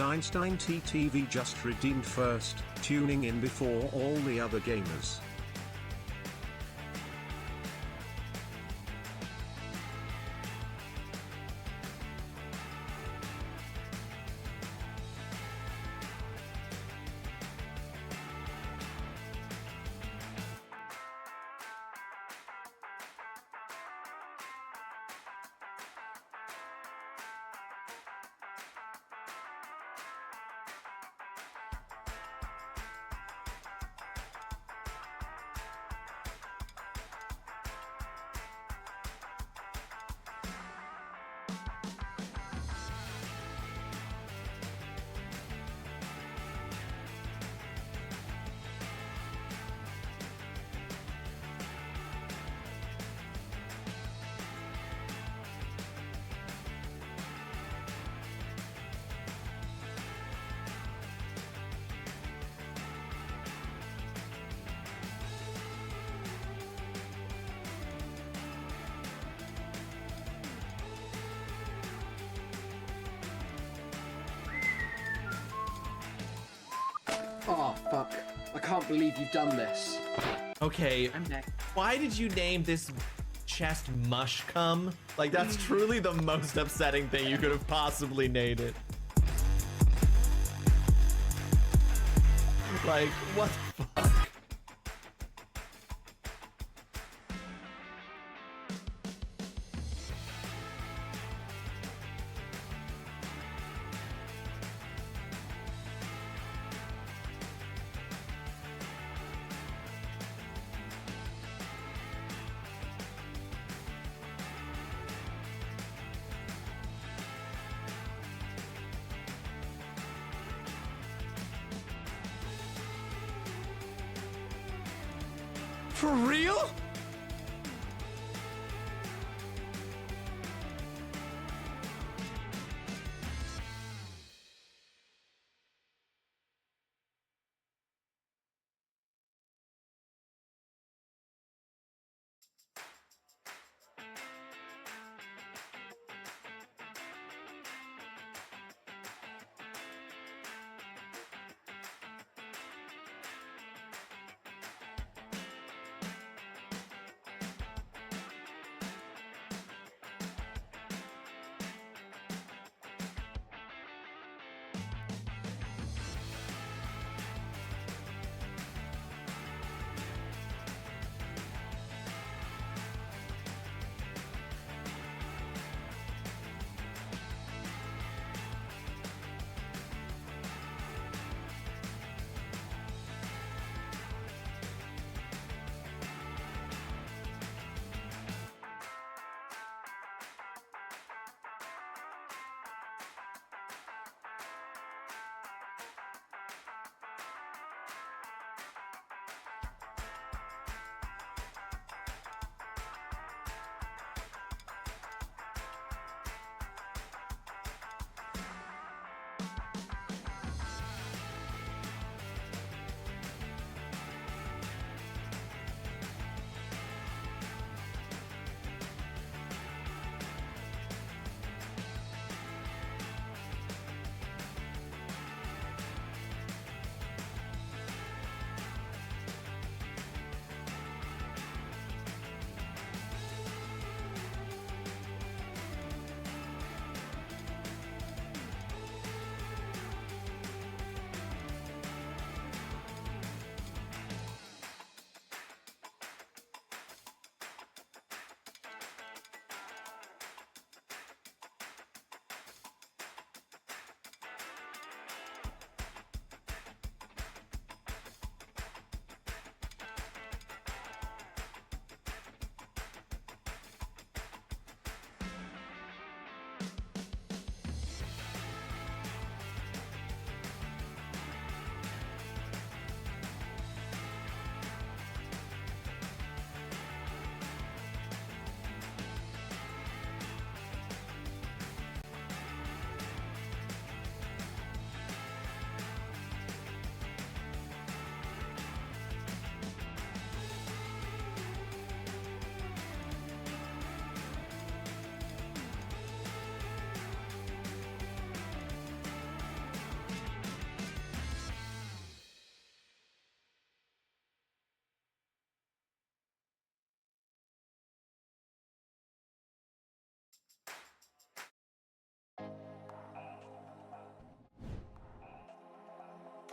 Einstein TTV just redeemed first, tuning in before all the other gamers. Oh, fuck. I can't believe you've done this. Okay, I'm next. why did you name this chest Mush Cum? Like, that's truly the most upsetting thing you could have possibly named it. Like, what the fuck?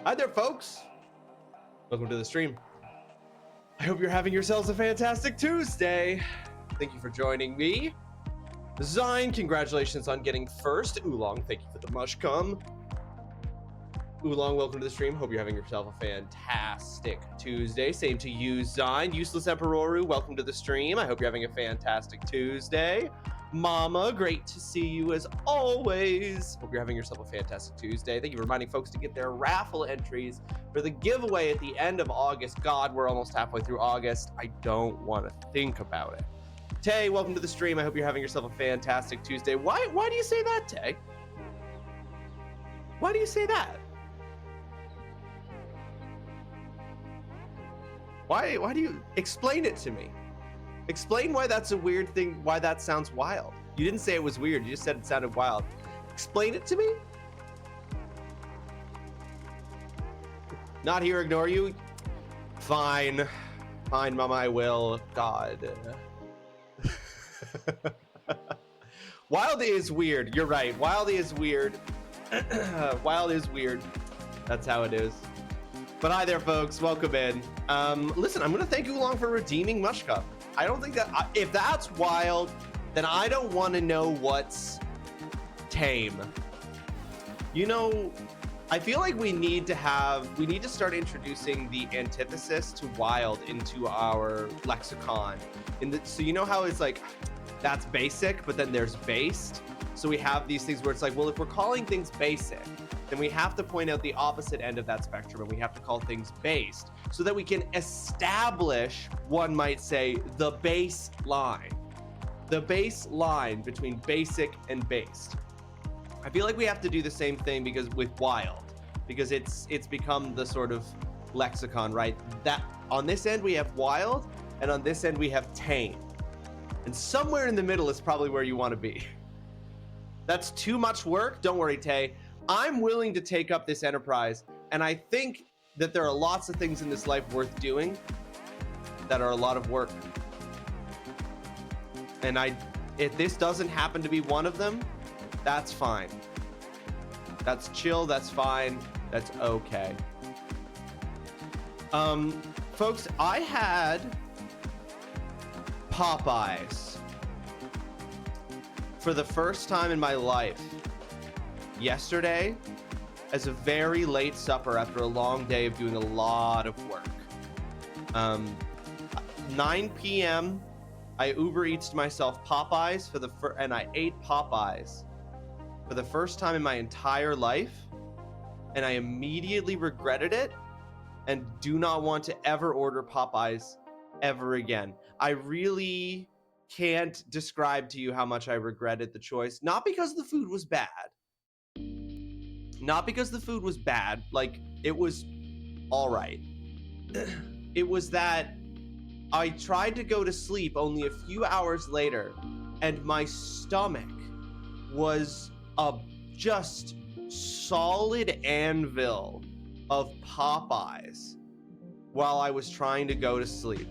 Hi there, folks. Welcome to the stream. I hope you're having yourselves a fantastic Tuesday. Thank you for joining me. Zine, congratulations on getting first. Oolong, thank you for the mush cum. Oolong, welcome to the stream. Hope you're having yourself a fantastic Tuesday. Same to you, Zine. Useless Emperoru, welcome to the stream. I hope you're having a fantastic Tuesday. Mama, great to see you as always. Hope you're having yourself a fantastic Tuesday. Thank you for reminding folks to get their raffle entries for the giveaway at the end of August. God, we're almost halfway through August. I don't want to think about it. Tay, welcome to the stream. I hope you're having yourself a fantastic Tuesday. Why do you say that, Tay? Why do you say that? Why do you explain it to me? Explain why that's a weird thing, why that sounds wild. You didn't say it was weird, you just said it sounded wild. Explain it to me? Not here, ignore you? Fine. Fine, Mama, I will. God. Wild is weird, you're right. Wild is weird. Wild is weird. That's how it is. But hi there, folks, welcome in. Listen, I'm gonna thank Oolong for redeeming Mush Cup. I don't think that, if that's wild, then I don't want to know what's tame. You know, I feel like we need to start introducing the antithesis to wild into our lexicon. So you know how it's like, that's basic, but then there's based. So we have these things where it's like, well, if we're calling things basic, then we have to point out the opposite end of that spectrum, and we have to call things based so that we can establish, one might say, the baseline between basic and based. I feel like we have to do the same thing with wild, because it's become the sort of lexicon, right? That on this end we have wild, and on this end we have tame, and somewhere in the middle is probably where you want to be. That's too much work. Don't worry, Tay. I'm willing to take up this enterprise, and I think that there are lots of things in this life worth doing that are a lot of work. And if this doesn't happen to be one of them, that's fine. That's chill, that's fine, that's okay. Folks, I had Popeyes for the first time in my life yesterday as a very late supper after a long day of doing a lot of work. 9 p.m. I Uber Eats myself Popeyes and I ate Popeyes for the first time in my entire life, and I immediately regretted it and do not want to ever order Popeyes ever again. I really can't describe to you how much I regretted the choice, not because the food was bad. Not because the food was bad, like, it was all right. It was that I tried to go to sleep only a few hours later, and my stomach was a just solid anvil of Popeyes while I was trying to go to sleep.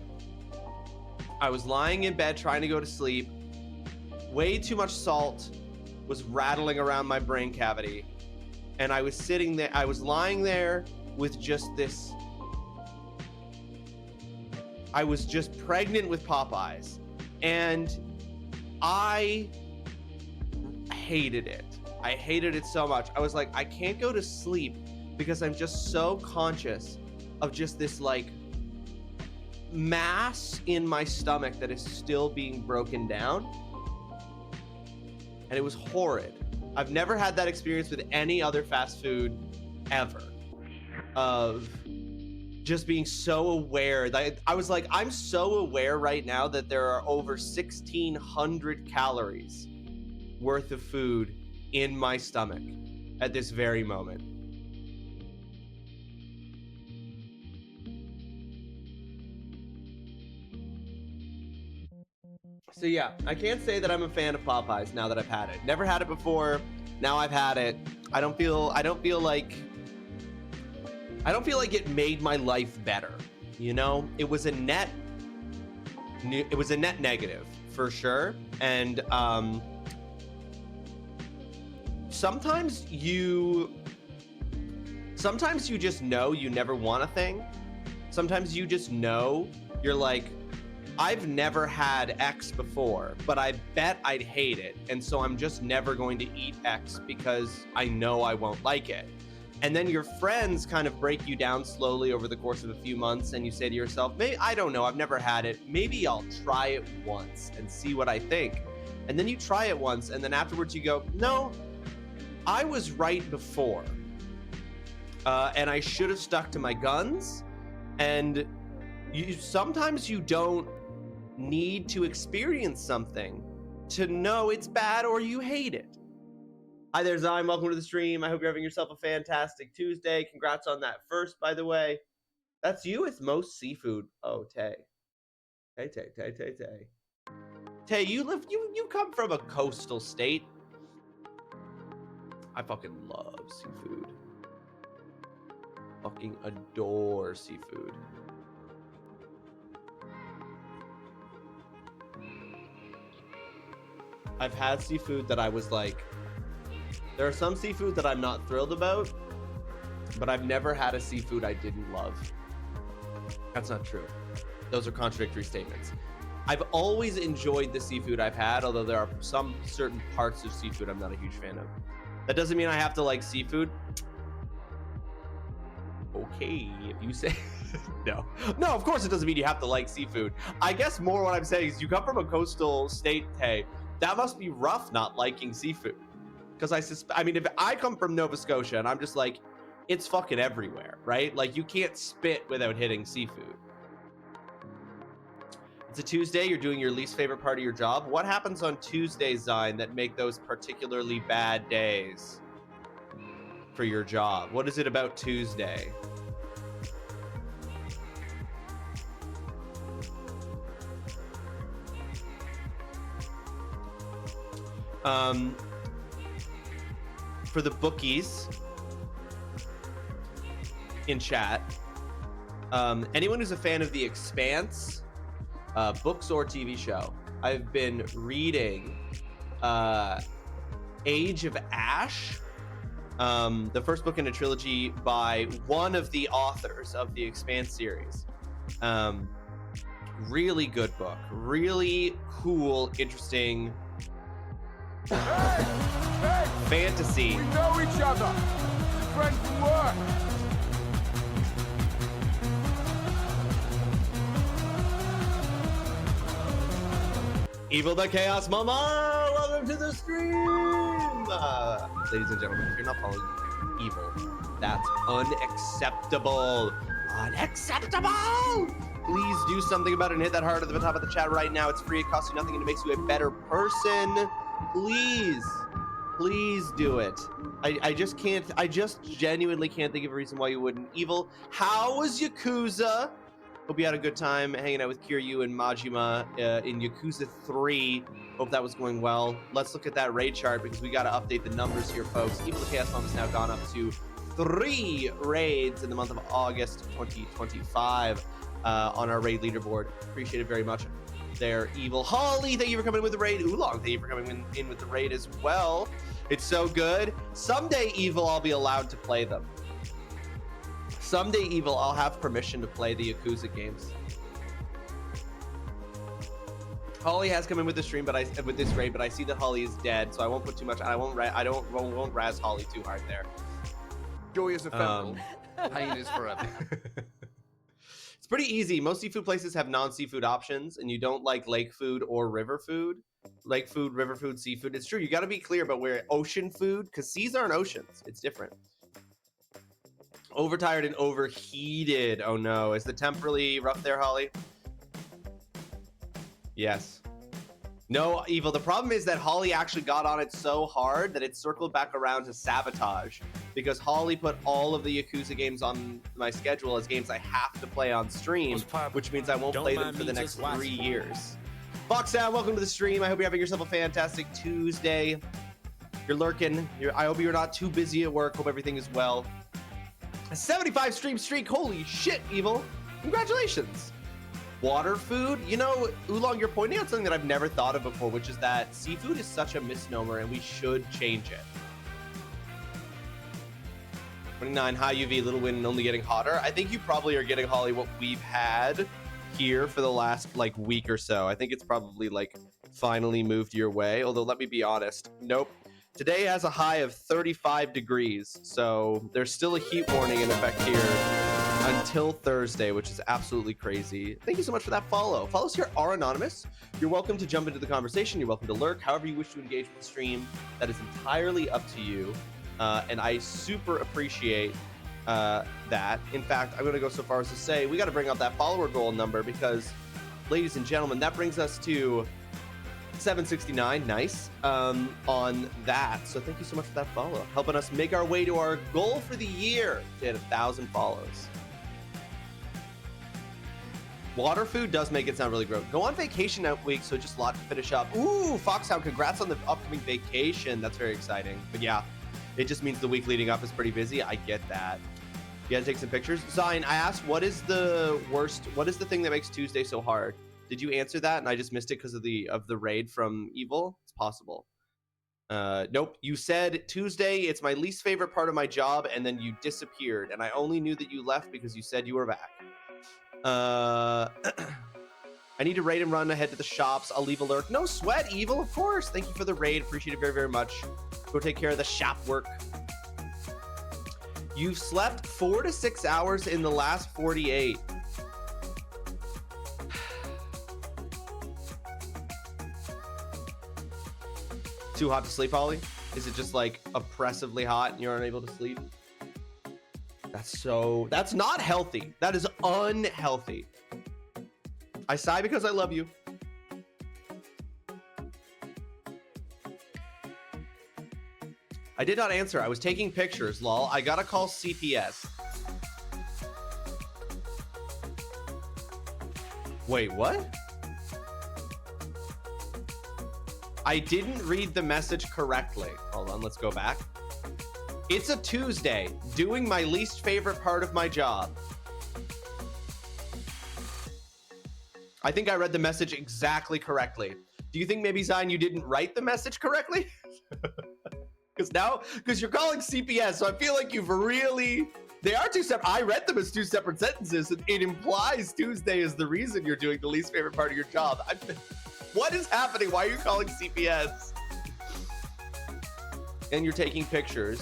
I was lying in bed trying to go to sleep. Way too much salt was rattling around my brain cavity. And I was sitting there, I was lying there with just this, I was just pregnant with Popeyes. And I hated it. I hated it so much. I was like, I can't go to sleep because I'm just so conscious of just this like mass in my stomach that is still being broken down. And it was horrid. I've never had that experience with any other fast food ever, of just being so aware that I was like, I'm so aware right now that there are over 1,600 calories worth of food in my stomach at this very moment. So yeah, I can't say that I'm a fan of Popeyes now that I've had it. Never had it before. Now I've had it. I don't feel like it made my life better. You know, it was a net negative for sure. And sometimes you Sometimes you just know you never want a thing. Sometimes you just know you're like, I've never had X before, but I bet I'd hate it. And so I'm just never going to eat X because I know I won't like it. And then your friends kind of break you down slowly over the course of a few months. And you say to yourself, maybe, I don't know, I've never had it. Maybe I'll try it once and see what I think. And then you try it once. And then afterwards you go, no, I was right before. And I should have stuck to my guns. And sometimes you don't need to experience something to know it's bad or you hate it. Hi there, Zyme. Welcome to the stream. I hope you're having yourself a fantastic Tuesday. Congrats on that first, by the way. That's you with most seafood. Oh, Tay. Tay. Tay, you come from a coastal state. I fucking love seafood. Fucking adore seafood. I've had seafood that I was like, there are some seafood that I'm not thrilled about, but I've never had a seafood I didn't love. That's not true. Those are contradictory statements. I've always enjoyed the seafood I've had, although there are some certain parts of seafood I'm not a huge fan of. That doesn't mean I have to like seafood. Okay, if you say no, of course it doesn't mean you have to like seafood. I guess more what I'm saying is you come from a coastal state, hey, that must be rough not liking seafood. Because I mean, if I come from Nova Scotia and I'm just like, it's fucking everywhere, right? Like you can't spit without hitting seafood. It's a Tuesday, you're doing your least favorite part of your job. What happens on Tuesdays, Zine, that make those particularly bad days for your job? What is it about Tuesday? For the bookies in chat, anyone who's a fan of The Expanse, books or TV show, I've been reading Age of Ash, the first book in a trilogy by one of the authors of the Expanse series. Really good book, really cool, interesting fantasy. We know each other. Friends from work. Evil the Chaos Mama, welcome to the stream. Ladies and gentlemen, if you're not following Evil, that's unacceptable. Unacceptable! Please do something about it and hit that heart at the top of the chat right now. It's free, it costs you nothing, and it makes you a better person. Please do it. I just genuinely can't think of a reason why you wouldn't. Evil, how was Yakuza? Hope you had a good time hanging out with Kiryu and Majima in Yakuza 3. Hope that was going well. Let's look at that raid chart because we got to update the numbers here, folks. Evil the Chaos Mom has now gone up to 3 raids in the month of August 2025 on our raid leaderboard. Appreciate it very much. There, Evil. Holly, thank you for coming in with the raid. Oolong, thank you for coming in with the raid as well. It's so good. Someday, Evil, I'll be allowed to play them. Someday, Evil, I'll have permission to play the Yakuza games. Holly has come in with the stream, with this raid, but I see that Holly is dead, so I won't put too much. I won't razz Holly too hard there. Joy is ephemeral. Pain is forever. It's pretty easy. Most seafood places have non-seafood options, and you don't like lake food or river food. Lake food, river food, seafood. It's true. You got to be clear about where ocean food, because seas aren't oceans. It's different. Overtired and overheated. Oh no. Is the temp really rough there, Holly? Yes. No, Evil. The problem is that Holly actually got on it so hard that it circled back around to sabotage, because Holly put all of the Yakuza games on my schedule as games I have to play on stream, which means I won't play them for the next 3 years. Foxdown, welcome to the stream. I hope you're having yourself a fantastic Tuesday. You're lurking. I hope you're not too busy at work. Hope everything is well. A 75 stream streak. Holy shit, Evil. Congratulations. Water food. You know, Oolong, you're pointing out something that I've never thought of before, which is that seafood is such a misnomer and we should change it. 29, high UV, little wind, and only getting hotter. I think you probably are getting, Holly, what we've had here for the last like week or so. I think it's probably like finally moved your way. Although, let me be honest. Nope. Today has a high of 35 degrees. So there's still a heat warning in effect here until Thursday, which is absolutely crazy. Thank you so much for that follow. Follows here are anonymous. You're welcome to jump into the conversation. You're welcome to lurk. However you wish to engage with the stream, that is entirely up to you. And I super appreciate that. In fact, I'm going to go so far as to say we got to bring up that follower goal number because, ladies and gentlemen, that brings us to 769. Nice on that. So thank you so much for that follow. Helping us make our way to our goal for the year to hit 1,000 follows. Water food does make it sound really gross. Go on vacation that week, so just a lot to finish up. Ooh, Foxhound, congrats on the upcoming vacation. That's very exciting. But yeah, it just means the week leading up is pretty busy. I get that. You gotta take some pictures. Zion, I asked, what is the thing that makes Tuesday so hard? Did you answer that and I just missed it because of the raid from Evil? It's possible. Nope. You said Tuesday, it's my least favorite part of my job, and then you disappeared. And I only knew that you left because you said you were back. I need to raid and run ahead to the shops. I'll leave a lurk. No sweat, Evil, of course. Thank you for the raid. Appreciate it very, very much. Go take care of the shop work. You've slept 4 to 6 hours in the last 48. Too hot to sleep, Holly? Is it just like oppressively hot and you're unable to sleep? That's not healthy. That is unhealthy. I sigh because I love you. I did not answer. I was taking pictures, lol. I gotta call CPS. Wait, what? I didn't read the message correctly. Hold on, let's go back. It's a Tuesday, doing my least favorite part of my job. I think I read the message exactly correctly. Do you think maybe, Zion, you didn't write the message correctly? Because you're calling CPS, so I feel like you've really... They are two separate... I read them as two separate sentences, and it implies Tuesday is the reason you're doing the least favorite part of your job. What is happening? Why are you calling CPS? And you're taking pictures.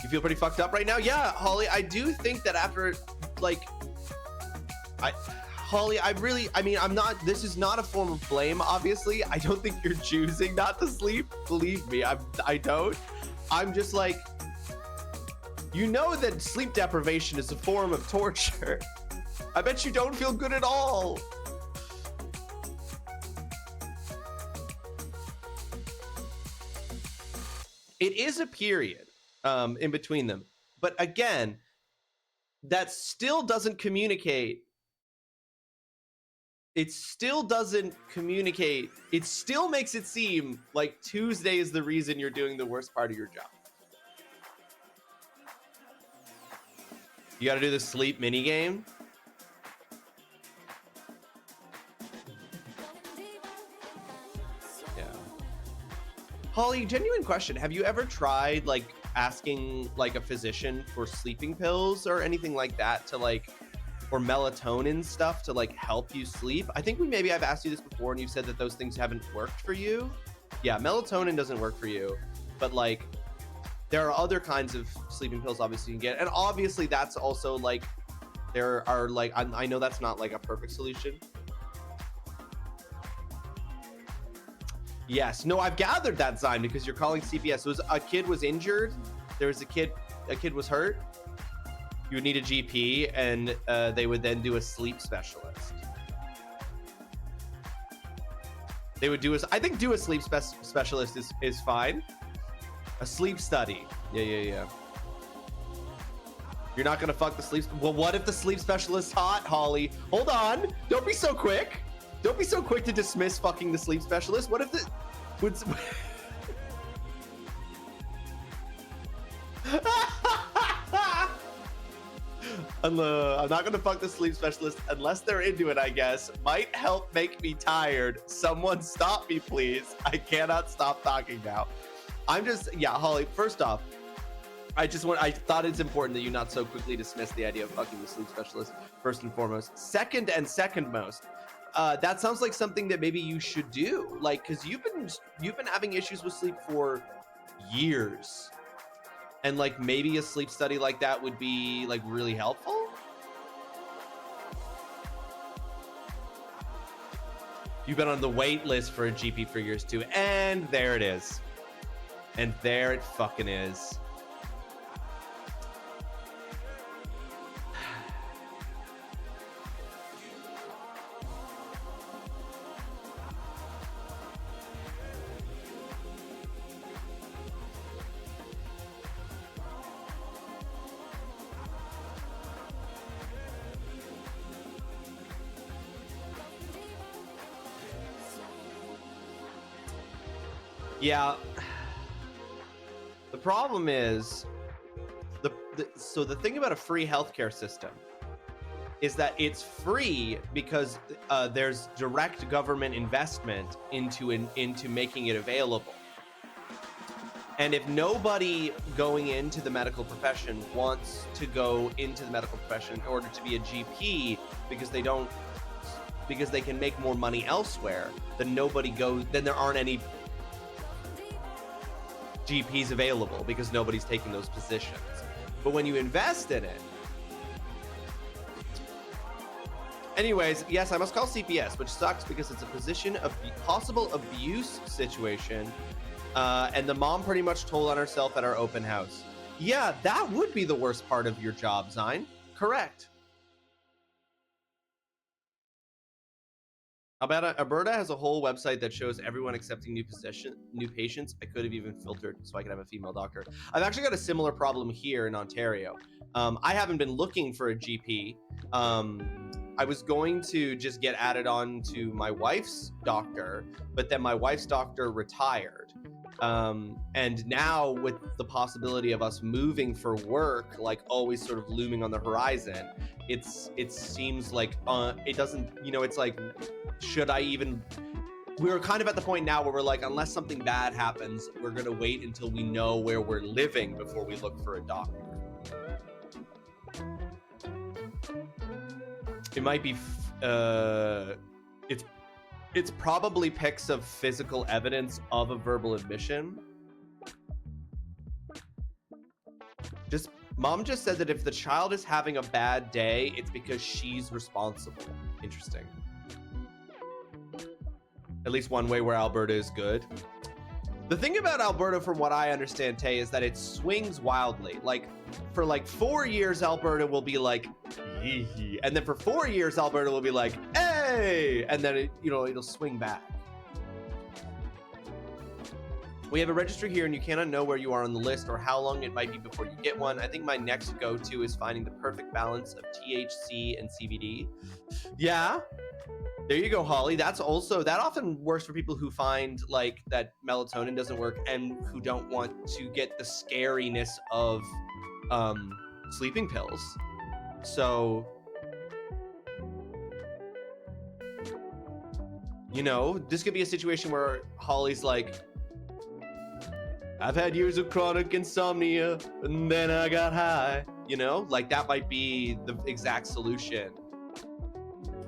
You feel pretty fucked up right now? Yeah, Holly, I do think that after, like... Holly, I'm not, this is not a form of blame, obviously. I don't think you're choosing not to sleep. Believe me, I don't. I'm just like, you know that sleep deprivation is a form of torture. I bet you don't feel good at all. It is a period in between them. But again, that still doesn't communicate. It still doesn't communicate. It still makes it seem like Tuesday is the reason you're doing the worst part of your job. You got to do the sleep mini game. Yeah. Holly, genuine question. Have you ever tried like asking like a physician for sleeping pills or anything like that to like, or melatonin stuff to like help you sleep? I think I've asked you this before and you've said that those things haven't worked for you. Yeah, melatonin doesn't work for you, but like there are other kinds of sleeping pills obviously you can get. And obviously that's also like, there are like, I know that's not like a perfect solution. Yes, no, I've gathered that, Zion, because you're calling CPS. So a kid was injured. There was a kid was hurt. You would need a GP, and they would then do a sleep specialist. They would do I think do a sleep specialist is fine. A sleep study. Yeah. You're not gonna fuck the sleep. Well, what if the sleep specialist's hot, Holly? Hold on. Don't be so quick. Don't be so quick to dismiss fucking the sleep specialist. What if the... I'm not gonna fuck the sleep specialist unless they're into it, I guess. Might help make me tired. Someone stop me, please. I cannot stop talking now. Yeah, Holly, first off, I thought it's important that you not so quickly dismiss the idea of fucking the sleep specialist, first and foremost. Second most, that sounds like something that maybe you should do. Like, cause you've been having issues with sleep for years. And like maybe a sleep study like that would be like really helpful. You've been on the wait list for a GP for years too. And there it is. And there it fucking is. Yeah, the problem is so the thing about a free healthcare system is that it's free because there's direct government investment into making it available. And if nobody going into the medical profession wants to go into the medical profession in order to be a GP because they can make more money elsewhere, then there aren't any GPs available because nobody's taking those positions. But when you invest in it, anyways, yes, I must call CPS, which sucks because it's a position of possible abuse situation, and the mom pretty much told on herself at our open house. Yeah, that would be the worst part of your job, Zine. Correct. Alberta has a whole website that shows everyone accepting new patients. I could have even filtered so I could have a female doctor. I've actually got a similar problem here in Ontario. I haven't been looking for a GP. I was going to just get added on to my wife's doctor, but then my wife's doctor retired. And now with the possibility of us moving for work, like always sort of looming on the horizon, it seems like it doesn't, it's like, should I even, we're kind of at the point now where we're like, unless something bad happens, we're going to wait until we know where we're living before we look for a doctor. It might be, it's probably pics of physical evidence of a verbal admission. Mom just said that if the child is having a bad day, it's because she's responsible. Interesting. At least one way where Alberta is good. The thing about Alberta, from what I understand, Tay, is that it swings wildly. Like, for like 4 years, Alberta will be like, hee hee. And then for 4 years, Alberta will be like, hey! And then, it'll swing back. We have a registry here and you cannot know where you are on the list or how long it might be before you get one. I think my next go-to is finding the perfect balance of THC and CBD. Yeah. There you go, Holly. That often works for people who find like that melatonin doesn't work and who don't want to get the scariness of sleeping pills. So, this could be a situation where Holly's like, I've had years of chronic insomnia and then I got high, like that might be the exact solution.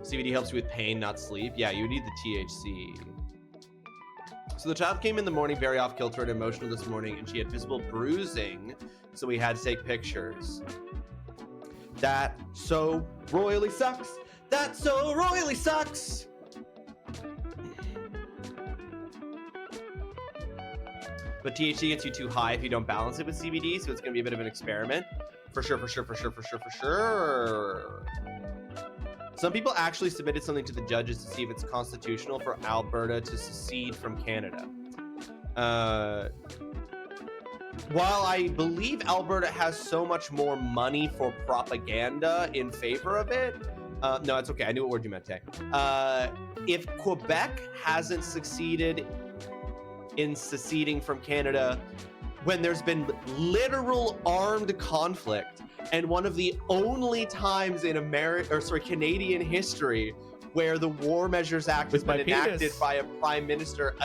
CBD helps you with pain, not sleep. Yeah, you need the THC. So the child came in the morning very off kilter and emotional this morning, and she had visible bruising, so we had to take pictures. That so royally sucks. That so royally sucks. But THC gets you too high if you don't balance it with CBD, so it's going to be a bit of an experiment. For sure. Some people actually submitted something to the judges to see if it's constitutional for Alberta to secede from Canada. While I believe Alberta has so much more money for propaganda in favor of it, no, it's okay. I knew what word you meant, Tay. If Quebec hasn't succeeded in seceding from Canada, when there's been literal armed conflict and one of the only times in Canadian history where the War Measures Act has With my been enacted penis. by a prime minister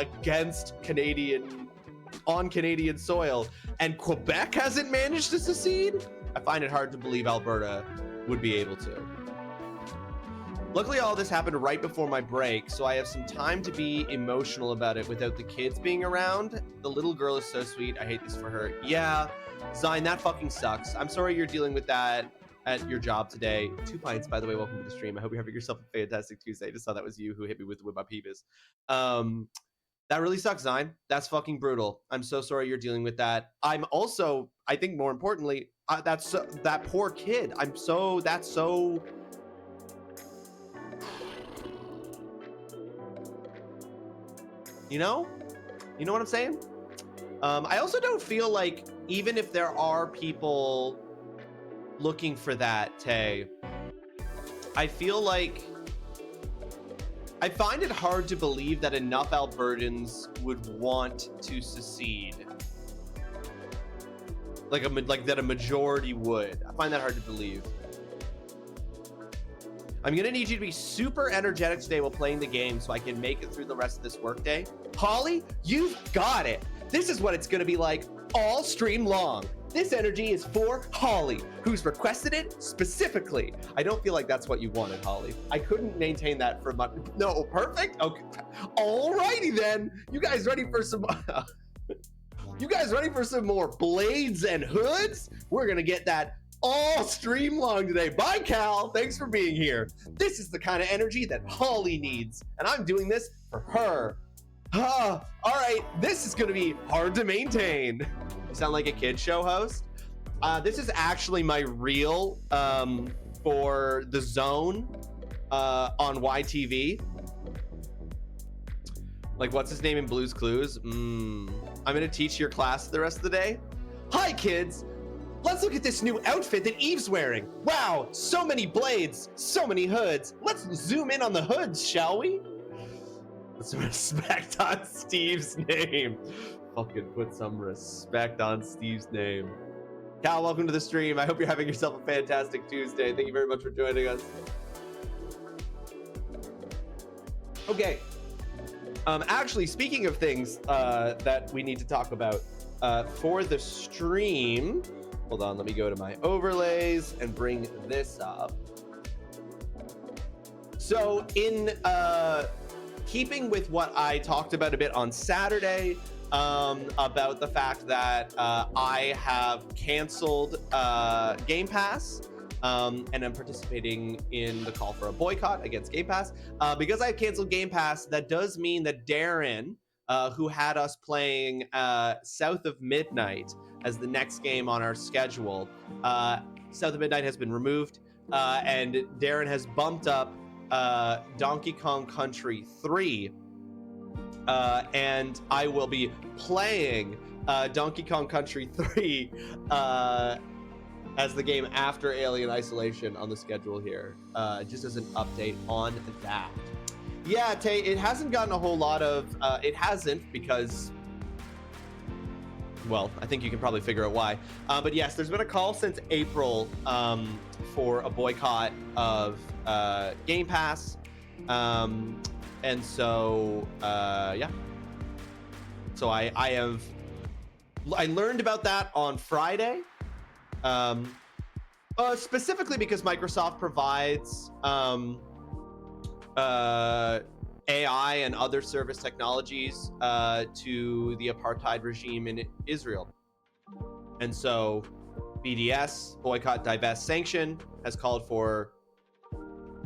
on Canadian soil, and Quebec hasn't managed to secede. I find it hard to believe Alberta would be able to. Luckily, all this happened right before my break, so I have some time to be emotional about it without the kids being around. The little girl is so sweet. I hate this for her. Yeah, Zine, that fucking sucks. I'm sorry you're dealing with that at your job today. 2 pints, by the way. Welcome to the stream. I hope you're having yourself a fantastic Tuesday. I just saw that was you who hit me with my peeves. That really sucks, Zine. That's fucking brutal. I'm so sorry you're dealing with that. I'm also, I think more importantly, that poor kid. That's so... You know what I'm saying? I also don't feel like, even if there are people looking for that, Tay, I feel like I find it hard to believe that enough Albertans would want to secede. Like that a majority would. I find that hard to believe. I'm gonna need you to be super energetic today while playing the game so I can make it through the rest of this workday. Holly, you've got it. This is what it's gonna be like all stream long. This energy is for Holly, who's requested it specifically. I don't feel like that's what you wanted, Holly. I couldn't maintain that for much. No, perfect. Okay. Alrighty then. You guys ready for some? You guys ready for some more blades and hoods? We're gonna get that all stream long today. Bye, Cal. Thanks for being here. This is the kind of energy that Holly needs, and I'm doing this for her. All right, this is gonna be hard to maintain. You sound like a kid show host. This is actually my reel for The Zone on YTV. Like, what's his name in Blue's Clues? I'm gonna teach your class the rest of the day. Hi, kids. Let's look at this new outfit that Eve's wearing. Wow, so many blades, so many hoods. Let's zoom in on the hoods, shall we? Put some respect on Steve's name. Fucking put some respect on Steve's name. Cal, welcome to the stream. I hope you're having yourself a fantastic Tuesday. Thank you very much for joining us. Okay. Actually, speaking of things that we need to talk about for the stream, hold on, let me go to my overlays and bring this up. So in keeping with what I talked about a bit on Saturday, about the fact that I have canceled Game Pass, and I'm participating in the call for a boycott against Game Pass. Because I canceled Game Pass, that does mean that Darren, who had us playing South of Midnight as the next game on our schedule, South of Midnight has been removed, and Darren has bumped up Donkey Kong Country 3, and I will be playing Donkey Kong Country 3 as the game after Alien Isolation on the schedule here, just as an update on that. Yeah, Tay, it hasn't gotten a whole lot of, it hasn't because, well, I think you can probably figure out why. But yes, there's been a call since April for a boycott of Game Pass. And so, yeah. So I learned about that on Friday. Specifically because Microsoft provides AI and other service technologies to the apartheid regime in Israel. And so BDS, Boycott, Divest, Sanction, has called for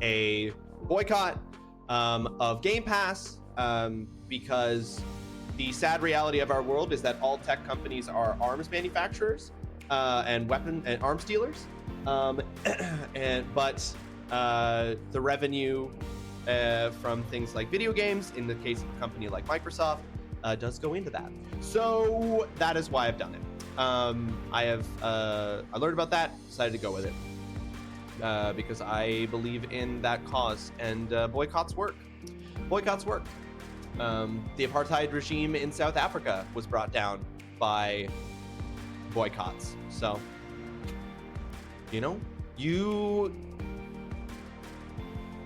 a boycott of Game Pass because the sad reality of our world is that all tech companies are arms manufacturers and weapon and arms dealers. But the revenue from things like video games, in the case of a company like Microsoft, does go into that. So that is why I've done it. I learned about that, decided to go with it because I believe in that cause, and boycotts work. Boycotts work. The apartheid regime in South Africa was brought down by boycotts. So You know, you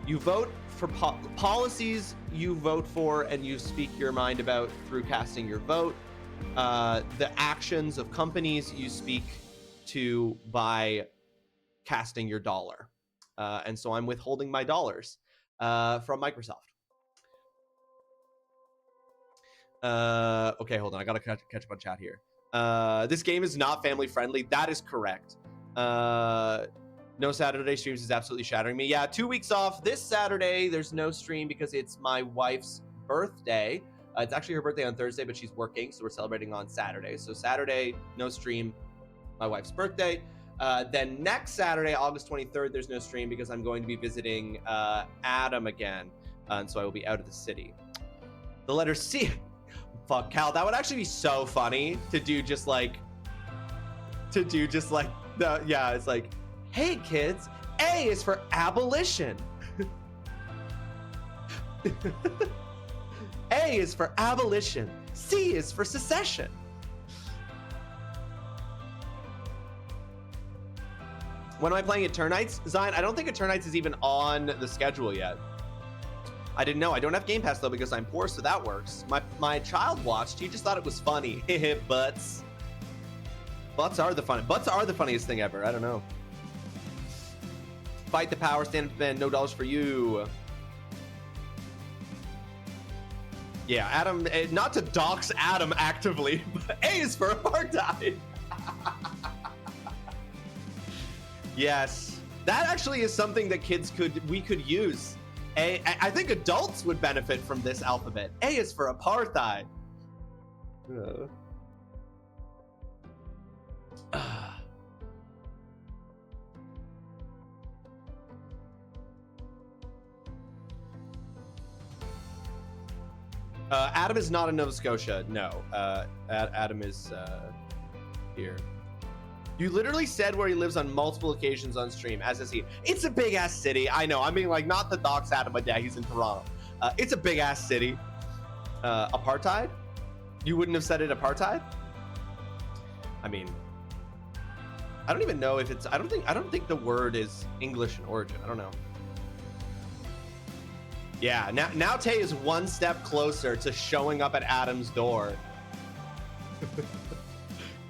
vote for policies you vote for and you speak your mind about through casting your vote. The actions of companies you speak to by casting your dollar. And so I'm withholding my dollars from Microsoft. Okay, hold on. I gotta catch up on chat here. This game is not family friendly. That is correct. No Saturday streams is absolutely shattering me. Yeah, 2 weeks off. This Saturday, there's no stream because it's my wife's birthday. It's actually her birthday on Thursday, but she's working, so we're celebrating on Saturday. So Saturday, no stream, my wife's birthday. Then next Saturday, August 23rd, there's no stream because I'm going to be visiting Adam again. And so I will be out of the city. The letter C. Fuck, Cal, that would actually be so funny to do just like, yeah, it's like, hey kids, A is for abolition. A is for abolition. C is for secession. When am I playing Eternites? Zion, I don't think Eternites is even on the schedule yet. I didn't know. I don't have Game Pass though because I'm poor, so that works. My child watched. He just thought it was funny. Butts. Butts are the funniest thing ever. I don't know. Fight the power, stand up, bend. No dollars for you. Yeah, Adam. Not to dox Adam actively, but A is for apartheid. Yes, that actually is something that we could use. I think adults would benefit from this alphabet. A is for apartheid. Adam is not in Nova Scotia. No, Adam is here. You literally said where he lives on multiple occasions on stream, as is he. It's a big ass city. I know. I mean, like, not the docs Adam, but yeah, he's in Toronto. It's a big ass city. Apartheid? You wouldn't have said it apartheid? I mean, I don't even know if it's. I don't think the word is English in origin. I don't know. Yeah. Now Tay is one step closer to showing up at Adam's door.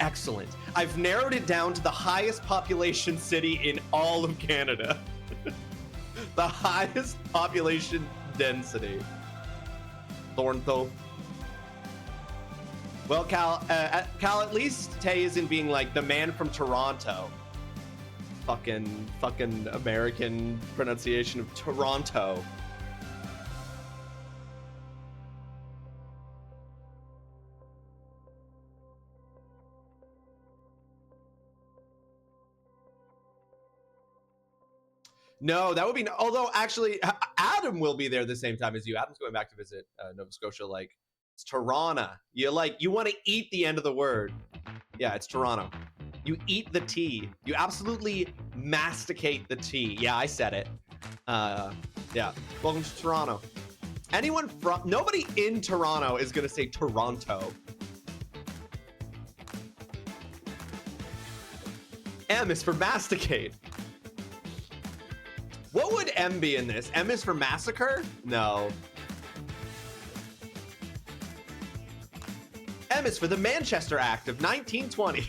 Excellent. I've narrowed it down to the highest population city in all of Canada. The highest population density. Thornthal. Well, Cal, at least Tay isn't being like the man from Toronto. Fucking American pronunciation of Toronto. No, that would be. Although actually, Adam will be there the same time as you. Adam's going back to visit Nova Scotia. Like, it's Toronto. You want to eat the end of the word. Yeah, it's Toronto. You eat the T. You absolutely masticate the T. Yeah, I said it. Yeah. Welcome to Toronto. Nobody in Toronto is gonna say Toronto. M is for masticate. What would M be in this? M is for massacre? No. M is for the Manchester Act of 1920.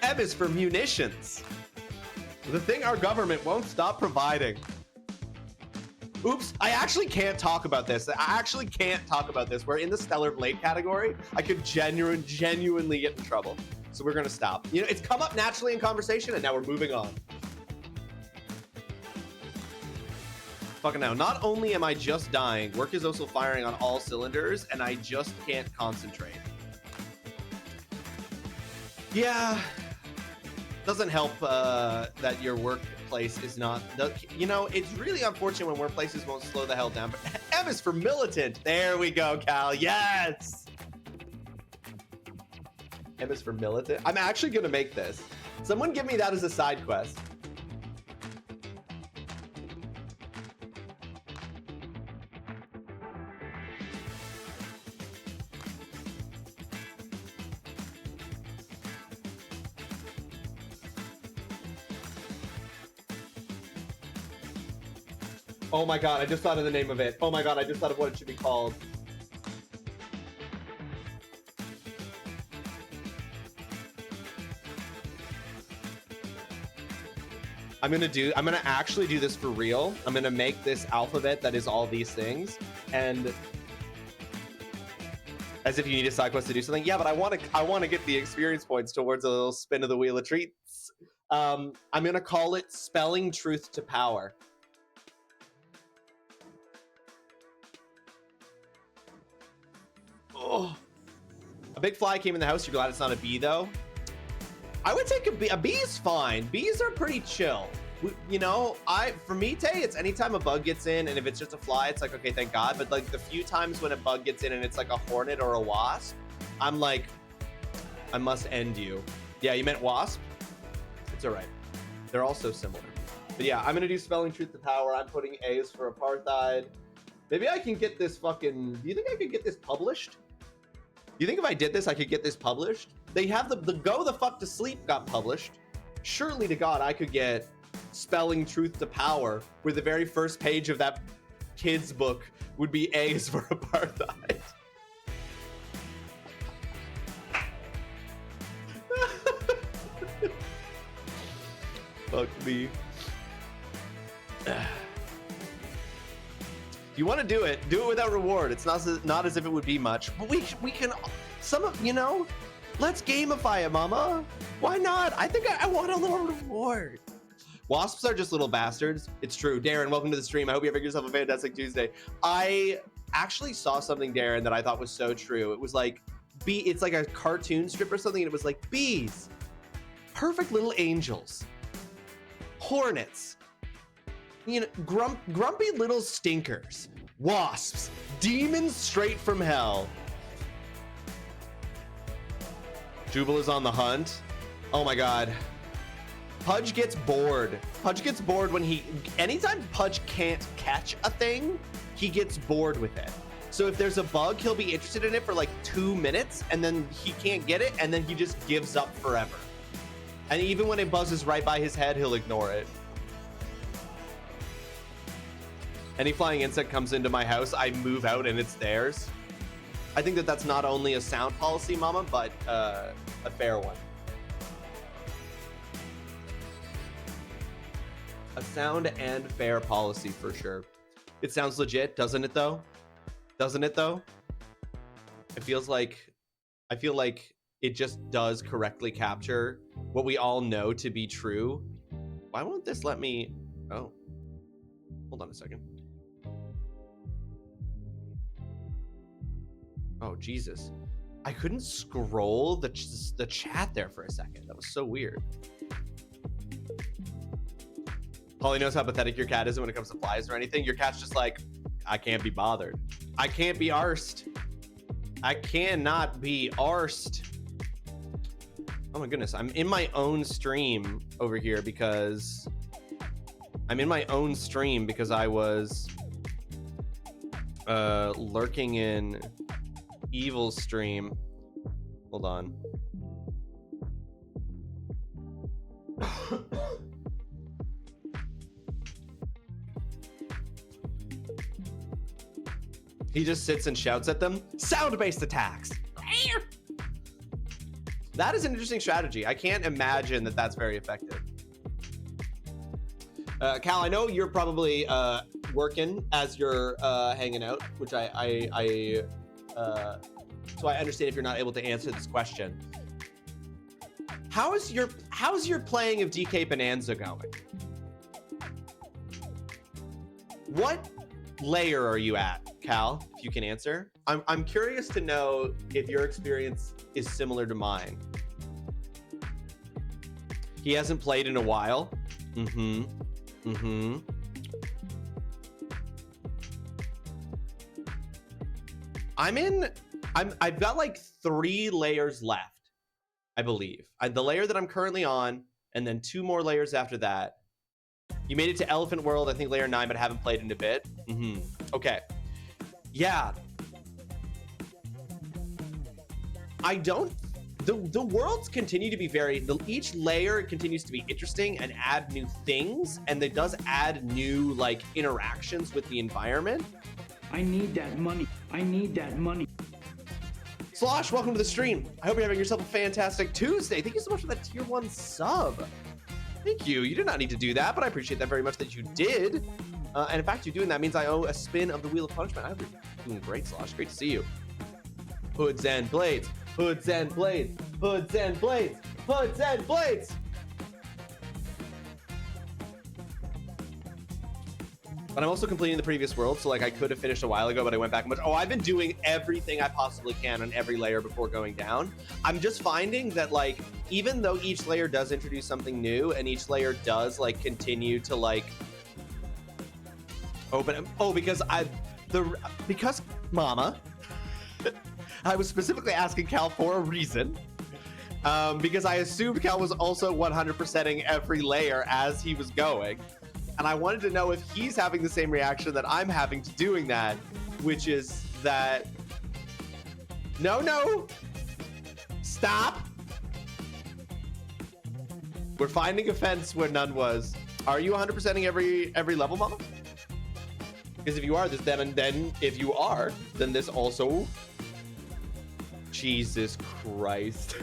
M is for munitions. The thing our government won't stop providing. Oops, I actually can't talk about this. We're in the Stellar Blade category. I could genuinely get in trouble. So we're gonna stop. You know, it's come up naturally in conversation and now we're moving on. Fucking now, not only am I just dying, work is also firing on all cylinders and I just can't concentrate. Yeah, doesn't help that your workplace is not, you know, it's really unfortunate when workplaces won't slow the hell down, but M is for militant. There we go, Cal, yes! M is for militant. I'm actually gonna make this. Someone give me that as a side quest. Oh my god, I just thought of the name of it. Oh my god, I just thought of what it should be called. I'm gonna actually do this for real. I'm gonna make this alphabet that is all these things, and as if you need a side quest to do something. Yeah, but I want to get the experience points towards a little spin of the wheel of treats. I'm gonna call it spelling truth to power. Oh, a big fly came in the house. You're glad it's not a bee, though. I would take a bee. A bee is fine. Bees are pretty chill. You know, for me, Tay, it's anytime a bug gets in, and if it's just a fly, it's like, okay, thank God. But like the few times when a bug gets in and it's like a hornet or a wasp, I'm like, I must end you. Yeah, you meant wasp? It's all right. They're all so similar. But yeah, I'm gonna do spelling truth to power. I'm putting A's for apartheid. Maybe I can get this fucking. Do you think I could get this published? Do you think if I did this, I could get this published? They have the Go the Fuck to Sleep got published. Surely to God, I could get spelling truth to power, where the very first page of that kid's book would be A's for apartheid. Fuck me. You want to do it without reward. It's not as if it would be much, but we can, some of, you know, let's gamify it, mama. Why not? I think I want a little reward. Wasps are just little bastards. It's true. Darren, welcome to the stream. I hope you have yourself a fantastic Tuesday. I actually saw something, Darren, that I thought was so true. It was like, it's like a cartoon strip or something, and it was like bees, perfect little angels, hornets, you know, grumpy little stinkers, wasps, demons straight from hell. Jubal is on the hunt. Oh my God. Pudge gets bored. Pudge gets bored when anytime Pudge can't catch a thing, he gets bored with it. So if there's a bug, he'll be interested in it for like 2 minutes, and then he can't get it, and then he just gives up forever. And even when it buzzes right by his head, he'll ignore it. Any flying insect comes into my house, I move out and it's theirs. I think that's not only a sound policy, mama, but a fair one. A sound and fair policy for sure. It sounds legit, doesn't it though? Doesn't it though? I feel like it just does correctly capture what we all know to be true. Why won't this let me? Oh, hold on a second. Oh, Jesus. I couldn't scroll the chat there for a second. That was so weird. Holly knows how pathetic your cat is when it comes to flies or anything. Your cat's just like, I can't be bothered. I can't be arsed. I cannot be arsed. Oh my goodness. I'm in my own stream over here because I was lurking in Evil's stream. Hold on. He just sits and shouts at them. Sound-based attacks. That is an interesting strategy. I can't imagine that that's very effective. Cal, I know you're probably working as you're hanging out, which so I understand if you're not able to answer this question. How's your playing of DK Bonanza going? What layer are you at, Cal? If you can answer. I'm curious to know if your experience is similar to mine. He hasn't played in a while. I've got like 3 layers left, I believe. The layer that I'm currently on, and then 2 more layers after that. You made it to Elephant World, I think layer 9, but haven't played in a bit. Okay. Yeah. I don't the worlds continue to be each layer continues to be interesting and add new things, and it does add new like interactions with the environment. I need that money. I need that money. Slosh, welcome to the stream. I hope you're having yourself a fantastic Tuesday. Thank you so much for that tier 1 sub. Thank you. You did not need to do that, but I appreciate that very much that you did. And in fact, you doing that means I owe a spin of the Wheel of Punishment. I hope you're doing great, Slosh. Great to see you. Hoods and blades. Hoods and blades. Hoods and blades. Hoods and blades. But I'm also completing the previous world, so like I could have finished a while ago, but I went back and went, oh, I've been doing everything I possibly can on every layer before going down. I'm just finding that like, even though each layer does introduce something new and each layer does like continue to like open, because Mama, I was specifically asking Cal for a reason. Because I assumed Cal was also 100%ing every layer as he was going. And I wanted to know if he's having the same reaction that I'm having to doing that, which is that, no, stop. We're finding a fence where none was. Are you 100%ing every level, Mama? Because if you are, then if you are, then this also, Jesus Christ.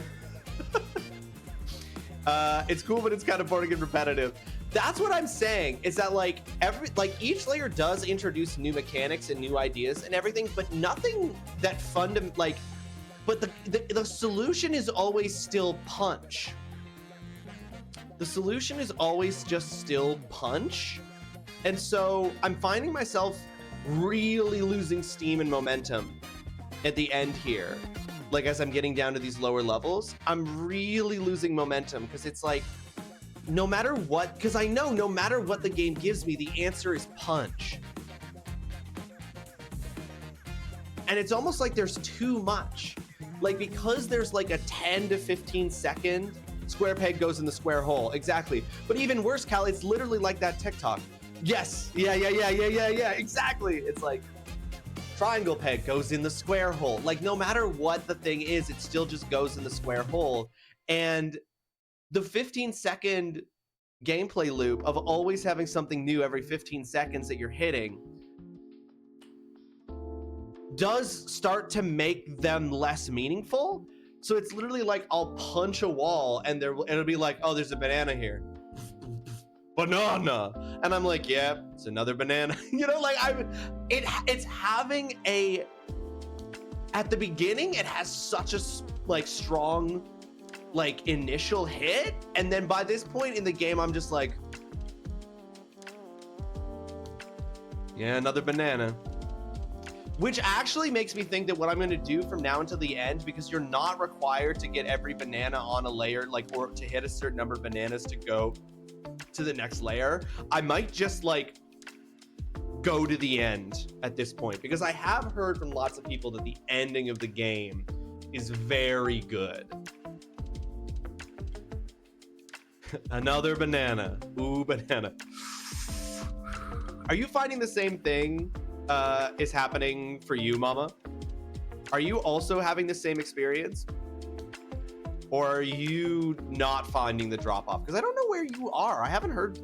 It's cool, but it's kind of boring and repetitive. That's what I'm saying, is that like each layer does introduce new mechanics and new ideas and everything, but nothing that but the solution is always still punch. The solution is always just still punch. And so I'm finding myself really losing steam and momentum at the end here. Like as I'm getting down to these lower levels, I'm really losing momentum because it's like, no matter what, because I know no matter what the game gives me, the answer is punch. And it's almost like there's too much. Like because there's like a 10 to 15 second square peg goes in the square hole. Exactly. But even worse, Cal, it's literally like that TikTok. Yes. Yeah. Exactly. It's like triangle peg goes in the square hole. Like no matter what the thing is, it still just goes in the square hole. And the 15-second gameplay loop of always having something new every 15 seconds that you're hitting does start to make them less meaningful. So it's literally like I'll punch a wall and it'll be like, oh, there's a banana here. Banana. And I'm like, yeah, it's another banana. You know, like it's having at the beginning, it has such a like strong like initial hit, and then by this point in the game I'm just like, yeah, another banana, which actually makes me think that what I'm going to do from now until the end, because you're not required to get every banana on a layer, like, or to hit a certain number of bananas to go to the next layer, I might just like go to the end at this point, because I have heard from lots of people that the ending of the game is very good. Another banana. Ooh, banana. Are you finding the same thing is happening for you, Mama? Are you also having the same experience? Or are you not finding the drop-off? Because I don't know where you are. I haven't heard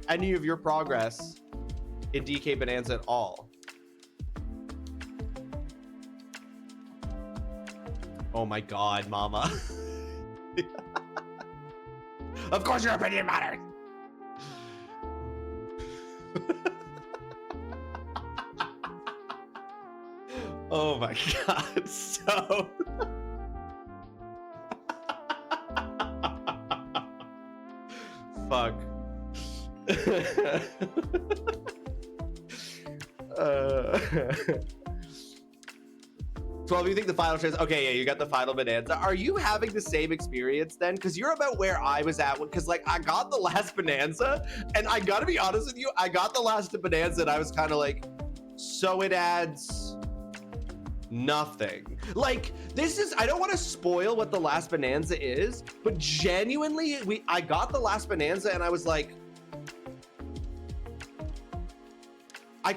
any of your progress in DK Bonanza at all. Oh my God, Mama. Of course your opinion matters. Oh my God, so... Fuck. 12, you think the final chance? Okay, yeah, you got the final bonanza. Are you having the same experience then? Because you're about where I was at. Because like I got the last bonanza, and I gotta be honest with you, I got the last bonanza, and I was kind of like, so it adds nothing. Like this is, I don't want to spoil what the last bonanza is, but genuinely, I got the last bonanza, and I was like, I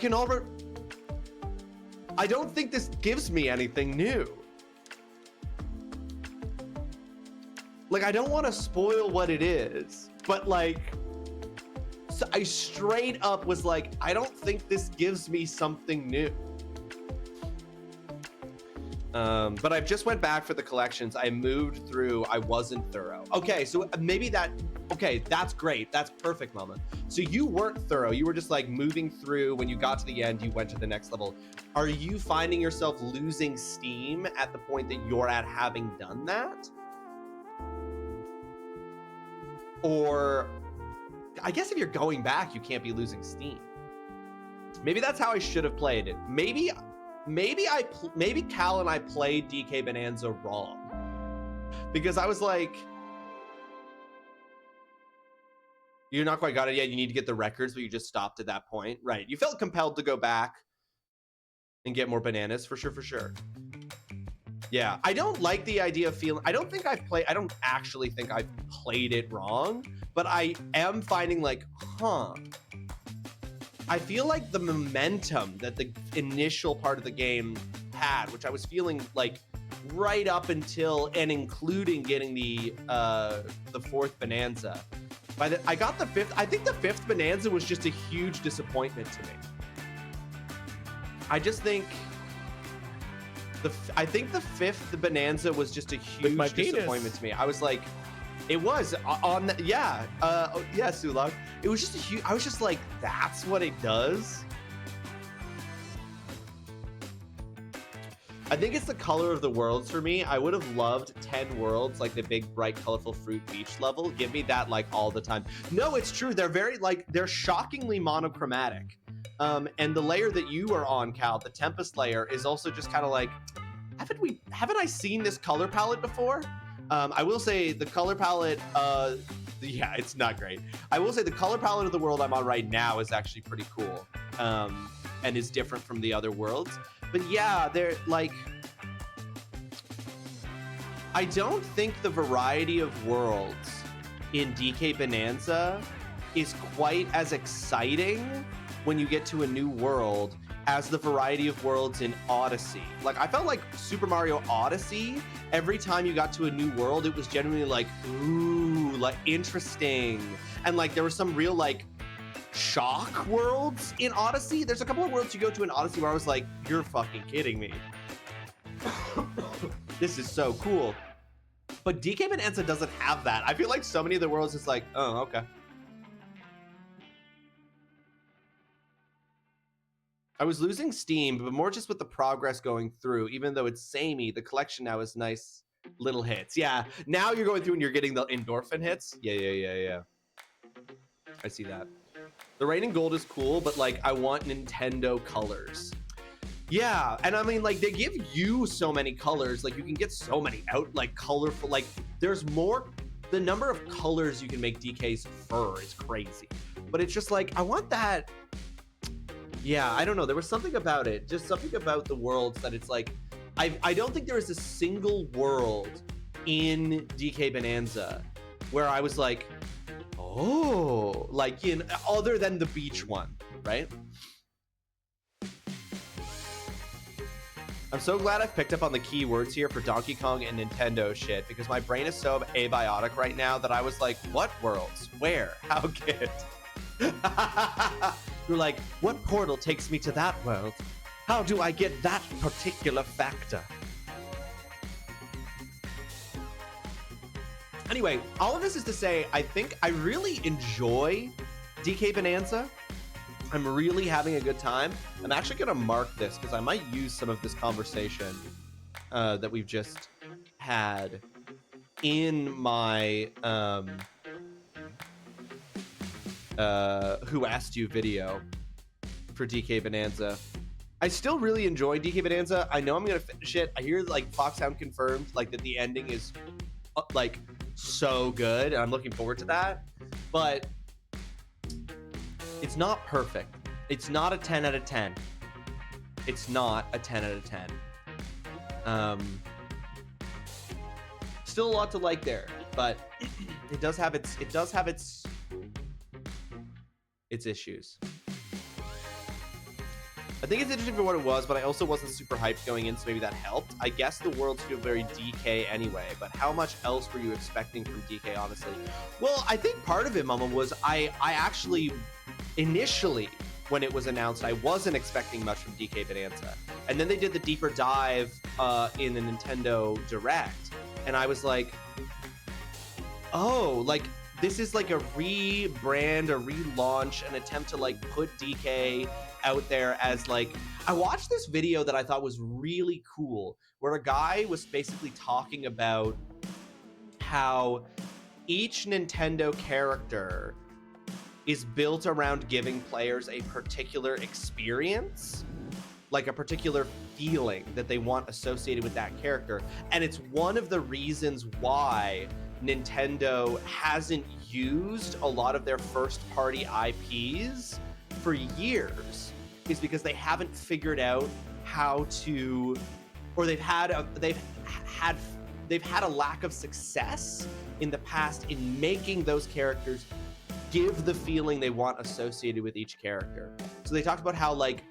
don't think this gives me anything new. like, I don't want to spoil what it is, but like, so I straight up was like, I don't think this gives me something new. But I've just went back for the collections. I moved through. I wasn't thorough. Okay, so maybe that. Okay, that's great. That's perfect, Mama. So you weren't thorough. You were just like moving through. When you got to the end, you went to the next level. Are you finding yourself losing steam at the point that you're at having done that? Or, I guess if you're going back, you can't be losing steam. Maybe that's how I should have played it. Maybe Cal and I played DK Bonanza wrong, because I was like, you're not quite got it yet. You need to get the records, but you just stopped at that point, right? You felt compelled to go back and get more bananas for sure. Yeah, I don't like the idea of feeling. I don't actually think I've played it wrong, but I am finding like, I feel like the momentum that the initial part of the game had, which I was feeling like right up until and including getting the fourth bonanza. I got the fifth. I think the fifth bonanza was just a huge disappointment to me. I just think I think the fifth bonanza was just a huge disappointment to me. I was like, it was on the, yeah, yeah, Sulog. It was just a huge. I was just like, that's what it does. I think it's the color of the worlds for me. I would have loved 10 worlds, like the big, bright, colorful fruit beach level. Give me that like all the time. No, it's true. They're very like, they're shockingly monochromatic. And the layer that you are on, Cal, the Tempest layer, is also just kind of like, haven't I seen this color palette before? I will say the color palette, yeah, it's not great. I will say the color palette of the world I'm on right now is actually pretty cool, and is different from the other worlds. But yeah, they're like, I don't think the variety of worlds in DK Bonanza is quite as exciting when you get to a new world as the variety of worlds in Odyssey. Like, I felt like Super Mario Odyssey, every time you got to a new world, it was genuinely like, ooh, like interesting. And like, there were some real like shock worlds in Odyssey. There's a couple of worlds you go to in Odyssey where I was like, you're fucking kidding me. This is so cool. But DK Bonanza doesn't have that. I feel like so many of the worlds is like, oh, okay. I was losing steam, but more just with the progress going through. Even though it's samey, the collection now is nice little hits. Yeah, now you're going through and you're getting the endorphin hits. Yeah. I see that. The Rain and Gold is cool, but like, I want Nintendo colors. Yeah, and I mean, like, they give you so many colors. Like, you can get so many out, like, colorful. Like, there's more. The number of colors you can make DK's fur is crazy. But it's just like, I want that. Yeah, I don't know. There was something about it. Just something about the worlds that it's like, I don't think there is a single world in DK Bonanza where I was like, oh, like in other than the beach one, right? I'm so glad I've picked up on the keywords here for Donkey Kong and Nintendo shit, because my brain is so abiotic right now that I was like, what worlds? Where? How good? You're like, what portal takes me to that world? How do I get that particular factor? Anyway, all of this is to say, I think I really enjoy DK Bonanza. I'm really having a good time. I'm actually going to mark this because I might use some of this conversation that we've just had in my Who Asked You video for DK Bonanza. I still really enjoy DK Bonanza. I know I'm going to finish it. I hear like Foxhound confirmed like that the ending is like so good, and I'm looking forward to that. But it's not perfect. It's not a 10 out of 10. It's not a 10 out of 10. Still a lot to like there, but it does have its issues. I think it's interesting for what it was, but I also wasn't super hyped going in, so maybe that helped. I guess the worlds feel very DK anyway, but how much else were you expecting from DK, honestly? Well, I think part of it, Mama, was I actually, initially, when it was announced, I wasn't expecting much from DK Bonanza. And then they did the deeper dive in the Nintendo Direct, and I was like, oh, like, this is like a rebrand, a relaunch, an attempt to like put DK out there as like, I watched this video that I thought was really cool where a guy was basically talking about how each Nintendo character is built around giving players a particular experience, like a particular feeling that they want associated with that character. And it's one of the reasons why Nintendo hasn't used a lot of their first-party IPs for years, is because they haven't figured out how to, or they've had a lack of success in the past in making those characters give the feeling they want associated with each character. So they talked about how like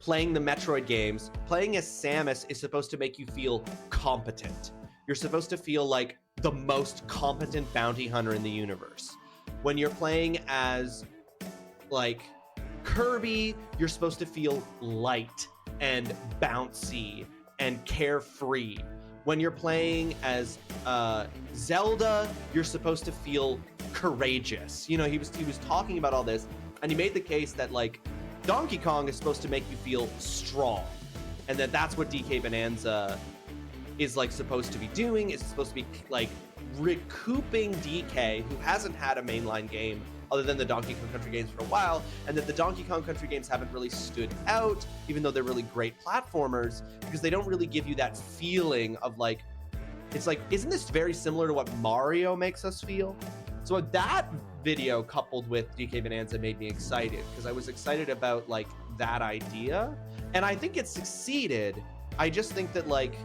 playing the Metroid games, playing as Samus is supposed to make you feel competent. You're supposed to feel like the most competent bounty hunter in the universe. When you're playing as like Kirby, you're supposed to feel light and bouncy and carefree. When you're playing as Zelda, you're supposed to feel courageous. You know, he was talking about all this, and he made the case that like Donkey Kong is supposed to make you feel strong, and that's what DK Bonanza is like supposed to be doing. Is supposed to be like recouping DK, who hasn't had a mainline game other than the Donkey Kong Country games for a while, and that the Donkey Kong Country games haven't really stood out, even though they're really great platformers, because they don't really give you that feeling of like, it's like, isn't this very similar to what Mario makes us feel? So that video coupled with DK Bonanza made me excited, because I was excited about like that idea, and I think it succeeded. I just think that like,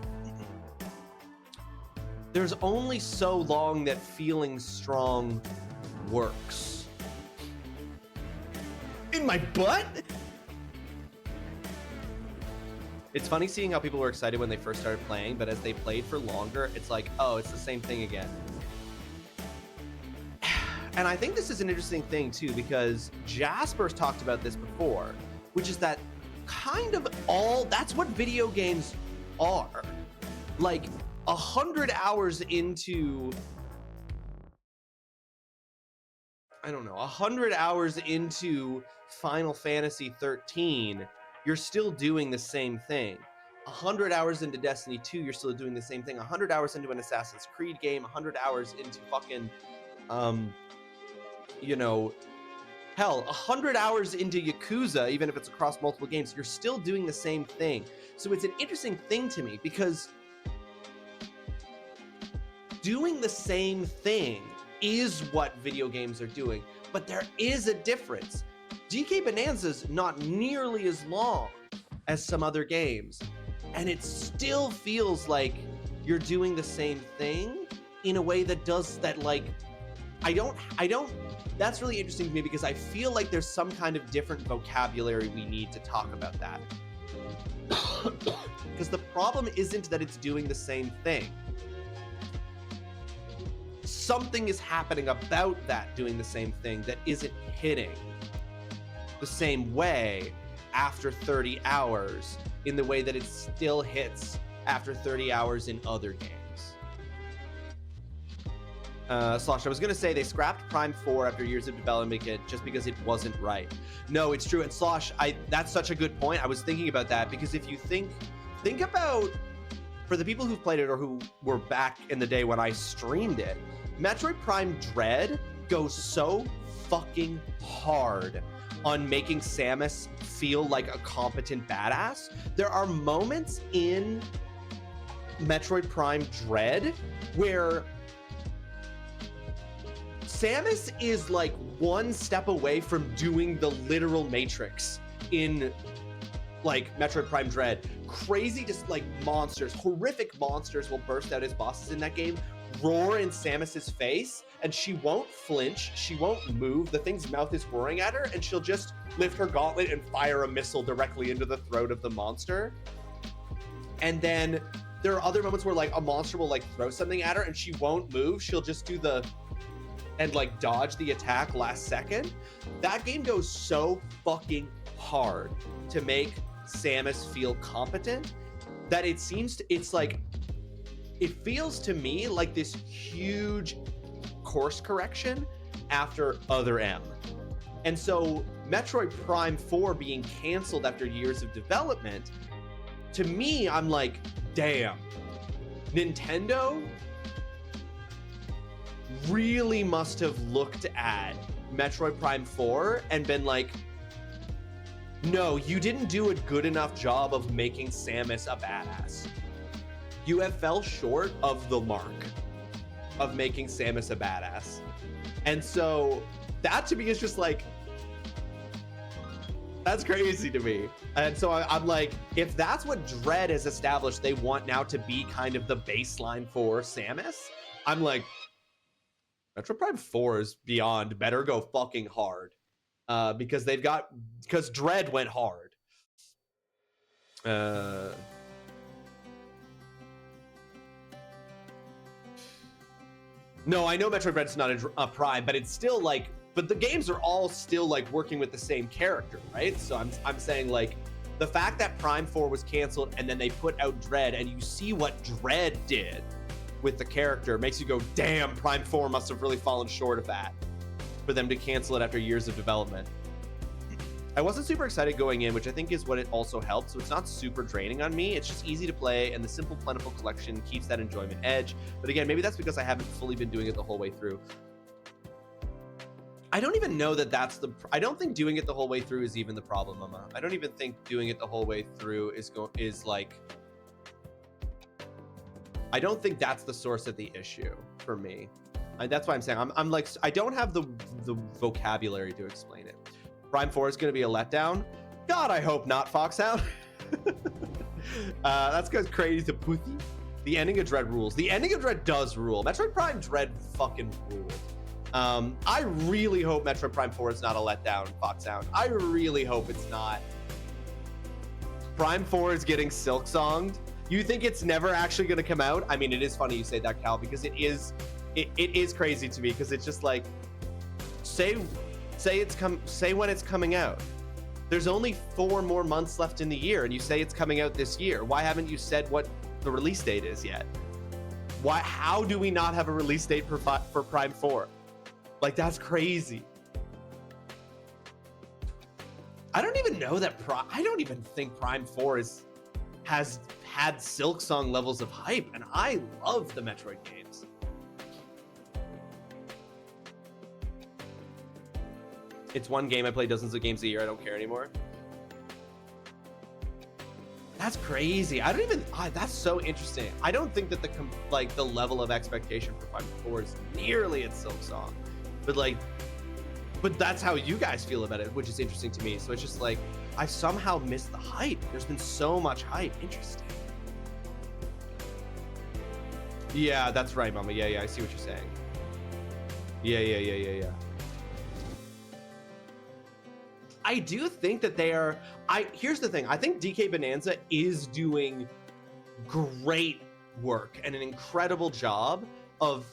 there's only so long that feeling strong works. In my butt? It's funny seeing how people were excited when they first started playing, but as they played for longer, it's like, oh, it's the same thing again. And I think this is an interesting thing too, because Jasper's talked about this before, which is that kind of that's what video games are. Like 100 hours into, I don't know, 100 hours into Final Fantasy 13, you're still doing the same thing. 100 hours into Destiny 2, you're still doing the same thing. 100 hours into an Assassin's Creed game, 100 hours into fucking, you know, hell, 100 hours into Yakuza, even if it's across multiple games, you're still doing the same thing. So it's an interesting thing to me, because doing the same thing is what video games are doing, but there is a difference. DK Bonanza's not nearly as long as some other games, and it still feels like you're doing the same thing in a way that does that, like, I don't, that's really interesting to me, because I feel like there's some kind of different vocabulary we need to talk about that. Because the problem isn't that it's doing the same thing. Something is happening about that doing the same thing that isn't hitting the same way after 30 hours in the way that it still hits after 30 hours in other games. Slosh, I was going to say they scrapped Prime 4 after years of developing it just because it wasn't right. No, it's true. And Slosh, that's such a good point. I was thinking about that, because if you think about, for the people who've played it or who were back in the day when I streamed it, Metroid Prime Dread goes so fucking hard on making Samus feel like a competent badass. There are moments in Metroid Prime Dread where Samus is like one step away from doing the literal Matrix in like Metroid Prime Dread. Crazy, just like monsters, horrific monsters will burst out as bosses in that game roar in Samus's face, and she won't flinch, she won't move, the thing's mouth is roaring at her, and she'll just lift her gauntlet and fire a missile directly into the throat of the monster. And then there are other moments where like a monster will like throw something at her and she won't move, she'll just do the and like dodge the attack last second. That game goes so fucking hard to make Samus feel competent that it seems to, it's like, it feels to me like this huge course correction after Other M. And so Metroid Prime 4 being canceled after years of development, to me, I'm like, damn, Nintendo really must have looked at Metroid Prime 4 and been like, no, you didn't do a good enough job of making Samus a badass. You have fell short of the mark of making Samus a badass. And so that to me is just like, that's crazy to me. And so I'm like, if that's what Dread has established they want now to be kind of the baseline for Samus, I'm like, Metroid Prime 4 is beyond better go fucking hard. Because Dread went hard. No, I know Metroid Dread's not a Prime, but it's still like, but the games are all still like working with the same character, right? So I'm saying like, the fact that Prime 4 was canceled and then they put out Dread and you see what Dread did with the character makes you go, damn, Prime 4 must have really fallen short of that for them to cancel it after years of development. I wasn't super excited going in, which I think is what it also helped. So it's not super draining on me. It's just easy to play, and the simple, plentiful collection keeps that enjoyment edge. But again, maybe that's because I haven't fully been doing it the whole way through. I don't even know that that's the... I don't think doing it the whole way through is even the problem, Mama. I don't even think doing it the whole way through is like... I don't think that's the source of the issue for me. That's why I'm saying I'm like, I don't have the vocabulary to explain it. Prime 4 is going to be a letdown. God, I hope not, Foxhound. That's goes crazy to Puthi. The ending of Dread rules. The ending of Dread does rule. Metroid Prime Dread fucking ruled. I really hope Metroid Prime 4 is not a letdown, Foxhound. I really hope it's not. Prime 4 is getting silk-songed. You think it's never actually going to come out? I mean, it is funny you say that, Cal, because it is crazy to me, because it's just like, say when it's coming out. There's only 4 more months left in the year, and you say it's coming out this year. Why haven't you said what the release date is yet? How do we not have a release date for Prime 4? Like, that's crazy. I don't even know that I don't even think Prime 4 has had Silksong levels of hype, and I love the Metroid games. It's one game. I play dozens of games a year. I don't care anymore. That's crazy. I don't even... that's so interesting. I don't think that the level of expectation for Prime 4 is nearly at Silksong. But that's how you guys feel about it, which is interesting to me. So it's just like, I somehow missed the hype. There's been so much hype. Interesting. Yeah, that's right, Mama. Yeah, I see what you're saying. Yeah. I do think that they are... Here's the thing. I think DK Bonanza is doing great work and an incredible job of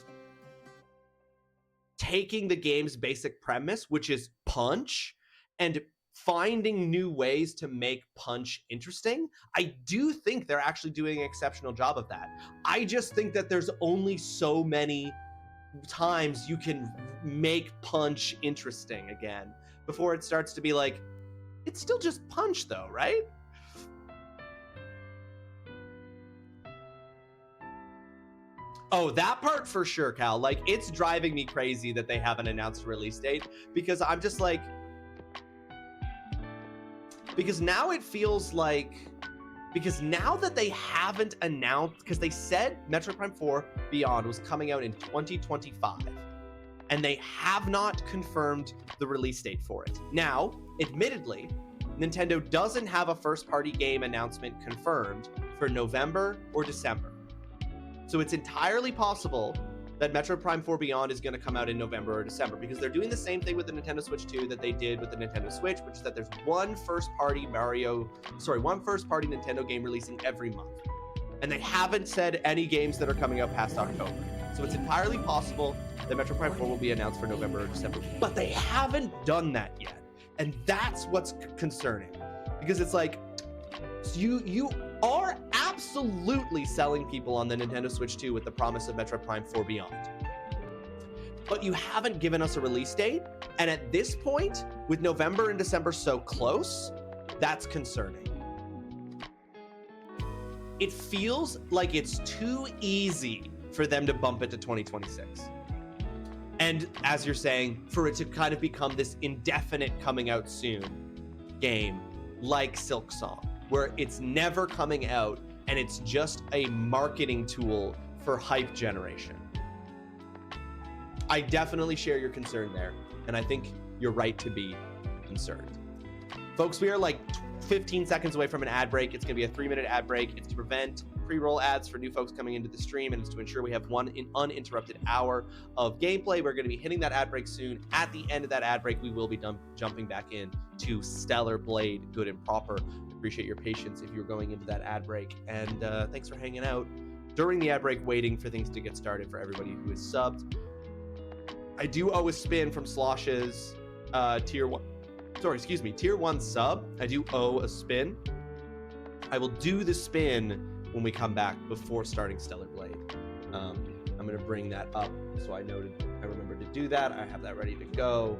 taking the game's basic premise, which is punch, and finding new ways to make punch interesting. I do think they're actually doing an exceptional job of that. I just think that there's only so many times you can make punch interesting again before it starts to be like, it's still just punch though, right? Oh, that part for sure, Cal. Like, it's driving me crazy that they haven't announced a release date, because I'm just like, because now it feels like, because now that they haven't announced, because they said Metroid Prime 4 Beyond was coming out in 2025, and they have not confirmed the release date for it. Now, admittedly, Nintendo doesn't have a first-party game announcement confirmed for November or December. So it's entirely possible that Metroid Prime 4 Beyond is going to come out in November or December, because they're doing the same thing with the Nintendo Switch 2 that they did with the Nintendo Switch, which is that there's one first-party Nintendo game releasing every month. And they haven't said any games that are coming out past October. So it's entirely possible that Metroid Prime 4 will be announced for November or December, but they haven't done that yet. And that's what's concerning, because it's like, you are absolutely selling people on the Nintendo Switch 2 with the promise of Metroid Prime 4 Beyond. But you haven't given us a release date. And at this point, with November and December so close, that's concerning. It feels like it's too easy for them to bump it to 2026. And as you're saying, for it to kind of become this indefinite coming out soon game like Silksong, where it's never coming out and it's just a marketing tool for hype generation. I definitely share your concern there, and I think you're right to be concerned. Folks, we are like 15 seconds away from an ad break. It's going to be a 3-minute ad break. It's to prevent pre-roll ads for new folks coming into the stream, and it's to ensure we have one uninterrupted hour of gameplay. We're going to be hitting that ad break soon. At the end of that ad break, we will be jumping back in to Stellar Blade, Good and Proper. Appreciate your patience if you're going into that ad break, and thanks for hanging out during the ad break, waiting for things to get started for everybody who is subbed. I do owe a spin from Slosh's tier 1 sub. I do owe a spin. I will do the spin when we come back before starting Stellar Blade. I'm going to bring that up so I remember to do that. I have that ready to go.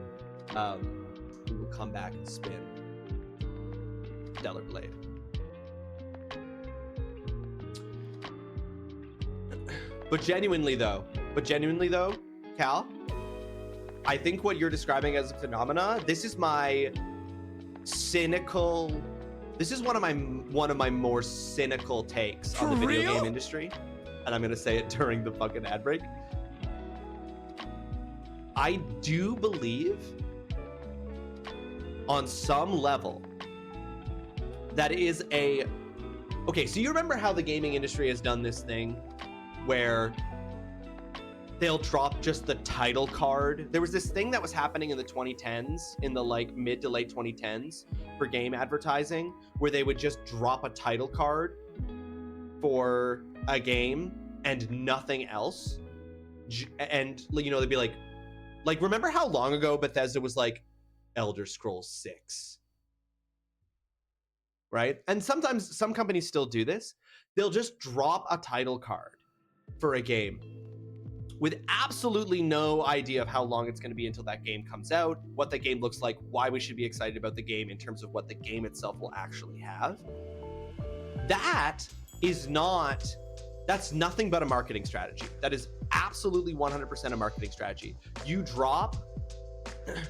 We will come back and spin Stellar Blade. But genuinely though, Cal, I think what you're describing as a phenomena, this is one of my more cynical takes on the video game industry, and I'm gonna say it during the fucking ad break. I do believe on some level that is okay, so you remember how the gaming industry has done this thing where they'll drop just the title card. There was this thing that was happening in the 2010s, in the like mid to late 2010s for game advertising, where they would just drop a title card for a game and nothing else. And they'd be like remember how long ago Bethesda was like Elder Scrolls 6? Right? And sometimes some companies still do this. They'll just drop a title card for a game with absolutely no idea of how long it's going to be until that game comes out, what the game looks like, why we should be excited about the game in terms of what the game itself will actually have. That's nothing but a marketing strategy. That is absolutely 100% a marketing strategy. You drop,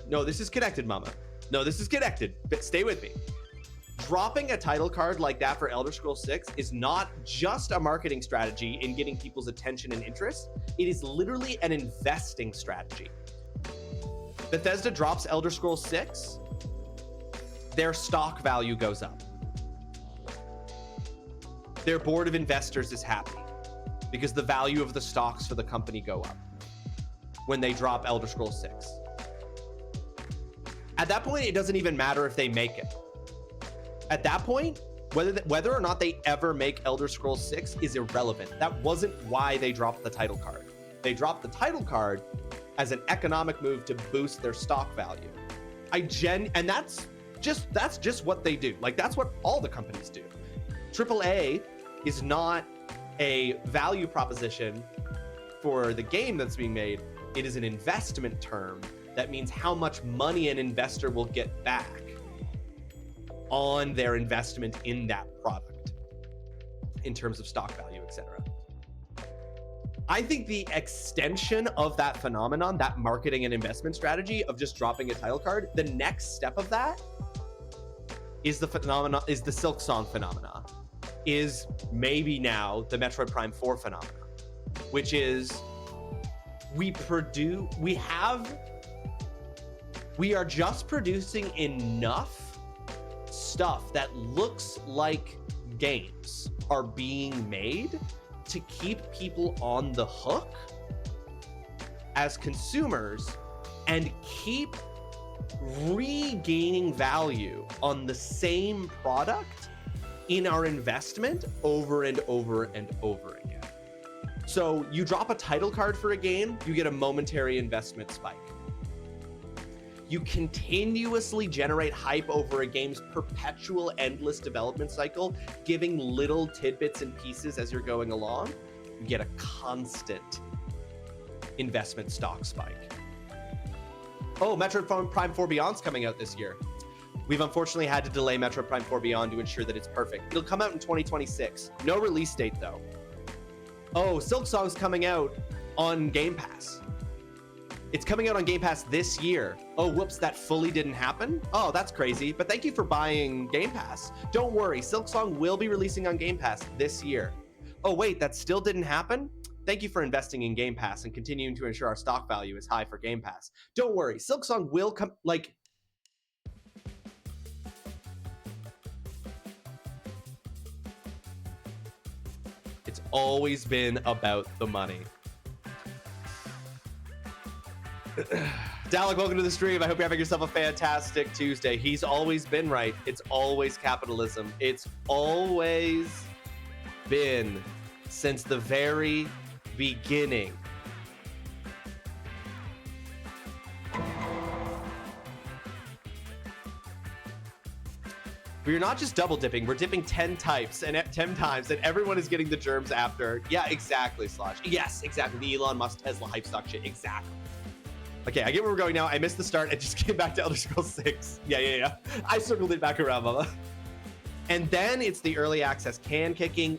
no, this is connected, mama. No, this is connected, but stay with me. Dropping a title card like that for Elder Scrolls 6 is not just a marketing strategy in getting people's attention and interest. It is literally an investing strategy. Bethesda drops Elder Scrolls 6, their stock value goes up. Their board of investors is happy because the value of the stocks for the company go up when they drop Elder Scrolls 6. At that point, it doesn't even matter if they make it. At that point, whether or not they ever make Elder Scrolls 6 is irrelevant. That wasn't why they dropped the title card. They dropped the title card as an economic move to boost their stock value. And that's just what they do. Like, that's what all the companies do. AAA is not a value proposition for the game that's being made. It is an investment term that means how much money an investor will get back on their investment in that product in terms of stock value, etc. I think the extension of that phenomenon, that marketing and investment strategy of just dropping a title card, the next step of that is the Silksong phenomena, is maybe now the Metroid Prime 4 phenomena, which is we are just producing enough stuff that looks like games are being made to keep people on the hook as consumers and keep regaining value on the same product in our investment over and over and over again. So you drop a title card for a game, you get a momentary investment spike. You continuously generate hype over a game's perpetual, endless development cycle, giving little tidbits and pieces as you're going along. You get a constant investment stock spike. Oh, Metroid Prime 4 Beyond's coming out this year. We've unfortunately had to delay Metroid Prime 4 Beyond to ensure that it's perfect. It'll come out in 2026. No release date, though. Oh, Silksong's coming out on Game Pass. It's coming out on Game Pass this year. Oh, whoops, that fully didn't happen? Oh, that's crazy, but thank you for buying Game Pass. Don't worry, Silksong will be releasing on Game Pass this year. Oh, wait, that still didn't happen? Thank you for investing in Game Pass and continuing to ensure our stock value is high for Game Pass. Don't worry, Silksong will come, like... It's always been about the money. Dalek, welcome to the stream. I hope you're having yourself a fantastic Tuesday. He's always been right. It's always capitalism. It's always been since the very beginning. We're not just double dipping, we're dipping 10 times and everyone is getting the germs after. Yeah, exactly, Slosh. Yes, exactly. The Elon Musk Tesla hype stock shit. Exactly. Okay, I get where we're going now. I missed the start. I just came back to Elder Scrolls 6. Yeah. I circled it back around, mama. And then it's the early access can kicking.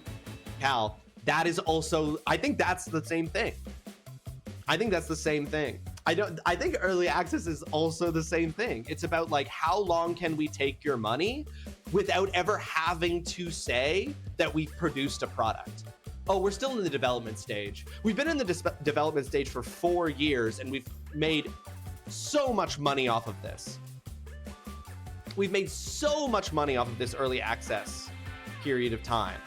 Cal, that is also, I think that's the same thing. I think that's the same thing. I think early access is also the same thing. It's about like, how long can we take your money without ever having to say that we've produced a product? Oh, we're still in the development stage. We've been in the development stage for 4 years and we've made so much money off of this. We've made so much money off of this early access period of time.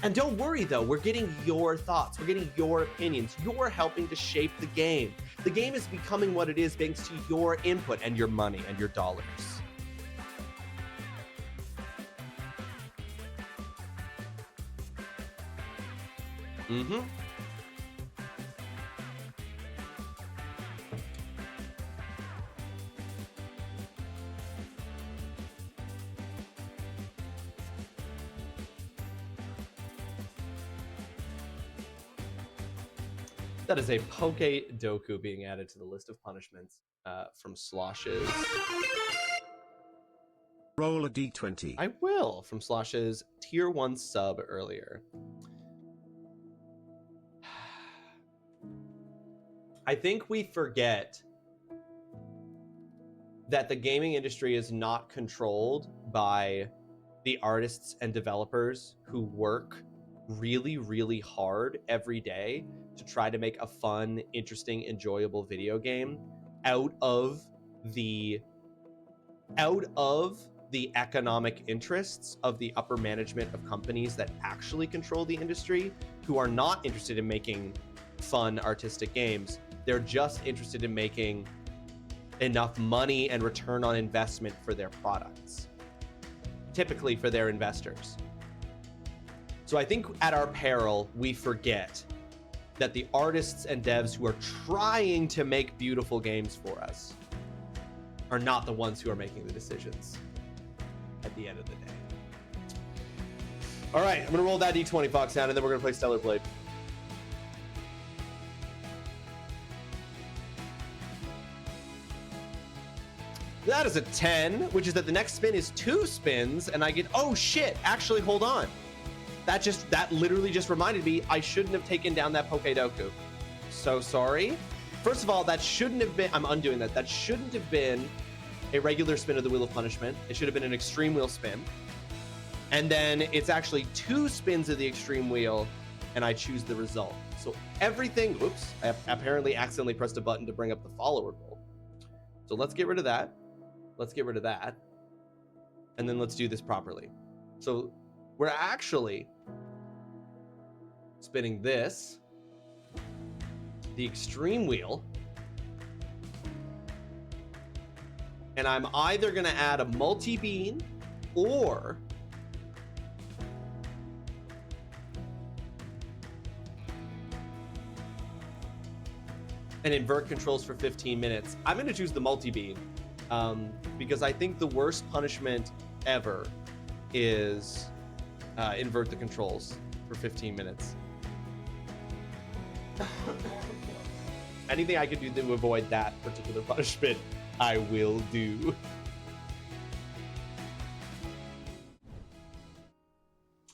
And don't worry though, we're getting your thoughts, we're getting your opinions, you're helping to shape the game. The game is becoming what it is thanks to your input and your money and your dollars. Mm-hmm. That is a Poke Doku being added to the list of punishments from Slosh's. Roll a d20. I will, from Slosh's tier 1 sub earlier. I think we forget that the gaming industry is not controlled by the artists and developers who work really, really hard every day to try to make a fun, interesting, enjoyable video game out of the economic interests of the upper management of companies that actually control the industry, who are not interested in making fun, artistic games. They're just interested in making enough money and return on investment for their products, typically for their investors. So I think at our peril, we forget that the artists and devs who are trying to make beautiful games for us are not the ones who are making the decisions at the end of the day. All right, I'm gonna roll that D20 Fox down, and then we're gonna play Stellar Blade. That is a 10, which is that the next spin is 2 spins, and I get, oh shit, actually, hold on. That literally just reminded me I shouldn't have taken down that Pokedoku. So sorry. First of all, that shouldn't have been, I'm undoing that. That shouldn't have been a regular spin of the Wheel of Punishment. It should have been an Extreme Wheel spin. And then it's actually 2 spins of the Extreme Wheel, and I choose the result. So everything, oops, I apparently accidentally pressed a button to bring up the follower roll. So let's get rid of that. Let's get rid of that. And then let's do this properly. So we're actually spinning this the extreme wheel. And I'm either gonna add a multi-beam or and invert controls for 15 minutes. I'm gonna choose the multi-beam because I think the worst punishment ever is invert the controls for 15 minutes. Anything I could do to avoid that particular punishment, I will do.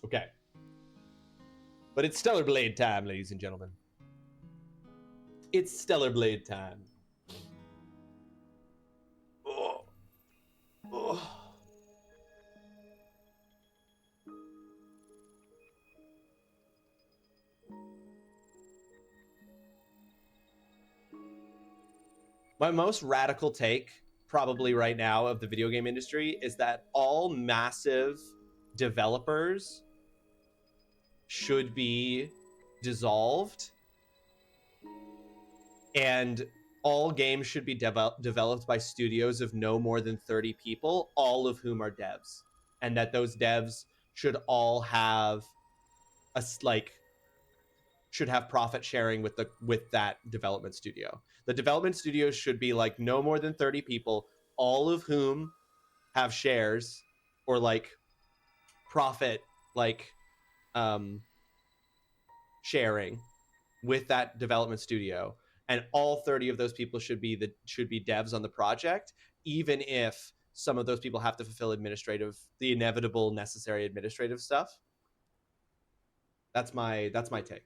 Okay. But it's Stellar Blade time, ladies and gentlemen. It's Stellar Blade time. Oh. Oh. My most radical take, probably right now, of the video game industry is that all massive developers should be dissolved and all games should be developed by studios of no more than 30 people, all of whom are devs, and that those devs should all have should have profit sharing with that development studio. The development studios should be like no more than 30 people, all of whom have shares or like profit sharing with that development studio, and all 30 of those people should be devs on the project, even if some of those people have to fulfill the inevitable necessary administrative stuff. That's my take.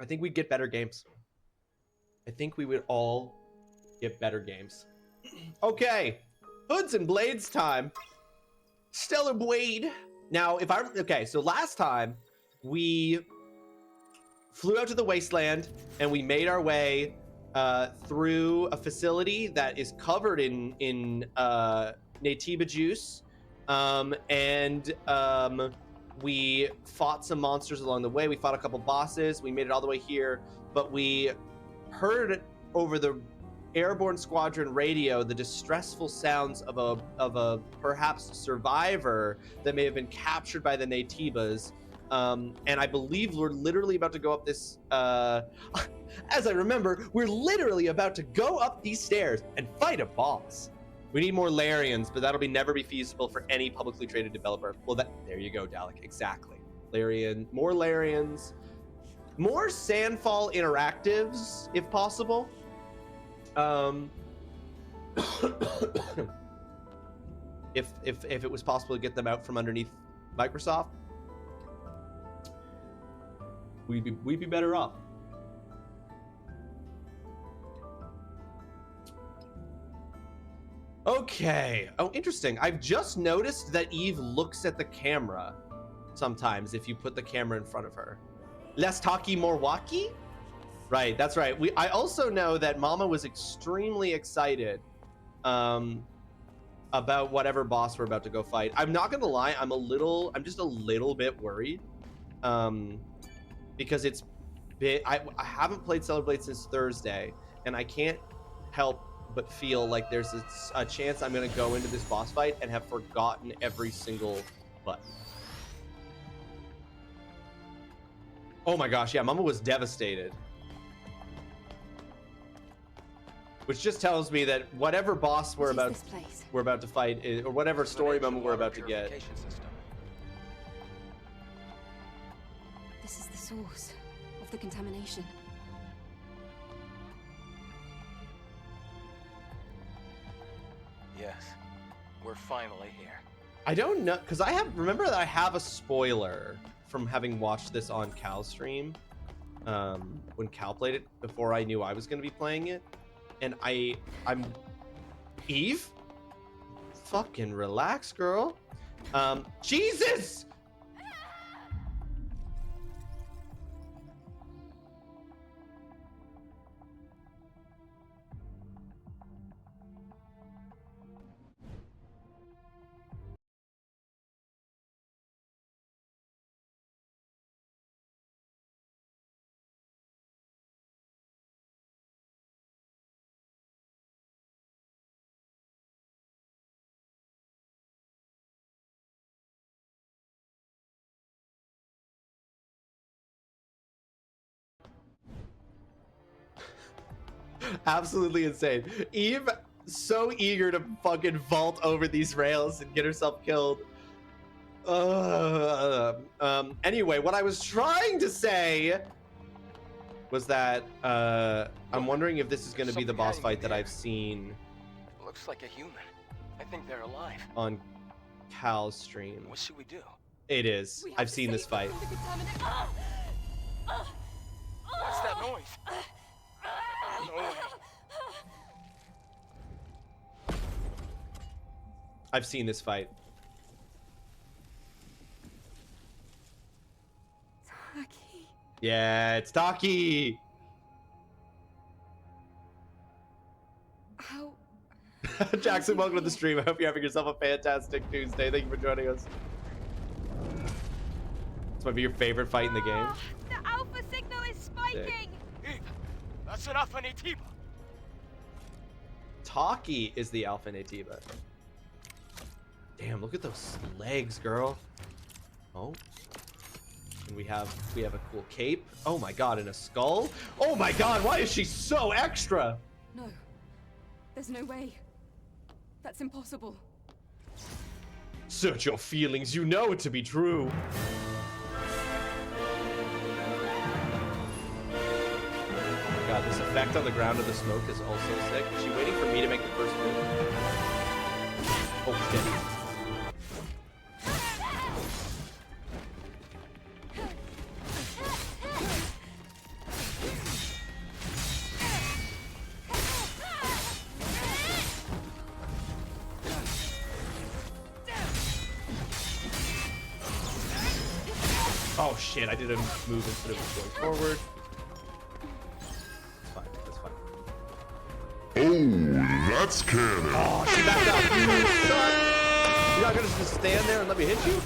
I think we'd get better games. I think we would all get better games. Okay, Hoods and Blades time. Stellar Blade. Now, so last time we flew out to the wasteland and we made our way through a facility that is covered in Natiba juice, and we fought some monsters along the way. We fought a couple bosses. We made it all the way here, but we heard over the airborne squadron radio the distressful sounds of a perhaps survivor that may have been captured by the Natibas. And I believe we're literally about to go up this as I remember, we're literally about to go up these stairs and fight a boss. We need more Larians, but that'll never be feasible for any publicly traded developer. Well, there you go, Dalek. Exactly. More Larians, more Sandfall interactives, if possible. If it was possible to get them out from underneath Microsoft, we'd be better off. Okay. Oh, interesting. I've just noticed that Eve looks at the camera sometimes if you put the camera in front of her. Less talky, more walkie? Right, that's right. I also know that Mama was extremely excited about whatever boss we're about to go fight. I'm not gonna lie, I'm just a little bit worried. Because I haven't played Stellar Blade since Thursday, and I can't help but feel like there's a chance I'm gonna go into this boss fight and have forgotten every single button. Oh my gosh, yeah, Mama was devastated. Which just tells me that whatever boss we're about to fight or whatever story moment we're about to get. This is the source of the contamination. Yes, we're finally here. I don't know, because remember that I have a spoiler from having watched this on Cal's stream when Cal played it before I knew I was going to be playing it. And I'm Eve? Fucking relax, girl. Jesus! Absolutely insane. Eve, so eager to fucking vault over these rails and get herself killed. Anyway, what I was trying to say was that I'm wondering if this is going to be the boss fight that I've seen Looks like a human. I think they're alive. on Cal's stream. What should we do? It is. We have I've to seen this save them fight. from the contaminant. What's that noise? No way. I've seen this fight. Taki. Yeah, it's Taki. How? Jackson, welcome to the stream. I hope you're having yourself a fantastic Tuesday. Thank you for joining us. This might be your favorite fight in the game. The alpha signal is spiking. Eve, that's an Alpha Nativa. Taki is the Alpha Nativa. Damn, look at those legs, girl. Oh. And we have a cool cape. Oh my god, and a skull. Oh my god, why is she so extra? No. There's no way. That's impossible. Search your feelings, you know it to be true. Oh my god, this effect on the ground of the smoke is also sick. Is she waiting for me to make the first move? Oh shit. Oh shit, I did a move instead of going forward. That's fine, that's fine. Oh, that's canon. Oh, she backed up. You son! You're not gonna just stand there and let me hit you?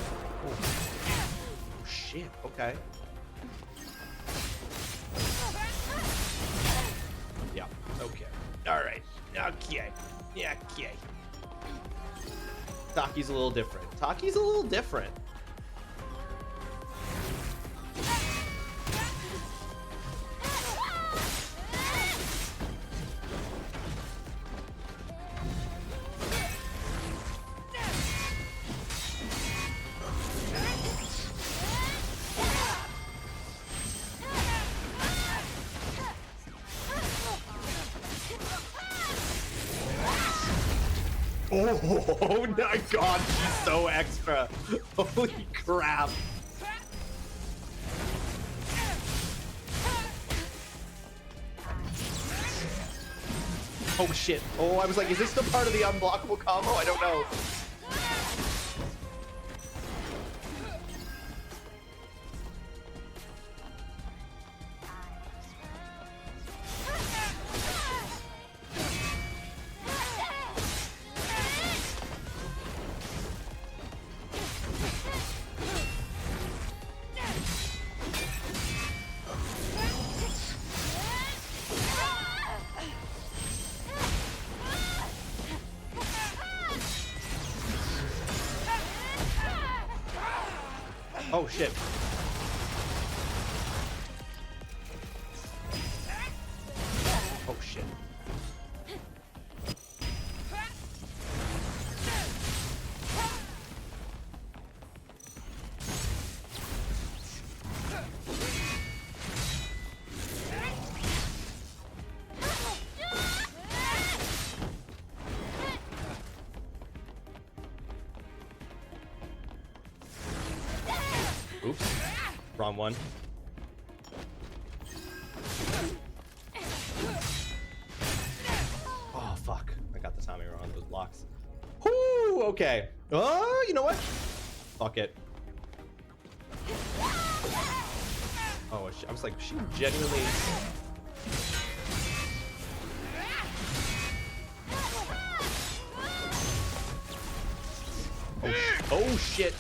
Oh, shit, okay. Yeah, okay. Alright, okay. Yeah, okay. Taki's a little different. Taki's a little different. Oh my god, she's so extra. Holy crap. Oh shit. Oh, I was like, is this the part of the unblockable combo? I don't know. Oh shit. Oh shit. Oops. Wrong one. Oh, fuck. I got the timing wrong on those blocks. Whoo, okay. Oh, you know what? Fuck it. Oh, I was like, she genuinely... Oh, shit.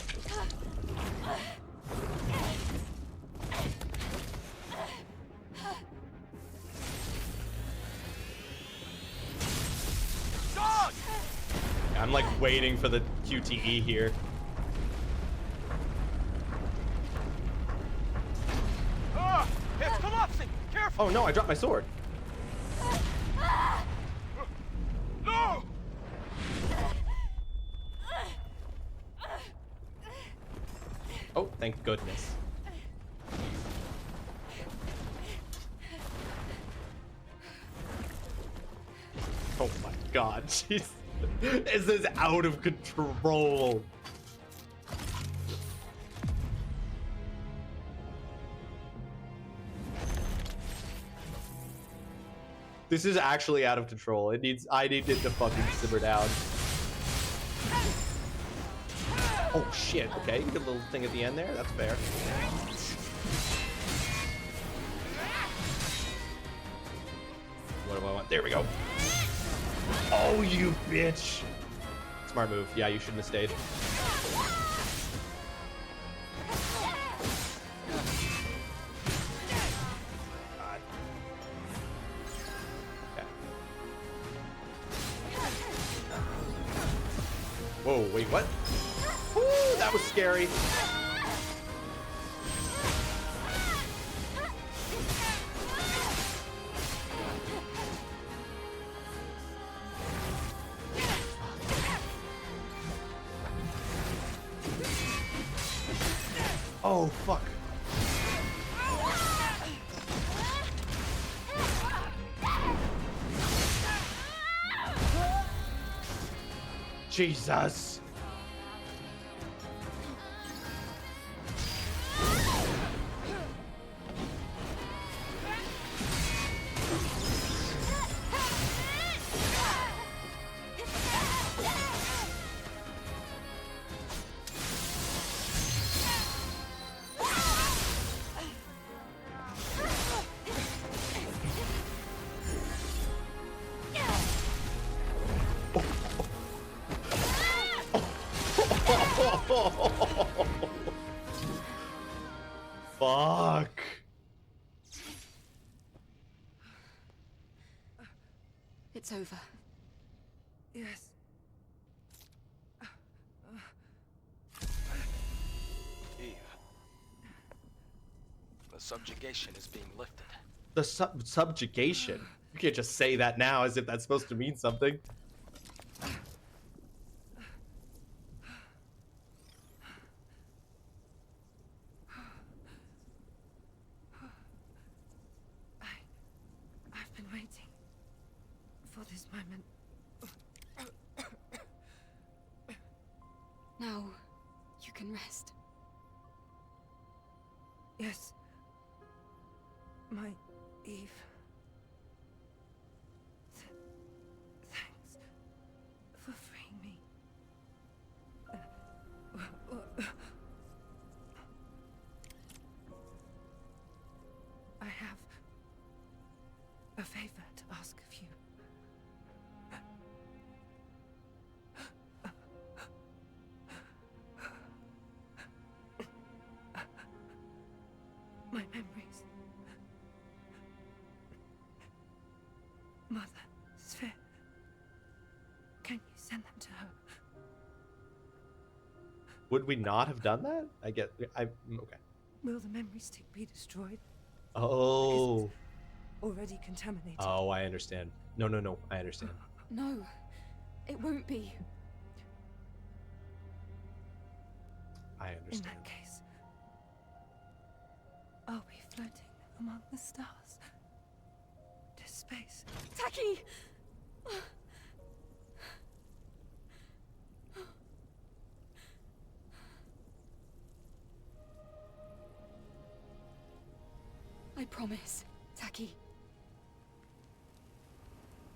I'm like waiting for the QTE here. It's collapsing! Careful! Oh no, I dropped my sword. Thank goodness. Oh my god, jeez. This is out of control. This is actually out of control. I need it to fucking simmer down. Oh shit, okay, you get a little thing at the end there, that's fair. What do I want? There we go. Oh, you bitch. Smart move. Yeah, you shouldn't have stayed. God. Okay. Whoa, wait, what? Ooh, that was scary. Oh, fuck. Jesus. Fuck. It's over. Yes. Eve. The subjugation is being lifted. The subjugation. You can't just say that now as if that's supposed to mean something. I've been waiting for this moment. Now, you can rest. Yes. My Eve. Thanks for freeing me. I have a favor to ask of you. My memories. Mother, Sphere. Can you send them to her? Would we not have done that? Okay. Will the memory stick be destroyed? Oh. Already contaminated. Oh, I understand. No, I understand. No, it won't be. I In understand. that case, I'll be floating among the stars to space. Taki! I promise, Taki.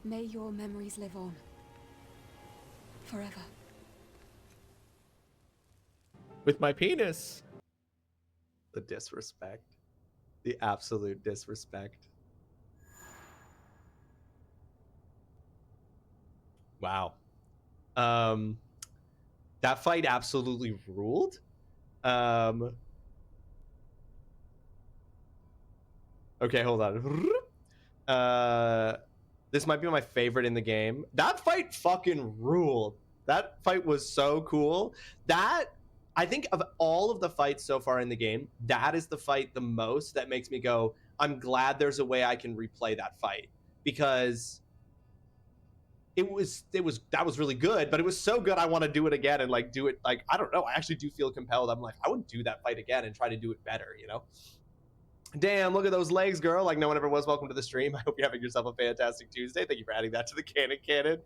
May your memories live on. Forever. With my penis. The disrespect. The absolute disrespect. Wow. That fight absolutely ruled. Okay, hold on. This might be my favorite in the game. That fight fucking ruled. That fight was so cool. I think of all of the fights so far in the game, that is the fight the most that makes me go, I'm glad there's a way I can replay that fight. Because that was really good, but it was so good I want to do it again and like do it like, I don't know, I actually do feel compelled. I'm like, I would do that fight again and try to do it better, you know? Damn, look at those legs, girl. Like no one ever was. Welcome to the stream. I hope you're having yourself a fantastic Tuesday. Thank you for adding that to the canon.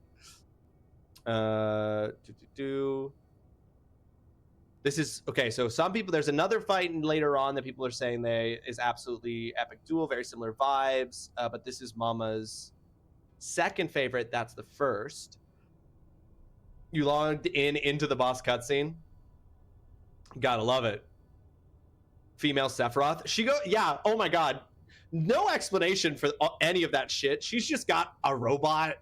This is okay. So some people, there's another fight later on that people are saying is absolutely epic duel, very similar vibes. But this is Mama's second favorite. That's the first. You logged into the boss cutscene. Gotta love it. Female Sephiroth. Yeah, oh my god. No explanation for any of that shit. She's just got a robot.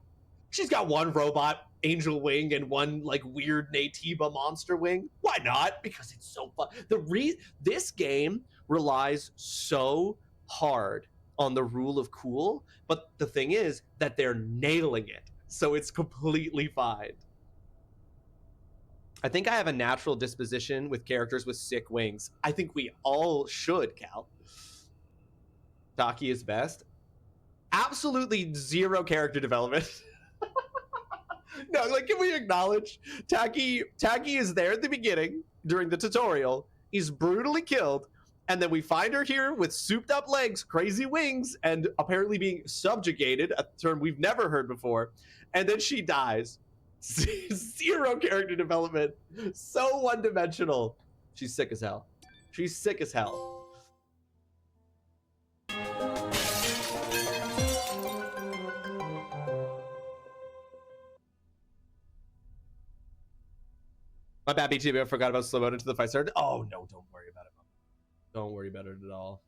She's got one robot angel wing and one like weird Natiba monster wing. Why not? Because it's so fun. This game relies so hard on the rule of cool, but the thing is that they're nailing it. So it's completely fine. I think I have a natural disposition with characters with sick wings. I think we all should, Cal. Taki is best. Absolutely zero character development. No, like, can we acknowledge Taki is there at the beginning during the tutorial. He's brutally killed. And then we find her here with souped up legs, crazy wings, and apparently being subjugated, a term we've never heard before. And then she dies. Zero character development. So one-dimensional. She's sick as hell. She's sick as hell. My bad, BTB. I forgot about slow mode until the fight started. Oh, no, don't worry about it. Don't worry about it at all.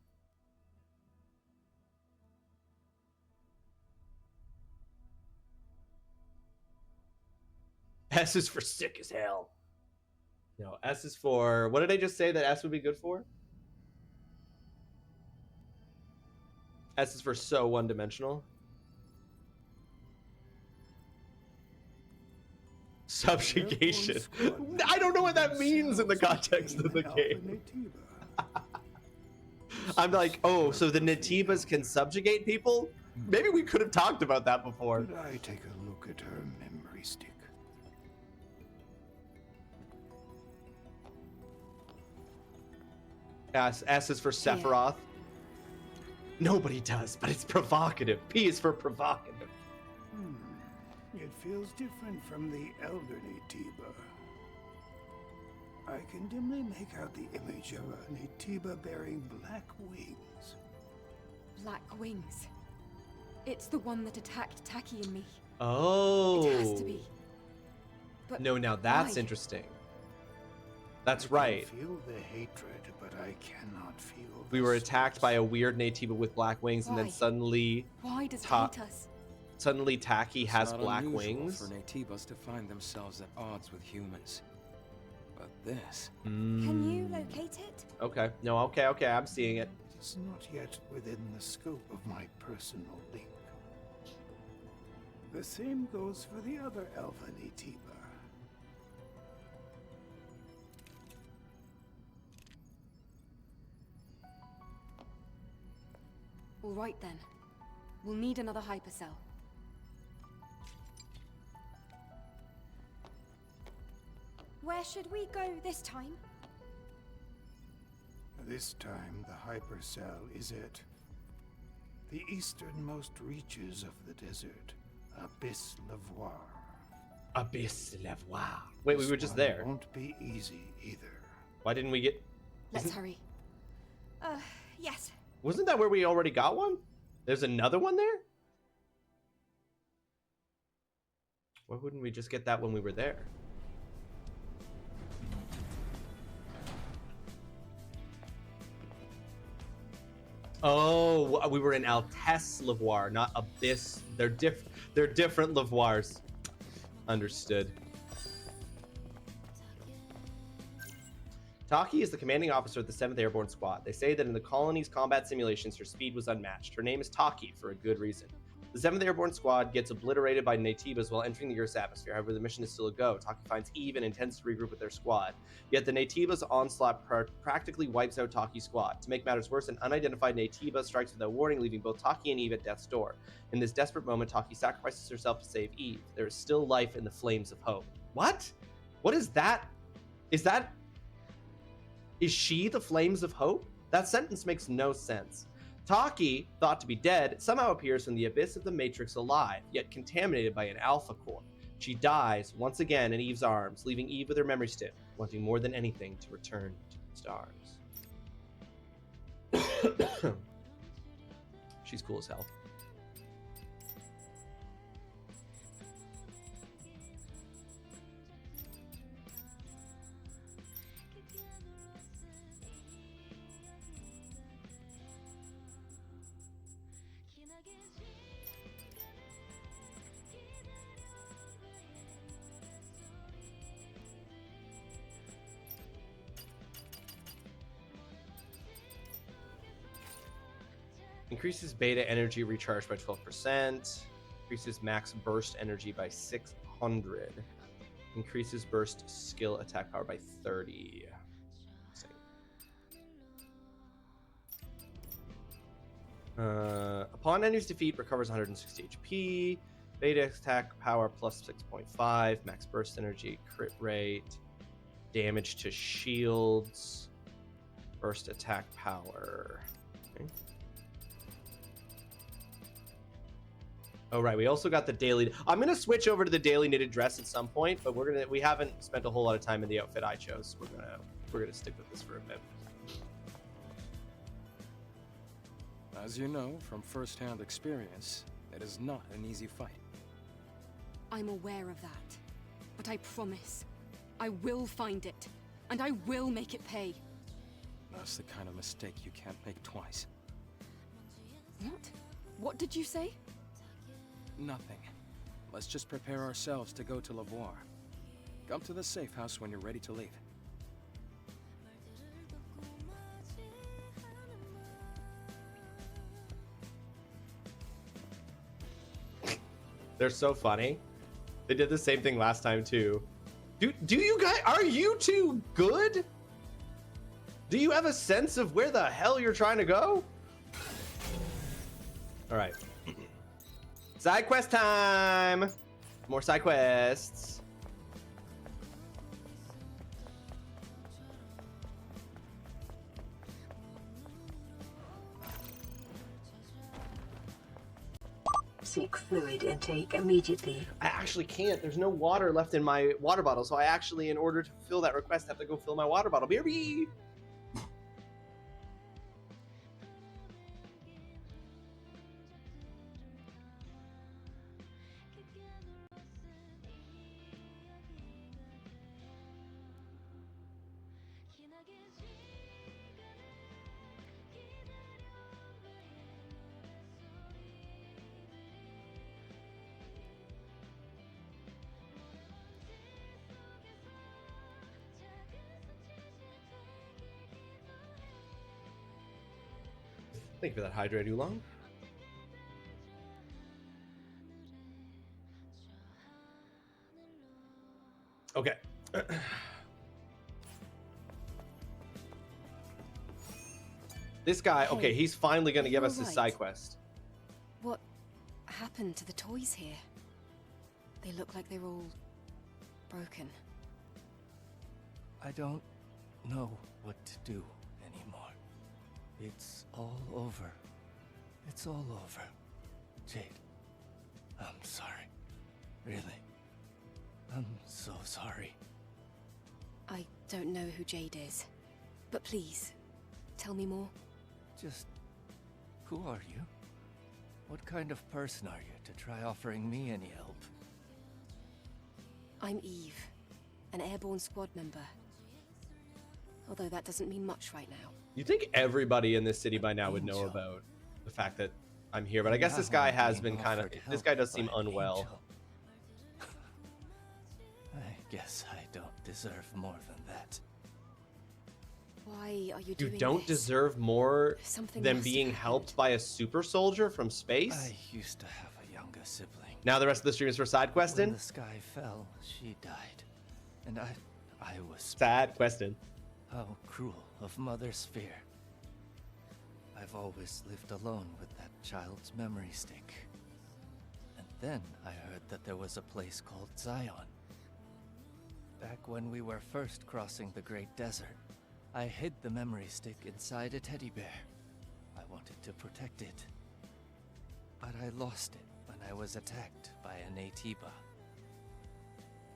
S is for sick as hell. No, S is for... What did I just say that S would be good for? S is for so one-dimensional. Subjugation. I don't know what that means in the context of the game. I'm like, oh, so the Natibas can subjugate people? Maybe we could have talked about that before. Could I take a look at her memory stick? S is for Sephiroth. Nobody does, but it's provocative. P is for provocative. It feels different from the elderly Natiba. I can dimly make out the image of a Natiba bearing black wings. Black wings. It's the one that attacked Taki and me. Oh. It has to be. But no, now that's why? Interesting. That's I right. can feel the hatred, but I cannot feel. We were attacked by a weird Natiba with black wings, and then Why? suddenly, Why does it hate us? suddenly Taki has black unusual wings. for Natibas to find themselves at odds with humans. But this... Can you locate it? Okay. No, okay, I'm seeing it. It's not yet within the scope of my personal link. The same goes for the other Alpha Natiba. All right then. We'll need another hypercell. Where should we go this time? This time, the hypercell is at the easternmost reaches of the desert, Abyss Lavoir. Abyss Lavoir. Wait, we were just This one there. Won't be easy either. Why didn't we get... Let's hurry. Yes. Wasn't that where we already got one? There's another one there? Why wouldn't we just get that when we were there? Oh, we were in Altesse Lavoir, not Abyss. They're different Lavoirs. Understood. Taki is the commanding officer of the 7th Airborne Squad. They say that in the colony's combat simulations, her speed was unmatched. Her name is Taki for a good reason. The 7th Airborne Squad gets obliterated by Naytibas while entering the Earth's atmosphere. However, the mission is still a go. Taki finds Eve and intends to regroup with their squad. Yet the Naytibas' onslaught practically wipes out Taki's squad. To make matters worse, an unidentified Naytiba strikes without warning, leaving both Taki and Eve at death's door. In this desperate moment, Taki sacrifices herself to save Eve. There is still life in the flames of hope. What? What is that? Is she the flames of hope? That sentence makes no sense. Taki, thought to be dead, somehow appears from the abyss of the Matrix alive, yet contaminated by an alpha core. She dies once again in Eve's arms, leaving Eve with her memory stiff, wanting more than anything to return to the stars. She's cool as hell. Increases beta energy recharge by 12%. Increases max burst energy by 600. Increases burst skill attack power by 30. Upon enemy's defeat, recovers 160 HP. Beta attack power plus 6.5. Max burst energy, crit rate, damage to shields, burst attack power. Okay. Oh right, we also got the daily. I'm gonna switch over to the daily knitted dress at some point, but we haven't spent a whole lot of time in the outfit I chose. We're gonna stick with this for a bit. As you know from first-hand experience, it is not an easy fight. I'm aware of that. But I promise, I will find it. And I will make it pay. That's the kind of mistake you can't make twice. What? What did you say? Nothing. Let's just prepare ourselves to go to Lavoir. Come to the safe house when you're ready to leave. They're so funny. They did the same thing last time too. Do you guys, are you two good? Do you have a sense of where the hell you're trying to go? All right. Side quest time. More side quests. Seek fluid intake immediately. I actually can't. There's no water left in my water bottle, so I actually, in order to fulfill that request, have to go fill my water bottle. BRB! Thank you for that hydrate, Oolong. Okay. This guy, okay, he's finally gonna give us his side quest. What happened to the toys here? They look like they're all broken. I don't know what to do anymore. It's all over. It's all over. Jade, I'm sorry. Really. I'm so sorry. I don't know who Jade is, but please, tell me more. Just, who are you? What kind of person are you to try offering me any help? I'm Eve, an airborne squad member. Although that doesn't mean much right now. You think everybody in this city by now would know about the fact that I'm here, but I guess this guy has been kind of, this guy does seem unwell. I guess I don't deserve more than that. Why are you doing You don't this? deserve more Something than must have being happened. helped by a super soldier from space? I used to have a younger sibling. Now the rest of the stream is for side When questing. the sky fell, she died. And I was... Sad questing. How cruel of Mother Sphere. I've always lived alone with that child's memory stick. And then I heard that there was a place called Zion. Back when we were first crossing the Great Desert, I hid the memory stick inside a teddy bear. I wanted to protect it. But I lost it when I was attacked by an Atiba.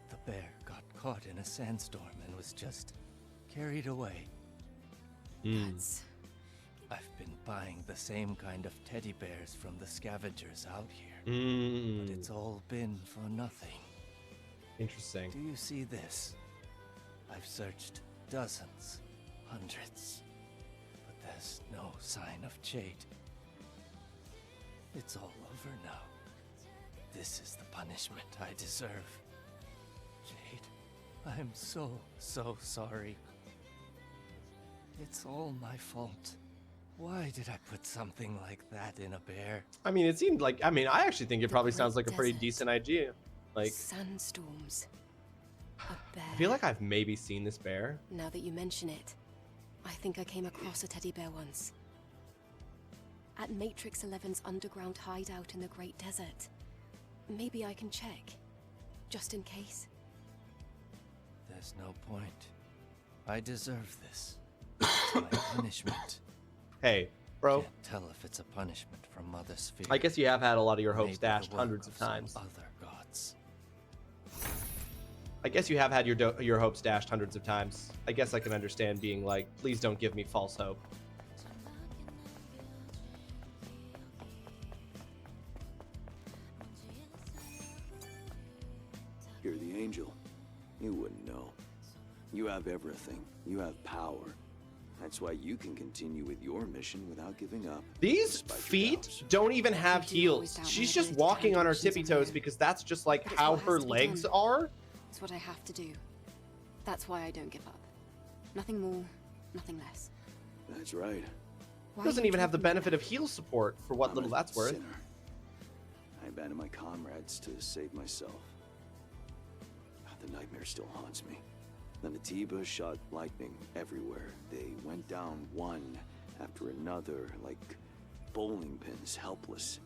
The bear got caught in a sandstorm and was just carried away. I've been buying the same kind of teddy bears from the scavengers out here. But it's all been for nothing. Interesting. Do you see this? I've searched dozens, hundreds, but there's no sign of Jade. It's all over now. This is the punishment I deserve. Jade, I'm so sorry. It's all my fault. Why did I put something like that in a bear? I mean, it seemed like, I actually think it probably sounds like a pretty decent idea. Like, sandstorms. A bear. I feel like I've maybe seen this bear. Now that you mention it, I think I came across a teddy bear once. At Matrix 11's underground hideout in the Great Desert. Maybe I can check, just in case. There's no point. I deserve this. It's my punishment. Hey, bro. Can't tell if it's a punishment from Mother Sphere. I guess you have had a lot of your hopes Maybe dashed the work hundreds of some times. Other gods. I guess you have had your hopes dashed hundreds of times. I guess I can understand being like, please don't give me false hope. You're the angel. You wouldn't know. You have everything. You have power. That's why you can continue with your mission without giving up. These feet don't even have heels. She's just walking on her tippy toes because that's just like how her legs are. It's what I have to do. That's why I don't give up. Nothing more, nothing less. That's right. Doesn't even have the benefit of heel support for what little that's worth. Sinner. I abandoned my comrades to save myself. The nightmare still haunts me. Then Atiba shot lightning everywhere. They went down one after another, like bowling pins, helpless.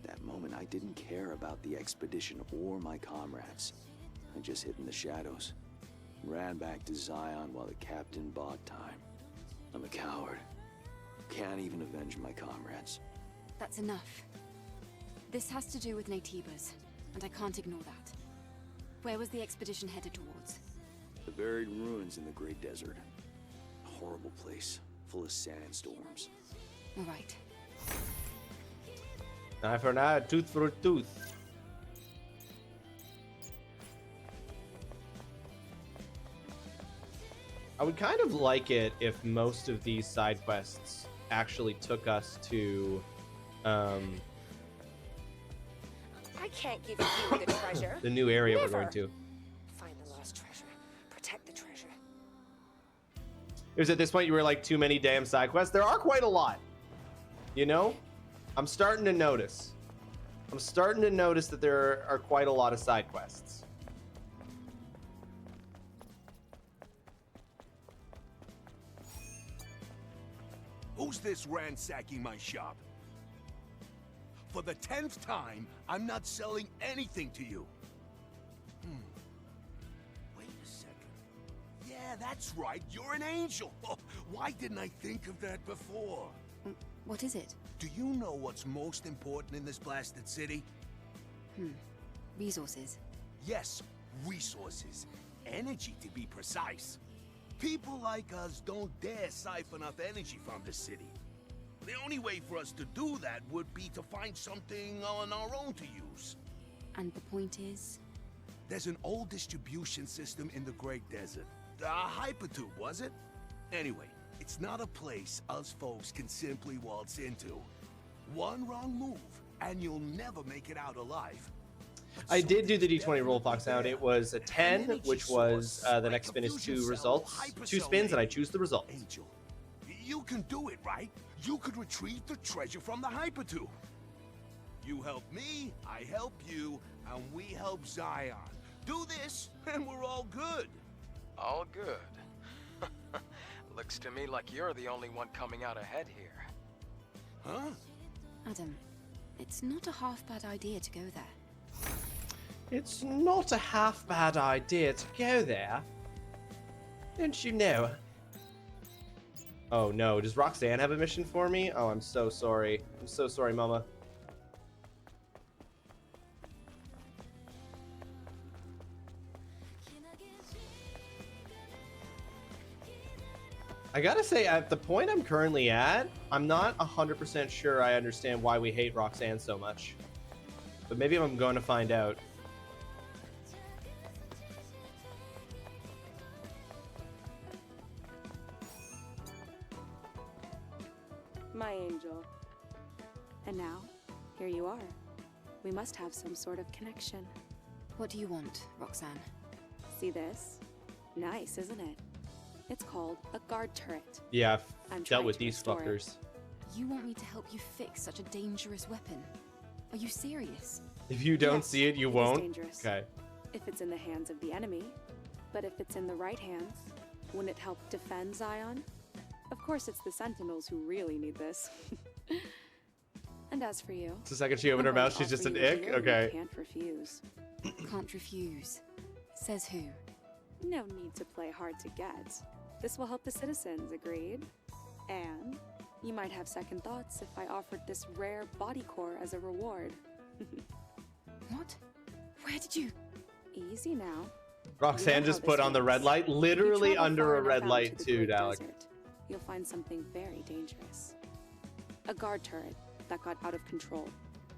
That moment, I didn't care about the expedition or my comrades. I just hid in the shadows. Ran back to Zion while the captain bought time. I'm a coward. Can't even avenge my comrades. That's enough. This has to do with Natibas, and I can't ignore that. Where was the expedition headed towards? The buried ruins in the Great Desert. A horrible place, full of sandstorms. All right. Eye for an eye, tooth for a tooth. I would kind of like it if most of these side quests actually took us to, I can't give you the treasure. the new area Never. we're going to. Find the lost treasure. Protect the treasure. It was at this point you were like, too many damn side quests. There are quite a lot. You know? I'm starting to notice. I'm starting to notice that there are quite a lot of side quests. Who's this ransacking my shop? For the 10th time, I'm not selling anything to you. Wait a second. Yeah, that's right. You're an angel. Oh, why didn't I think of that before? What is it? Do you know what's most important in this blasted city? Resources. Yes, resources. Energy, to be precise. People like us don't dare siphon off energy from the city. The only way for us to do that would be to find something on our own to use. And the point is? There's an old distribution system in the Great Desert. A hypertube, was it? Anyway, it's not a place us folks can simply waltz into. One wrong move, and you'll never make it out alive. I did do the D20 roll, Fox Sound. It was a 10, which was the next spin is 2 results. 2 spins, and I choose the result. Angel, you can do it, right? You could retrieve the treasure from the hypertube. You help me, I help you, and we help Zion. Do this, and we're all good. All good. Looks to me like you're the only one coming out ahead here. Huh? Adam, it's not a half bad idea to go there. It's not a half bad idea to go there. Don't you know? Oh no, does Roxanne have a mission for me? Oh, I'm so sorry. I'm so sorry, Mama. I gotta say, at the point I'm currently at, I'm not 100% sure I understand why we hate Roxanne so much. But maybe I'm going to find out. My angel. And now, here you are. We must have some sort of connection. What do you want, Roxanne? See this? Nice, isn't it? It's called a guard turret. Yeah, I'm I've dealt trying with to these restore it. fuckers. You want me to help you fix such a dangerous weapon? Are you serious? If you don't Yes, see it, you it is won't? dangerous. Okay. If it's in the hands of the enemy, but if it's in the right hands, wouldn't it help defend Zion? Of course, it's the Sentinels who really need this. And as for you, It's the second she opened her I'm going mouth, to she's just offer an you a ick? deal you Okay. Can't refuse. Can't refuse. Says who? No need to play hard to get. This will help the citizens, agreed? And you might have second thoughts if I offered this rare body core as a reward. What? Where did you? Easy now. Roxanne You know just how put this on the works. red light, If you literally travel under far a enough red out light to the too, Great Dalek. Desert, you'll find something very dangerous. A guard turret that got out of control.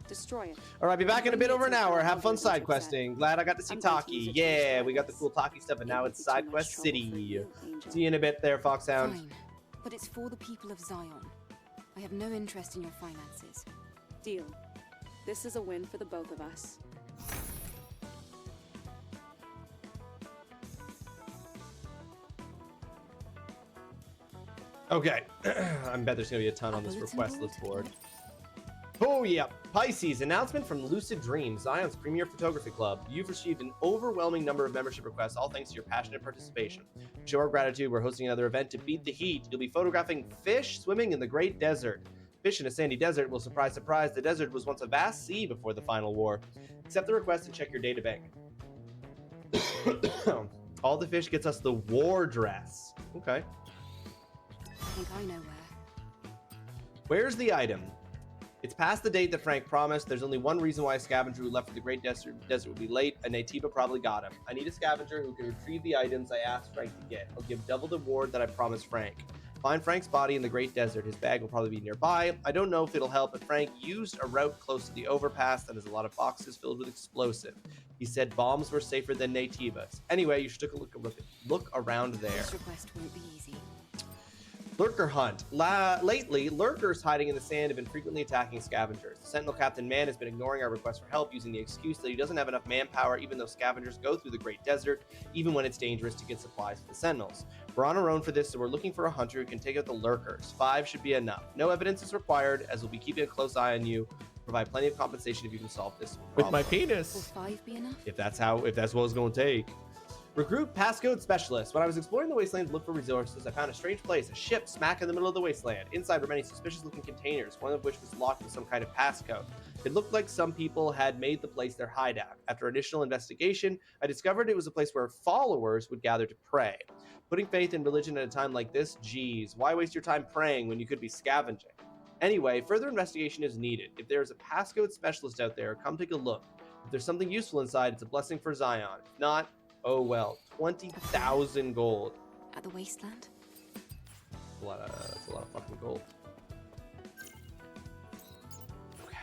Destroy it. All right, be back in a Bring bit it over to an the hour. ground Have fun over side the questing. Glad I got to see I'm going to Taki. use it to Yeah, restore we got the this. cool Taki stuff, and now It it's won't be side too much quest trouble city. for you, Angel. See you in a bit there, Foxhound. Fine, but it's for the people of Zion. I have no interest in your finances. Deal. This is a win for the both of us. Okay, I bet there's gonna be a ton on this request list board. Oh yeah, Pisces, announcement from Lucid Dreams, Zion's premier photography club. You've received an overwhelming number of membership requests, all thanks to your passionate participation. To show our gratitude, we're hosting another event to beat the heat. You'll be photographing fish swimming in the Great Desert. Fish in a sandy desert. Well, surprise, surprise, the desert was once a vast sea before the final war. Accept the request and check your data bank. All the fish gets us the war dress. Okay. I think I know where. Where's the item? It's past the date that Frank promised. There's only one reason why a scavenger who left for the Great Desert would be late, and Natiba probably got him. I need a scavenger who can retrieve the items I asked Frank to get. I'll give double the reward that I promised Frank. Find Frank's body in the Great Desert. His bag will probably be nearby. I don't know if it'll help, but Frank used a route close to the overpass that has a lot of boxes filled with explosive. He said bombs were safer than Natiba's. Anyway, you should take a look around there. This request won't be easy. Lurker hunt. Lately, lurkers hiding in the sand have been frequently attacking scavengers. The Sentinel Captain Man has been ignoring our request for help, using the excuse that he doesn't have enough manpower, even though scavengers go through the Great Desert, even when it's dangerous to get supplies for the Sentinels. We're on our own for this, so we're looking for a hunter who can take out the lurkers. 5 should be enough. No evidence is required, as we'll be keeping a close eye on you. Provide plenty of compensation if you can solve this problem. With my penis. Will 5 be enough? If that's what it's going to take. Recruit passcode specialist. When I was exploring the wasteland to look for resources, I found a strange place, a ship smack in the middle of the wasteland. Inside were many suspicious-looking containers, one of which was locked with some kind of passcode. It looked like some people had made the place their hideout. After initial investigation, I discovered it was a place where followers would gather to pray. Putting faith in religion at a time like this? Geez, why waste your time praying when you could be scavenging? Anyway, further investigation is needed. If there is a passcode specialist out there, come take a look. If there's something useful inside, it's a blessing for Zion. If not, oh well. 20,000 gold. At the wasteland? That's a lot of fucking gold. Okay.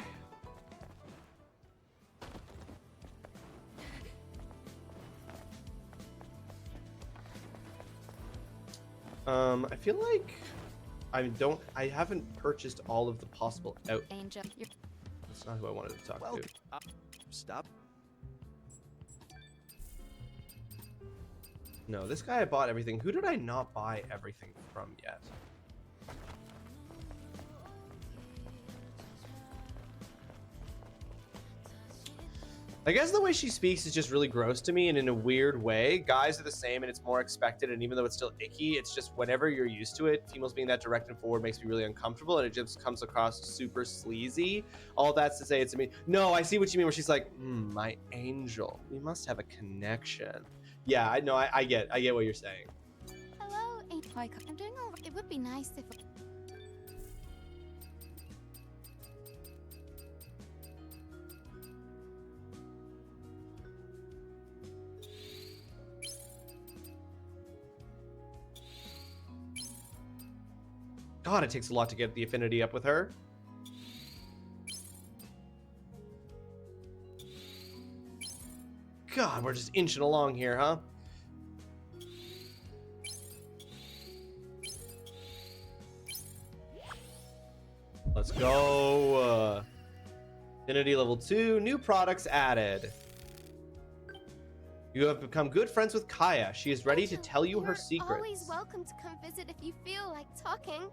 I feel like I haven't purchased all of the possible out. Angel, That's not who I wanted to talk to. Stop. No, this guy I bought everything. Who did I not buy everything from yet? I guess the way she speaks is just really gross to me, and in a weird way. Guys are the same, and it's more expected. And even though it's still icky, it's just whenever you're used to it, females being that direct and forward makes me really uncomfortable, and it just comes across super sleazy. All that's to say, it's me. No, I see what you mean. Where she's like, "My angel, we must have a connection." Yeah, I know. I get what you're saying. Hello, I'm doing all right. It would be nice if. God, it takes a lot to get the affinity up with her. God, we're just inching along here, huh? Let's go. Affinity level 2, new products added. You have become good friends with Kaya. She is ready to tell you her secrets. Always welcome to come visit if you feel like talking.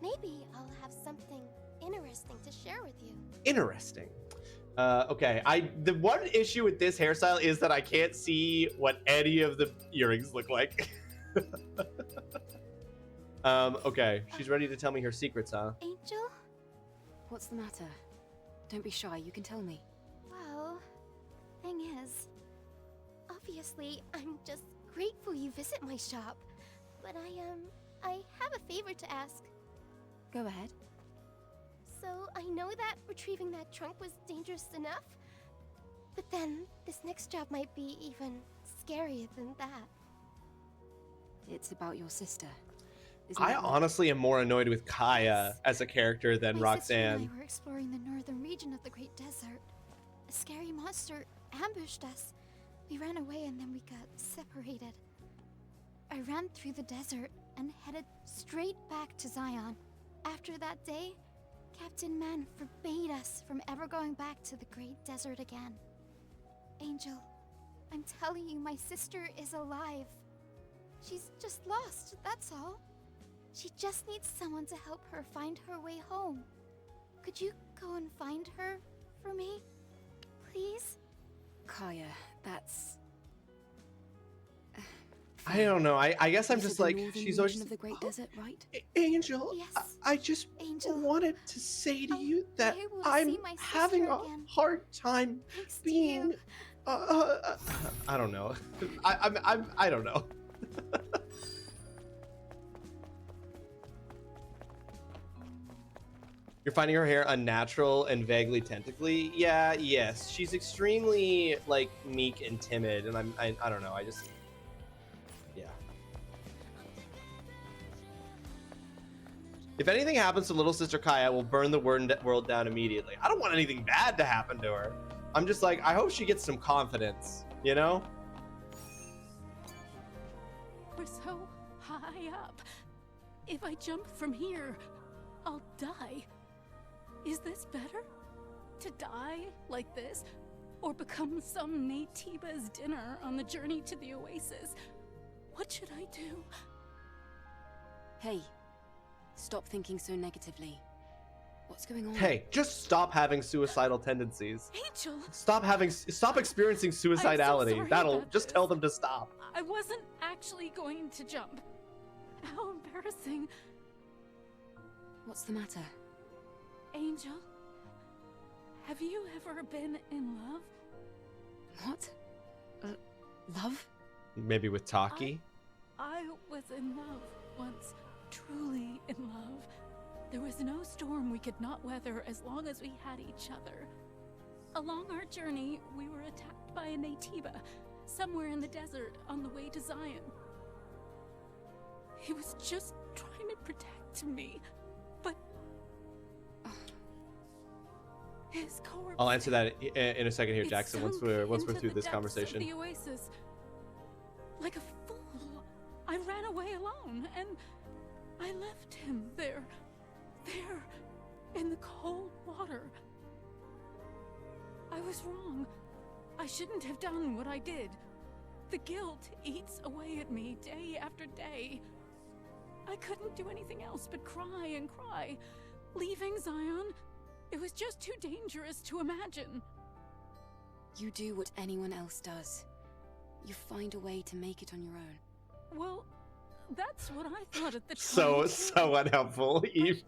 Maybe I'll have something interesting to share with you. Interesting. Okay. The one issue with this hairstyle is that I can't see what any of the earrings look like. Okay. She's ready to tell me her secrets, huh? Angel? What's the matter? Don't be shy, you can tell me. Well, thing is, obviously, I'm just grateful you visit my shop. But I have a favor to ask. Go ahead. So, I know that retrieving that trunk was dangerous enough, but then this next job might be even scarier than that. It's about your sister. I honestly am more annoyed with Kaya as a character than My sister and Roxanne. I were exploring the northern region of the Great Desert. A scary monster ambushed us. We ran away and then we got separated. I ran through the desert and headed straight back to Zion. After that day, Captain Man forbade us from ever going back to the Great Desert again. Angel, I'm telling you, my sister is alive. She's just lost, that's all. She just needs someone to help her find her way home. Could you go and find her for me? Please? Kaya, that's... I don't know. I guess I'm This just is the like, northern she's always region of the Great Desert, right? Angel, Yes. I just Angel. wanted to say to you that able to I'm see my sister having a again. hard time Thanks to being. you. I don't know. I don't know. You're finding her hair unnatural and vaguely tentacly. Yeah, yes, she's extremely like meek and timid, and I don't know. I just. Yeah. If anything happens to little sister Kaya, we'll burn the world down immediately. I don't want anything bad to happen to her. I'm just like, I hope she gets some confidence, you know? We're so high up. If I jump from here, I'll die. Is this better? To die like this? Or become some Natiba's dinner on the journey to the oasis? What should I do? Hey, stop thinking so negatively. What's going on? Hey, just stop having suicidal tendencies. Angel! Stop experiencing suicidality. sorry That'll about just this. tell them to stop. I wasn't actually going to jump. How embarrassing. What's the matter? Angel, have you ever been in love? What? Love? Maybe with Taki? I was in love once, truly in love. There was no storm we could not weather as long as we had each other. Along our journey, we were attacked by a Natiba, somewhere in the desert on the way to Zion. He was just trying to protect me, but his corpse. I'll answer that in a second here, It Jackson. Once sunk we're into through the this depths conversation. of the oasis. Like a fool, I ran away alone, and I left him there in the cold water. I was wrong. I shouldn't have done what I did. The guilt eats away at me day after day. I couldn't do anything else but cry and cry. Leaving Zion, it was just too dangerous to imagine. You do what anyone else does. You find a way to make it on your own. Well, that's what I thought at the time. So unhelpful, Eve.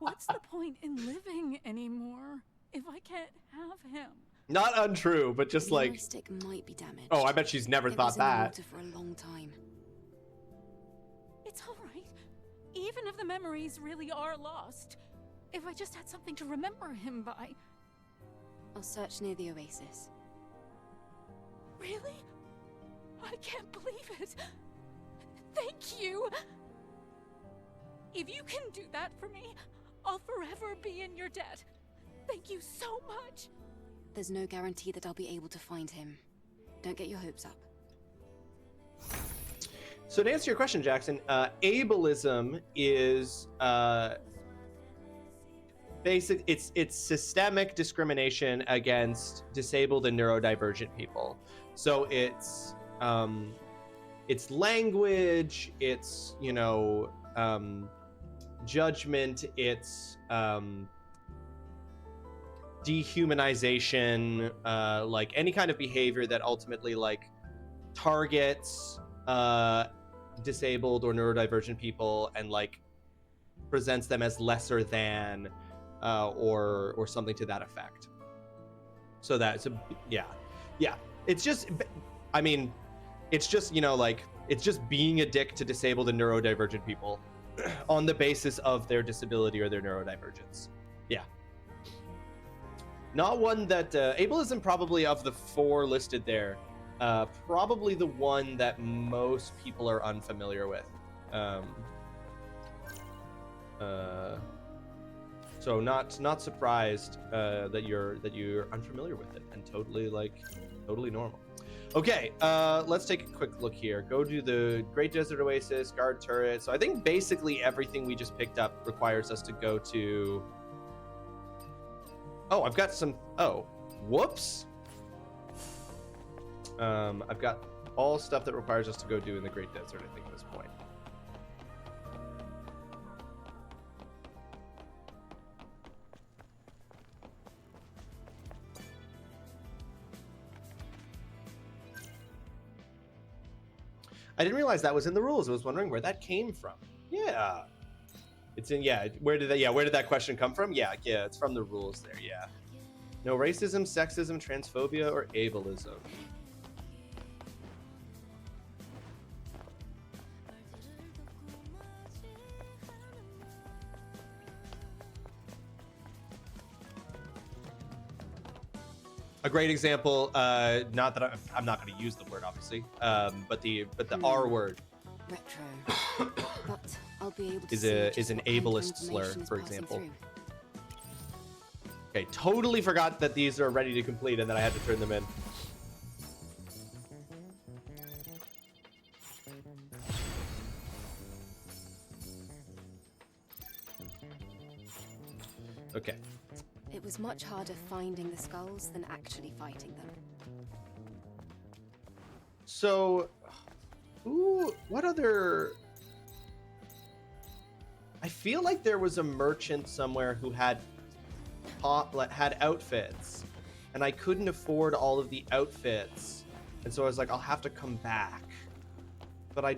What's the point in living anymore if I can't have him? Not untrue, but just the like. memory stick might be damaged. Oh, I bet she's never thought that. It was in the water for a long time. It's all right. Even if the memories really are lost, if I just had something to remember him by. I'll search near the oasis. Really? I can't believe it. Thank you. If you can do that for me, I'll forever be in your debt. Thank you so much. There's no guarantee that I'll be able to find him. Don't get your hopes up. So to answer your question, Jackson, ableism is basic. It's systemic discrimination against disabled and neurodivergent people. So it's language, it's judgment, it's dehumanization, like any kind of behavior that ultimately like targets disabled or neurodivergent people and like presents them as lesser than or something to that effect. So that's yeah. It's just, I mean, it's just it's just being a dick to disabled and neurodivergent people on the basis of their disability or their neurodivergence. Yeah. Not one that ableism, probably of the 4 listed there, probably the one that most people are unfamiliar with. So not surprised that you're unfamiliar with it, and totally normal. Okay, let's take a quick look here. Go to the Great Desert Oasis, guard turret. So I think basically everything we just picked up requires us to go to. Oh, I've got some. Oh, whoops. I've got all stuff that requires us to go do in the Great Desert, I think, at this point. I didn't realize that was in the rules. I was wondering where that came from. Yeah. It's in, yeah. Where did that question come from? Yeah, it's from the rules there, yeah. No racism, sexism, transphobia, or ableism. A great example, not that I'm not going to use the word, obviously, but the R word. Retro. But I'll be able to is an ableist slur, for example. Okay, totally forgot that these are ready to complete and that I had to turn them in. Okay. It was much harder finding the skulls than actually fighting them. So, what other... I feel like there was a merchant somewhere who had outfits, and I couldn't afford all of the outfits, and so I was like, I'll have to come back. But I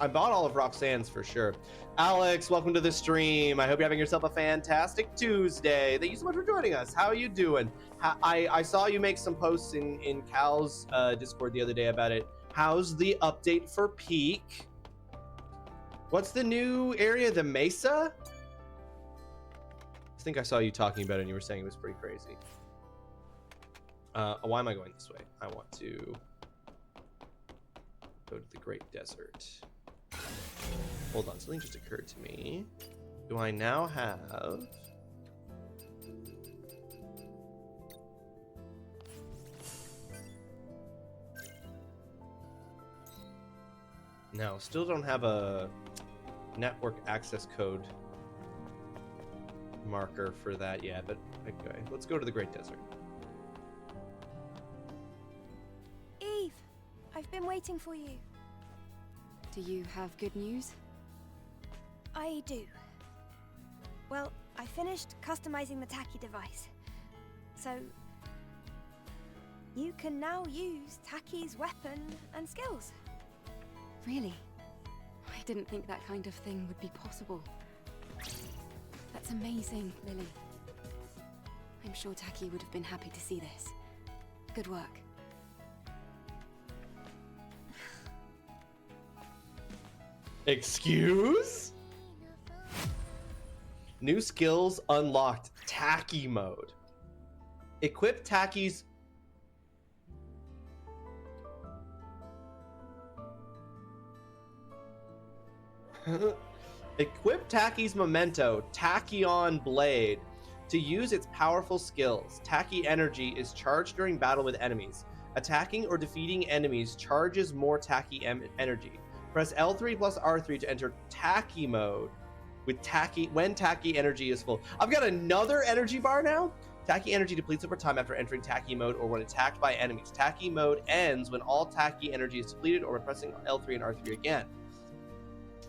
bought all of Roxanne's for sure. Alex, welcome to the stream. I hope you're having yourself a fantastic Tuesday. Thank you so much for joining us. How are you doing? I saw you make some posts in Cal's Discord the other day about it. How's the update for Peak? What's the new area? The Mesa? I think I saw you talking about it and you were saying it was pretty crazy. Why am I going this way? I want to go to the Great Desert. Hold on, something just occurred to me. Do I now have... No, still don't have a network access code marker for that yet, but okay, let's go to the Great Desert. Eve, I've been waiting for you. Do you have good news? I do. Well, I finished customizing the tacky device. So, You can now use Taki's weapon and skills. Really? I didn't think that kind of thing would be possible. That's amazing, Lily. I'm sure Taki would have been happy to see this. Good work. Excuse? New skills unlocked. Taki mode. Equip Taki's... Equip Taki's memento, Tachyon Blade, to use its powerful skills. Taki energy is charged during battle with enemies. Attacking or defeating enemies charges more Taki energy. Press L3 plus R3 to enter Taki mode with Taki when Taki energy is full. I've got another energy bar now. Taki energy depletes over time after entering Taki mode or when attacked by enemies. Taki mode ends when all Taki energy is depleted or when pressing L3 and R3 again.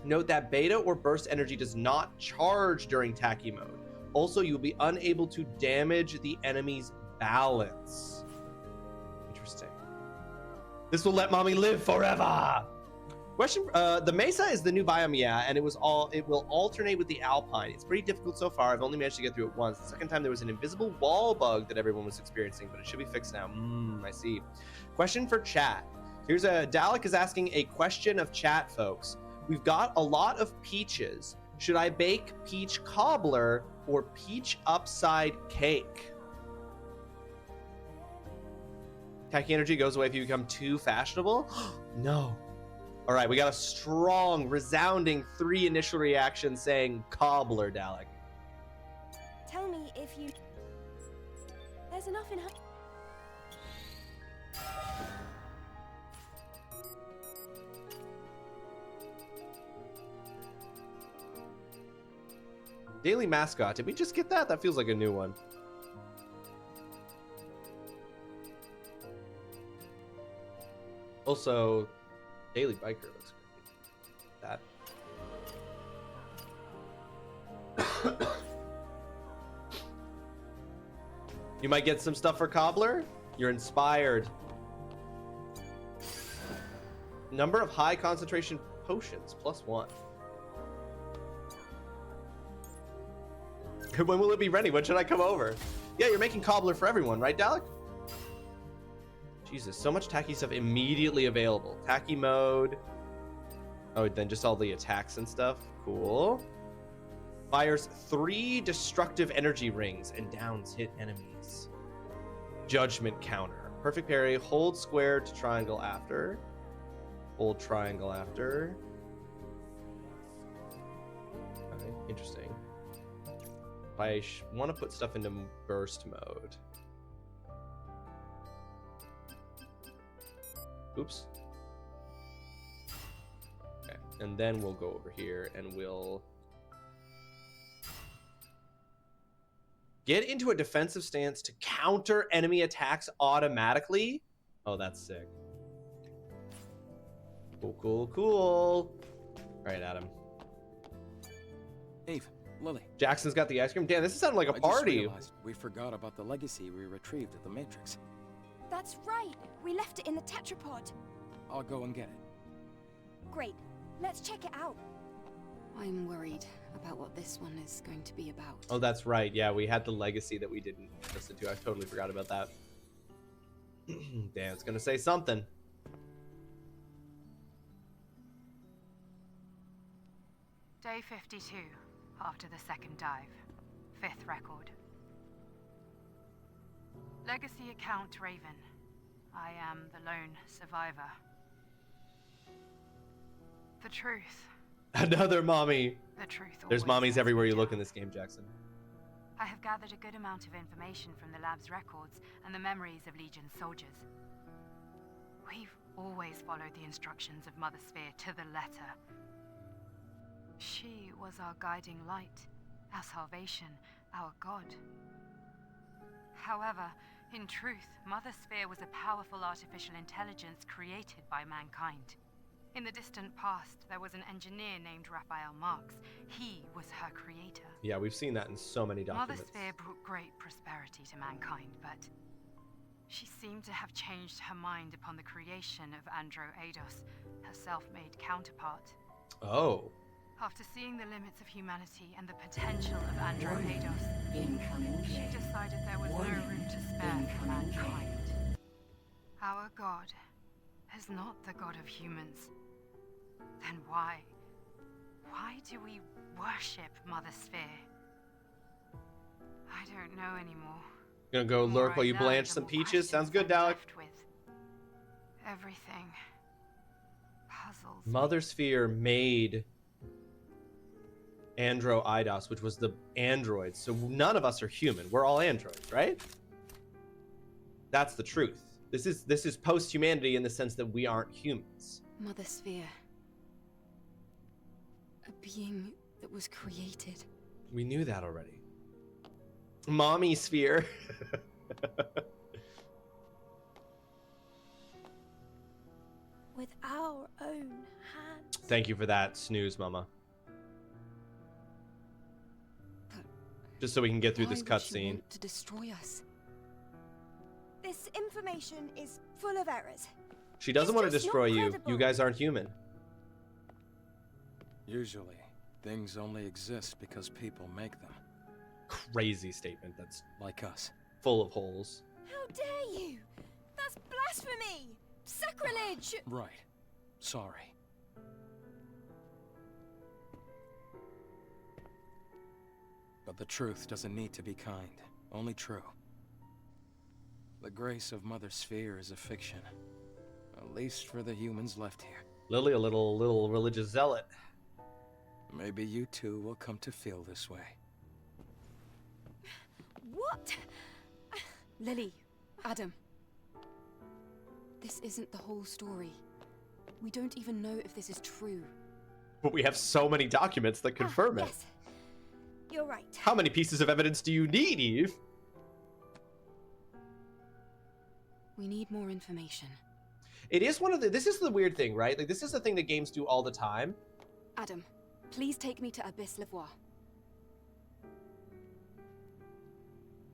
Note that beta or burst energy does not charge during Taki mode. Also, you'll be unable to damage the enemy's balance. Interesting. This will let mommy live forever. Question: the Mesa is the new biome, yeah, and it will alternate with the Alpine. It's pretty difficult so far. I've only managed to get through it once. The second time there was an invisible wall bug that everyone was experiencing, but it should be fixed now. I see. Question for chat. Here's Dalek is asking a question of chat, folks. We've got a lot of peaches. Should I bake peach cobbler or peach upside cake? Taki energy goes away if you become too fashionable? No. All right, we got a strong, resounding 3 initial reactions saying cobbler, Dalek. Tell me if you... There's enough in her... Daily mascot. Did we just get that? That feels like a new one. Also, daily biker looks great. That. You might get some stuff for cobbler. You're inspired. Number of high concentration potions +1. When will it be ready? When should I come over? Yeah, you're making cobbler for everyone, right, Dalek? Jesus, so much Taki stuff immediately available. Taki mode. Oh, then just all the attacks and stuff. Cool. Fires 3 destructive energy rings and downs hit enemies. Judgment counter. Perfect parry. Hold square to triangle after. Hold triangle after. Okay, interesting. I want to put stuff into burst mode. Oops. Okay, and then we'll go over here and we'll get into a defensive stance to counter enemy attacks automatically. Oh, that's sick. Cool, cool, cool. All right, Adam. Eve, Lily. Jackson's got the ice cream. Damn, this is sounding like a I party. just realized we forgot about the legacy we retrieved at the Matrix. That's right. We left it in the tetrapod. I'll go and get it. Great. Let's check it out. I'm worried about what this one is going to be about. Oh, that's right. Yeah, we had the legacy that we didn't listen to. I totally forgot about that. Damn, it's gonna say something. Day 52, after the second dive. 5th record. Legacy account Raven. I am the lone survivor. The truth. Another mommy. The truth. There's always mommies everywhere you look in this game, Jackson. I have gathered a good amount of information from the lab's records and the memories of Legion's soldiers. We've always followed the instructions of Mother Sphere to the letter. She was our guiding light, our salvation, our god. However, in truth, Mother Sphere was a powerful artificial intelligence created by mankind. In the distant past, there was an engineer named Raphael Marx. He was her creator. Yeah, we've seen that in so many documents. Mother Sphere brought great prosperity to mankind, but She seemed to have changed her mind upon the creation of Andro Eidos, her self-made counterpart. Oh. After seeing the limits of humanity and the potential of Andro Eidos, she decided there was no room to spare for mankind. Our god is not the god of humans. Then why do we worship Mother Sphere? I don't know anymore. Gonna go lurk while you blanch some peaches? Sounds good, Dalek. Everything puzzles. Mother Sphere made Andro Eidos, which was the androids. So none of us are human. We're all androids, right? That's the truth. This is post-humanity in the sense that we aren't humans. Mother Sphere. A being that was created. We knew that already. Mommy Sphere. With our own hands. Thank you for that, snooze, Mama. Just so we can get through this cutscene. To destroy us. This information is full of errors. She doesn't want to destroy you. You guys aren't human. Usually, things only exist because people make them. Crazy statement that's like us. Full of holes. How dare you? That's blasphemy! Sacrilege! Right. Sorry. But the truth doesn't need to be kind, only true. The grace of Mother Sphere is a fiction, at least for the humans left here. Lily, a little religious zealot. Maybe you too will come to feel this way. What? Lily, Adam. This isn't the whole story. We don't even know if this is true. But we have so many documents that confirm it. Yes. You're right. How many pieces of evidence do you need, Eve? We need more information. It is this is the weird thing, right? Like, this is the thing that games do all the time. Adam, please take me to Abyss Levoir.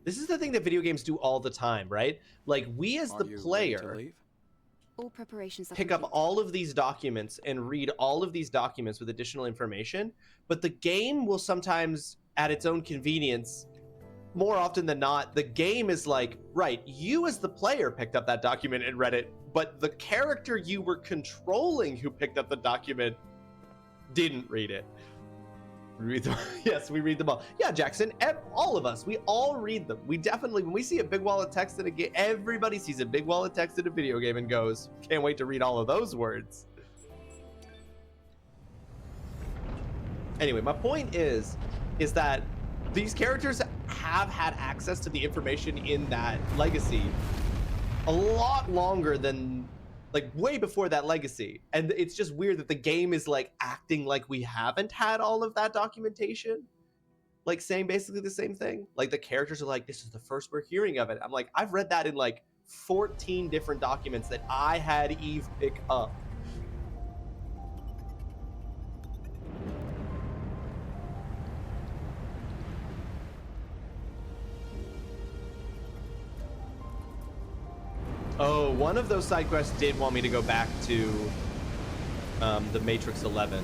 This is the thing that video games do all the time, right? Like, we as the player All preparations are pick up all of these documents and read all of these documents with additional information, but the game will sometimes, at its own convenience, more often than not, the game is like, right, you as the player picked up that document and read it, but the character you were controlling who picked up the document didn't read it. Read them. Yes, we read them all. Yeah, Jackson, all of us, we all read them. We definitely, when we see a big wall of text in a game, everybody sees a big wall of text in a video game and goes, can't wait to read all of those words. Anyway, my point is that these characters have had access to the information in that legacy a lot longer than, like, way before that legacy. And it's just weird that the game is, like, acting like we haven't had all of that documentation. Like, saying basically the same thing. Like, the characters are like, this is the first we're hearing of it. I'm like, I've read that in, like, 14 different documents that I had Eve pick up. Oh, one of those side quests did want me to go back to the Matrix 11.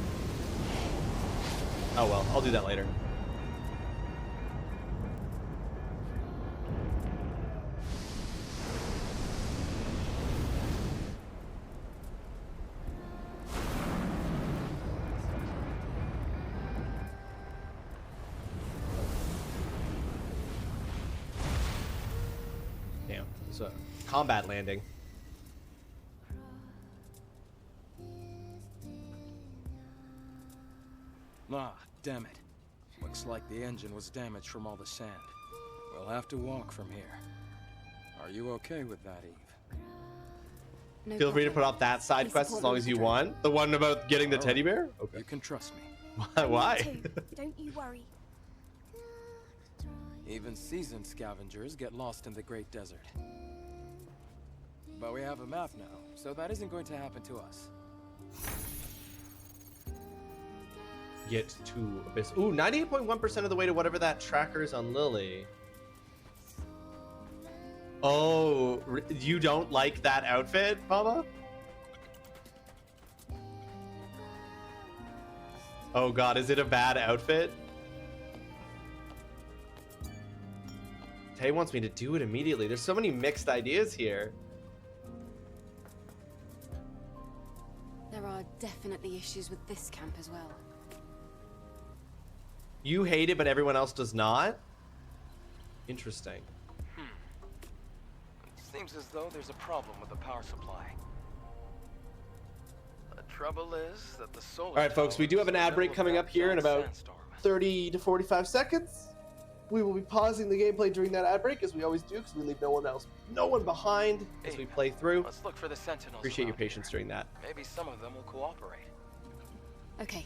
Oh well, I'll do that later. Damn, it's a combat landing. Ah, damn it. Looks like the engine was damaged from all the sand. We'll have to walk from here. Are you okay with that, Eve? No Feel free to problem. put off that side Please quest as support long me as with you the want. The one about getting the All teddy right. bear? Okay. You can trust me. Why? Me too. Don't you worry. Even seasoned scavengers get lost in the Great Desert. But we have a map now, so that isn't going to happen to us. Get to Abyss. Ooh, 98.1% of the way to whatever that tracker is on Lily. Oh, you don't like that outfit, Mama? Oh god, is it a bad outfit? Tay wants me to do it immediately. There's so many mixed ideas here. There are definitely issues with this camp as well. You hate it, but everyone else does not? Interesting. Seems as though there's a problem with the power supply. The trouble is that the solar. All right, folks, we do have an ad break coming up here in about 30 to 45 seconds. We will be pausing the gameplay during that ad break, as we always do, because we leave no one behind as we play through. Let's look for the sentinels. Appreciate your patience during that. Maybe some of them will cooperate. Okay.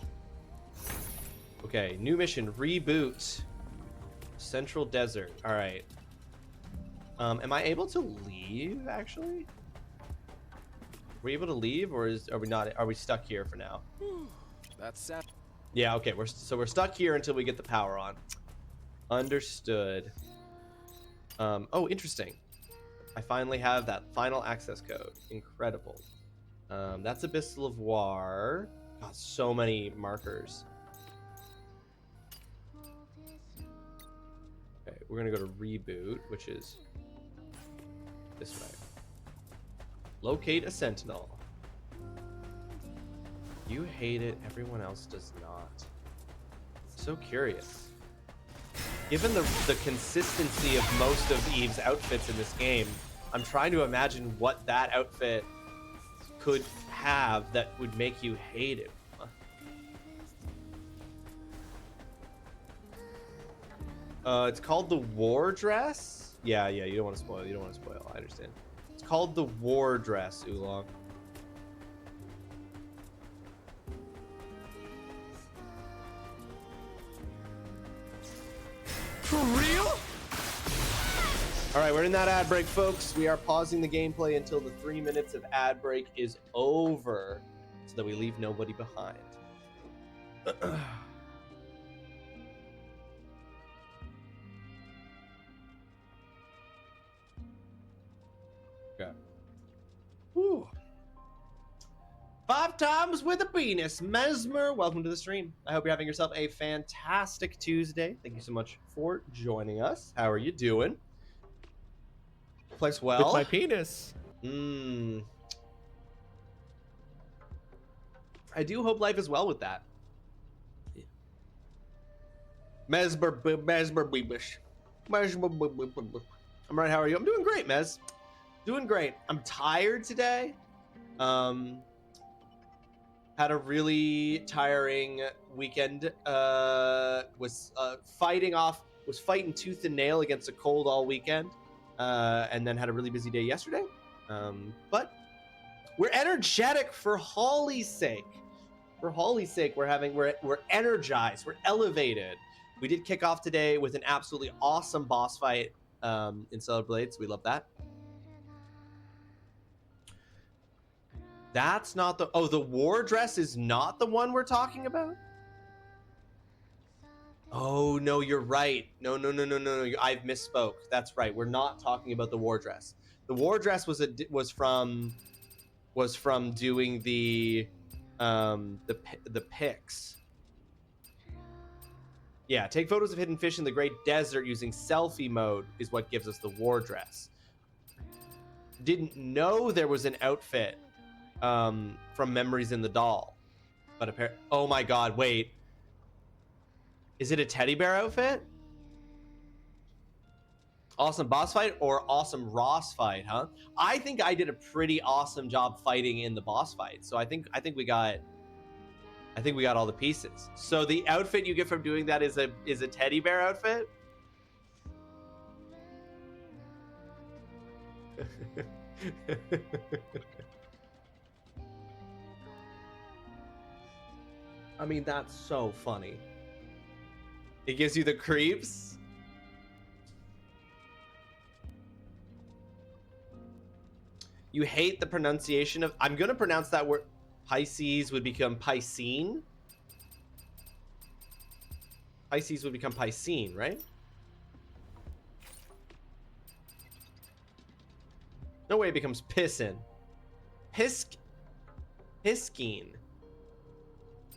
Okay, new mission, reboot. Central Desert. All right. Am I able to leave, actually? Are we able to leave, or are we not? Are we stuck here for now? That's sad. Yeah, okay, we're stuck here until we get the power on. Understood. Oh, interesting. I finally have that final access code. Incredible. That's Abyssal of War. God, so many markers. Okay, we're gonna go to reboot, which is this way. Locate a sentinel. You hate it, everyone else does not. So curious. Given the consistency of most of Eve's outfits in this game, I'm trying to imagine what that outfit could have that would make you hate it. It's called the war dress? Yeah, you don't want to spoil. You don't want to spoil. I understand. It's called the war dress, Oolong. For real? All right, we're in that ad break, folks. We are pausing the gameplay until the 3 minutes of ad break is over so that we leave nobody behind. Okay. Woo. 5 times with a penis. Mesmer, welcome to the stream. I hope you're having yourself a fantastic Tuesday. Thank you so much for joining us. How are you doing? Place well? With my penis. I do hope life is well with that. Mesmer Beebish. I'm right, how are you? I'm doing great, Mez. Doing great. I'm tired today. Had a really tiring weekend. Was fighting tooth and nail against a cold all weekend. And then had a really busy day yesterday. But we're energetic for Holly's sake. For Holly's sake, we're energized, we're elevated. We did kick off today with an absolutely awesome boss fight in Stellar Blades. We love that. That's not the... Oh, the war dress is not the one we're talking about? Oh, no, you're right. No. I've misspoke. That's right. We're not talking about the war dress. The war dress was from doing the pics. Yeah, take photos of hidden fish in the Great Desert using selfie mode is what gives us the war dress. Didn't know there was an outfit from Memories in the Doll, but oh my god, wait, is it a teddy bear outfit? Awesome boss fight or awesome Ross fight, huh? I think I did a pretty awesome job fighting in the boss fight, so I think we got all the pieces. So the outfit you get from doing that is a teddy bear outfit. I mean, that's so funny. It gives you the creeps. You hate the pronunciation of... I'm going to pronounce that word. Pisces would become Piscine. Pisces would become Piscine, right? No way it becomes pissin. Piskeen.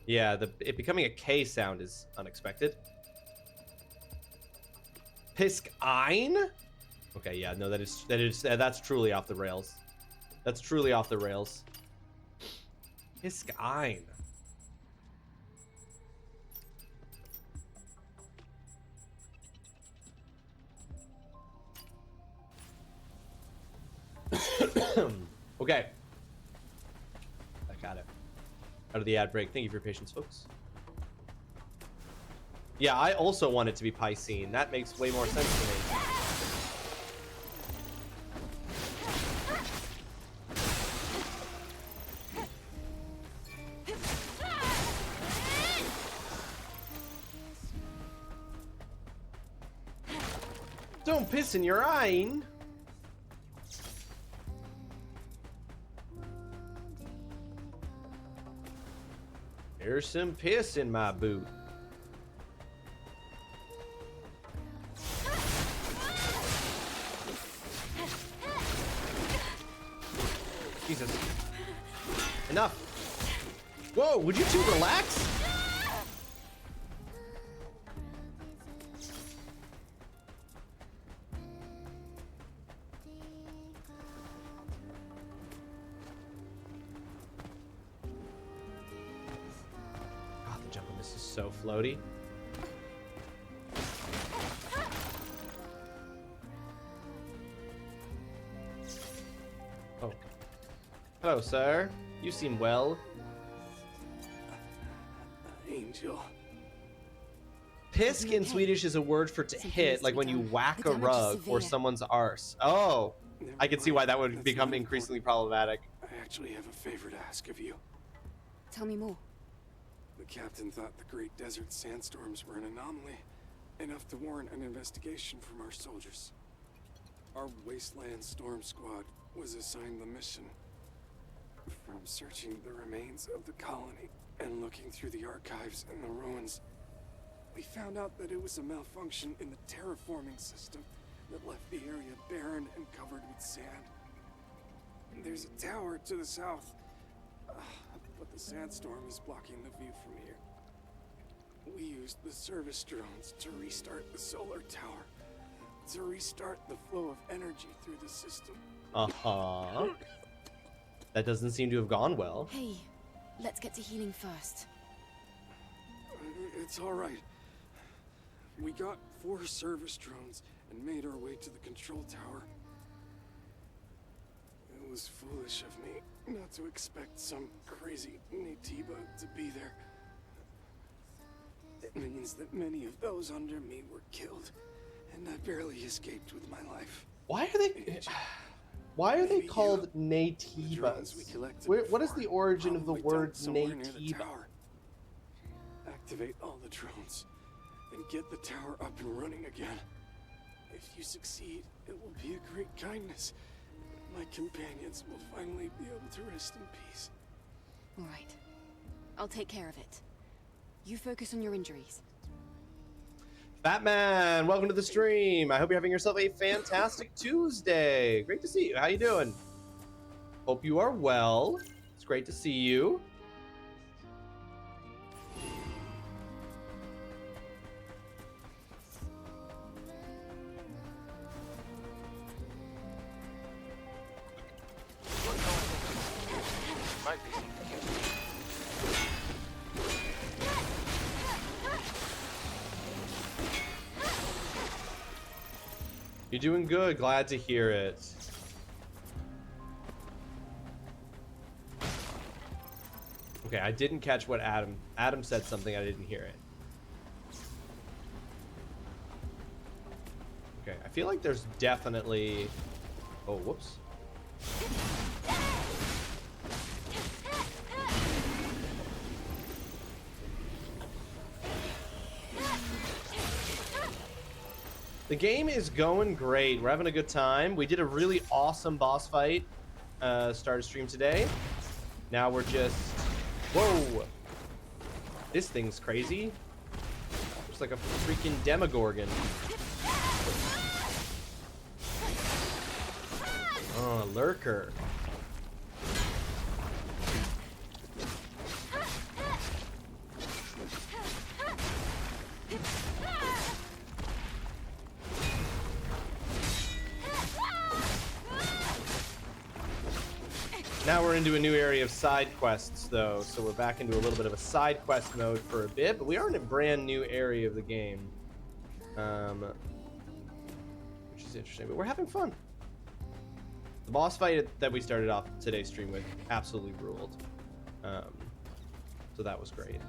Yeah, it becoming a K sound is unexpected. Piskine? Okay, yeah, no, that's truly off the rails. That's truly off the rails. Piskine. Okay. I got it. Out of the ad break. Thank you for your patience, folks. Yeah, I also want it to be Piscine. That makes way more sense to me. Don't piss in your eye. There's some piss in my boot. Jesus. Enough. Whoa, would you two relax? God, the jump on this is so floaty. Oh. Hello, sir. You seem well. Angel. Pisk in Swedish is a word for to hit, like when you whack a rug or someone's arse. Oh, I can see why that would become increasingly problematic. I actually have a favor to ask of you. Tell me more. The captain thought the Great Desert sandstorms were an anomaly, enough to warrant an investigation from our soldiers. Our Wasteland Storm Squad was assigned the mission. From searching the remains of the colony and looking through the archives and the ruins, we found out that it was a malfunction in the terraforming system that left the area barren and covered with sand. There's a tower to the south, but the sandstorm is blocking the view from here. We used the service drones to restart the solar tower, to restart the flow of energy through the system. Uh-huh. That doesn't seem to have gone well. Hey, let's get to healing first. It's all right. We got 4 service drones and made our way to the control tower. It was foolish of me not to expect some crazy Natiba to be there. It means that many of those under me were killed, and I barely escaped with my life. Why are they called Natibas? What is the origin of the word Natiba? Activate all the drones and get the tower up and running again. If you succeed, it will be a great kindness. My companions will finally be able to rest in peace. All right. I'll take care of it. You focus on your injuries. Batman, welcome to the stream. I hope you're having yourself a fantastic Tuesday. Great to see you. How you doing? Hope you are well. It's great to see you. You're doing good. Glad to hear it. Okay, I didn't catch what Adam said something. I didn't hear it. Okay, I feel like there's definitely... Oh, whoops. The game is going great. We're having a good time. We did a really awesome boss fight. Started stream today. Now we're just... Whoa! This thing's crazy. Looks like a freaking Demogorgon. Oh, lurker. Now we're into a new area of side quests, though, so we're back into a little bit of a side quest mode for a bit, but we are in a brand new area of the game, which is interesting, but we're having fun. The boss fight that we started off today's stream with absolutely ruled, so that was great.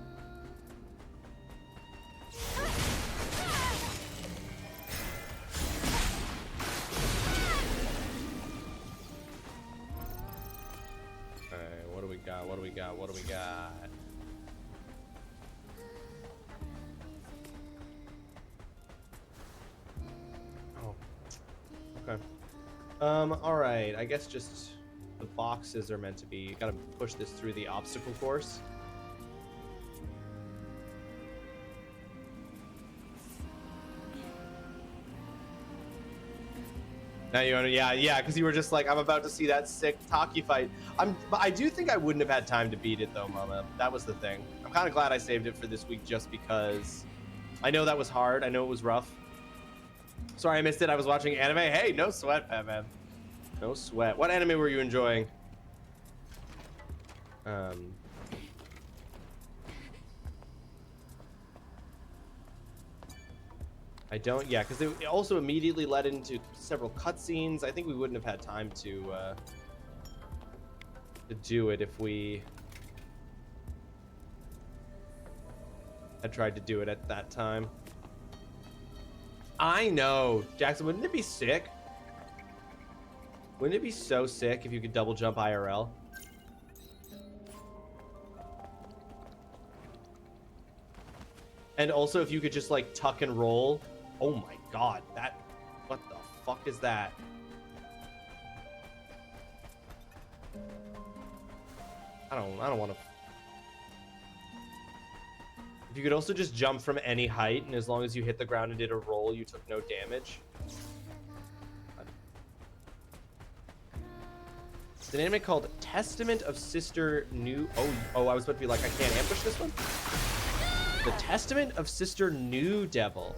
What do we got? What do we got? What do we got? Oh. Okay. All right. I guess just the boxes are meant to be. You gotta push this through the obstacle course. Now you want to, yeah, because you were just like, I'm about to see that sick Taki fight. I do think I wouldn't have had time to beat it though, Mama. That was the thing. I'm kind of glad I saved it for this week just because I know that was hard. I know it was rough. Sorry I missed it. I was watching anime. Hey, no sweat, Batman. No sweat. What anime were you enjoying? I don't, yeah, because it also immediately led into several cutscenes. I think we wouldn't have had time to do it if we had tried to do it at that time. I know, Jackson, wouldn't it be sick? Wouldn't it be so sick if you could double jump IRL? And also if you could just like tuck and roll. Oh my god, that, what the fuck is that? I don't want to. If you could also just jump from any height, and as long as you hit the ground and did a roll, you took no damage. It's an anime called Testament of Sister New. Oh, I was about to be like, I can't ambush this one. The Testament of Sister New Devil.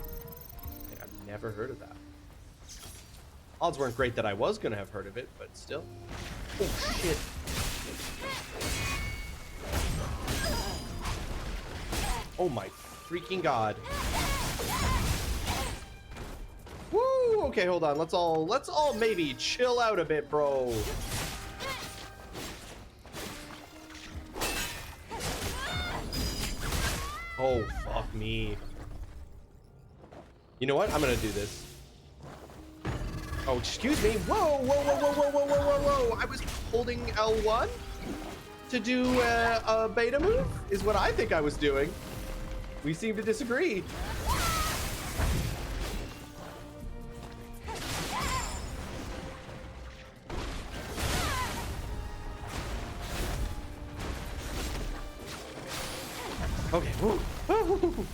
I've never heard of that. Odds weren't great that I was gonna have heard of it, but still. Oh shit. Oh my freaking god. Woo! Okay, hold on. Let's all maybe chill out a bit, bro. Oh, fuck me. You know what? I'm gonna do this. Oh, excuse me. Whoa, whoa, whoa, whoa, whoa, whoa, whoa, whoa, whoa. I was holding L1 to do a beta move, is what I think I was doing. We seem to disagree. Okay. Woo. Oh,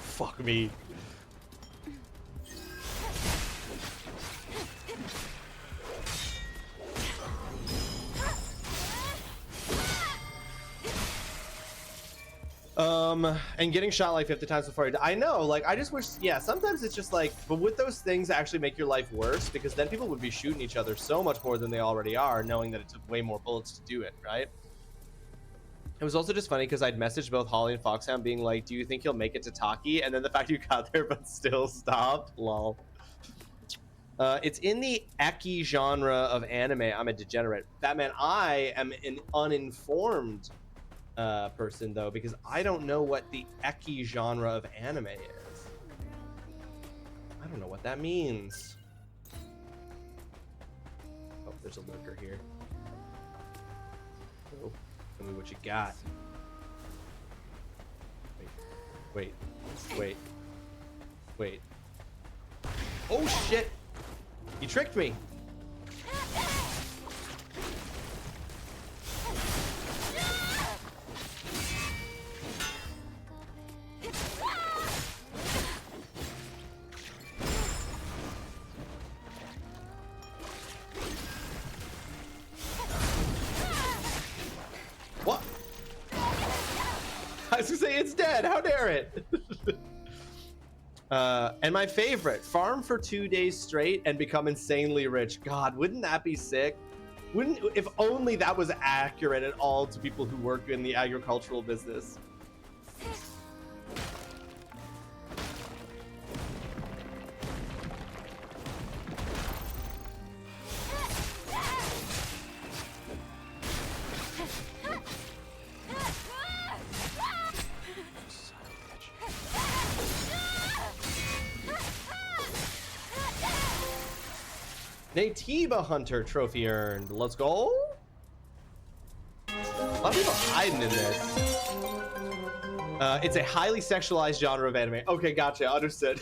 fuck me. And getting shot like 50 times before I know, like, I just wish, yeah, sometimes it's just like, but would those things actually make your life worse? Because then people would be shooting each other so much more than they already are, knowing that it took way more bullets to do it, right? It was also just funny because I'd messaged both Holly and Foxhound being like, do you think he'll make it to Taki? And then the fact you got there but still stopped, lol. It's in the eki genre of anime. I'm a degenerate. Batman, I am an uninformed person though, because I don't know what the eki genre of anime is. I don't know what that means. Oh, there's a lurker here. Oh, tell me what you got. Wait. Oh shit! You tricked me. What? I was gonna say it's dead. How dare it? And my favorite, farm for 2 days straight and become insanely rich. God, wouldn't that be sick? Wouldn't, if only that was accurate at all to people who work in the agricultural business. Natiba Hunter trophy earned. Let's go. A lot of people hiding in this. It's a highly sexualized genre of anime. Okay, gotcha. Understood.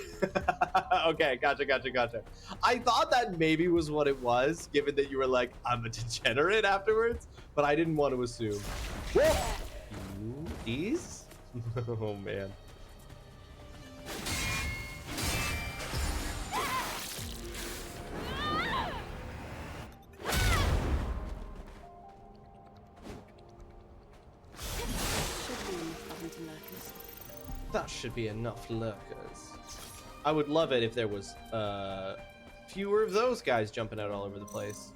Okay, gotcha. I thought that maybe was what it was, given that you were like, I'm a degenerate afterwards, but I didn't want to assume. Whoa! These? Oh, man. That should be enough lurkers. I would love it if there was fewer of those guys jumping out all over the place.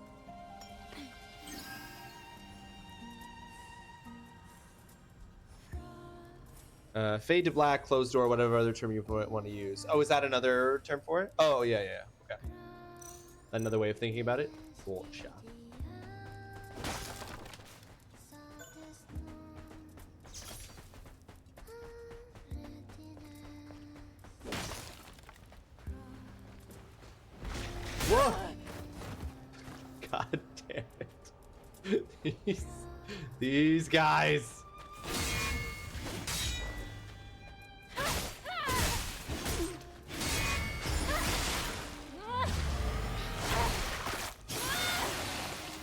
Fade to black, closed door, whatever other term you want to use. Oh, is that another term for it? Oh, yeah. Okay. Another way of thinking about it? Gotcha. Whoa! God damn it. These guys.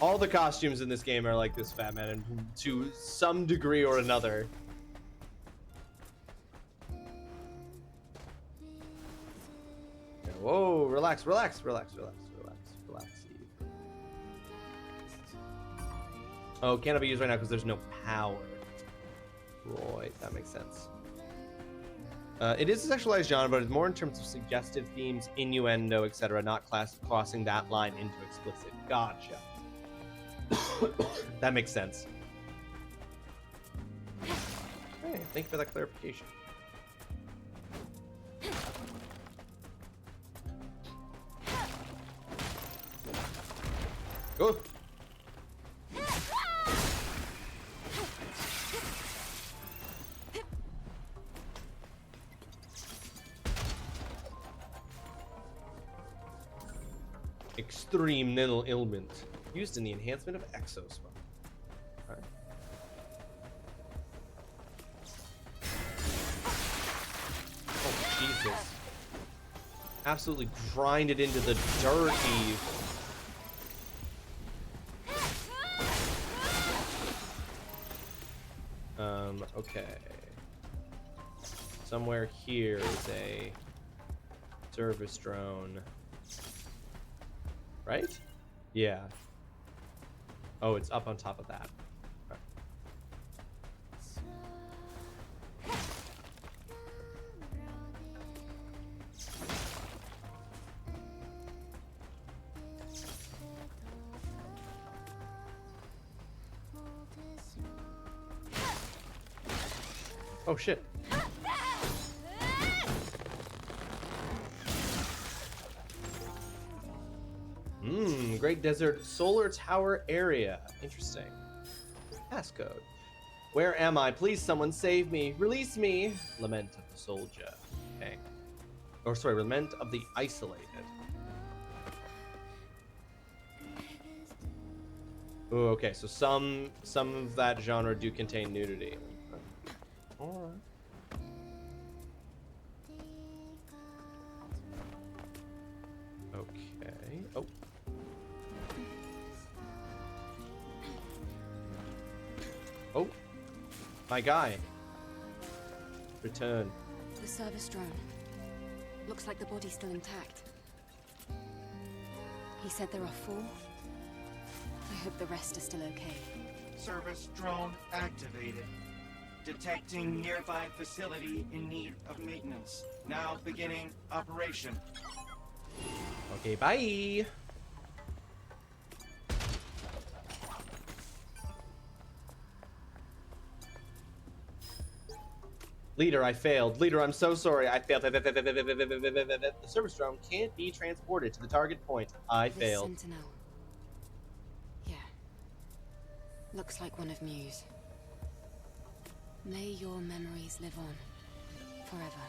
All the costumes in this game are like this, Fat Man, and to some degree or another. Whoa, relax. Oh, cannot be used right now because there's no power. Right, that makes sense. It is a sexualized genre, but it's more in terms of suggestive themes, innuendo, etc., not crossing that line into explicit. Gotcha. That makes sense. Hey, thank you for that clarification. Go. Extreme mental ailment used in the enhancement of exoskeleton. Right. Oh Jesus! Absolutely grind it into the dirt, Eve. Okay. Somewhere here is a service drone. Right? Yeah. Oh, it's up on top of that. Okay. Oh shit. Great Desert Solar Tower area. Interesting. Passcode. Where am I? Please, someone save me. Release me. Lament of the Soldier. Okay. Or sorry, Lament of the Isolated. Ooh, okay, so some of that genre do contain nudity. Alright. Okay. Oh. Oh. My guy. Return. The service drone. Looks like the body's still intact. He said there are 4. I hope the rest are still okay. Service drone activated. Detecting nearby facility in need of maintenance. Now beginning operation. Okay, bye. Leader, I failed. Leader, I'm so sorry. I failed. The service drone can't be transported to the target point. I failed. Sentinel. Yeah. Looks like one of Mew's. May your memories live on. Forever.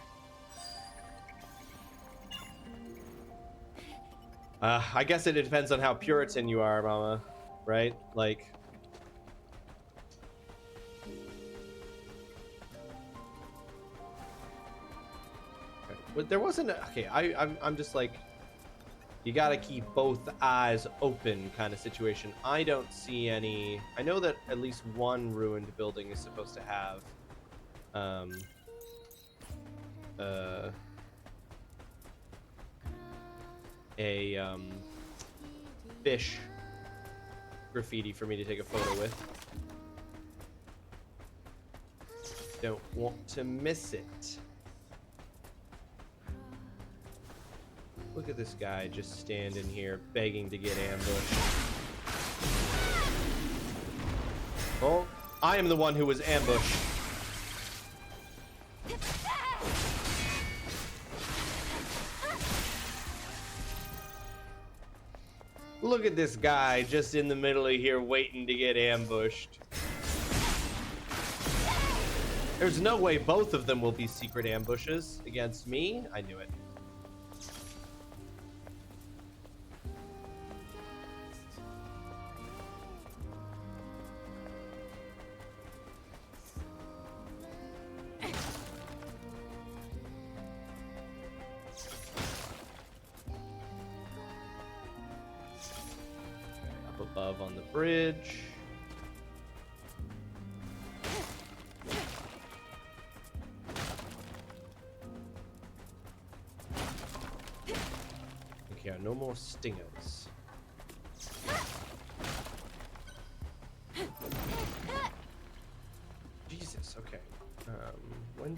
I guess it depends on how Puritan you are, Mama. Right? Like... But there wasn't a, okay, I'm just like, you gotta keep both eyes open kind of situation. I don't see any. I know that at least one ruined building is supposed to have a fish graffiti for me to take a photo with. Don't want to miss it. Look at this guy just standing here begging to get ambushed. Oh, I am the one who was ambushed. Look at this guy just in the middle of here waiting to get ambushed. There's no way both of them will be secret ambushes against me. I knew it. Above on the bridge. Okay, no more stingers. Jesus, okay. When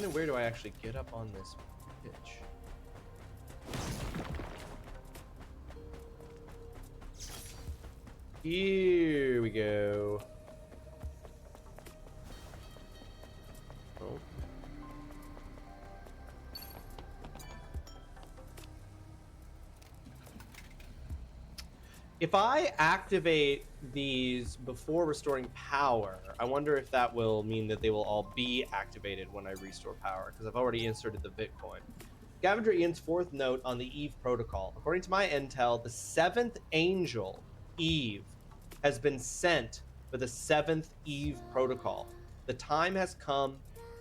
and where do I actually get up on this pitch? Here we go. Oh. If I activate these before restoring power, I wonder if that will mean that they will all be activated when I restore power, because I've already inserted the Bitcoin. Scavenger Ian's 4th note on the Eve protocol. According to my intel, the 7th angel, Eve, has been sent for the 7th Eve protocol. The time has come.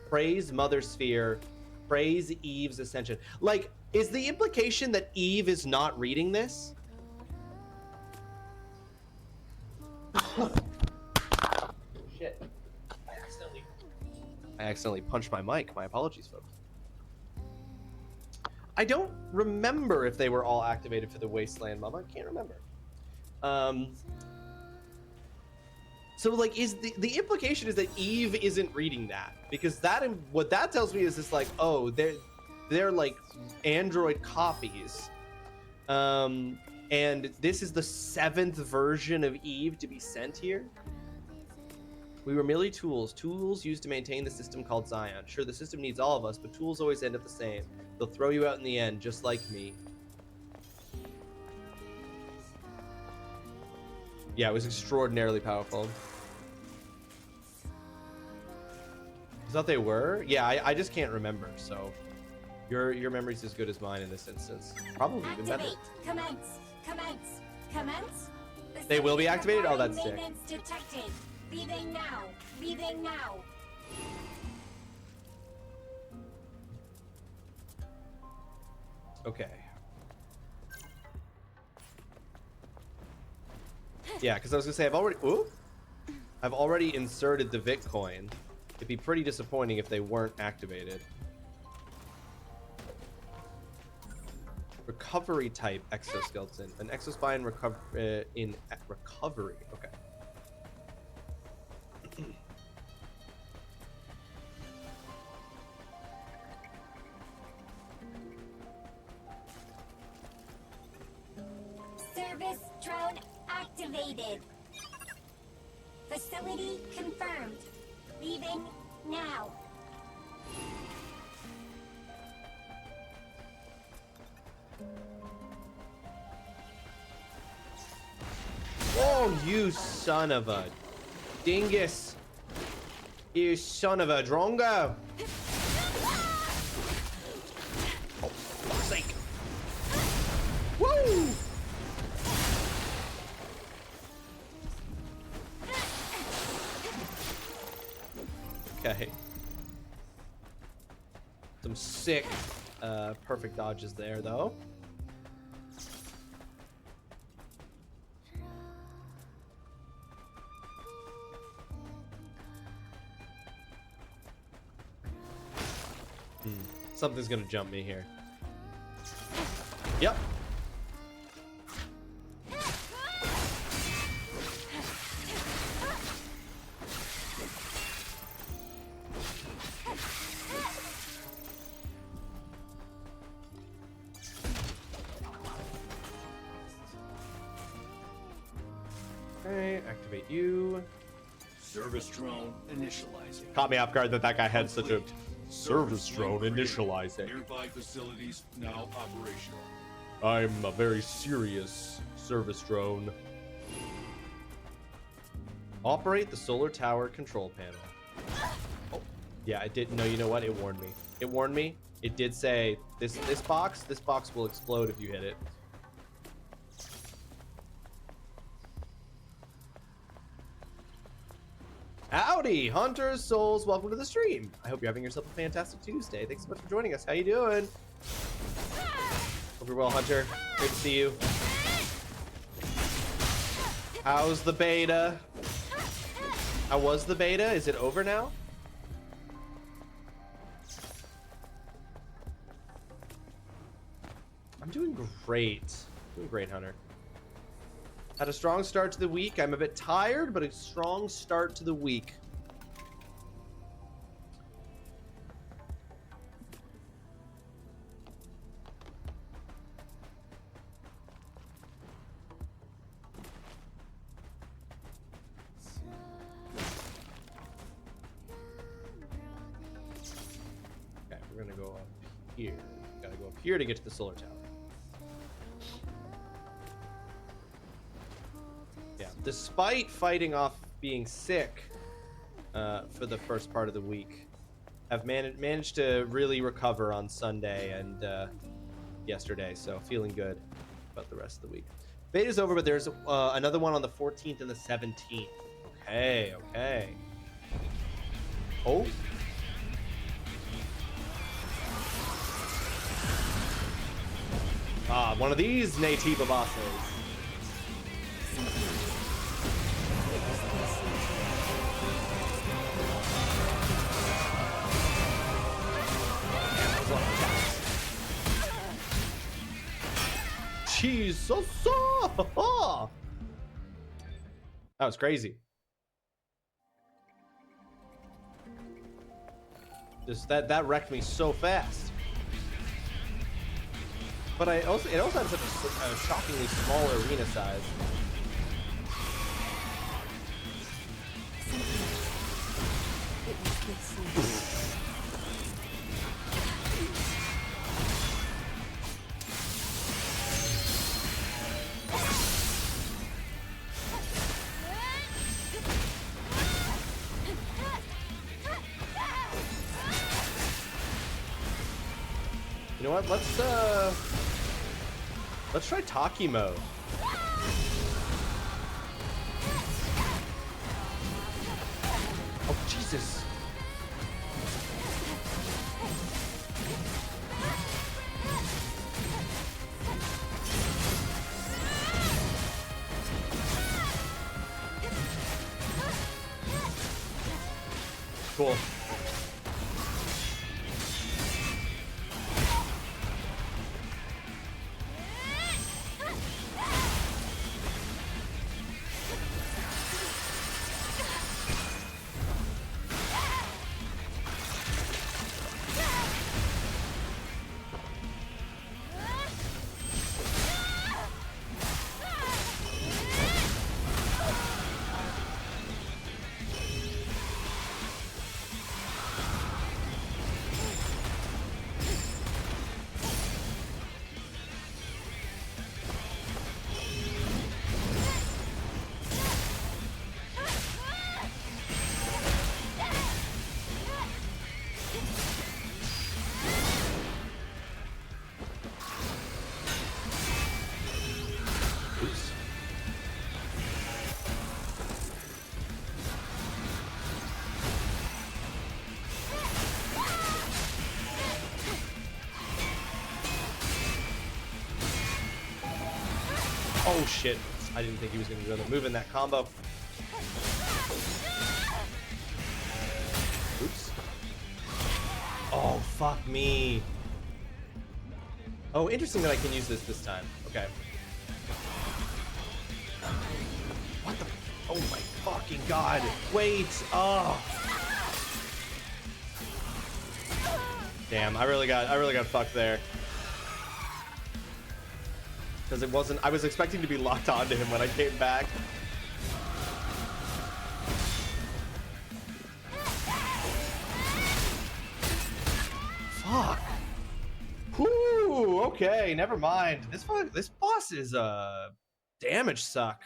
Praise Mother Sphere. Praise Eve's ascension. Like, is the implication that Eve is not reading this? Shit. I accidentally punched my mic. My apologies, folks. I don't remember if they were all activated for the Wasteland, Mama. I can't remember. So like, is the implication is that Eve isn't reading that, because that, what that tells me is just like, oh, they're like Android copies, and this is the 7th version of Eve to be sent here. We were merely tools used to maintain the system called Zion. Sure, the system needs all of us, but tools always end up the same. They'll throw you out in the end, just like me. Yeah, it was extraordinarily powerful. I thought they were? Yeah, I just can't remember, so your memory's as good as mine in this instance. Probably even better. Commence. They will be activated? Oh, that's sick. Maintenance detected. Leaving now. Leaving now. Okay. Yeah, because I was gonna say I've already inserted the Bitcoin. It'd be pretty disappointing if they weren't activated. Recovery type exoskeleton. An exospine in recovery. Okay. Service drone activated. Facility confirmed. Leaving now. Oh, you son of a dingus. You son of a drongo. Oh, for fuck's sake. Woo! Okay. Some sick, perfect dodges there, though. Something's gonna jump me here. Yep. Okay, activate you. Service drone initializing. Caught me off guard that guy had such a service drone initializing. Nearby facilities now operational. I'm a very serious service drone. Operate the solar tower control panel. Oh, yeah, it did. No, you know what? It warned me. It warned me. It did say this box will explode if you hit it. Howdy, hunters, souls, welcome to the stream. I hope you're having yourself a fantastic Tuesday. Thanks so much for joining us. How you doing? Hope you're well, Hunter. Great to see you. How's the beta? How was the beta? Is it over now? I'm doing great. Doing great, Hunter. Had a strong start to the week. I'm a bit tired, but a strong start to the week. Okay, we're gonna go up here. Gotta go up here to get to the solar tower. Yeah, despite fighting off being sick for the first part of the week, I've managed to really recover on Sunday and yesterday, so feeling good about the rest of the week. Beta's over, but there's another one on the 14th and the 17th. Okay, okay. Oh. Ah, one of these Natiba bosses. Jesus! That was crazy. Just that wrecked me so fast. But it also had such a shockingly small arena size. You know what? Let's try Taki mode. Oh, Jesus. Cool. Oh shit. I didn't think he was going to go to move in that combo. Oops. Oh, fuck me. Oh, interesting that I can use this time. Okay. What the? Oh my fucking god. Wait. Oh. Damn, I really got fucked there. Because it wasn't, I was expecting to be locked onto him when I came back. Fuck. Whew, okay, never mind. This boss is damage suck.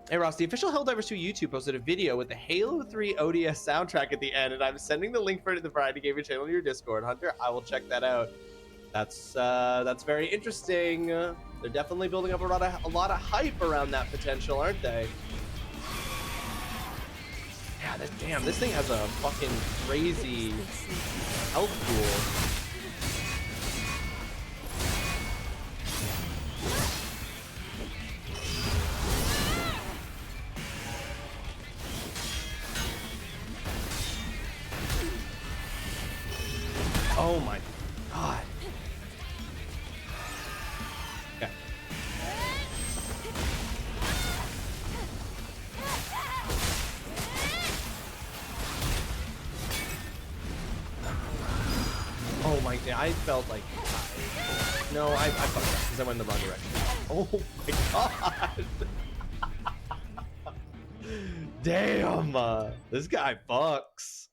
Hey Ross, the official Helldivers 2 YouTube posted a video with the Halo 3 ODS soundtrack at the end, and I'm sending the link for it in the Friday Gamer channel to your Discord. Hunter, I will check that out. That's very interesting. They're definitely building up a lot of hype around that potential, aren't they? Yeah, damn, this thing has a fucking crazy health pool. Oh my god. Okay. Oh my, I felt like, no, I fucked up because I went in the wrong direction. Oh my god. Damn, this guy fucks.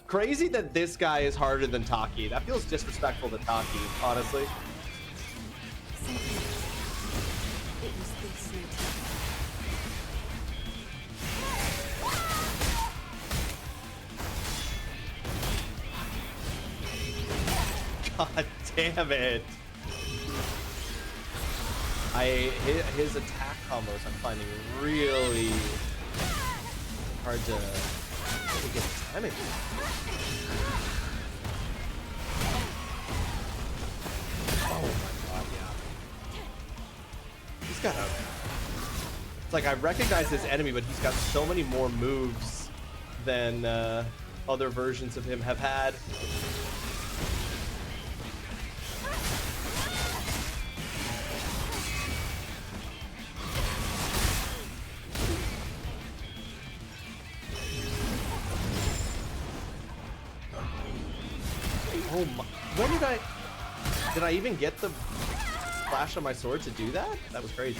Crazy that this guy is harder than Taki. That feels disrespectful to Taki, honestly. God damn it. His attack combos I'm finding really hard to get timing. Oh my god, yeah. He's got a... It's like I recognize his enemy, but he's got so many more moves than other versions of him have had. Oh my, when did I even get the flash on my sword to do that? That was crazy.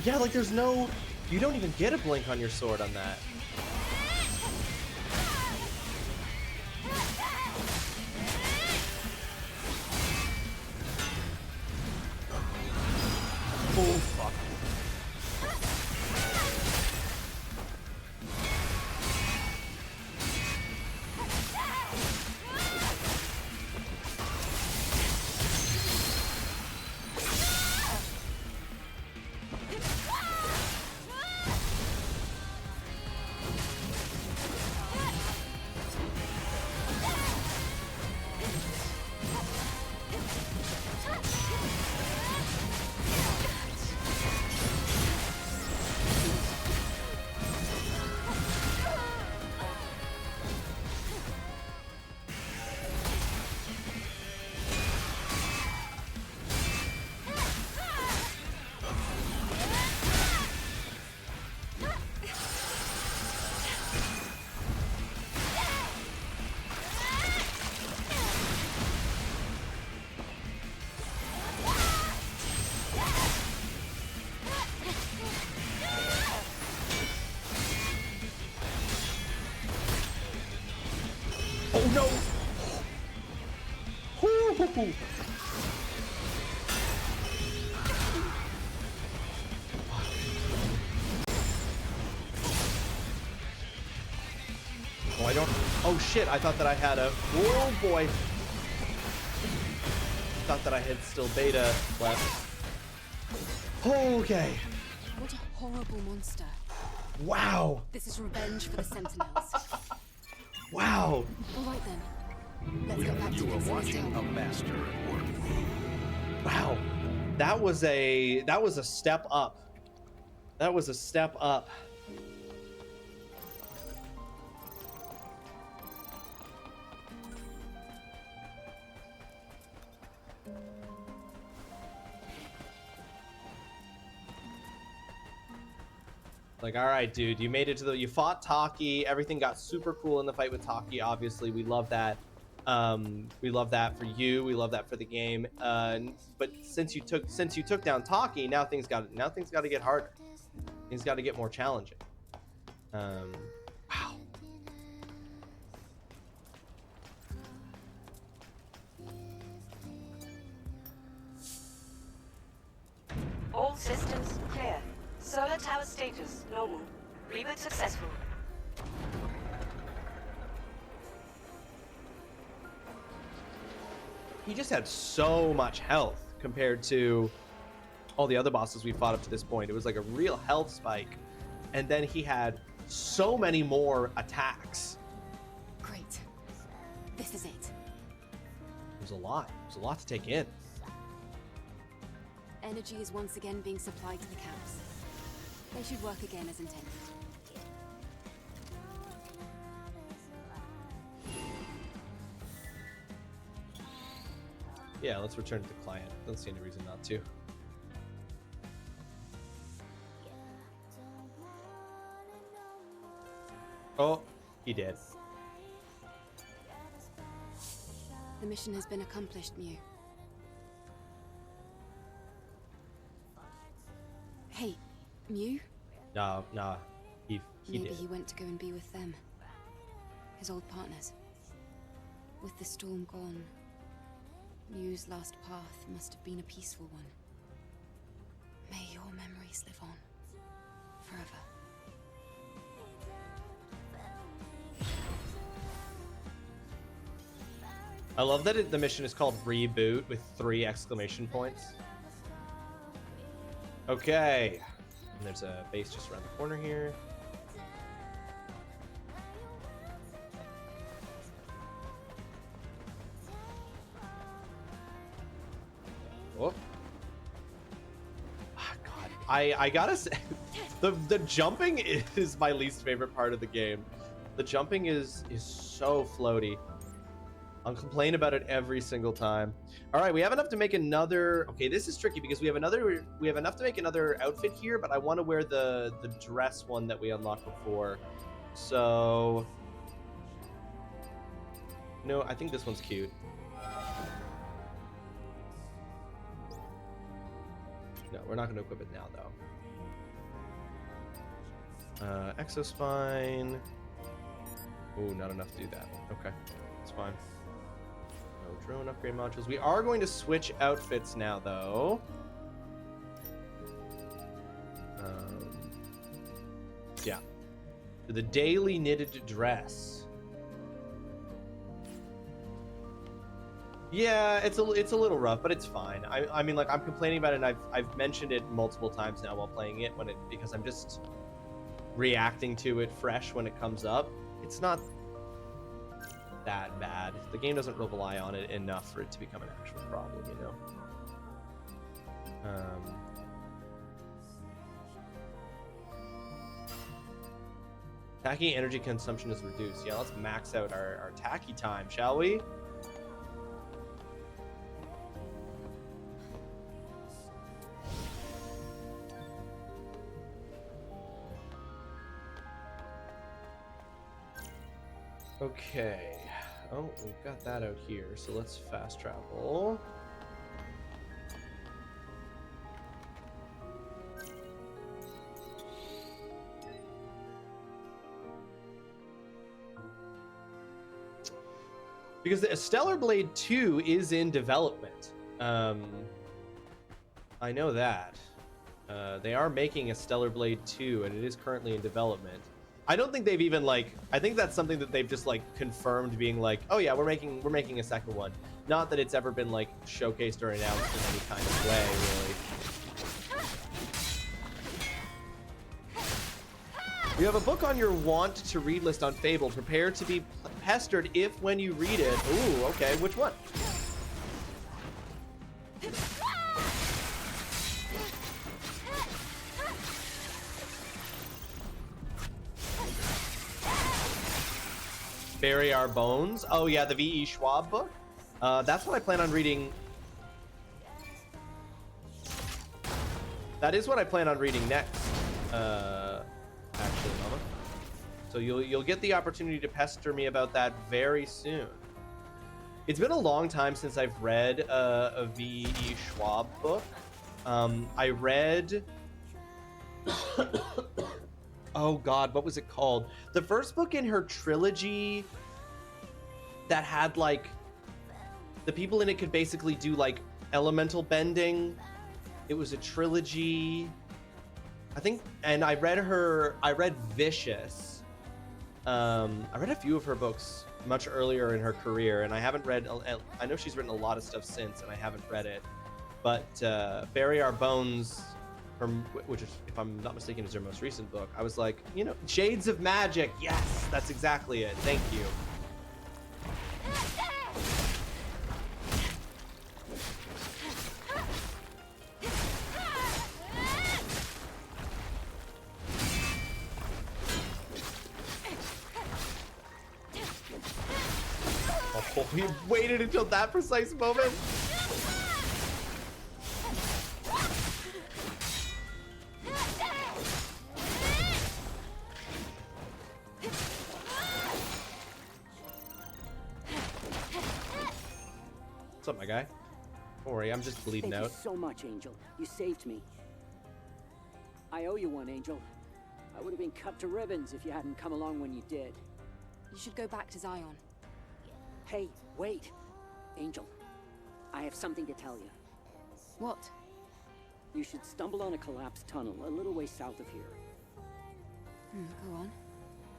Yeah, like there's no... You don't even get a blink on your sword on that. Oh, fuck. Oh no! Woo-hoo-hoo. Oh, I don't... Oh shit, I thought that I had a... Oh boy. Thought that I had still beta left. Okay. What a horrible monster. Wow. This is revenge for the Sentinels. Wow. All right then. Let's go back to You are fixing this watching town. a master at work. Wow. That was a step up. That was a step up. Like, all right, dude, you made it to the... You fought Taki. Everything got super cool in the fight with Taki. Obviously, we love that. We love that for you. We love that for the game. But since you took down Taki, now things got to get harder. Things got to get more challenging. Wow. All systems clear. Solar tower status normal. Reboot successful. He just had so much health compared to all the other bosses we fought up to this point. It was like a real health spike. And then he had so many more attacks. Great. This is it. It was a lot. It was a lot to take in. Energy is once again being supplied to the camps. They should work again as intended. Yeah, let's return to the client. Don't see any reason not to. Oh, he did. The mission has been accomplished, Mew. Hey, Mew? Nah, he Maybe did. he went to go and be with them. His old partners. With the storm gone, Mew's last path must have been a peaceful one. May your memories live on. Forever. I love that the mission is called Reboot with 3 exclamation points. Okay. And there's a base just around the corner here. Oh. Ah, God. I gotta say, the jumping is my least favorite part of the game. The jumping is so floaty. I'll complain about it every single time. All right, we have enough to make another... Okay, this is tricky because we have enough to make another outfit here, but I want to wear the dress one that we unlocked before. So... No, I think this one's cute. No, we're not going to equip it now, though. Exospine. Oh, not enough to do that. Okay, that's fine. No drone upgrade modules. We are going to switch outfits now, though. Yeah. To the daily knitted dress. Yeah, it's a little rough, but it's fine. I mean, like, I'm complaining about it, and I've mentioned it multiple times now while playing it because I'm just reacting to it fresh when it comes up. It's not that bad. The game doesn't rely on it enough for it to become an actual problem, you know. Tacky energy consumption is reduced. Yeah, let's max out our tacky time, shall we? Okay. Oh, we've got that out here, so let's fast travel. Because the Stellar Blade 2 is in development. I know that. They are making a Stellar Blade 2, and it is currently in development. I don't think they've even, like, I think that's something that they've just, like, confirmed, being like, oh yeah, we're making a second one. Not that it's ever been, like, showcased or announced in any kind of way, really. You have a book on your want to read list on Fable. Prepare to be pestered if when you read it. Ooh, okay, which one? Bury Our Bones. Oh yeah, the V.E. Schwab book. That's what I plan on reading. That is what I plan on reading next. Actually, Mama. So you'll get the opportunity to pester me about that very soon. It's been a long time since I've read a V.E. Schwab book. I read. Oh God, what was it called? The first book in her trilogy that had, like, the people in it could basically do, like, elemental bending. It was a trilogy, I think, and I read Vicious. I read a few of her books much earlier in her career, and I haven't read, I know she's written a lot of stuff since, and I haven't read it. But Bury Our Bones, which is, if I'm not mistaken, is her most recent book. I was like, you know, Shades of Magic. Yes, that's exactly it. Thank you. Oh, he waited until that precise moment. What's up, my guy? Don't worry, I'm just bleeding out. Thank you so much, Angel. You saved me. I owe you one, Angel. I would have been cut to ribbons if you hadn't come along when you did. You should go back to Zion. Hey, wait. Angel, I have something to tell you. What? You should stumble on a collapsed tunnel a little way south of here. Go on.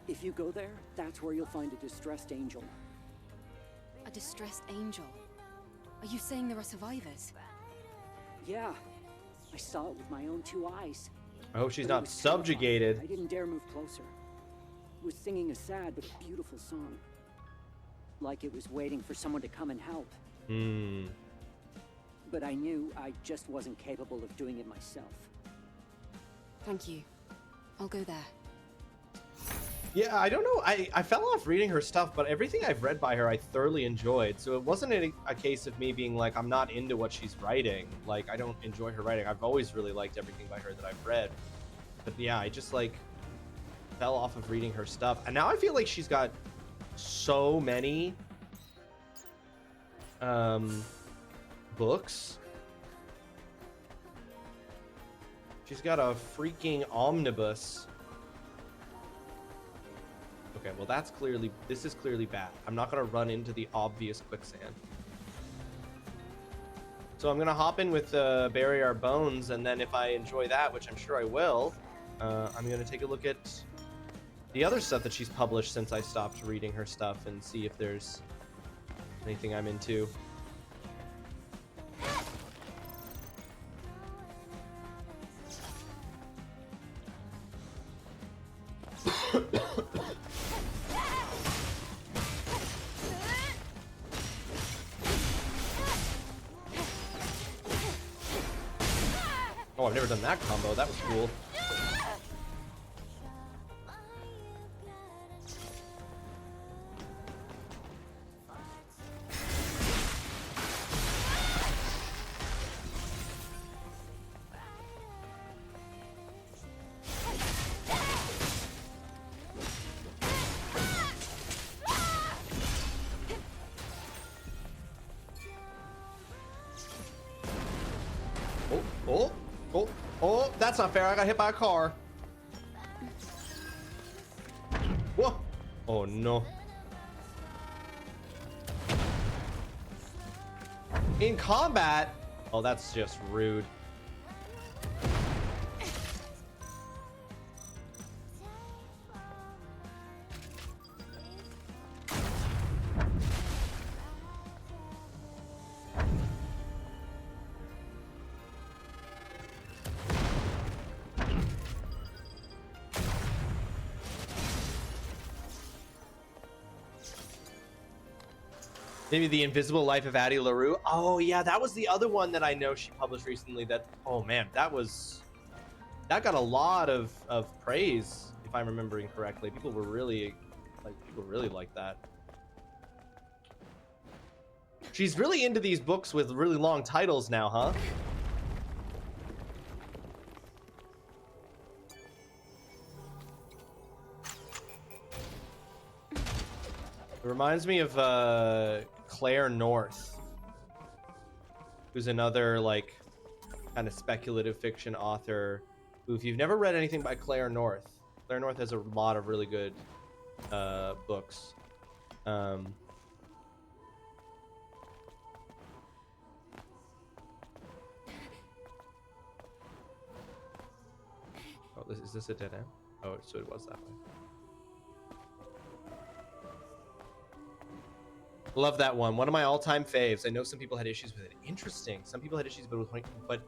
If you go there, that's where you'll find a distressed angel. A distressed angel? Are you saying there are survivors? Yeah. I saw it with my own 2 eyes. I hope she's But it not was terrifying. subjugated. I didn't dare move closer. It was singing a sad but beautiful song. Like it was waiting for someone to come and help. But I knew I just wasn't capable of doing it myself. Thank you. I'll go there. Yeah, I don't know. I fell off reading her stuff, but everything I've read by her I thoroughly enjoyed. So it wasn't a case of me being like, I'm not into what she's writing. Like, I don't enjoy her writing. I've always really liked everything by her that I've read. But yeah, I just, like, fell off of reading her stuff. And now I feel like she's got so many books She's got a freaking omnibus. Okay, well this is clearly bad. I'm not gonna run into the obvious quicksand. So I'm gonna hop in with Bury Our Bones, and then if I enjoy that, which I'm sure I will, I'm gonna take a look at the other stuff that she's published since I stopped reading her stuff and see if there's anything I'm into. Oh, I've never done that combo. That was cool. Oh, that's not fair. I got hit by a car. Whoa. Oh, no. In combat? Oh, that's just rude. Maybe The Invisible Life of Addie LaRue. Oh yeah, that was the other one that I know she published recently. That, oh man, that got a lot of praise, if I'm remembering correctly. People really liked that. She's really into these books with really long titles now, huh? It reminds me of Claire North, who's another like kind of speculative fiction author who, if you've never read anything by Claire North has a lot of really good books. Oh, is this a dead end? Oh, so it was that way. Love that one. One of my all-time faves. I know some people had issues with it. Interesting. Some people had issues with it, but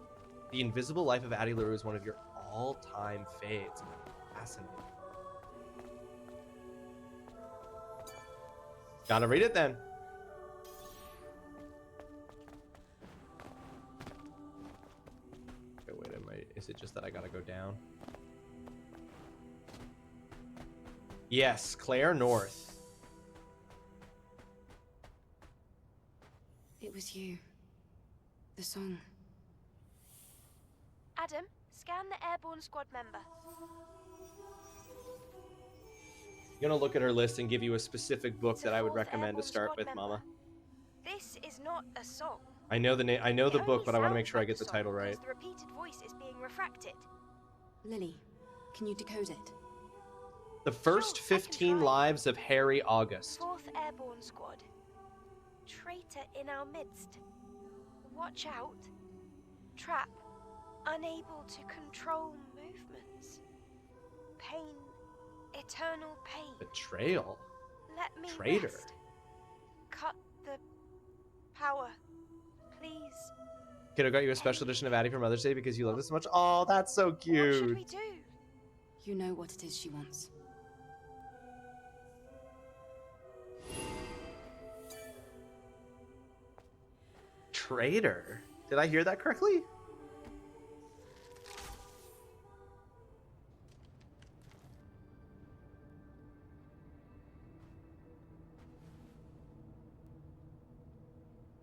The Invisible Life of Addie LaRue is one of your all-time faves. Fascinating. Gotta read it then. Okay, wait, is it just that I gotta go down? Yes, Claire North. It was you. The song. Adam, scan the airborne squad member. I'm gonna look at her list and give you a specific book that I would recommend to start with, Mama. This is not a song. I know the name. I know the book, but I want to make sure I get the title right. The repeated voice is being refracted. Lily, can you decode it? The first 15 lives of Harry August. 4th Airborne Squad. Traitor in our midst. Watch out. Trap. Unable to control movements. Pain. Eternal pain. Betrayal. Let me Traitor. rest. Cut the power. Please. Kiddo got you a special edition of Addie for Mother's Day because you love this so much. Oh, that's so cute. What should we do? You know what it is she wants. Traitor. Did I hear that correctly?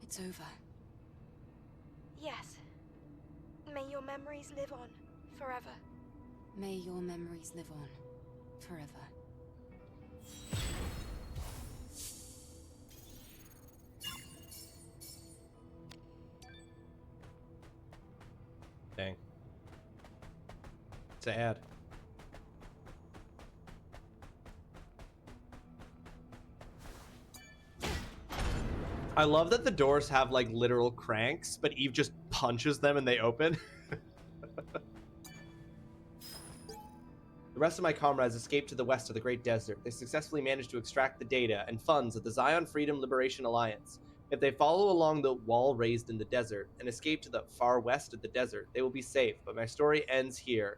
It's over. Yes. May your memories live on forever. May your memories live on forever. Dang. Sad. I love that the doors have like literal cranks, but Eve just punches them and they open. The rest of my comrades escaped to the west of the Great Desert. They successfully managed to extract the data and funds of the Zion Freedom Liberation Alliance. If they follow along the wall raised in the desert and escape to the far west of the desert, they will be safe. But my story ends here.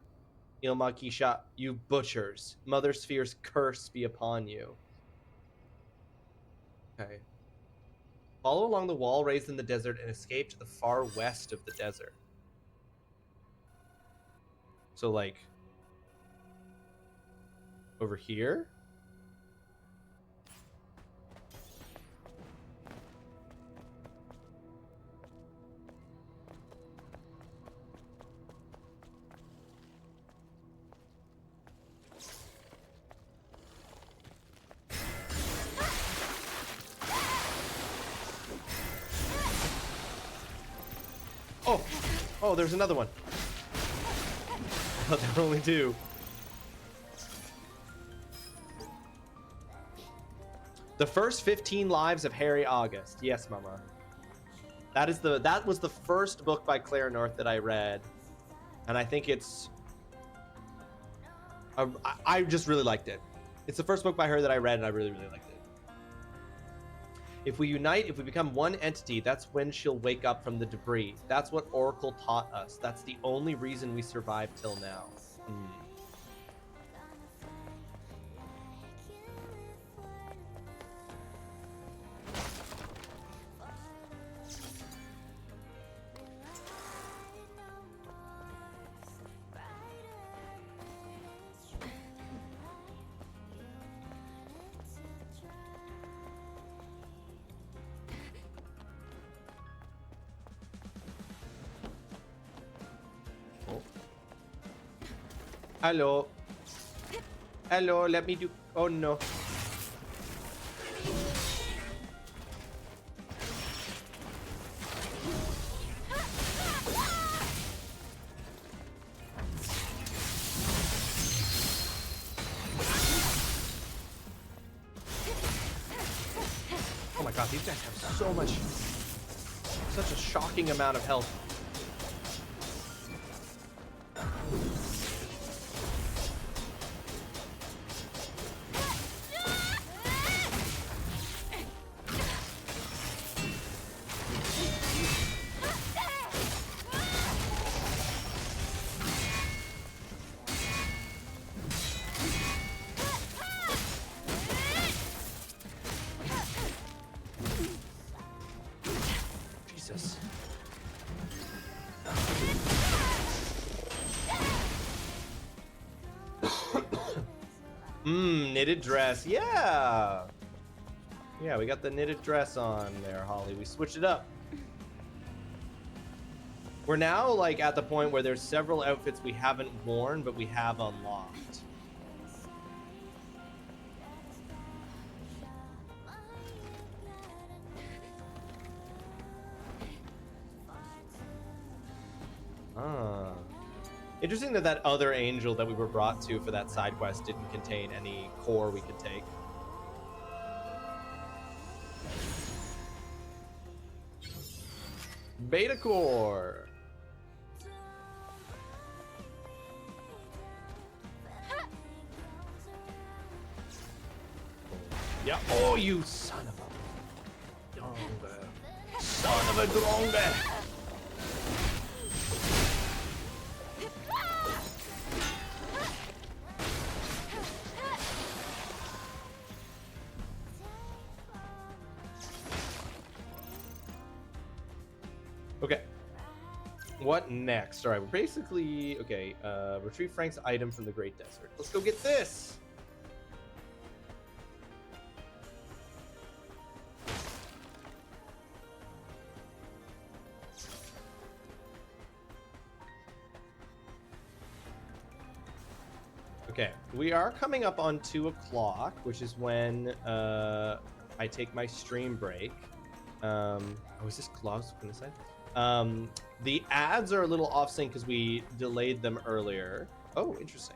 Ilmakisha, you butchers. Mother Sphere's curse be upon you. Okay. Follow along the wall raised in the desert and escape to the far west of the desert. So, like, over here? Oh, there's another one. I thought there were only two. The first 15 lives of Harry August. Yes, Mama. That was the first book by Claire North that I read, and I think it's. I just really liked it. It's the first book by her that I read, and I really, really liked it. If we unite, if we become one entity, that's when she'll wake up from the debris. That's what Oracle taught us. That's the only reason we survived till now. Hello. Hello, let me do... Oh, no. Oh my god, these guys have so much... Such a shocking amount of health. Knitted dress, yeah. Yeah, we got the knitted dress on there, Holly. We switched it up. We're now like at the point where there's several outfits we haven't worn, but we have unlocked. Ah. Interesting that that other angel that we were brought to for that side quest didn't contain any core we could take. Beta core. Yeah. Oh, you son of a drongo. Son of a drongo. Okay. What next? All right, we're basically... Okay, retrieve Frank's item from the Great Desert. Let's go get this! Okay, we are coming up on 2 o'clock, which is when I take my stream break. Oh, is this close? Can I say? The ads are a little off sync because we delayed them earlier. Oh, interesting.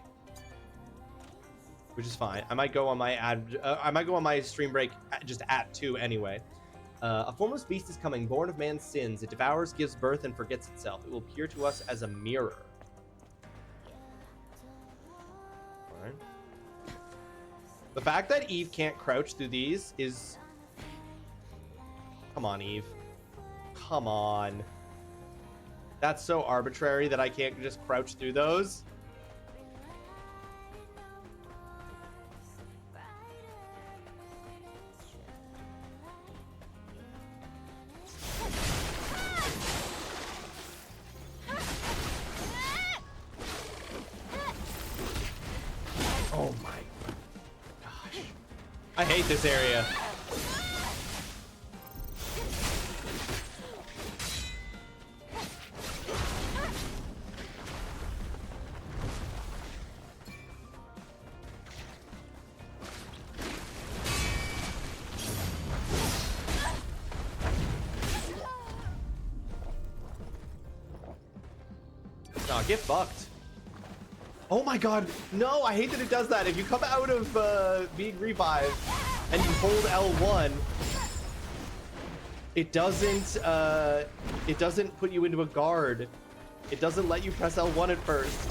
Which is fine. I might go on my I might go on my stream break just at 2 anyway. A formless beast is coming, born of man's sins. It devours, gives birth, and forgets itself. It will appear to us as a mirror. All right. The fact that Eve can't crouch through these is... Come on, Eve. Come on. That's so arbitrary that I can't just crouch through those. Oh my gosh. I hate this area. Nah, get fucked. Oh my god, no, I hate that it does that. If you come out of being revived and you hold L1, it doesn't put you into a guard. It doesn't let you press L1 at first.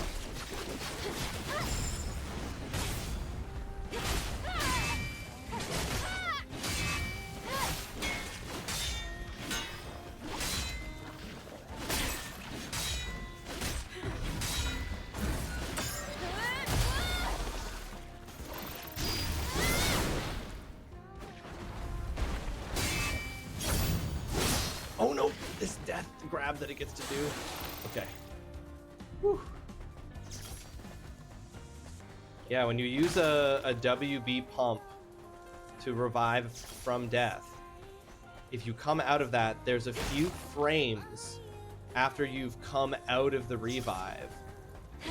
Oh no, this death grab that it gets to do. Okay. Whew. Yeah, when you use a WB pump to revive from death, if you come out of that, there's a few frames after you've come out of the revive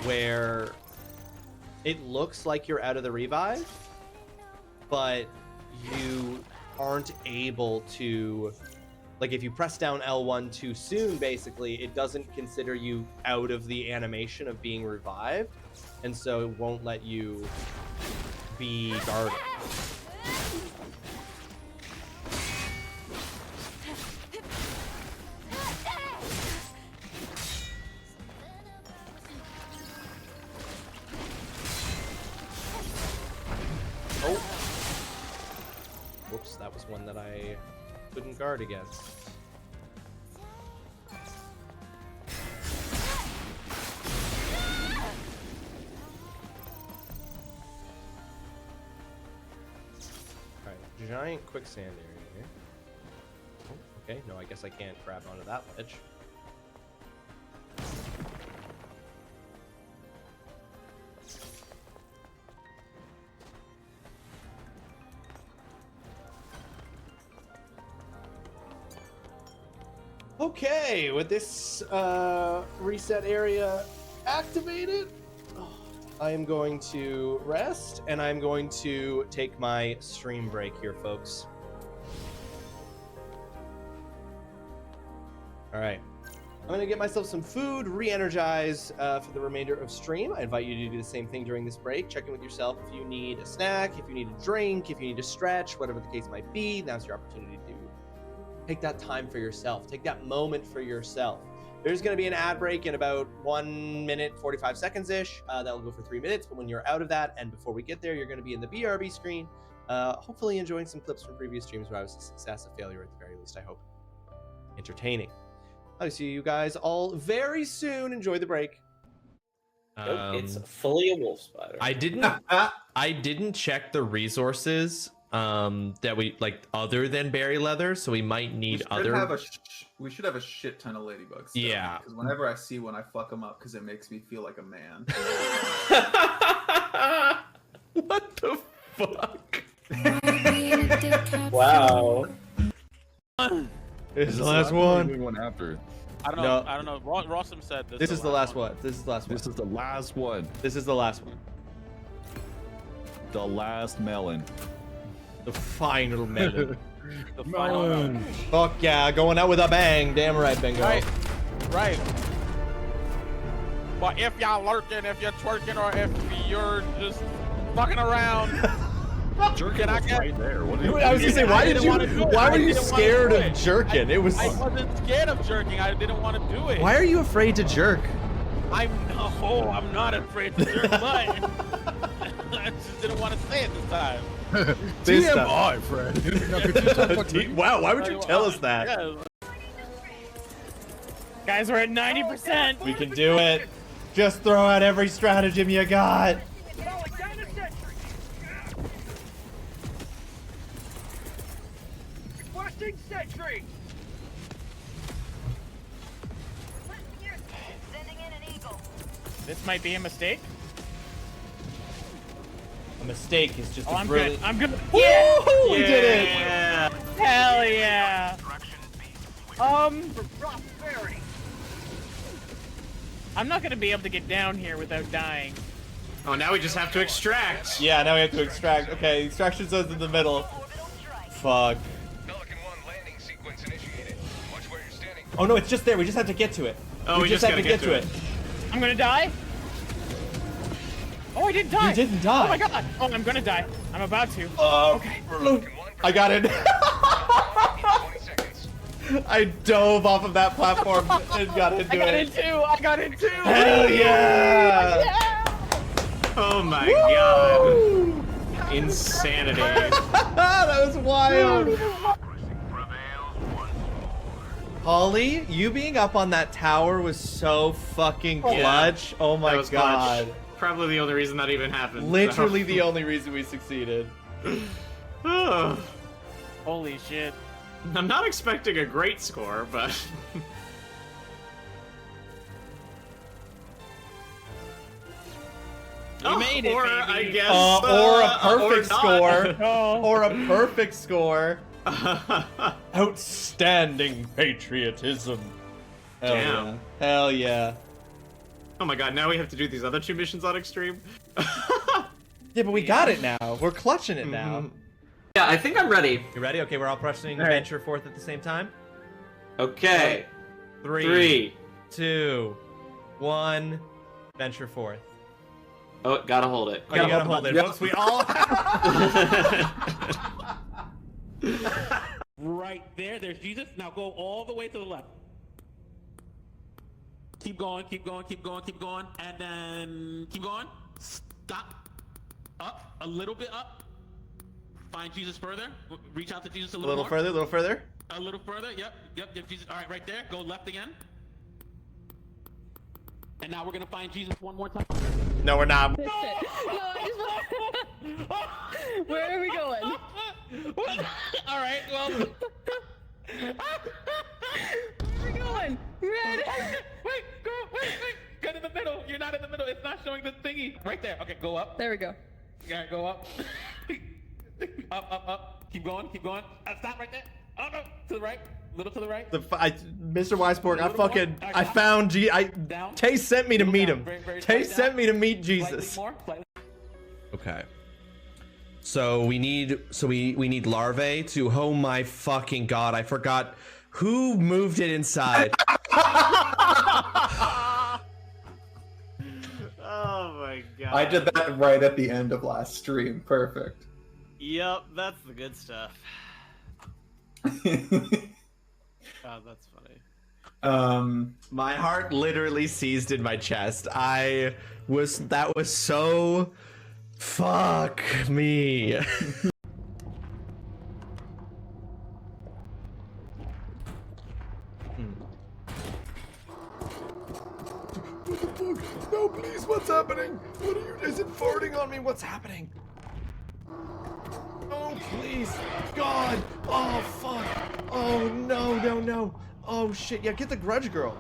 where it looks like you're out of the revive, but you aren't able to... Like, if you press down L1 too soon, basically, it doesn't consider you out of the animation of being revived, and so it won't let you be guarded. Oh! Whoops, that was one that I couldn't guard against. Alright, giant quicksand area here. Oh, okay, no, I guess I can't grab onto that ledge. Okay, with this reset area activated, I am going to rest, and I'm going to take my stream break here, folks. All right, I'm going to get myself some food, re-energize for the remainder of stream. I invite you to do the same thing during this break. Check in with yourself if you need a snack, if you need a drink, if you need to stretch, whatever the case might be. Now's your opportunity to take that time for yourself. Take that moment for yourself. There's going to be an ad break in about 1 minute, 45 seconds-ish. That will go for 3 minutes, but when you're out of that, and before we get there, you're going to be in the BRB screen, hopefully enjoying some clips from previous streams where I was a success, a failure at the very least, I hope. Entertaining. I'll see you guys all very soon. Enjoy the break. It's fully a wolf spider. I didn't check the resources that we like other than berry leather, so we might need other. We should have a shit ton of ladybugs. Still, yeah. Because whenever I see one, I fuck them up because it makes me feel like a man. What the fuck? Wow. This is the last one. One after. I don't know. I don't know. Rawesome said this. This is the last one. This is the last one. This is the last one. This is the last one. The last melon. The final melon. The final melon. Fuck yeah, going out with a bang. Damn right, Bingo. Right. But if y'all lurking, if you're twerking, or if you're just fucking around, Jerkin was right there. What I was gonna say, why were you scared of jerking? It was. I wasn't scared of jerking. I didn't want to do it. Why are you afraid to jerk? I'm not afraid to jerk, but I just didn't want to say it this time. TMI, Fred. Wow, why would you tell us that? Guys, we're at 90%. We can do it. Just throw out every stratagem you got. Requesting sentry. This might be a mistake. A mistake is just a I'm brilliant. good. I'm good. Yeah! We Yeah! did it! Hell yeah! I'm not gonna be able to get down here without dying. Oh, now we just have to extract. Yeah, now we have to extract. Okay, extraction zone's in the middle. Fuck. Oh no, it's just there. We just have to get to it. Oh, we just have to gotta get to it. I'm gonna die. Oh, I didn't die. You didn't die. Oh my god. Oh, I'm gonna die. I'm about to. Okay. I got it. I dove off of that platform and got into it. I got it too. Hell yeah! Oh my god. Insanity. That was wild. Holly, you being up on that tower was so fucking clutch. Oh my That was god. clutch. Probably the only reason that even happened. Literally the only reason we succeeded. Holy shit. I'm not expecting a great score, but... We made it, or baby. I guess, or a perfect or score. Oh. Or a perfect score. Outstanding patriotism. Hell Damn. yeah. Hell yeah. Oh my god, now we have to do these other 2 missions on Extreme? Yeah, but we got it now. We're clutching it now. Yeah, I think I'm ready. You ready? Okay, we're all pressing All right. venture forth at the same time. Okay. 3, 2, 1, venture forth. Oh, gotta hold it. Oh, you gotta hold it. Yep. Once we all Right there, there's Jesus. Now go all the way to the left. Keep going, keep going, keep going, keep going, and then keep going. Stop. Up, a little bit up. Find Jesus further. Reach out to Jesus a a little little more. further, a little further. A little further. Yep, Jesus. All right, right there. Go left again. And now we're gonna find Jesus one more time. No, we're not. No, Where are we going? All right, well. Where are we going? Red. Wait. Get in the middle. You're not in the middle. It's not showing the thingy. Right there. Okay, go up. There we go. Yeah, go up. Up. Keep going. Stop right there. Oh no, to the right. Little to the right. Mr. Weisborg, I found Tay sent me to meet him. Tay sent me to meet Jesus. Okay. So we need larvae to, oh my fucking god, I forgot who moved it inside. Oh my god. I did that right at the end of last stream. Perfect. Yep, that's the good stuff. Oh, that's funny. My heart literally seized in my chest. That was so, fuck me. What the fuck? No, please, what's happening? What are you? Is it farting on me? What's happening? Oh, please. God. Oh, fuck. Oh, no. Oh, shit. Yeah, get the grudge girl.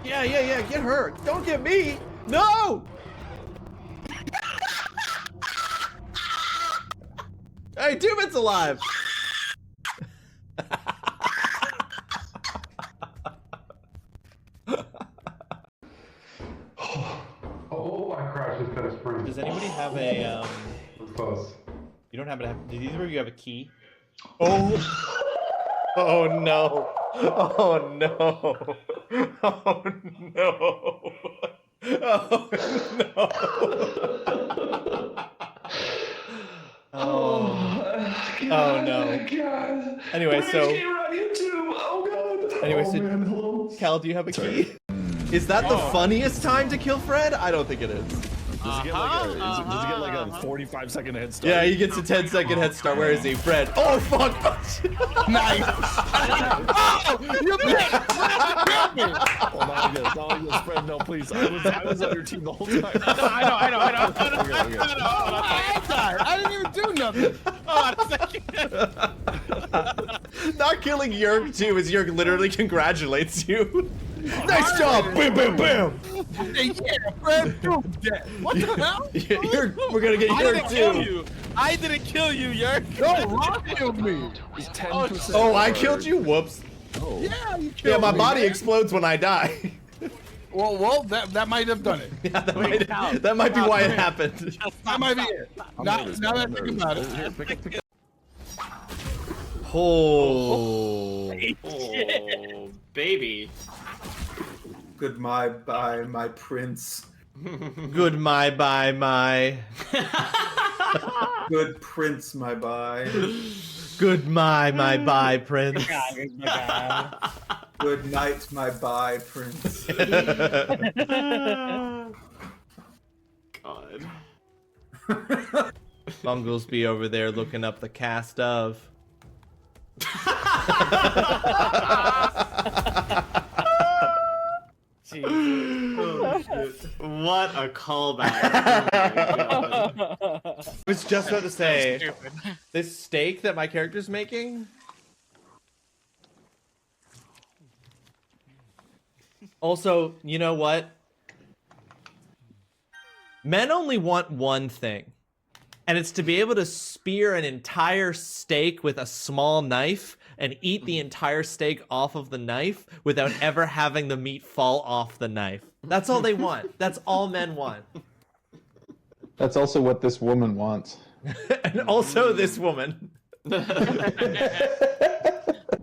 Yeah. Get her. Don't get me. No! Hey, Two-Bit's alive. Oh, I crashed this bed of spring. Does anybody have a, Close. You don't happen to have, did either of you have a key? Oh! Oh no! Oh no! Oh no! Oh no. Oh no. God. Anyway, so on YouTube. Oh god. Anyway, so man, hello. Cal, do you have a key? Is that the funniest time to kill Fred? I don't think it is. Does he get like a 45-second head start? Yeah, he gets a 10-second head start. Where is he? Fred. Oh fuck! Nice. Oh, you bitch! Oh, not like this, Fred. No, please. I was on your team the whole time. I know. I didn't even do nothing. Hold on a second. Not killing Yerk too, as Yerk literally congratulates you. Nice job! Bam, bam, bam! Yeah, Fred, you're dead. What the hell? We're gonna get Yerk too. I didn't kill you, Yerk. No, Rock killed me. He's 10%. Oh, I killed you? Whoops. Oh. Yeah, you killed Yeah, my me, body man. explodes when I die. Well, that might have done it. Yeah, that might be why it happened. That might be it. Now that I think about it. Here, pick it. Oh, baby. Goodbye, bye, my prince. Good my bye my. Good prince, my bye. Good my bye prince. Good night, my bye, prince. God. Bungles be over there looking up the cast of. What a callback. I was just about to say, this steak that my character's making. Also, you know what? Men only want one thing, and it's to be able to spear an entire steak with a small knife and eat the entire steak off of the knife without ever having the meat fall off the knife. That's all they want. That's all men want. That's also what this woman wants. And also this woman.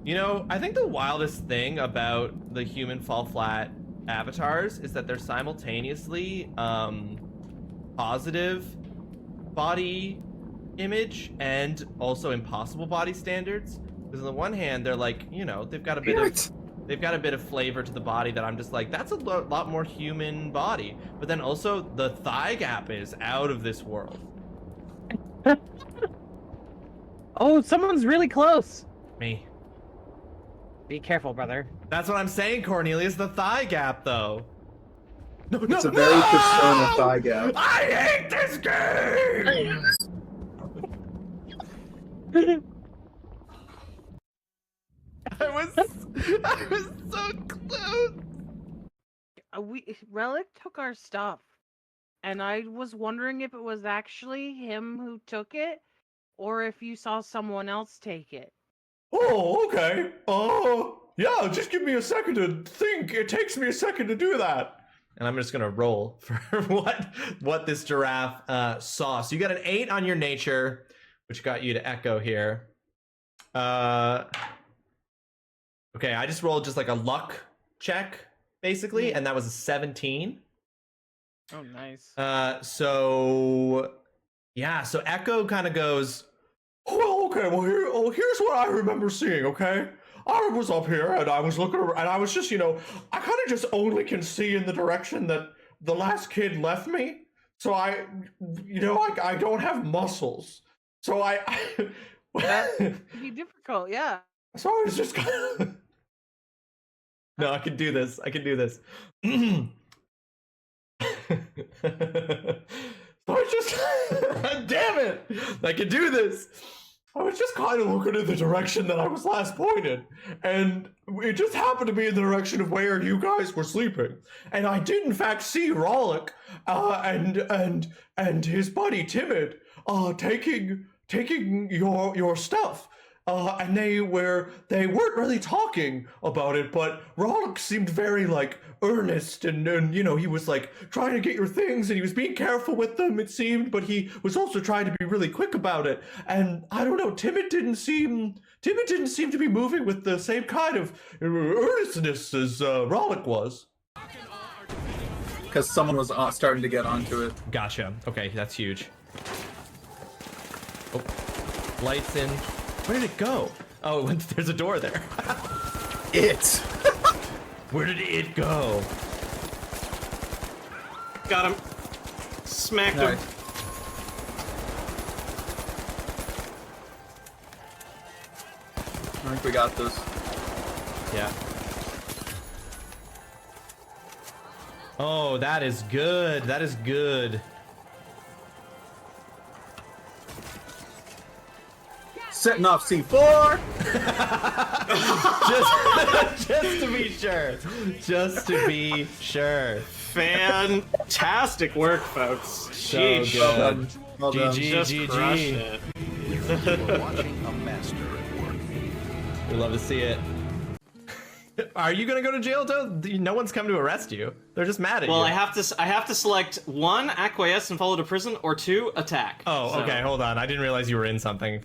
You know, I think the wildest thing about the human fall flat avatars is that they're simultaneously positive body image and also impossible body standards. Because on the one hand, they're like, you know, they've got a bit of flavor to the body that I'm just like, that's a lot more human body. But then also the thigh gap is out of this world. Oh, someone's really close. Me. Be careful, brother. That's what I'm saying, Cornelius. The thigh gap, though. No, It's a very persona thigh gap. I hate this game. I was so close. Relic took our stuff, and I was wondering if it was actually him who took it, or if you saw someone else take it. Oh, okay. Yeah, just give me a second to think. It takes me a second to do that. And I'm just gonna roll for what this giraffe saw. So you got an 8 on your nature, which got you to echo here. Okay, I just rolled just like a luck check, basically, and that was a 17. Oh, nice. So Echo kind of goes, well, okay, well, here's what I remember seeing, okay? I was up here, and I was looking around, and I was just, you know, I kind of just only can see in the direction that the last kid left me, so I don't have muscles. So That could be difficult, yeah. So I was just kind of... No, I can do this. So I just... Damn it! I can do this! I was just kind of looking in the direction that I was last pointed, and it just happened to be in the direction of where you guys were sleeping. And I did in fact see Rollick and his buddy Timid taking your stuff. And they weren't really talking about it, but Rollick seemed very like earnest and you know, he was like trying to get your things and he was being careful with them, it seemed, but he was also trying to be really quick about it. And I don't know, Timid didn't seem to be moving with the same kind of earnestness as Rollick was. because someone was starting to get onto it. Gotcha. Okay, that's huge. Oh, lights in. Where did it go? Oh, there's a door there. Where did it go? Got him. Smacked him. I think we got this. Yeah. Oh, that is good. That is good. Setting off C4. just to be sure. Just to be sure. Fantastic work, folks. So Sheesh. good. Well done. GG, Just crushed GG. it. You're watching a master at work. We love to see it. Are you gonna go to jail, though? No one's come to arrest you. They're just mad at Well, you. I have to select 1, acquiesce and follow to prison, or 2, attack. Oh, So- okay. Hold on. I didn't realize you were in something.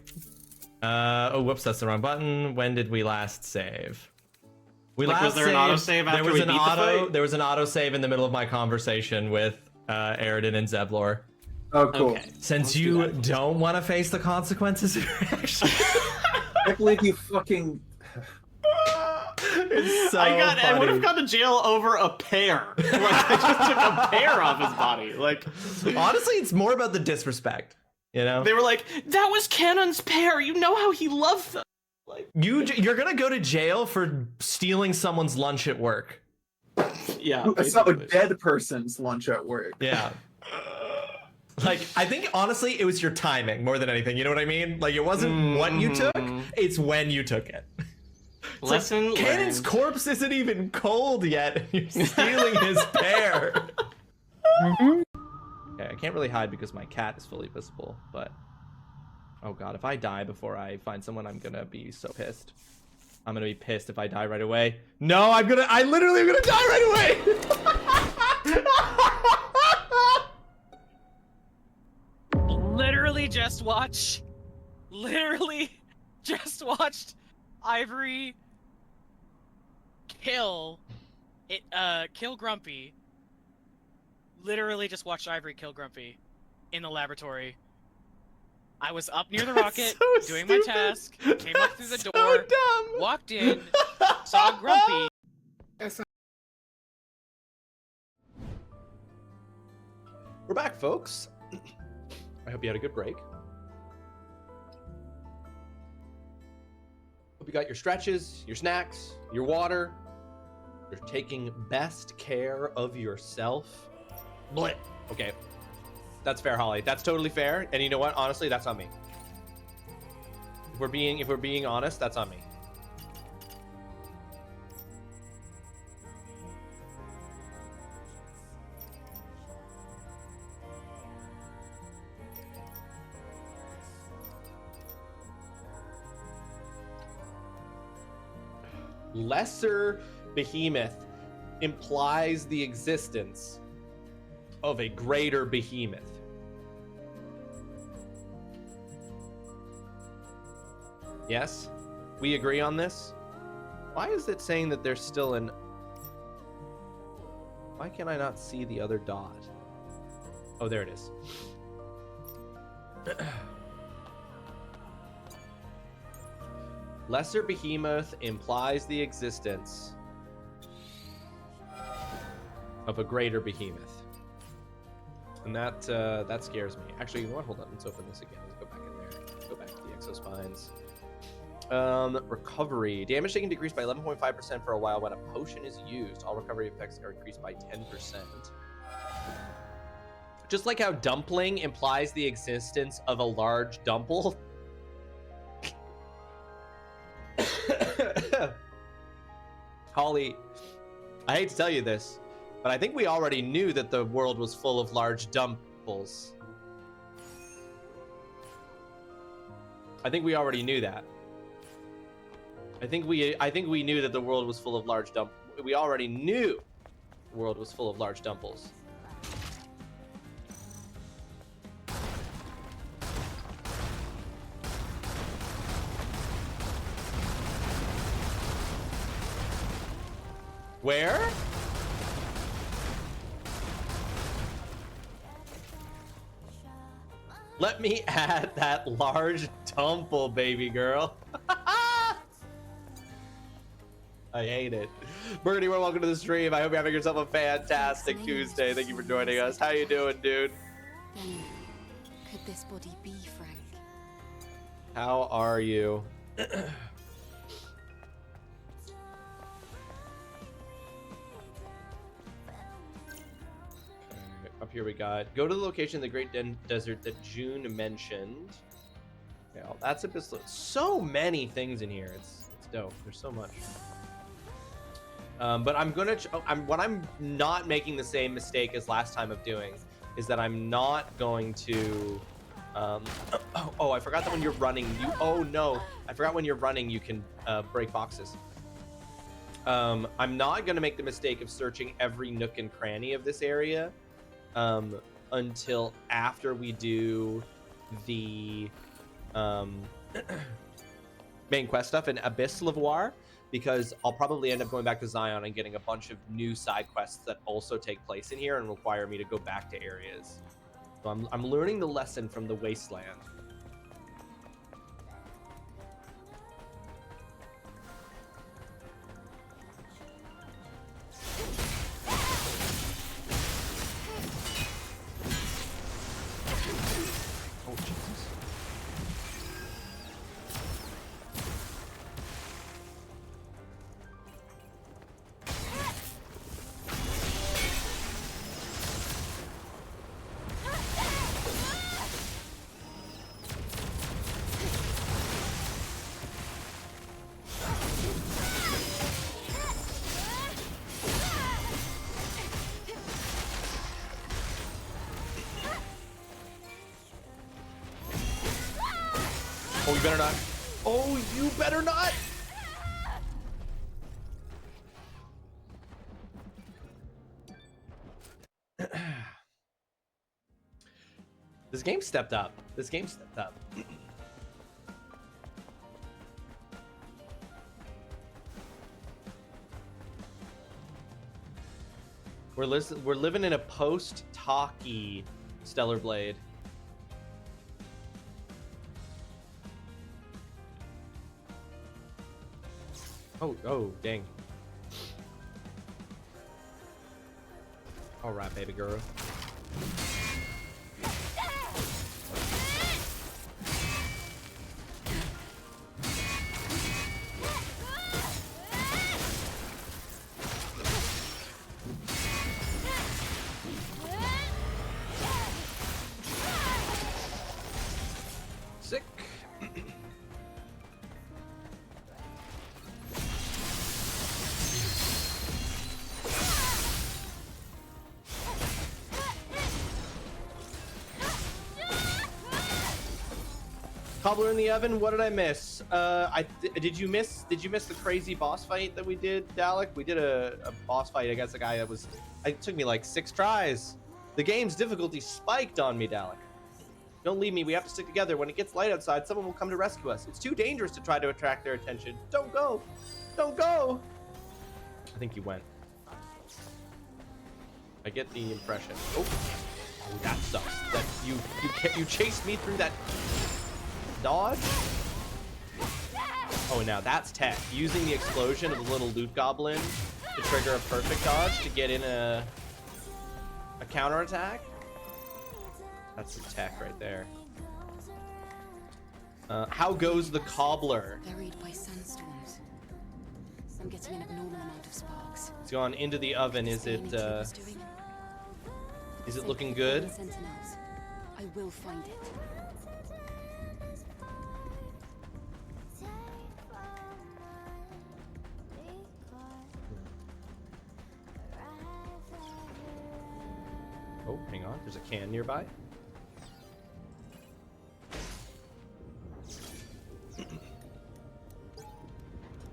Oh, whoops. That's the wrong button. When did we last save? Was there an autosave after we beat the fight? There was an autosave in the middle of my conversation with Aridin and Zeblor. Oh, cool. Okay. Since you don't want to face the consequences of your actions. I believe you fucking. It's so I would have funny. gone to jail over a pear. Like, I just took a pear off his body. Like, honestly, it's more about the disrespect. You know, they were like, "That was Cannon's pear. You know how he loved them." Like, you're gonna go to jail for stealing someone's lunch at work. Yeah, It's not a dead person's lunch at work. Yeah. Like, I think honestly, it was your timing more than anything. You know what I mean? Like, it wasn't what you took; it's when you took it. It's Lesson like, Cannon's learned. corpse isn't even cold yet, and you're stealing his pear. Okay, I can't really hide because my cat is fully visible, but oh god, if I die before I find someone, I'm gonna be so pissed. I'm gonna be pissed if I die right away. No, I literally am gonna die right away! Literally just watched Ivory kill Grumpy. Literally just watched Ivory kill Grumpy in the laboratory. I was up near the rocket doing my task, came up through the door, walked in, saw Grumpy. We're back, folks. I hope you had a good break. Hope you got your stretches, your snacks, your water. You're taking best care of yourself. Blit. Okay. That's fair, Holly. That's totally fair. And you know what? Honestly, that's on me. If we're being honest, that's on me. Lesser behemoth implies the existence of a greater behemoth. Yes? We agree on this? Why is it saying that there's still an... Why can I not see the other dot? Oh, there it is. Lesser behemoth implies the existence of a greater behemoth. And that scares me. Actually, you know what? Hold on. Let's open this again. Let's go back in there. Let's go back to the exospines. Recovery. Damage taken decreased by 11.5% for a while when a potion is used. All recovery effects are increased by 10%. Just like how dumpling implies the existence of a large dumple. Holly, I hate to tell you this, but I think we already knew that the world was full of large dumples. I think we already knew that. I think we knew that the world was full of large we already knew the world was full of large dumples. Where? Let me add that large tumble, baby girl. I hate it. Burgundy, welcome to the stream. I hope you're having yourself a fantastic Tuesday. Thank you for joining us. How you doing, dude? Then, could this body be Frank? How are you? Up here we got, go to the location in the Great Desert that June mentioned. Okay, well, that's a bit slow. So many things in here. It's dope. There's so much. But I'm gonna. What I'm not making the same mistake as last time of doing is that I'm not going to. Oh, I forgot that when you're running, you. Oh no, I forgot when you're running you can break boxes. I'm not gonna make the mistake of searching every nook and cranny of this area until after we do the main quest stuff in Abyss Lavoir, because I'll probably end up going back to Zion and getting a bunch of new side quests that also take place in here and require me to go back to areas. So I'm learning the lesson from the Wasteland. Oh, Jesus. Oh, you better not. Oh, you better not. This game stepped up. This game stepped up. We're living in a post-talkie Stellar Blade. Oh, dang. All right, baby girl. Sick. Cobbler in the oven. What did I miss? Did you miss the crazy boss fight that we did, Dalek? We did a boss fight against a guy that was. It took me like 6 tries. The game's difficulty spiked on me, Dalek. Don't leave me. We have to stick together. When it gets light outside, someone will come to rescue us. It's too dangerous to try to attract their attention. Don't go. Don't go. I think you went. I get the impression. Oh, that sucks. That you chased me through that. Dodge? Oh, now that's tech. Using the explosion of the little loot goblin to trigger a perfect dodge to get in a counterattack. That's the tech right there. How goes the cobbler? Buried by sandstorms. I'm getting an abnormal amount of sparks. It's gone into the oven. Is it looking good? Sentinels. I will find it. Oh, hang on. There's a can nearby.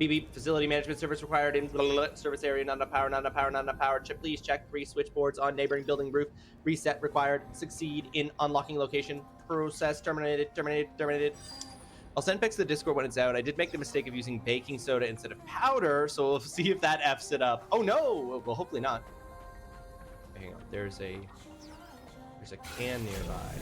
BB facility management service required in service area. Not enough power. Not enough power. Not enough power. Please check 3 switchboards on neighboring building roof. Reset required. Succeed in unlocking location. Process terminated. Terminated. I'll send pics to the Discord when it's out. I did make the mistake of using baking soda instead of powder, so we'll see if that F's it up. Oh no! Well, hopefully not. Hang on. There's a can nearby.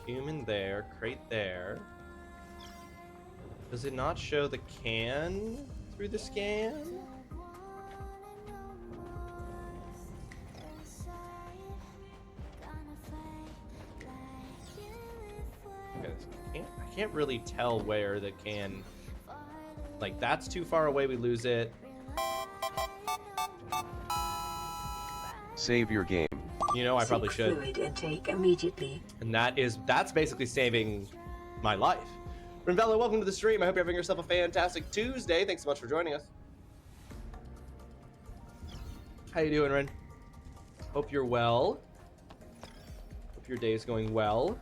Human there, crate there. Does it not show the can through the scan? Okay, I can't really tell where the can... Like, that's too far away, we lose it. Save your game. You know, I probably should. Fluid intake immediately. And that's basically saving my life. Rinvella, welcome to the stream. I hope you're having yourself a fantastic Tuesday. Thanks so much for joining us. How you doing, Rin? Hope you're well. Hope your day is going well.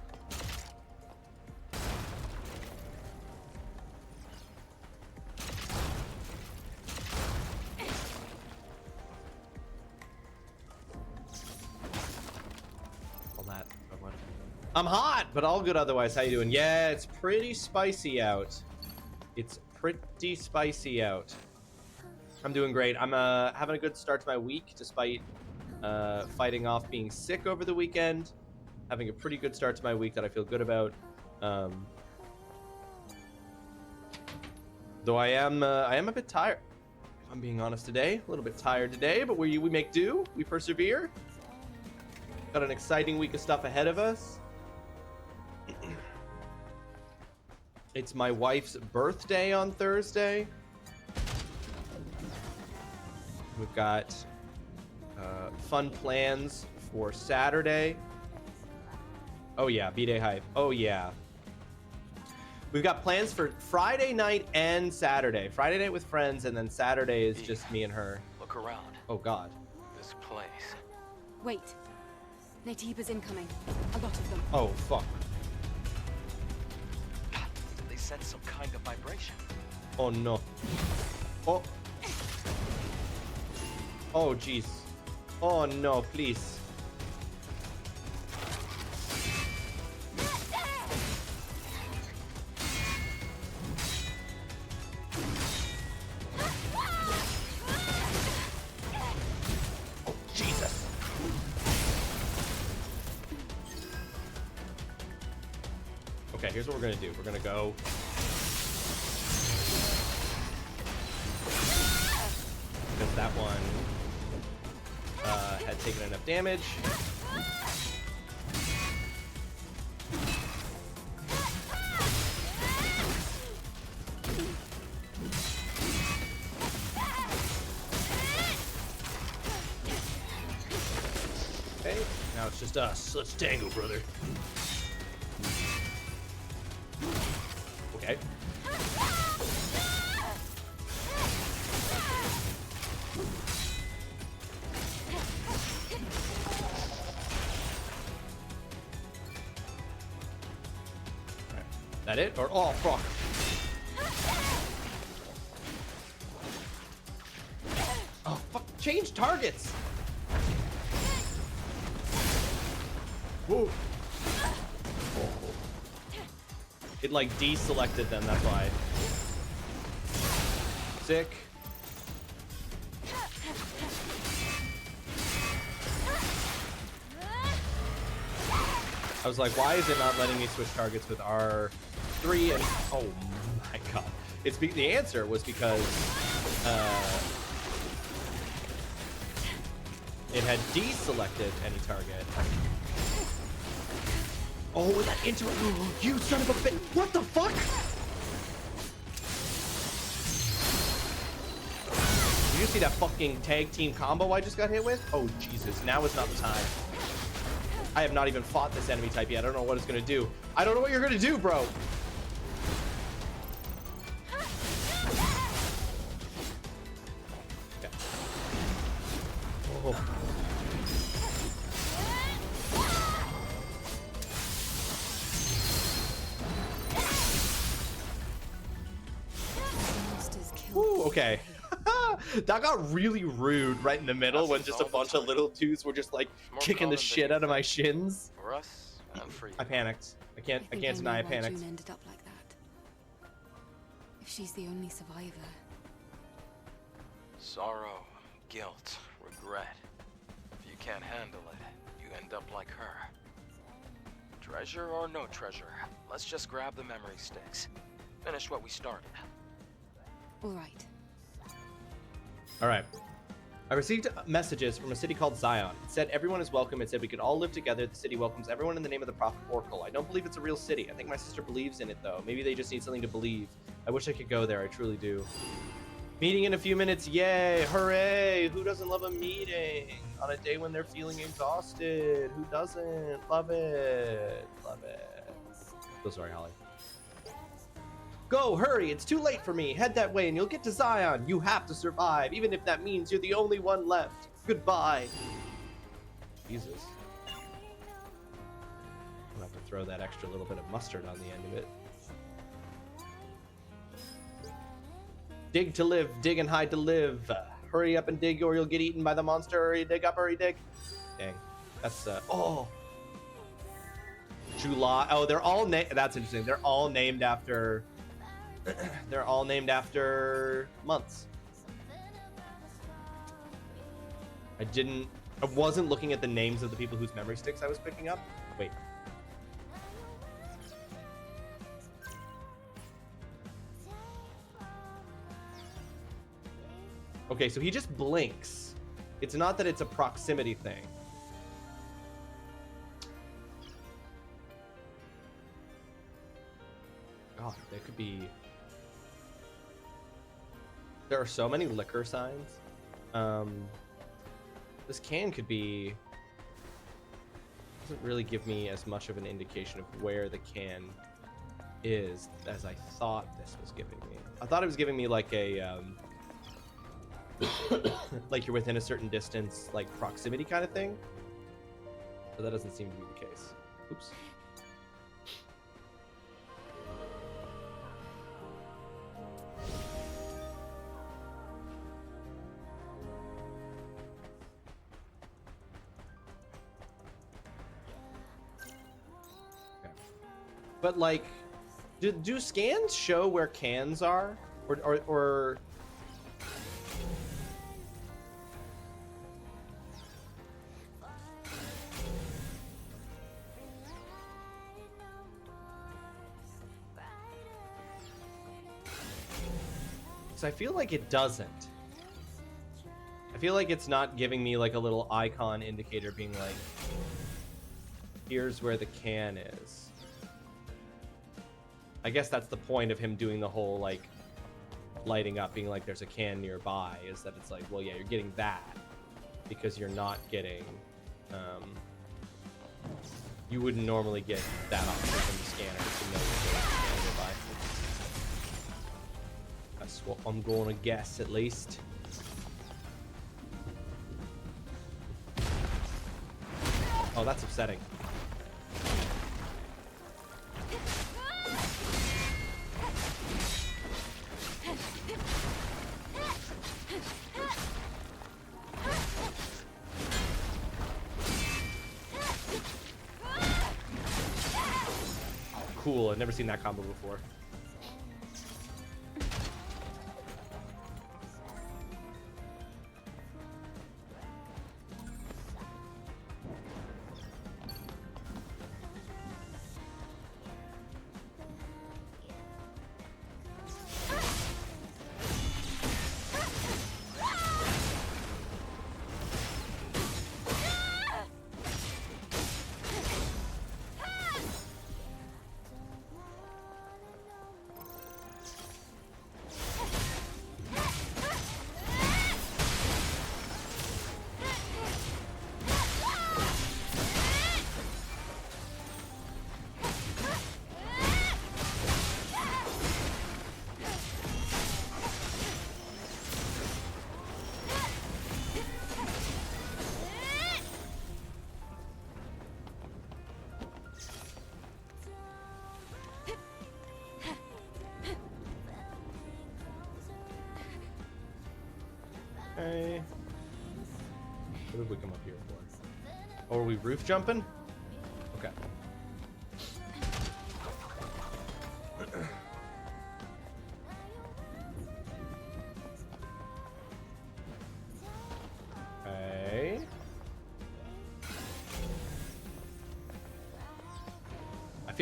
I'm hot, but all good otherwise. How you doing? Yeah, it's pretty spicy out. It's pretty spicy out. I'm doing great. I'm having a good start to my week, despite fighting off being sick over the weekend. Having a pretty good start to my week that I feel good about. Though I am a bit tired. If I'm being honest today, a little bit tired today, but we make do. We persevere. Got an exciting week of stuff ahead of us. It's my wife's birthday on Thursday. We've got fun plans for Saturday. Oh yeah, B-Day hype. Oh yeah. We've got plans for Friday night and Saturday. Friday night with friends, and then Saturday is just me and her. Look around. Oh god. This place. Wait. Nativa's incoming. A lot of them. Oh fuck. They sense some kind of vibration. Oh no. Oh. Oh jeez. Oh no, please. Oh Jesus. Okay, here's what we're gonna do. We're gonna go. Because that one had taken enough damage. Okay, now it's just us. Let's tango, brother. Okay. That it? Or oh fuck. Oh fuck, change targets. Whoa. It like deselected them, that's why. Sick. I was like, why is it not letting me switch targets with R3 and oh my god. The answer was because it had deselected any target. Oh, that you son of a bitch! What the fuck? Did you see that fucking tag team combo I just got hit with? Oh Jesus! Now is not the time. I have not even fought this enemy type yet. I don't know what it's gonna do. I don't know what you're gonna do, bro. Okay. Oh. Ooh, okay. That got really rude right in the middle when just a bunch of little dudes were just like kicking the shit out of my shins. For us and for you. I panicked. I can't deny I panicked. June ended up like that. If she's the only survivor. Sorrow, guilt, regret. If you can't handle it, you end up like her. Treasure or no treasure, let's just grab the memory sticks. Finish what we started. All right. All right. I received messages from a city called Zion. It said everyone is welcome. It said we could all live together. The city welcomes everyone in the name of the prophet Oracle. I don't believe it's a real city. I think my sister believes in it, though. Maybe they just need something to believe. I wish I could go there. I truly do. Meeting in a few minutes. Yay. Hooray. Who doesn't love a meeting on a day when they're feeling exhausted? Who doesn't? Love it. Love it. So sorry, Holly. Go, hurry, it's too late for me. Head that way and you'll get to Zion. You have to survive, even if that means you're the only one left. Goodbye. Jesus. I'll have to throw that extra little bit of mustard on the end of it. Dig to live, dig and hide to live. Hurry up and dig or you'll get eaten by the monster. Hurry, dig up, hurry, dig. Dang, that's, oh. July, oh, they're all that's interesting. They're all named after... They're all named after months. I wasn't looking at the names of the people whose memory sticks I was picking up. Wait. Okay, so he just blinks. It's not that it's a proximity thing. God, there could be... There are so many liquor signs. This can could be... Doesn't really give me as much of an indication of where the can is as I thought this was giving me. I thought it was giving me like a... like you're within a certain distance, like proximity kind of thing. But that doesn't seem to be the case. Oops. But like, do scans show where cans are, or I feel like it doesn't. I feel like it's not giving me like a little icon indicator being like, here's where the can is. I guess that's the point of him doing the whole like lighting up, being like there's a can nearby, is that it's like, well, yeah, you're getting that because you're not getting, you wouldn't normally get that option from the scanner to know that there's a can nearby. That's what I'm going to guess, at least. Oh, that's upsetting. Cool, I've never seen that combo before. Okay. What did we come up here for? Oh, are we roof jumping? Okay. Okay.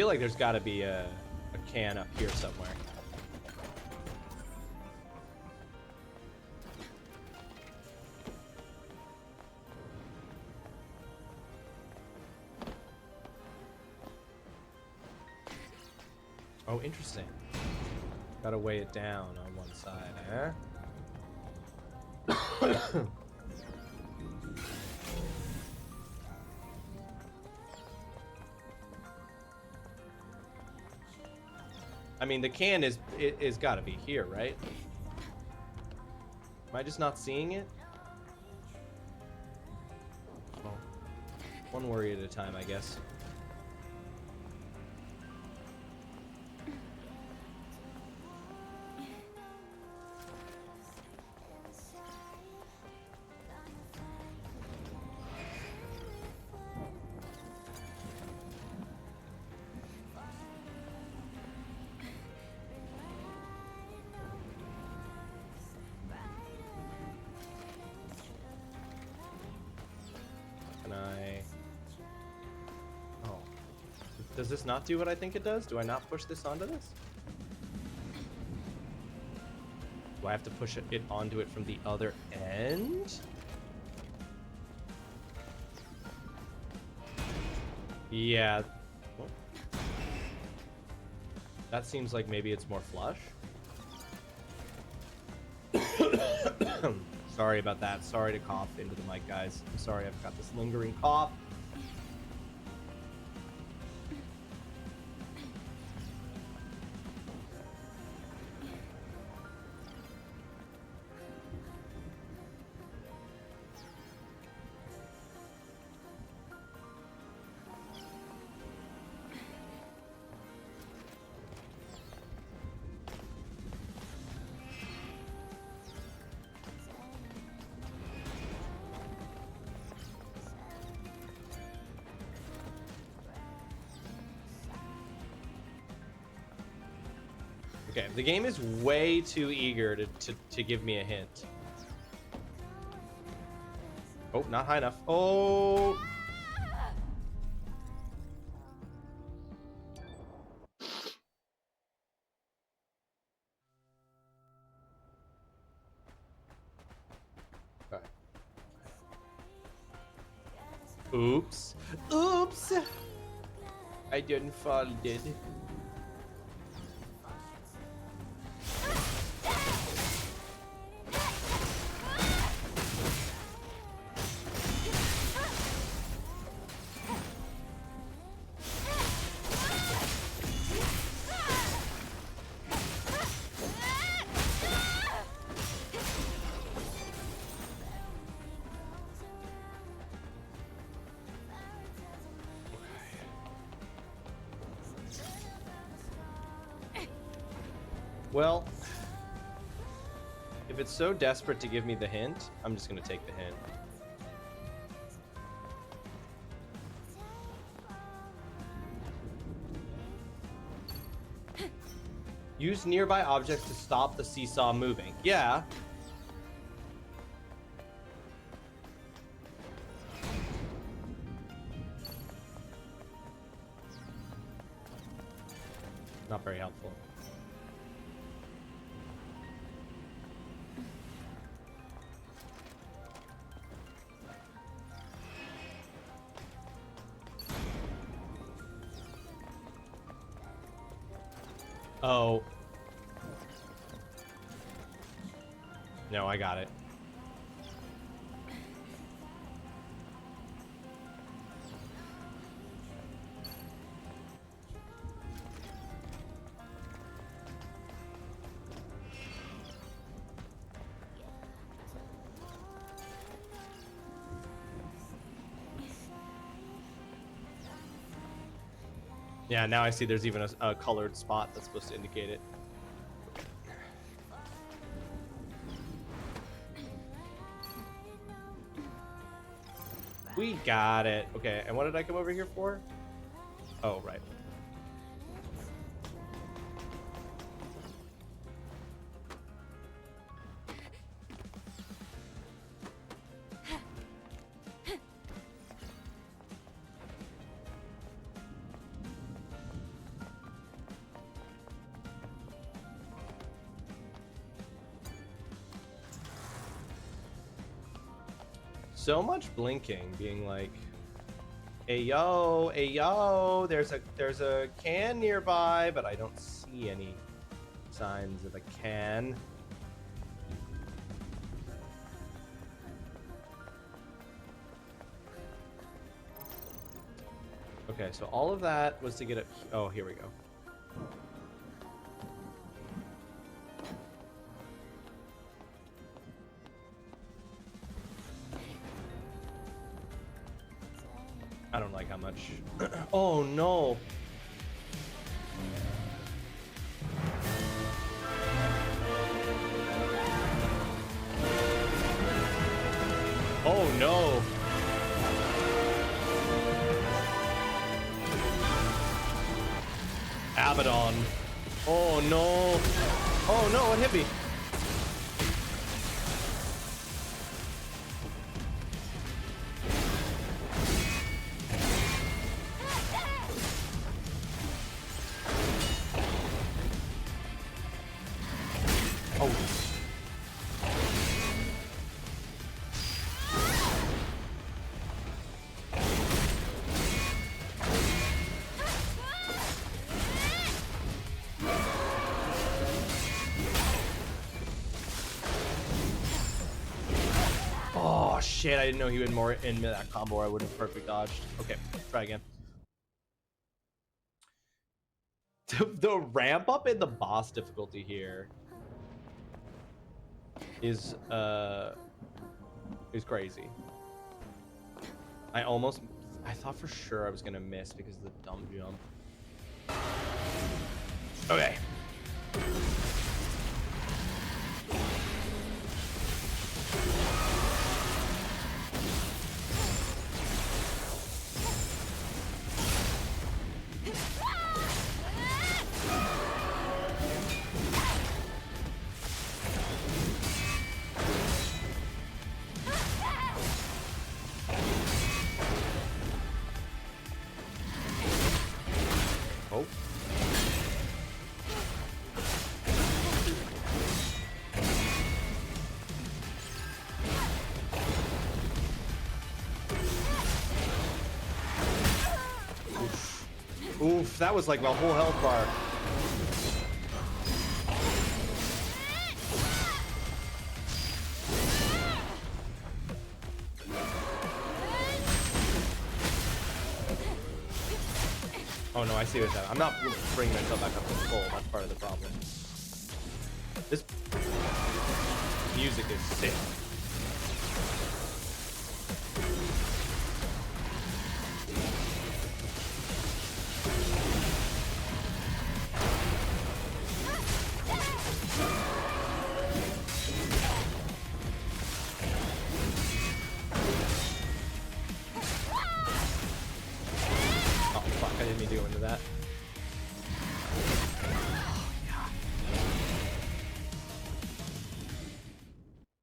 feel like there's got to be a can up here somewhere. Oh, interesting. Gotta weigh it down on one side, eh? I mean, the can is gotta be here, right? Am I just not seeing it? Well, one worry at a time, I guess. Does this not do what I think it does? Do I not push this onto this? Do I have to push it onto it from the other end? Yeah. Oh. That seems like maybe it's more flush. Sorry about that. Sorry to cough into the mic, guys. I'm sorry I've got this lingering cough. Okay, the game is way too eager to give me a hint. Oh, not high enough. Oh! Okay. Oops. Oops! I didn't fall, did. Well, if it's so desperate to give me the hint, I'm just gonna take the hint. Use nearby objects to stop the seesaw moving. Yeah. Not very helpful. Oh. No, I got it. Yeah, now I see there's even a colored spot that's supposed to indicate it. We got it. Okay, and what did I come over here for? Oh, right. So much blinking, being like, hey yo, there's a can nearby, but I don't see any signs of a can. Okay, so all of that was to get it. Oh, here we go. I don't like how much. Oh no. Oh no. Abaddon. Oh no. Oh no, it hit me. Oh shit, I didn't know he would more in that combo, or I would have perfectly dodged. Okay, try again. The ramp up in the boss difficulty here is crazy. I thought for sure I was gonna miss because of the dumb jump. Okay. Oh. Oof, that was like my whole health bar. Oh no, I see what's happening. I'm not bringing myself back up to full. That's part of the problem. This music is sick. I didn't mean to go into that.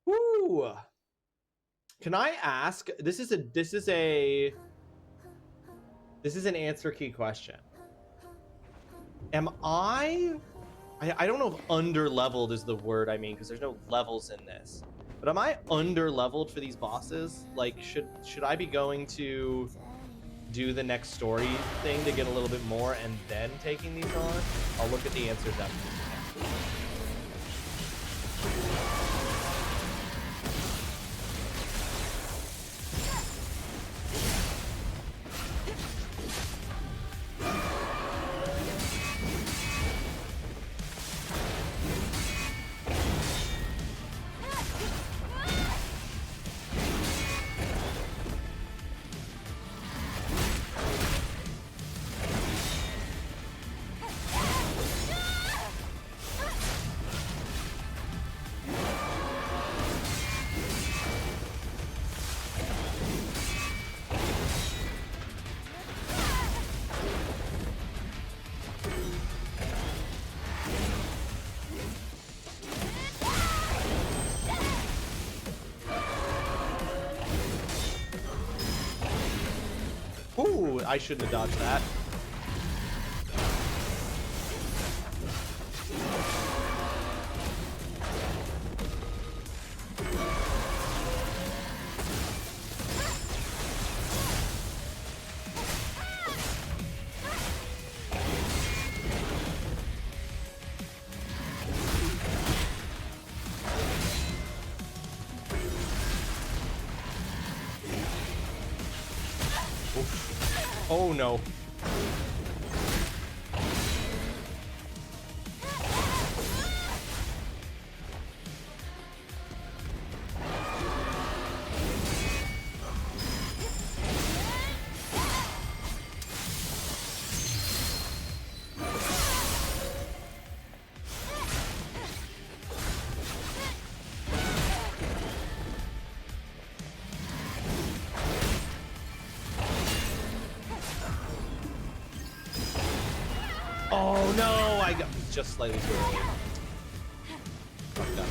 Woo! Can I ask? This is an answer key question. Am I don't know if under leveled is the word I mean, because there's no levels in this. But am I under leveled for these bosses? Like, should I be going to do the next story thing to get a little bit more and then taking these on? I'll look at the answers after this. Ooh, I shouldn't have dodged that. Oh no. Oh no, I got just slightly too early. Fucked that up.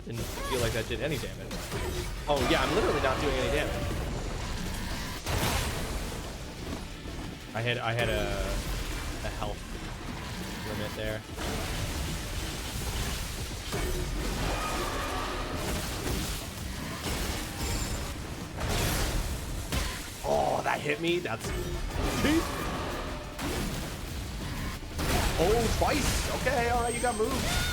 Didn't feel like that did any damage. Oh yeah, I'm literally not doing any damage. I had a health limit there. Oh, that hit me. That's oh, twice. Okay, all right, you got moved.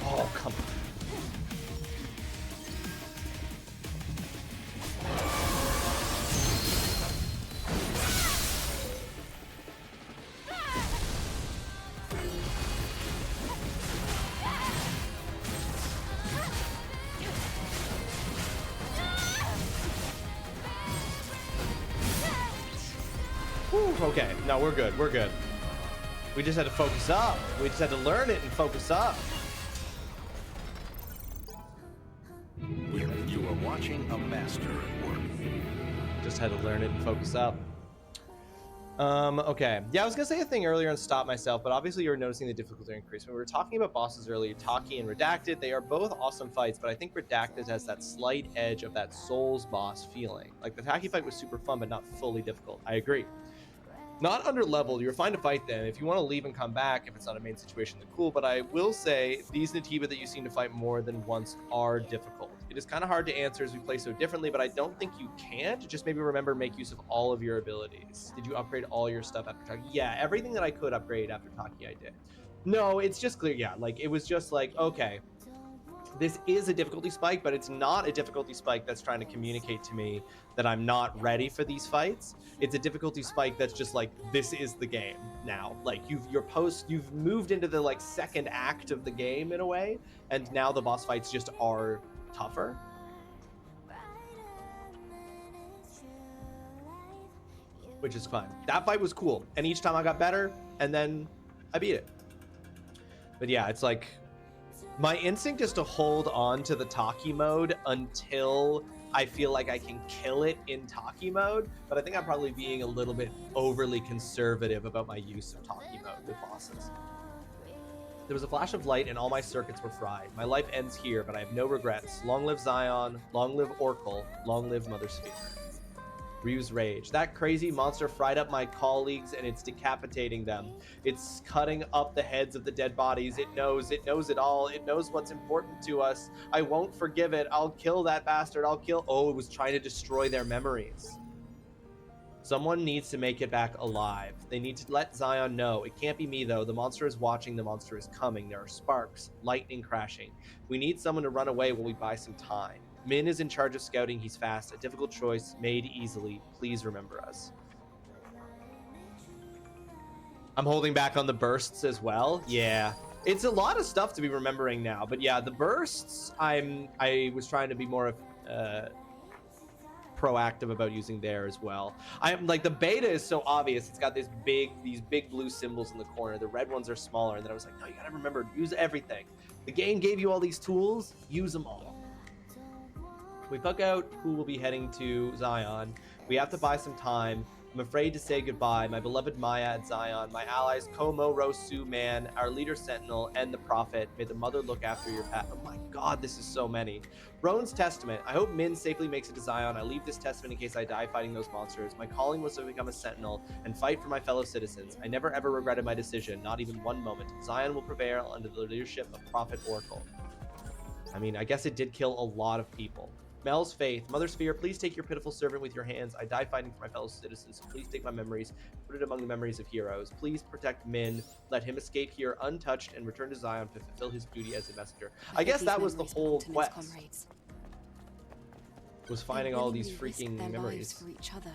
Oh, come on. Whew, okay, no, we're good. We're good. We just had to focus up. We just had to learn it and focus up. You are watching a master at work. Just had to learn it and focus up. Okay. Yeah, I was gonna say a thing earlier and stop myself, but obviously you're noticing the difficulty increase. When we were talking about bosses earlier, Taki and Redacted, they are both awesome fights, but I think Redacted has that slight edge of that Souls boss feeling. Like the Taki fight was super fun, but not fully difficult. I agree. Not under leveled, you're fine to fight them. If you want to leave and come back, if it's not a main situation, then cool. But I will say these Natiba that you seem to fight more than once are difficult. It is kind of hard to answer as we play so differently, but I don't think you can't. Just maybe remember, make use of all of your abilities. Did you upgrade all your stuff after Taki? Yeah, everything that I could upgrade after Taki, I did. No, it's just clear. Yeah, like it was just like, okay, this is a difficulty spike, but it's not a difficulty spike that's trying to communicate to me that I'm not ready for these fights. It's a difficulty spike that's just like, this is the game now. Like you've moved into the like second act of the game in a way, and now the boss fights just are tougher. Which is fine. That fight was cool, and each time I got better, and then I beat it. But yeah, it's like, my instinct is to hold on to the Taki mode until I feel like I can kill it in Taki mode, but I think I'm probably being a little bit overly conservative about my use of Taki mode with bosses. There was a flash of light and all my circuits were fried. My life ends here, but I have no regrets. Long live Zion, long live Oracle, long live Mother Sphere. Ryu's rage. That crazy monster fried up my colleagues and it's decapitating them. It's cutting up the heads of the dead bodies. It knows it all. It knows what's important to us. I won't forgive it. I'll kill that bastard. Oh, it was trying to destroy their memories. Someone needs to make it back alive. They need to let Zion know. It can't be me, though. The monster is watching. The monster is coming. There are sparks, lightning crashing. We need someone to run away while we buy some time. Min is in charge of scouting. He's fast. A difficult choice, made easily. Please remember us. I'm holding back on the bursts as well. Yeah. It's a lot of stuff to be remembering now. But yeah, the bursts, I was trying to be more proactive about using there as well. I'm like, the beta is so obvious. It's got these big blue symbols in the corner. The red ones are smaller. And then I was like, no, you gotta remember, use everything. The game gave you all these tools, use them all. We book out who will be heading to Zion. We have to buy some time. I'm afraid to say goodbye. My beloved Maya at Zion, my allies TrulyRawesome, Man, our leader Sentinel, and the Prophet. May the Mother look after your path. Oh my God, this is so many. Roan's Testament. I hope Min safely makes it to Zion. I leave this testament in case I die fighting those monsters. My calling was to become a Sentinel and fight for my fellow citizens. I never ever regretted my decision, not even one moment. Zion will prevail under the leadership of Prophet Oracle. I mean, I guess it did kill a lot of people. Mel's faith. Mother Sphere, please take your pitiful servant with your hands. I die fighting for my fellow citizens, so please take my memories, put it among the memories of heroes. Please protect Min. Let him escape here untouched and return to Zion to fulfill his duty as a messenger. I guess that was the whole quest. Was finding all these freaking memories for each other,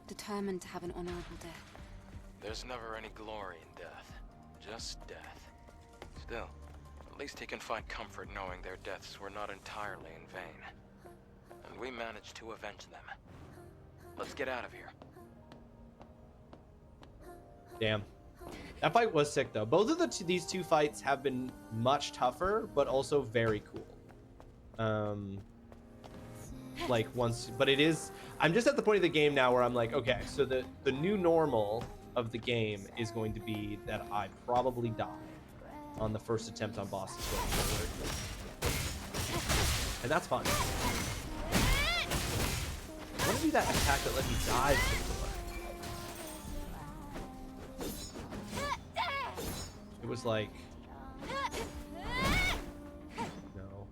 determined to have an honorable death. There's never any glory in death, just death. Still, at least he can find comfort knowing their deaths were not entirely in vain. And we managed to avenge them. Let's get out of here. Damn. That fight was sick, though. Both of these two fights have been much tougher, but also very cool. Like, but it is... I'm just at the point of the game now where I'm like, okay, so the new normal of the game is going to be that I probably die on the first attempt on bosses going forward. And that's fun. I want to do that attack that let me dive before. It was like... No.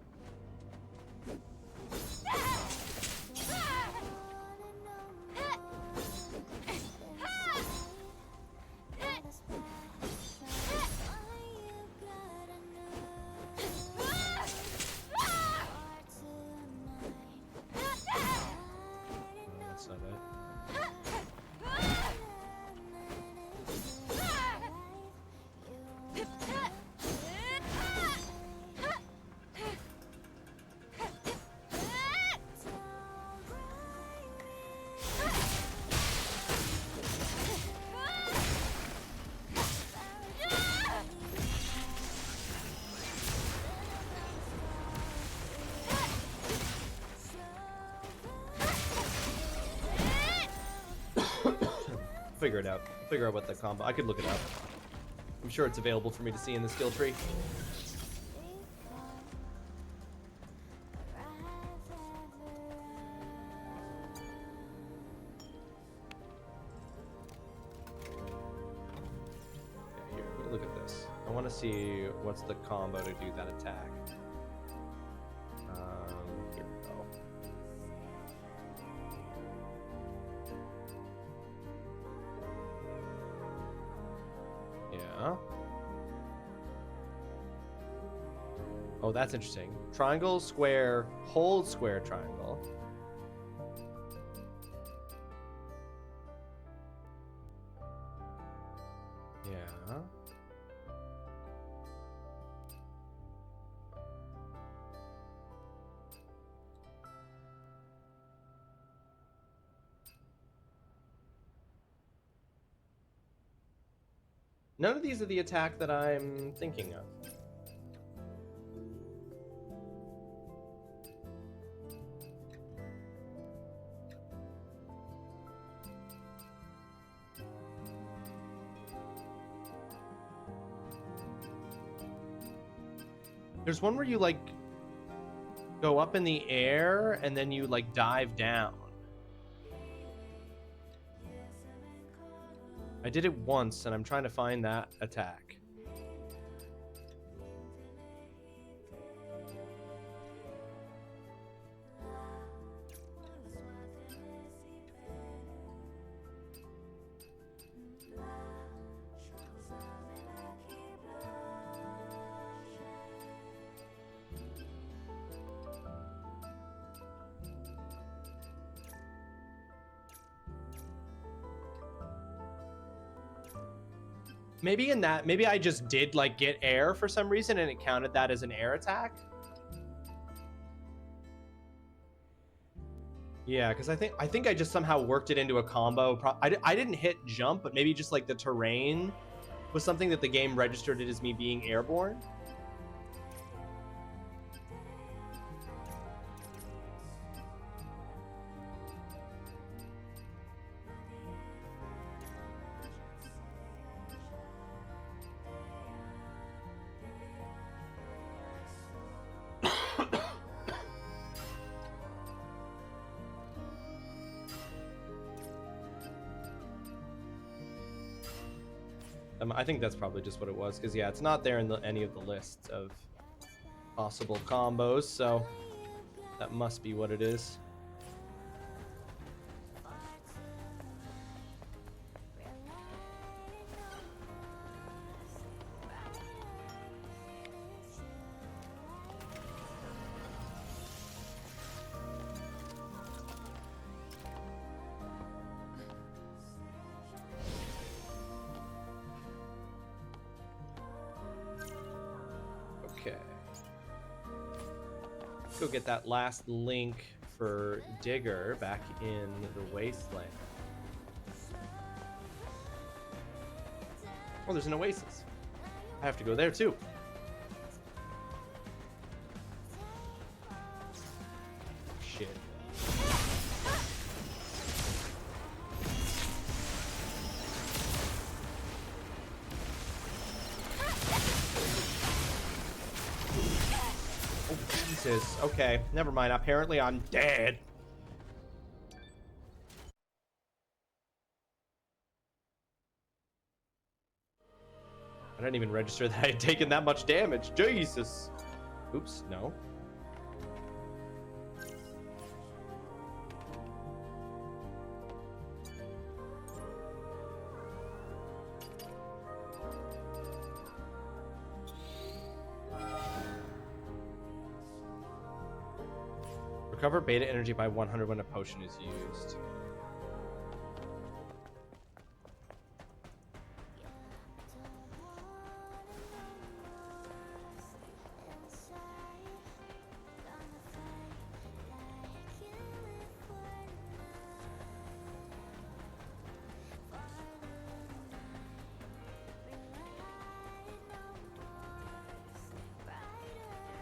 That's not it. Figure it out. Figure out what the combo. I could look it up. I'm sure it's available for me to see in the skill tree. Okay, here, look at this. I want to see what's the combo to do that attack. Here we go. Yeah. Oh, that's interesting. Triangle, square, hold square, triangle. Yeah. None of these are the attack that I'm thinking of. There's one where you like go up in the air and then you like dive down. I did it once and I'm trying to find that attack. Maybe in that, maybe I just did like get air for some reason and it counted that as an air attack. Yeah, because I think I just somehow worked it into a combo. I didn't hit jump, but maybe just like the terrain was something that the game registered it as me being airborne. I think that's probably just what it was, because yeah, it's not there in any of the lists of possible combos, so that must be what it is. Okay. Go get that last link for Digger back in the Wasteland. Oh, there's an oasis. I have to go there too. Shit. Jesus. Okay, never mind. Apparently I'm dead. I didn't even register that I had taken that much damage. Jesus. Oops, no. Recover beta energy by 100 when a potion is used.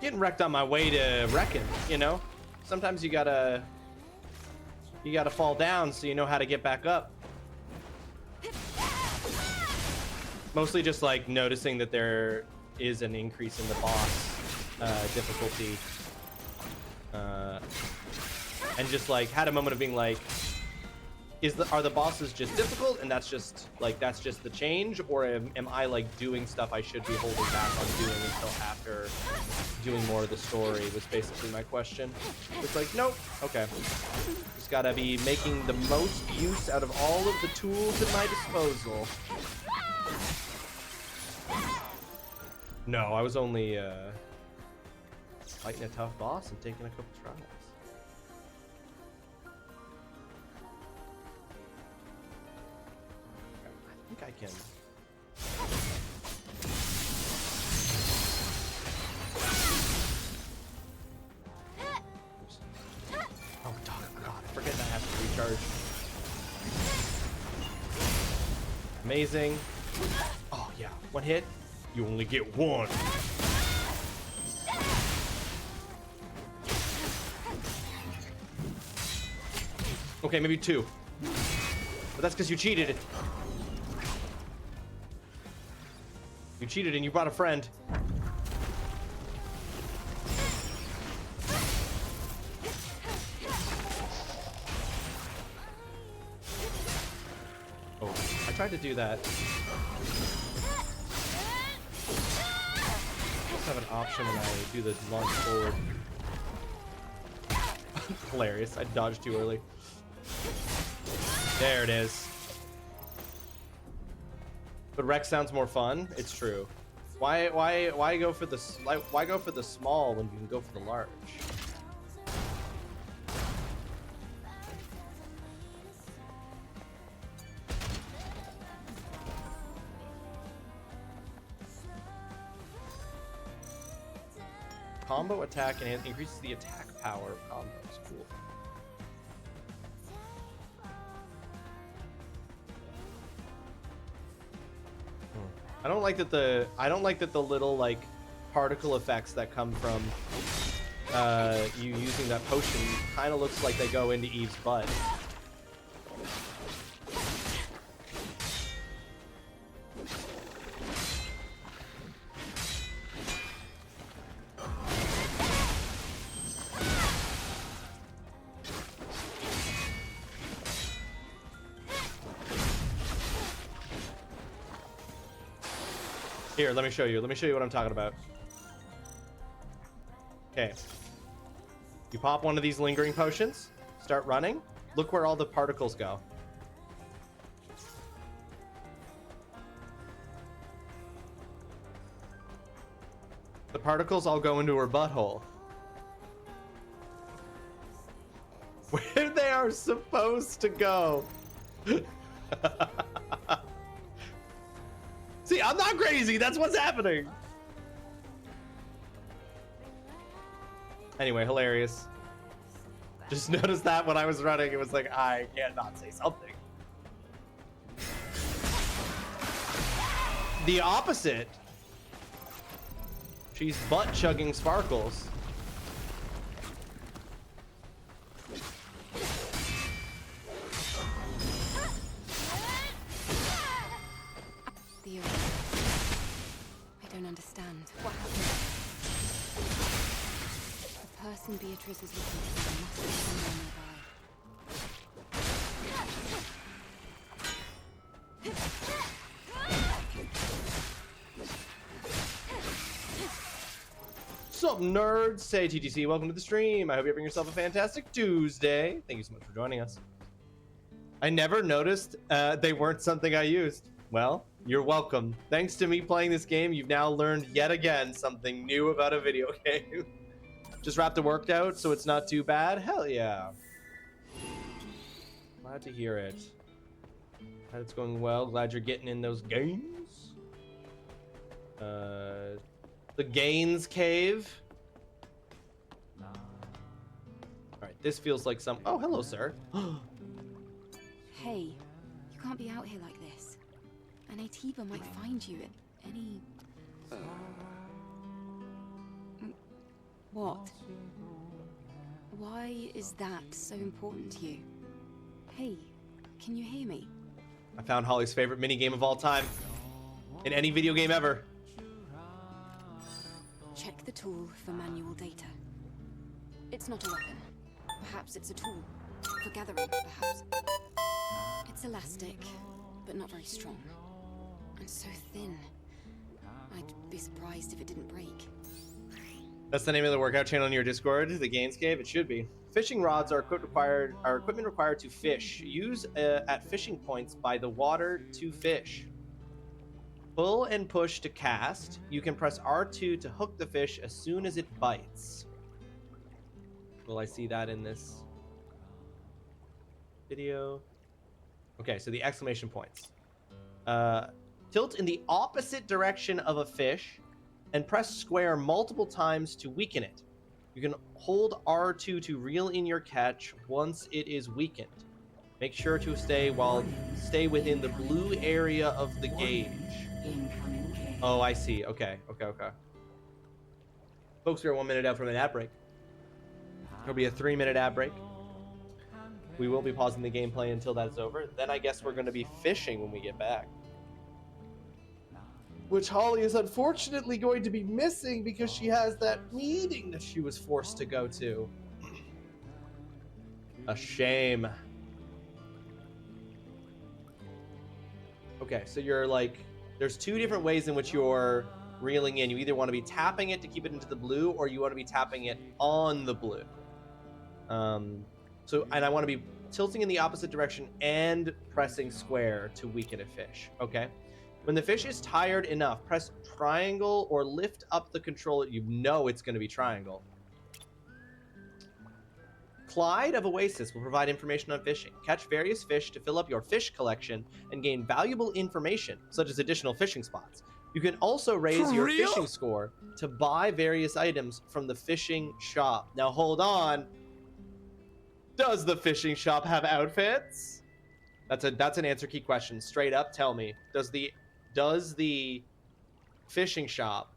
Getting wrecked on my way to wrecking, you know? Sometimes you gotta fall down so you know how to get back up. Mostly just like noticing that there is an increase in the boss difficulty, and just like had a moment of being like, are the bosses just difficult and that's just the change, or am I like doing stuff I should be holding back on doing until after doing more of the story, was basically my question. It's like, nope, okay, just gotta be making the most use out of all of the tools at my disposal. No, I was only fighting a tough boss and taking a couple tries. I think I can. Oh, God, I forget that has to recharge. Amazing. Oh, yeah. One hit. You only get one. Okay, maybe two. But that's because you cheated. You cheated and you brought a friend. Oh, I tried to do that. I just have an option when I do the launch forward. Hilarious. I dodged too early. There it is. But Rex sounds more fun. It's true. Why go for the small when you can go for the large? combo attack and increases the attack power of combos. Cool. I don't like that the little like particle effects that come from you using that potion kind of looks like they go into Eve's butt. Here, let me show you. Let me show you what I'm talking about. Okay. You pop one of these lingering potions, start running. Look where all the particles go. The particles all go into her butthole. Where they are supposed to go. See, I'm not crazy. That's what's happening. Anyway, hilarious. Just noticed that when I was running, it was like, I can't not say something. The opposite. She's butt chugging sparkles. I don't understand. What happened? The person Beatrice is looking for must be somewhere nearby. Sup, nerds? Say TTC, welcome to the stream. I hope you're having yourself a fantastic Tuesday. Thank you so much for joining us. I never noticed they weren't something I used. Well, you're welcome. Thanks to me playing this game, you've now learned yet again something new about a video game. Just wrapped the work out, so it's not too bad. Hell yeah. Glad to hear it. Glad it's going well. Glad you're getting in those games. The Gaines Cave. Alright, this feels like some... Oh, hello, sir. Hey, you can't be out here like this. An Atiba might find you at any... What? Why is that so important to you? Hey, can you hear me? I found Holly's favorite minigame of all time. In any video game ever. Check the tool for manual data. It's not a weapon. Perhaps it's a tool. For gathering, perhaps. It's elastic, but not very strong. And so thin. I'd be surprised if it didn't break. That's the name of the workout channel in your Discord, the Gaines Cave. It should be. Fishing rods are equipment required to fish. Use at fishing points by the water to fish. Pull and push to cast. You can press R2 to hook the fish as soon as it bites. Will I see that in this video? Okay, so the exclamation points. Tilt in the opposite direction of a fish and press square multiple times to weaken it. You can hold R2 to reel in your catch once it is weakened. Make sure to stay within the blue area of the gauge. Oh, I see. Okay. Folks, we are 1 minute out from an ad break. There'll be a 3-minute ad break. We will be pausing the gameplay until that is over. Then I guess we're going to be fishing when we get back. Which Holly is unfortunately going to be missing because she has that meeting that she was forced to go to. A shame. Okay, so you're like, there's 2 different ways in which you're reeling in. You either want to be tapping it to keep it into the blue, or you want to be tapping it on the blue. And I want to be tilting in the opposite direction and pressing square to weaken a fish. Okay. When the fish is tired enough, press triangle or lift up the controller. You know it's going to be triangle. Clyde of Oasis will provide information on fishing. Catch various fish to fill up your fish collection and gain valuable information, such as additional fishing spots. You can also raise For your real? fishing score to buy various items from the fishing shop. Now hold on. Does the fishing shop have outfits? That's an answer key question. Straight up, tell me. Does the fishing shop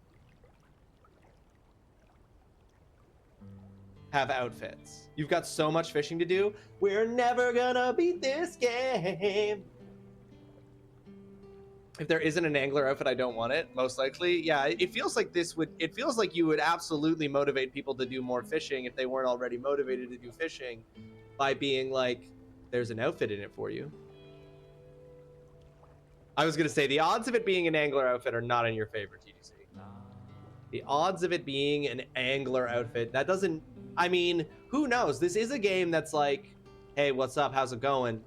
have outfits? You've got so much fishing to do. We're never gonna beat this game. If there isn't an angler outfit, I don't want it. Most likely, yeah. It feels like it feels like you would absolutely motivate people to do more fishing if they weren't already motivated to do fishing by being like, there's an outfit in it for you. I was gonna say the odds of it being an angler outfit are not in your favor, TGC. The odds of it being an angler outfit, that doesn't, I mean, who knows? This is a game that's like, hey, what's up? How's it going?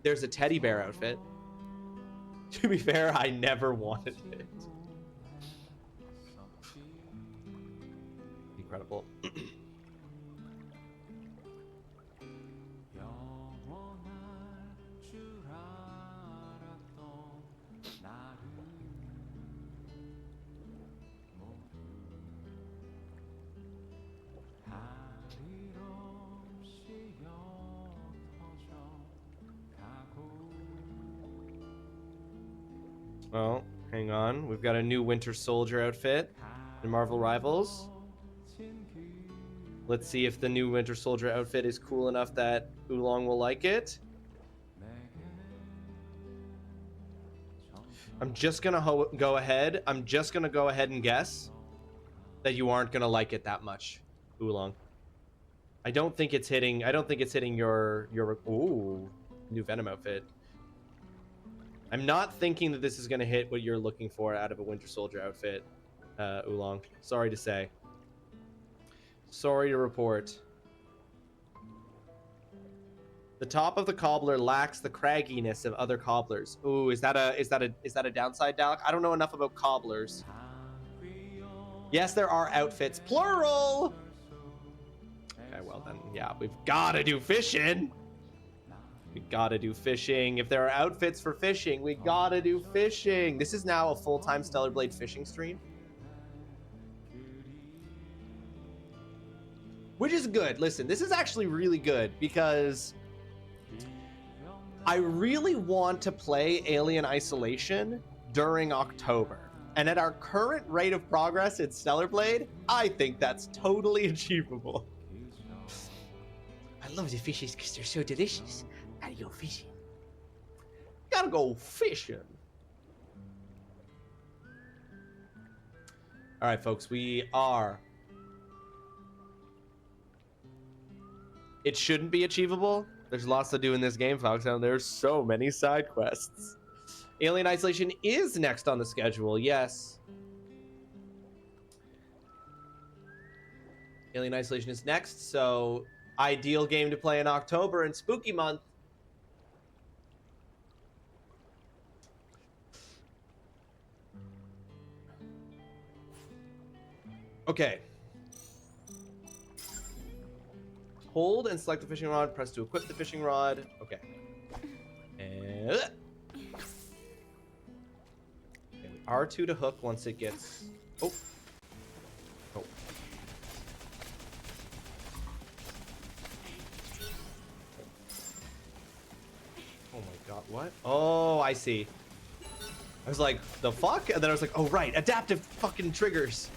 There's a teddy bear outfit. To be fair, I never wanted it. Incredible. Well, hang on. We've got a new Winter Soldier outfit in Marvel Rivals. Let's see if the new Winter Soldier outfit is cool enough that Oolong will like it. I'm just gonna go ahead. I'm just gonna go ahead and guess that you aren't gonna like it that much, Oolong. I don't think it's hitting your ooh, new Venom outfit. I'm not thinking that this is going to hit what you're looking for out of a Winter Soldier outfit, Oolong. Sorry to say. Sorry to report. The top of the cobbler lacks the cragginess of other cobblers. Ooh, is that a downside, Dalek? I don't know enough about cobblers. Yes, there are outfits, plural. Okay, well then, yeah, we've got to do fishing. We gotta do fishing. If there are outfits for fishing, we gotta do fishing. This is now a full-time Stellar Blade fishing stream. Which is good. Listen, this is actually really good because I really want to play Alien Isolation during October. And at our current rate of progress in Stellar Blade, I think that's totally achievable. I love the fishes because they're so delicious. Gotta go fishing. Gotta go fishing. All right, folks, we are. It shouldn't be achievable. There's lots to do in this game, folks, and there's so many side quests. Alien Isolation is next on the schedule, yes. Alien Isolation is next, so ideal game to play in October and Spooky Month. Okay. Hold and select the fishing rod. Press to equip the fishing rod. Okay. And R2 to hook once it gets. Oh. Oh. Oh my god, what? Oh, I see. I was like, the fuck? And then I was like, oh right, adaptive fucking triggers.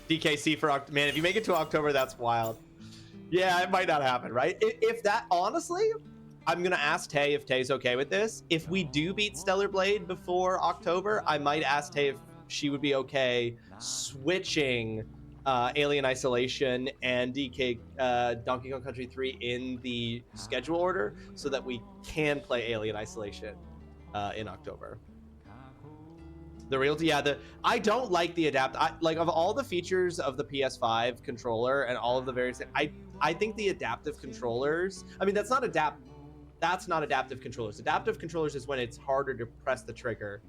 DKC for October. Man, if you make it to October, that's wild. Yeah, it might not happen, right? If that, honestly, I'm going to ask Tay if Tay's okay with this. If we do beat Stellar Blade before October, I might ask Tay if she would be okay switching Alien Isolation and Donkey Kong Country 3 in the schedule order so that we can play Alien Isolation in October. The realty, yeah. I don't like the like of all the features of the PS5 controller and all of the various. I think the adaptive controllers. I mean, that's not adaptive controllers. Adaptive controllers is when it's harder to press the trigger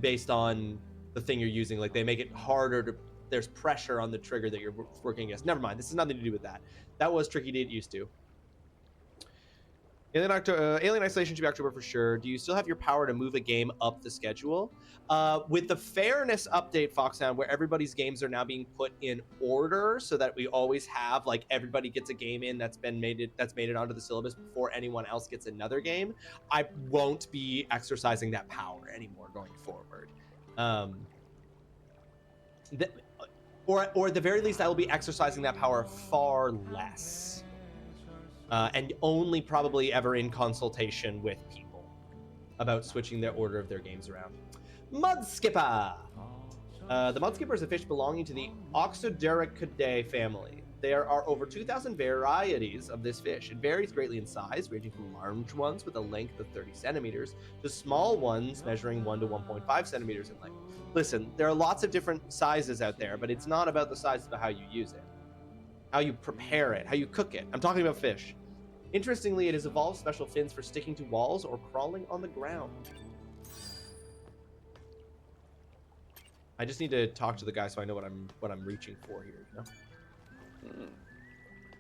based on the thing you're using. Like they make it harder to. there's pressure on the trigger that you're working against. Never mind. This has nothing to do with that. That was tricky to get used to. Alien Isolation should be October for sure. Do you still have your power to move a game up the schedule? With the fairness update, Foxhound, where everybody's games are now being put in order, so that we always have like everybody gets a game in that's made it onto the syllabus before anyone else gets another game. I won't be exercising that power anymore going forward. Or at the very least, I will be exercising that power far less. And only probably ever in consultation with people about switching the order of their games around. Mudskipper! The Mudskipper is a fish belonging to the Oxoderichidae family. There are over 2,000 varieties of this fish. It varies greatly in size, ranging from large ones with a length of 30 centimeters to small ones measuring 1 to 1.5 centimeters in length. Listen, there are lots of different sizes out there, but it's not about the size, but how you use it, how you prepare it, how you cook it. I'm talking about fish. Interestingly, it has evolved special fins for sticking to walls or crawling on the ground. I just need to talk to the guy so I know what I'm reaching for here, you know?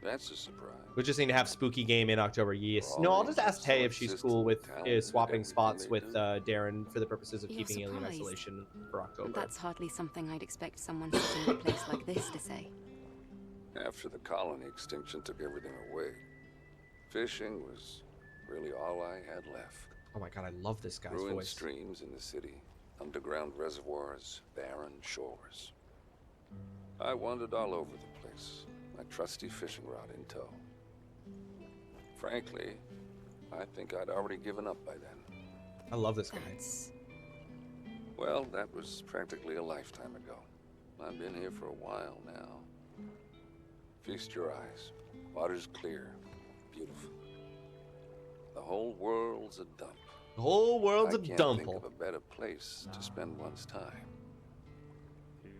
That's a surprise. We just need to have spooky game in October. Yes. No, I'll just ask Tay if she's cool with swapping spots with Darren for the purposes of keeping Alien Isolation for October. That's hardly something I'd expect someone sitting in a place like this to say. After the colony extinction took everything away, fishing was really all I had left. Oh my god, I love this guy's Ruined voice. streams in the city, underground reservoirs, barren shores. I wandered all over the place, my trusty fishing rod in tow. Frankly, I think I'd already given up by then. I love this guy. Well, that was practically a lifetime ago. I've been here for a while now. Feast your eyes. Water's clear. Beautiful. The whole world's a dump. The whole world's a I can't dumple. think of a better place to spend one's time.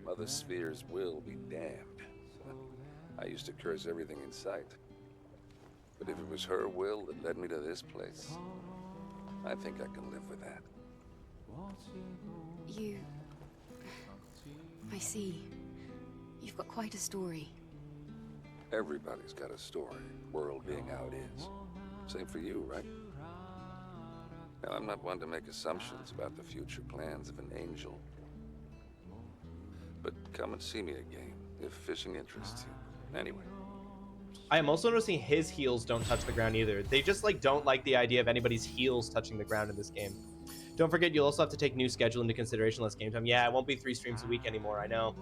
Mother Sphere's will be damned. I used to curse everything in sight. But if it was her will that led me to this place, I think I can live with that. I see. You've got quite a story. Everybody's got a story, world being how it is. Same for you, right? Now, I'm not one to make assumptions about the future plans of an angel. But come and see me again, if fishing interests you. Anyway. I am also noticing his heels don't touch the ground either. They just like don't like the idea of anybody's heels touching the ground in this game. Don't forget, you'll also have to take new schedule into consideration, less game time. Yeah, it won't be 3 streams a week anymore. I know.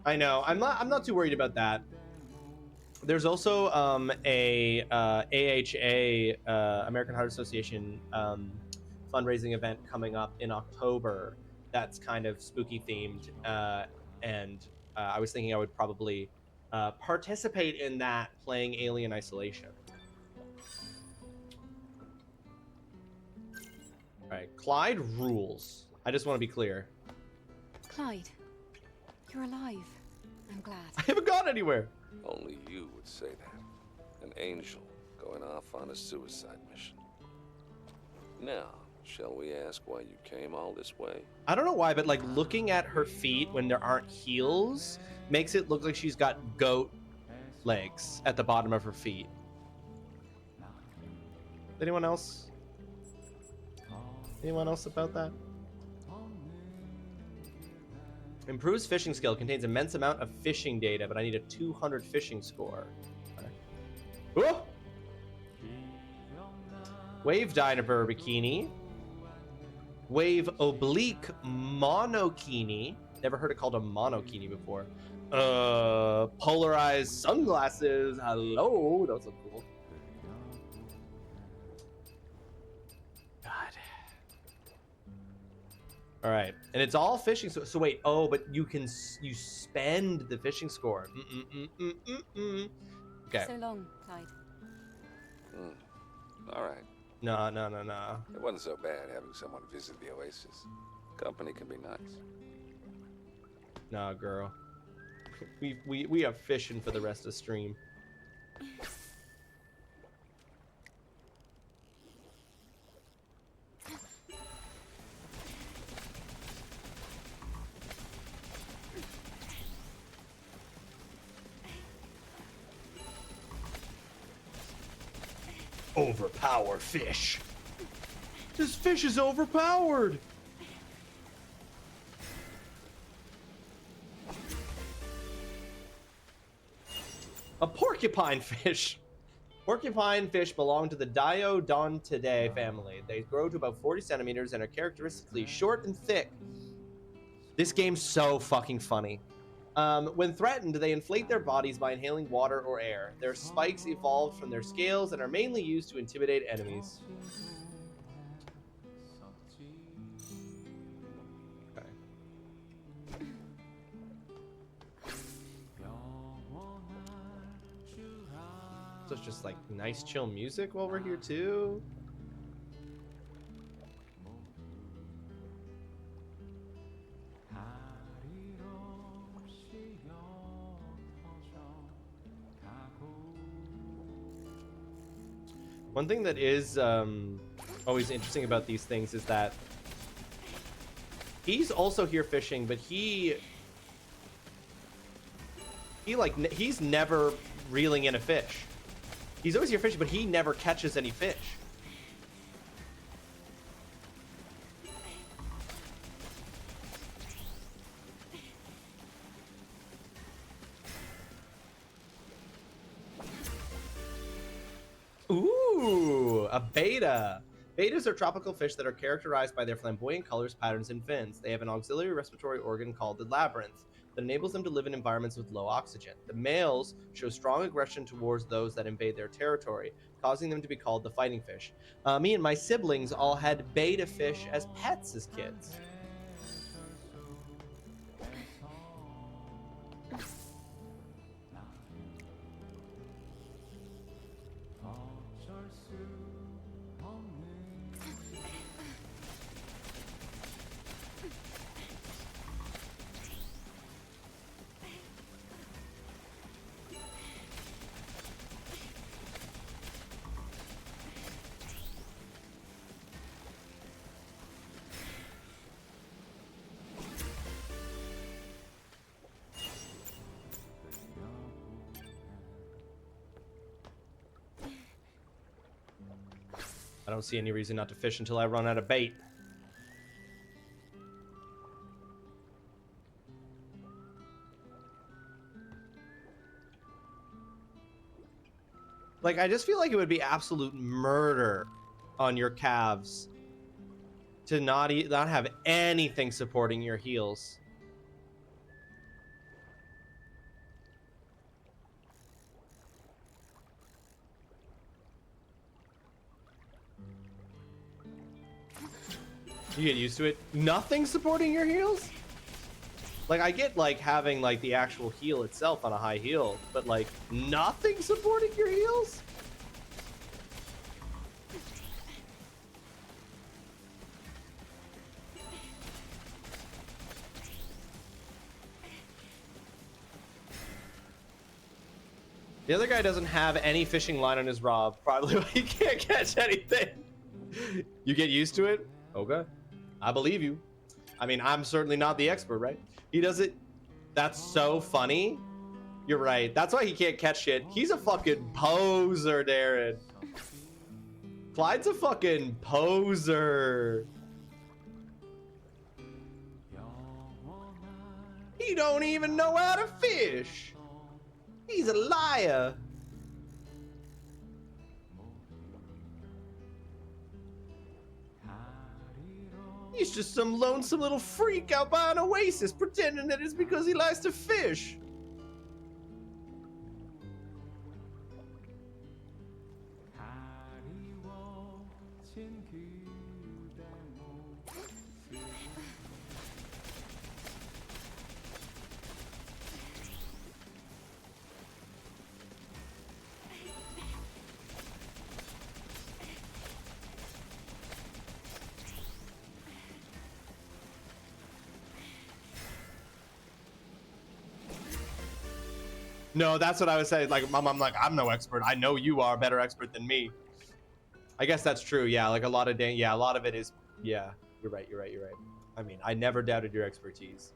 I'm not too worried about that. There's also a AHA American Heart Association fundraising event coming up in October that's kind of spooky themed, and I was thinking I would probably participate in that playing Alien Isolation. All right, Clyde rules. I just want to be clear. Clyde, you're alive. I'm glad. I haven't gone anywhere. Only you would say that. An angel going off on a suicide mission. Now, shall we ask why you came all this way? I don't know why, but like looking at her feet when there aren't heels makes it look like she's got goat legs at the bottom of her feet. Anyone else? Anyone else about that? Improves fishing skill, contains immense amount of fishing data, but I need a 200 fishing score. Okay. Ooh! Wave Dinosaur Bikini. Wave Oblique Monokini. Never heard it called a monokini before. Polarized sunglasses. Hello, those look cool. God. All right, and it's all fishing. So wait. Oh, but you spend the fishing score. Okay. So long, Clyde. All right. No. It wasn't so bad having someone visit the oasis. Company can be nice. Nah, girl. We have fishing for the rest of the stream. overpower fish. This fish is overpowered. A porcupine fish. Porcupine fish belong to the Diodontidae family. They grow to about 40 centimeters and are characteristically short and thick. This game's so fucking funny. When threatened, they inflate their bodies by inhaling water or air. Their spikes evolved from their scales and are mainly used to intimidate enemies. Okay. So it's just like nice chill music while we're here too. One thing that is always interesting about these things is that he's also here fishing, but he's never reeling in a fish. He's always here fishing, but he never catches any fish. Ooh, a beta. Betas are tropical fish that are characterized by their flamboyant colors, patterns, and fins. They have an auxiliary respiratory organ called the labyrinth that enables them to live in environments with low oxygen. The males show strong aggression towards those that invade their territory, causing them to be called the fighting fish. Me and my siblings all had beta fish as pets as kids. I don't see any reason not to fish until I run out of bait. Like, I just feel like it would be absolute murder on your calves to not have anything supporting your heels. You get used to it. Nothing supporting your heels? Like, I get, like, having, like, the actual heel itself on a high heel, but, like, nothing supporting your heels? The other guy doesn't have any fishing line on his rod. Probably he can't catch anything. You get used to it? Okay. I believe you. I mean, I'm certainly not the expert, right? He does it. That's so funny. You're right. That's why he can't catch shit. He's a fucking poser, Darren. Clyde's a fucking poser. He don't even know how to fish. He's a liar. He's just some lonesome little freak out by an oasis pretending that it's because he likes to fish. No, that's what I was saying. Like, Mom, I'm like, I'm no expert. I know you are a better expert than me. I guess that's true. Yeah, like a lot of it is. Yeah, you're right. I mean, I never doubted your expertise.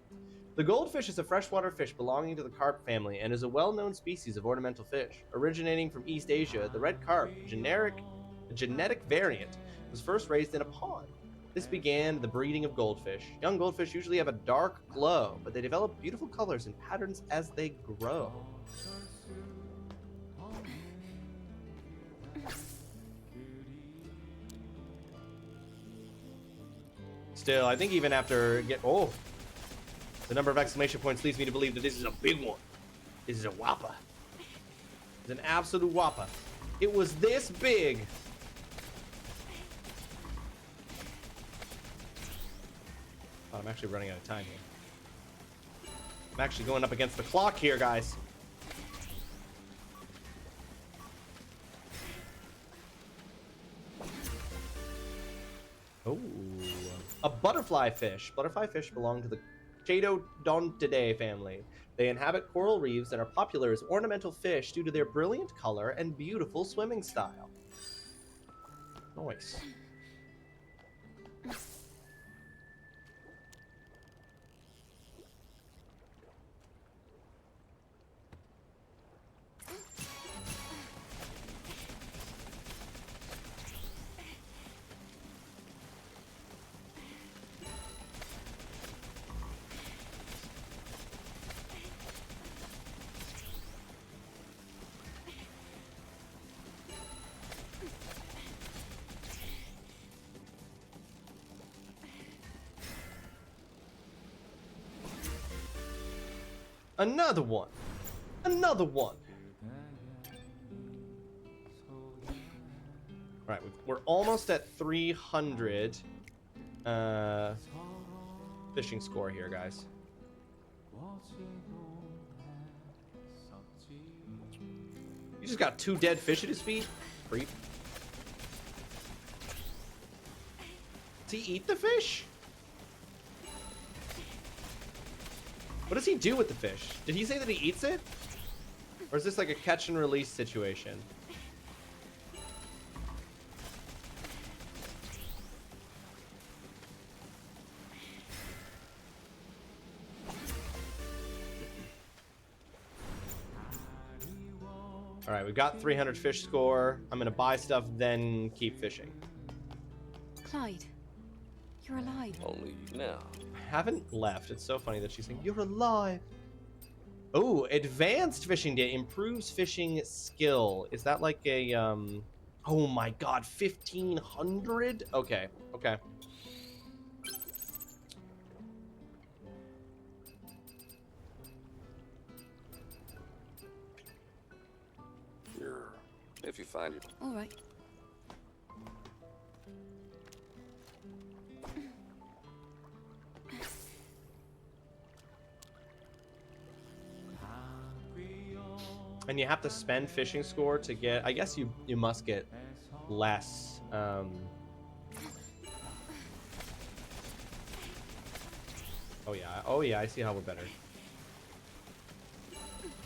The goldfish is a freshwater fish belonging to the carp family and is a well-known species of ornamental fish. Originating from East Asia, the red carp, generic A genetic variant was first raised in a pond. This began the breeding of goldfish. Young goldfish usually have a dark glow, but they develop beautiful colors and patterns as they grow. Still, I think even after the number of exclamation points leads me to believe that this is a big one. This is a whopper. It's an absolute whopper. It was this big. Oh, I'm actually running out of time here. I'm actually going up against the clock here, guys. Oh, a butterfly fish. Butterfly fish belong to the Chaetodontidae family. They inhabit coral reefs and are popular as ornamental fish due to their brilliant color and beautiful swimming style. Nice. Another one. Another one. All right, we're almost at 300 fishing score here, guys. You just got 2 dead fish at his feet? Creep. Does he eat the fish? What does he do with the fish? Did he say that he eats it? Or is this like a catch and release situation? All right, we've got 300 fish score. I'm gonna buy stuff, then keep fishing. Clyde, you're alive. Only now. I haven't left. It's so funny that she's saying, you're alive. Oh, advanced fishing day improves fishing skill. Is that like a, oh my God, 1500? Okay, okay. Sure. If you find it. All right. And you have to spend fishing score to get, I guess you must get less. Oh yeah, I see how we're better.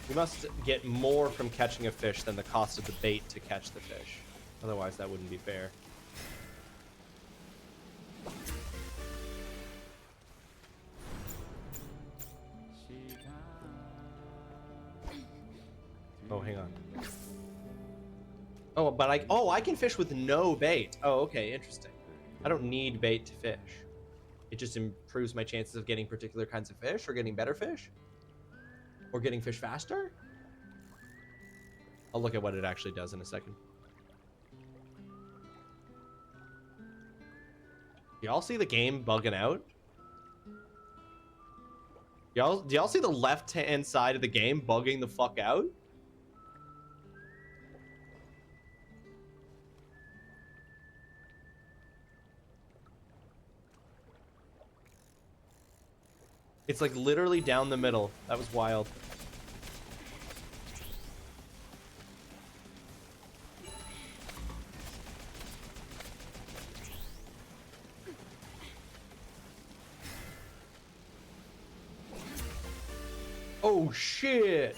You must get more from catching a fish than the cost of the bait to catch the fish. Otherwise, that wouldn't be fair. Oh, hang on. Oh, but I can fish with no bait. Oh, okay, interesting. I don't need bait to fish. It just improves my chances of getting particular kinds of fish, or getting better fish, or getting fish faster. I'll look at what it actually does in a second. Y'all see the game bugging out? Do y'all see the left-hand side of the game bugging the fuck out? It's like literally down the middle. That was wild. Oh shit!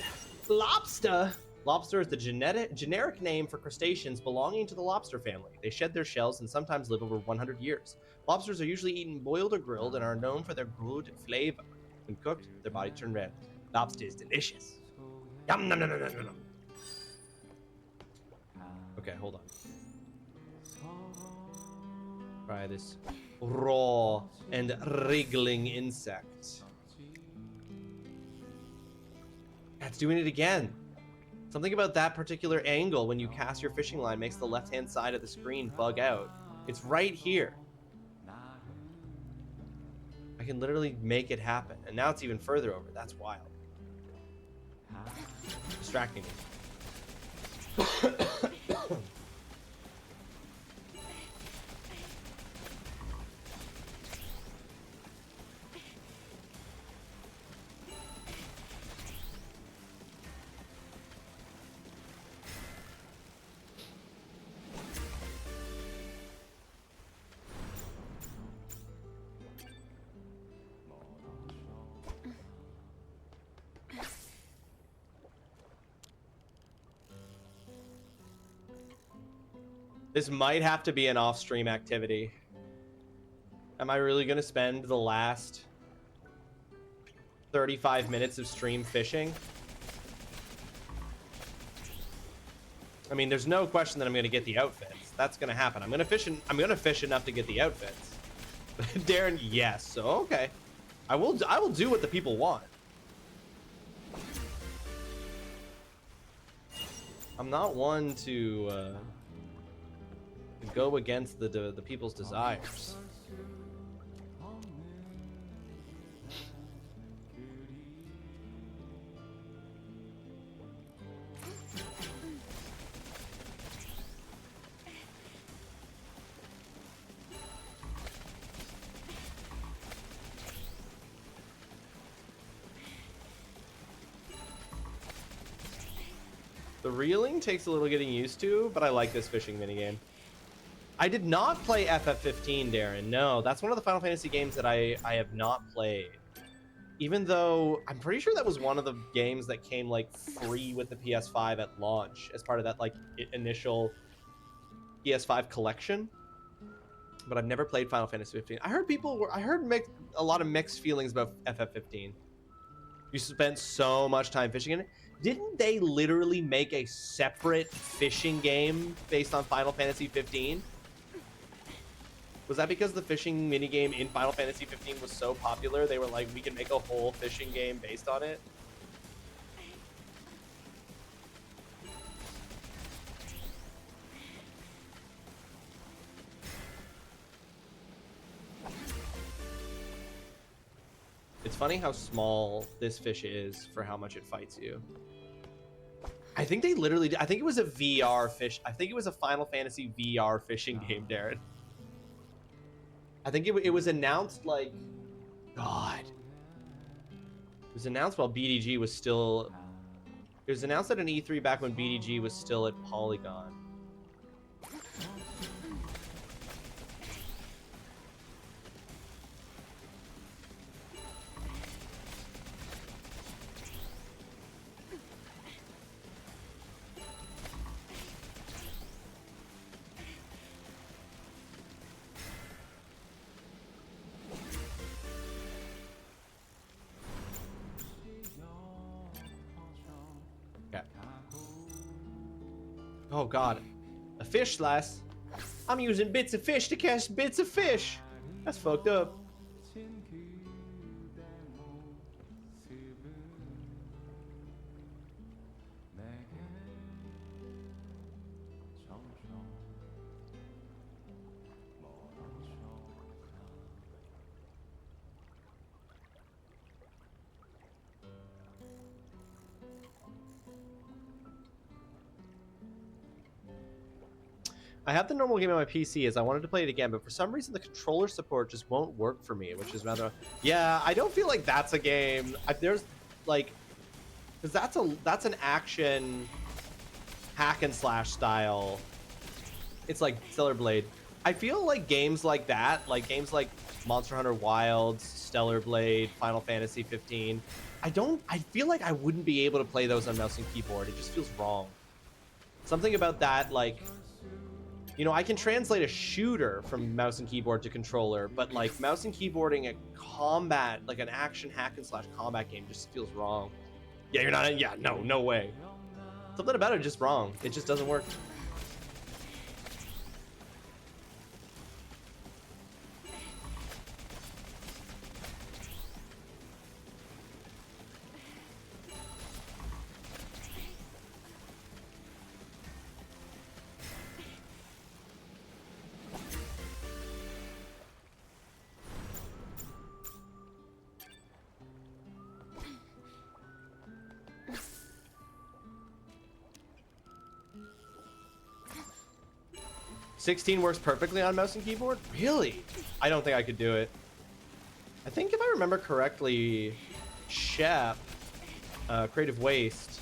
Lobster! Lobster is the generic name for crustaceans belonging to the lobster family. They shed their shells and sometimes live over 100 years. Lobsters are usually eaten boiled or grilled and are known for their good flavor. When cooked, their bodies turn red. Lobster is delicious. Yum, nom, nom, nom, nom, nom. Okay, hold on. try this raw and wriggling insect. It's doing it again. Something about that particular angle when you cast your fishing line makes the left-hand side of the screen bug out. It's right here. I can literally make it happen. And now it's even further over. That's wild. Distracting me. This might have to be an off-stream activity. Am I really going to spend the last 35 minutes of stream fishing? I mean, there's no question that I'm going to get the outfits. That's going to happen. I'm going to fish enough to get the outfits. Darren, yes. So okay. I will do what the people want. I'm not one to go against the people's desires. The reeling takes a little getting used to, but I like this fishing minigame. I did not play FF15, Darren. No, that's one of the Final Fantasy games that I have not played. Even though I'm pretty sure that was one of the games that came like free with the PS5 at launch as part of that like initial PS5 collection. But I've never played Final Fantasy 15. I heard a lot of mixed feelings about FF15. You spent so much time fishing in it. Didn't they literally make a separate fishing game based on Final Fantasy 15? Was that because the fishing minigame in Final Fantasy 15 was so popular, they were like, we can make a whole fishing game based on it? It's funny how small this fish is for how much it fights you. I think they literally did. I think it was a VR fish. I think it was a Final Fantasy VR fishing game, Darren. I think it was announced like, God. It was announced while BDG was still. It was announced at an E3 back when BDG was still at Polygon. Oh God, a fish slice. I'm using bits of fish to catch bits of fish. That's fucked up. I have the normal game on my PC as I wanted to play it again, but for some reason the controller support just won't work for me, which is rather... Yeah, I don't feel like that's a game... There's, like... Because that's an action hack and slash style. It's like Stellar Blade. I feel like games like that, like games like Monster Hunter Wilds, Stellar Blade, Final Fantasy 15, I feel like I wouldn't be able to play those on mouse and keyboard. It just feels wrong. Something about that, like... You know, I can translate a shooter from mouse and keyboard to controller, but like mouse and keyboarding a combat, like an action hack and slash combat game just feels wrong. Yeah, you're not, yeah, no way. Something about it just wrong. It just doesn't work. 16 works perfectly on mouse and keyboard? Really? I don't think I could do it. I think if I remember correctly, Shep, Creative Waste,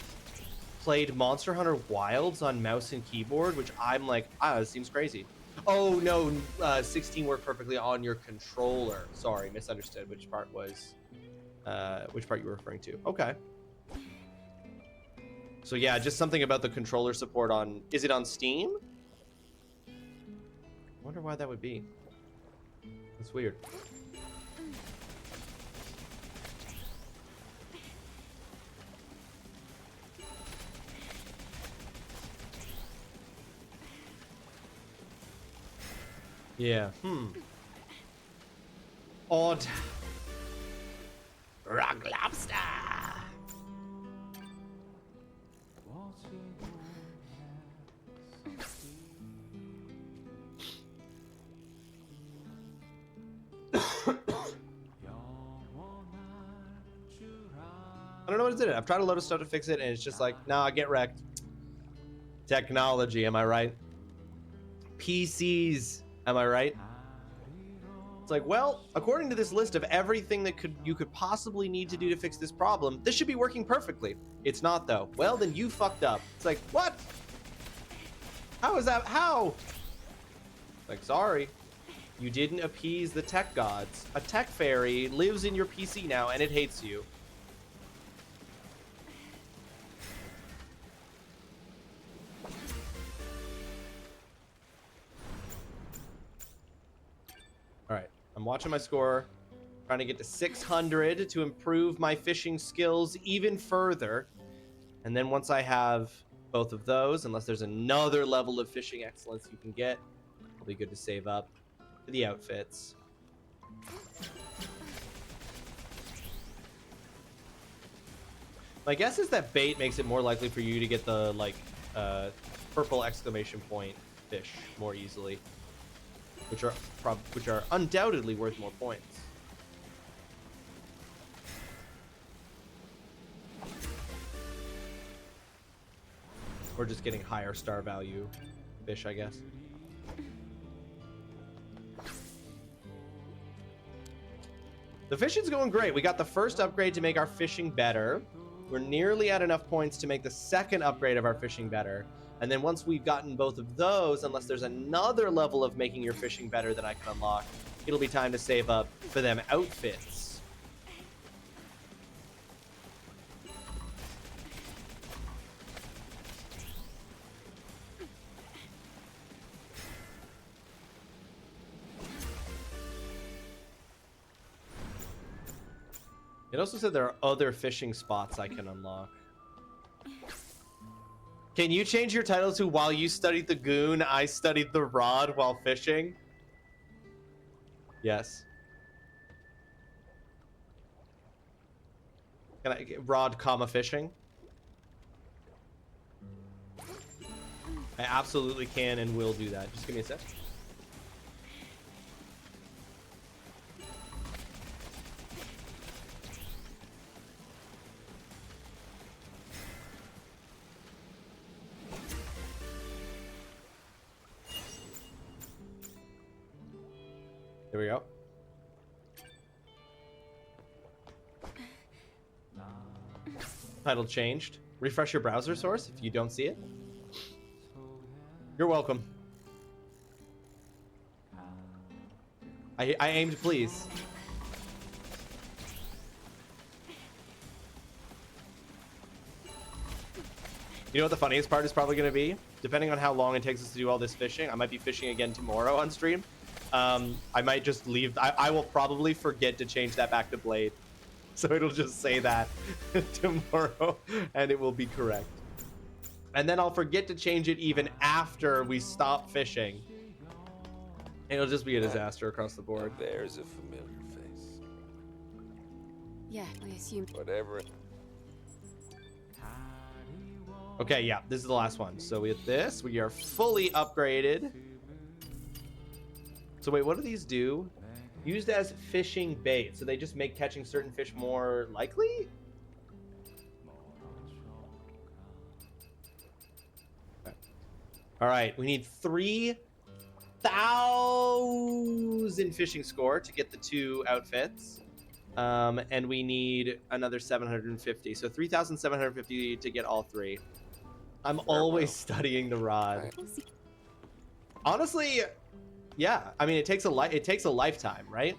played Monster Hunter Wilds on mouse and keyboard, which I'm like, this seems crazy. Oh no, 16 worked perfectly on your controller. Sorry, misunderstood which part you were referring to. Okay. So yeah, just something about the controller support on, is it on Steam? I wonder why that would be. That's weird. Yeah, Odd. Rock lobster. I don't know what it did. I've tried a load of stuff to fix it, and it's just like, nah, get wrecked. Technology, am I right? PCs, am I right? It's like, well, according to this list of everything that you could possibly need to do to fix this problem, this should be working perfectly. It's not, though. Well, then you fucked up. It's like, what? How is that? How? Like, sorry. You didn't appease the tech gods. A tech fairy lives in your PC now, and it hates you. All right, I'm watching my score, trying to get to 600 to improve my fishing skills even further. And then once I have both of those, unless there's another level of fishing excellence you can get, it'll be good to save up for the outfits. My guess is that bait makes it more likely for you to get the purple exclamation point fish more easily, which are undoubtedly worth more points. Or just getting higher star value fish, I guess. The fishing's going great. We got the first upgrade to make our fishing better. We're nearly at enough points to make the second upgrade of our fishing better. And then once we've gotten both of those, unless there's another level of making your fishing better that I can unlock, it'll be time to save up for them outfits. It also said there are other fishing spots I can unlock. Can you change your title to "While you studied the goon, I studied the rod while fishing"? Yes. Can I get rod, comma, fishing? I absolutely can and will do that. Just give me a sec. There we go. Title changed. Refresh your browser source if you don't see it. You're welcome. I aim to please. You know what the funniest part is probably going to be? Depending on how long it takes us to do all this fishing, I might be fishing again tomorrow on stream. I might just leave. I will probably forget to change that back to Blade. So it'll just say that tomorrow and it will be correct. And then I'll forget to change it even after we stop fishing. And it'll just be a disaster across the board. There's a familiar face. Yeah, I assumed. Whatever. Okay, yeah, this is the last one. So with this, we are fully upgraded. So wait, what do these do? Used as fishing bait. So they just make catching certain fish more likely? Okay. All right, we need 3 1,000 fishing score to get the 2 outfits. And we need another 750. So 3,750 to get all 3. I'm always studying the rod. Honestly, yeah. I mean, it takes a lifetime, right?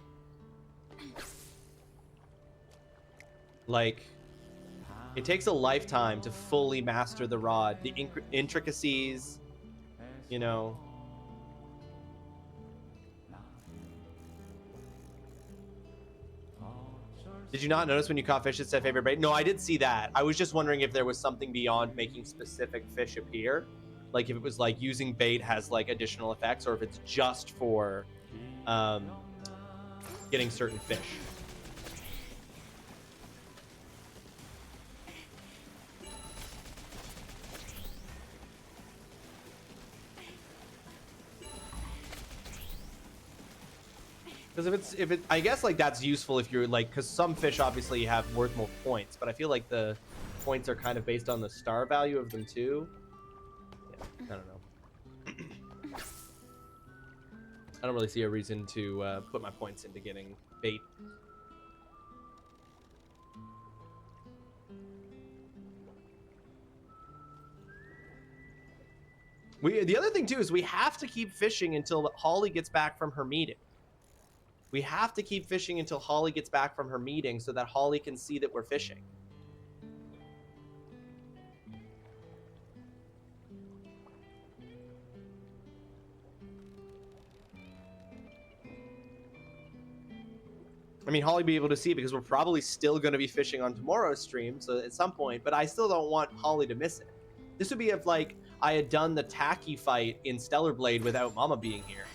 Like, it takes a lifetime to fully master the rod, the intricacies, you know. Did you not notice when you caught fish it said favorite bait? No, I did see that. I was just wondering if there was something beyond making specific fish appear. Like if it was like using bait has like additional effects, or if it's just for getting certain fish. Because if it, I guess like that's useful if you're like, because some fish obviously have worth more points, but I feel like the points are kind of based on the star value of them too. Yeah, I don't know. I don't really see a reason to put my points into getting bait. The other thing too is we have to keep fishing until Holly gets back from her meeting. We have to keep fishing until Holly gets back from her meeting so that Holly can see that we're fishing. I mean, Holly will be able to see because we're probably still going to be fishing on tomorrow's stream, so at some point, but I still don't want Holly to miss it. This would be if, like, I had done the tacky fight in Stellar Blade without Mama being here.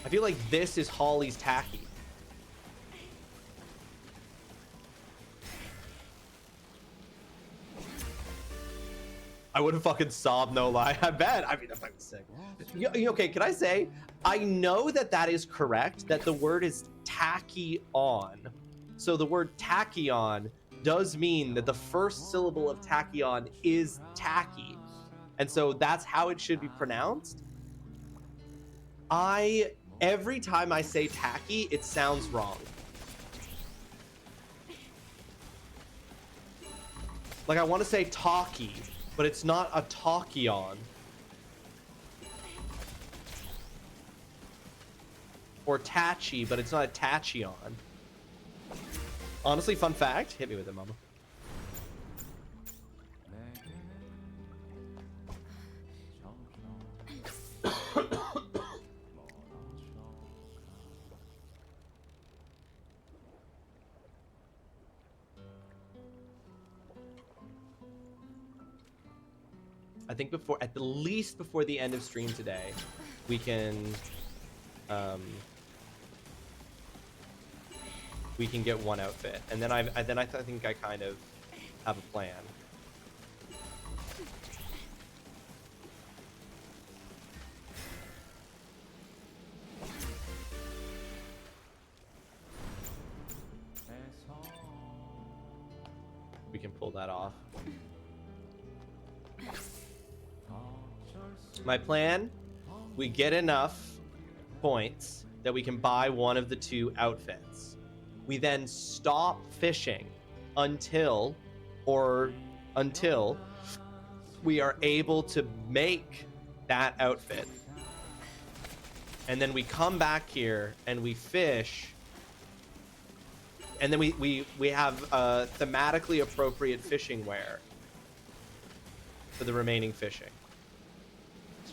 I feel like this is Holly's tacky. I would have fucking sobbed, no lie. I bet. I mean, that might be sick. Okay, can I say, I know that that is correct, that the word is tacky on. So the word tachyon does mean that the first syllable of tachyon is tacky. And so that's how it should be pronounced. Every time I say tacky, it sounds wrong. Like I want to say talkie, but it's not a tachyon. Or tatchy, but it's not a tachyon. Honestly, fun fact. Hit me with it, mama. I think at the least before the end of stream today, we can get one outfit, and then I think I kind of have a plan. We can pull that off. My plan, we get enough points that we can buy one of the 2 outfits. We then stop fishing until we are able to make that outfit. And then we come back here and we fish. And then we have thematically appropriate fishing wear for the remaining fishing.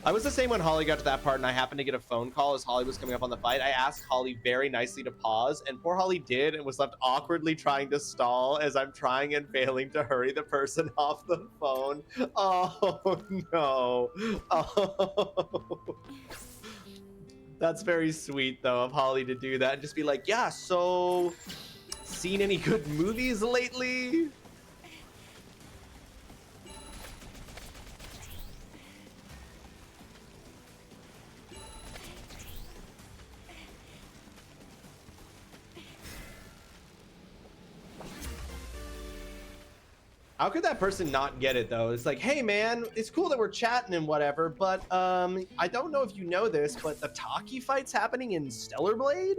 I was the same when Holly got to that part and I happened to get a phone call as Holly was coming up on the fight. I asked Holly very nicely to pause, and poor Holly did and was left awkwardly trying to stall as I'm trying and failing to hurry the person off the phone. Oh, no. Oh. That's very sweet, though, of Holly to do that and just be like, yeah, so seen any good movies lately? How could that person not get it though? It's like, hey man, it's cool that we're chatting and whatever, but I don't know if you know this, but the Taki fight's happening in Stellar Blade?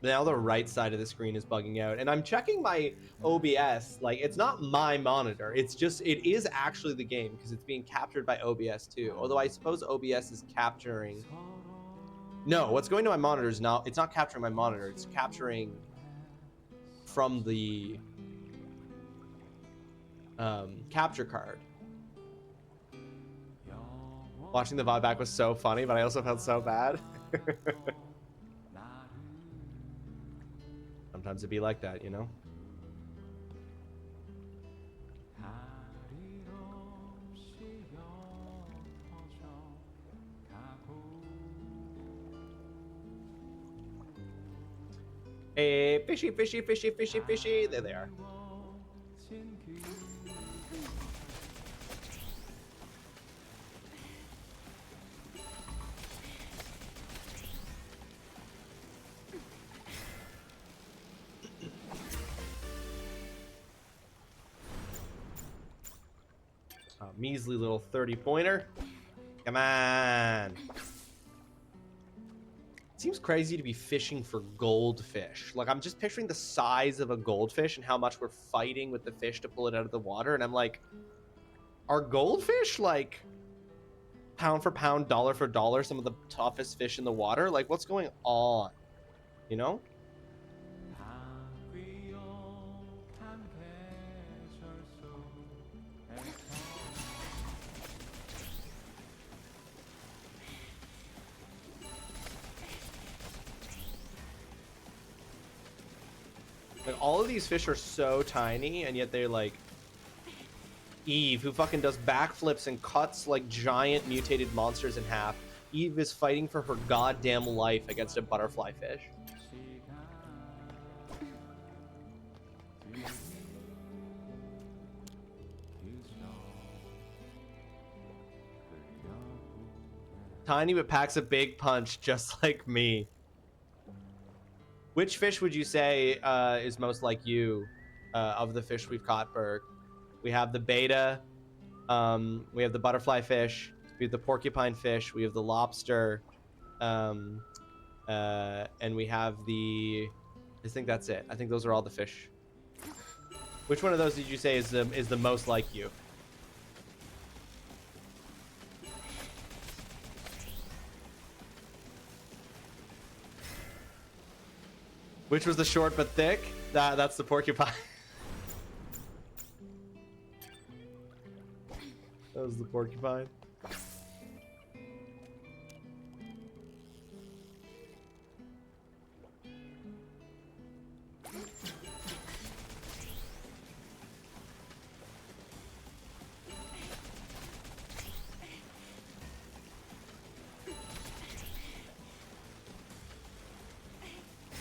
Now the right side of the screen is bugging out, and I'm checking my OBS. Like, it's not my monitor. It's just, it is actually the game because it's being captured by OBS too. Although I suppose OBS is capturing. No, what's going to my monitor is not. It's not capturing my monitor. It's capturing from the capture card. Watching the VOD back was so funny, but I also felt so bad. Sometimes it'd be like that, you know? Hey, fishy, fishy, fishy, fishy, fishy. There they are. Measly little 30-pointer. Come on. It seems crazy to be fishing for goldfish. Like, I'm just picturing the size of a goldfish and how much we're fighting with the fish to pull it out of the water. And I'm like, are goldfish, like, pound for pound, dollar for dollar, some of the toughest fish in the water? Like, what's going on? You know? Like, all of these fish are so tiny, and yet they're like Eve, who fucking does backflips and cuts like giant mutated monsters in half. Eve is fighting for her goddamn life against a butterfly fish. Tiny but packs a big punch, just like me. Which fish would you say is most like you of the fish we've caught, Berg? We have the beta, we have the butterfly fish, we have the porcupine fish, we have the lobster, and we have the... I think that's it. I think those are all the fish. Which one of those did you say is the most like you? Which was the short but thick? That's the porcupine. That was the porcupine.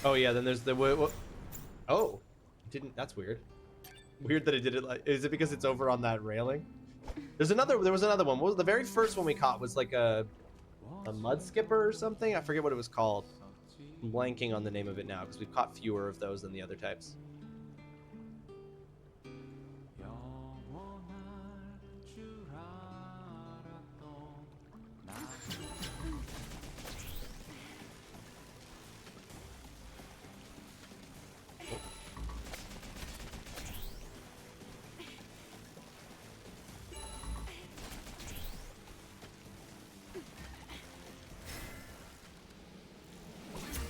Oh yeah, then there's the oh, didn't. That's weird. Weird that it did it like. Is it because it's over on that railing? There was another one. What was the very first one we caught? Was like a mud skipper or something. I forget what it was called. I'm blanking on the name of it now because we've caught fewer of those than the other types.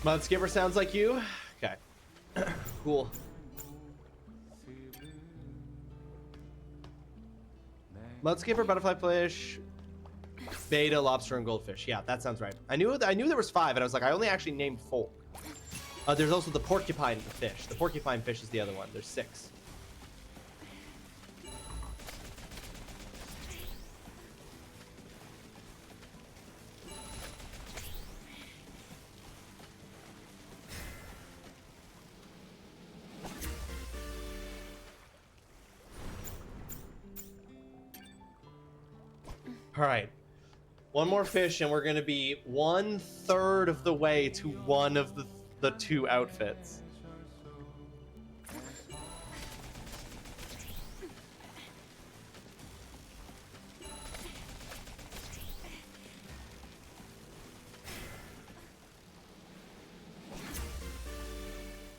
Mud skipper sounds like you? Okay. Cool. Mud skipper, butterfly fish, beta, lobster, and goldfish. Yeah, that sounds right. I knew there was 5, and I was like, I only actually named 4. There's also the porcupine fish. The porcupine fish is the other one. There's 6. All right. One more fish, and we're gonna be 1/3 of the way to one of the two outfits.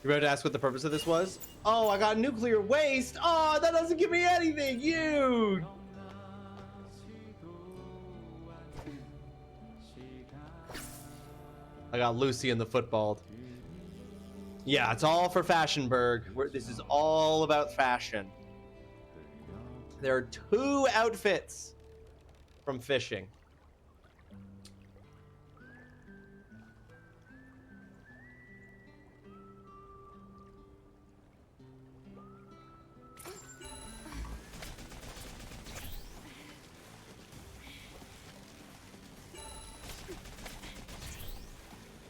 You're about to ask what the purpose of this was? Oh, I got nuclear waste. Oh, that doesn't give me anything. You. I got Lucy in the football. Yeah, it's all for Fashionberg. This is all about fashion. There are 2 outfits from fishing.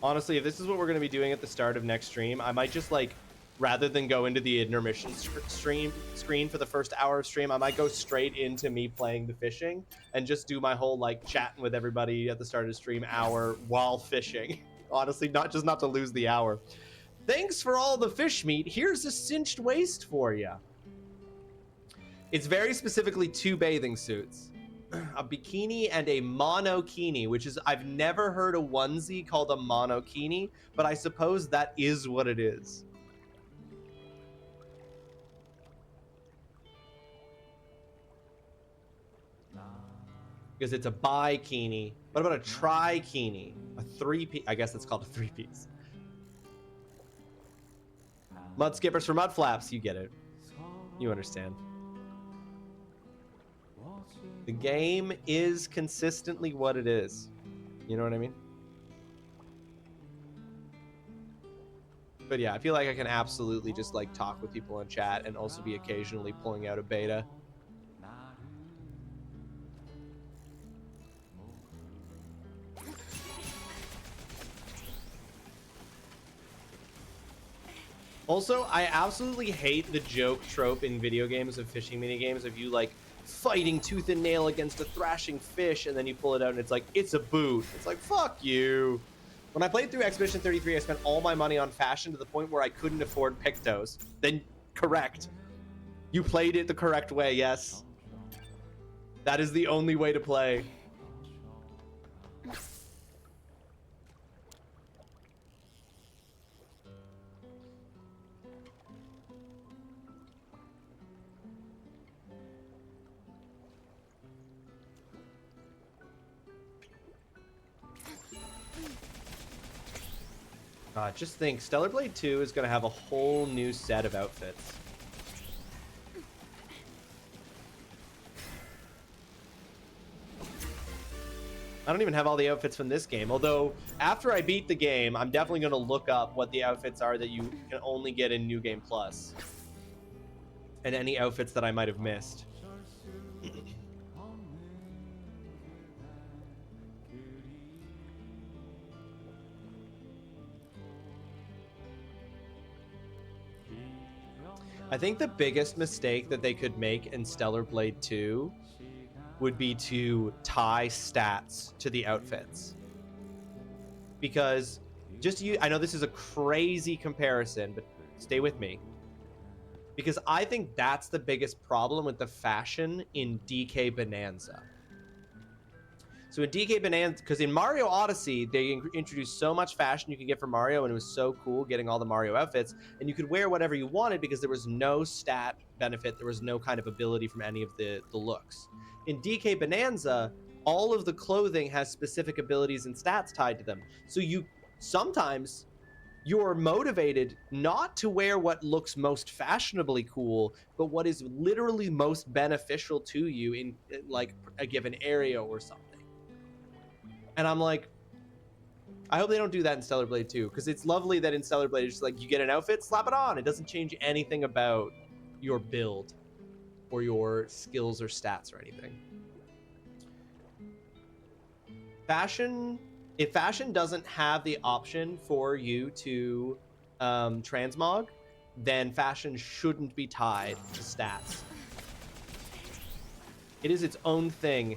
Honestly, if this is what we're going to be doing at the start of next stream, I might just like, rather than go into the intermission screen for the first hour of stream, I might go straight into me playing the fishing and just do my whole like chatting with everybody at the start of the stream hour while fishing. Honestly, not to lose the hour. Thanks for all the fish meat. Here's a cinched waist for you. It's very specifically 2 bathing suits. A bikini and a monokini, which is, I've never heard a onesie called a monokini, but I suppose that is what it is. Because it's a bikini. What about a trikini? A 3-piece, I guess it's called a 3-piece. Mud skippers for mud flaps, you get it. You understand. The game is consistently what it is. You know what I mean? But yeah, I feel like I can absolutely just like talk with people in chat and also be occasionally pulling out a beta. Also, I absolutely hate the joke trope in video games of fishing minigames of you like fighting tooth and nail against a thrashing fish, and then you pull it out and it's like, it's a boot. It's like, fuck you. When I played through Expedition 33, I spent all my money on fashion to the point where I couldn't afford Pictos. Then, correct. You played it the correct way, yes. That is the only way to play. Just think, Stellar Blade 2 is going to have a whole new set of outfits. I don't even have all the outfits from this game, although after I beat the game, I'm definitely going to look up what the outfits are that you can only get in New Game Plus. And any outfits that I might have missed. I think the biggest mistake that they could make in Stellar Blade 2 would be to tie stats to the outfits. Because I know this is a crazy comparison, but stay with me. Because I think that's the biggest problem with the fashion in DK Bonanza. So in DK Bonanza, because in Mario Odyssey, they introduced so much fashion you could get for Mario, and it was so cool getting all the Mario outfits, and you could wear whatever you wanted because there was no stat benefit, there was no kind of ability from any of the looks. In DK Bonanza, all of the clothing has specific abilities and stats tied to them. So sometimes you're motivated not to wear what looks most fashionably cool, but what is literally most beneficial to you in like a given area or something. And I'm like, I hope they don't do that in Stellar Blade 2, because it's lovely that in Stellar Blade, it's just like, you get an outfit, slap it on. It doesn't change anything about your build or your skills or stats or anything. If fashion doesn't have the option for you to transmog, then fashion shouldn't be tied to stats. It is its own thing.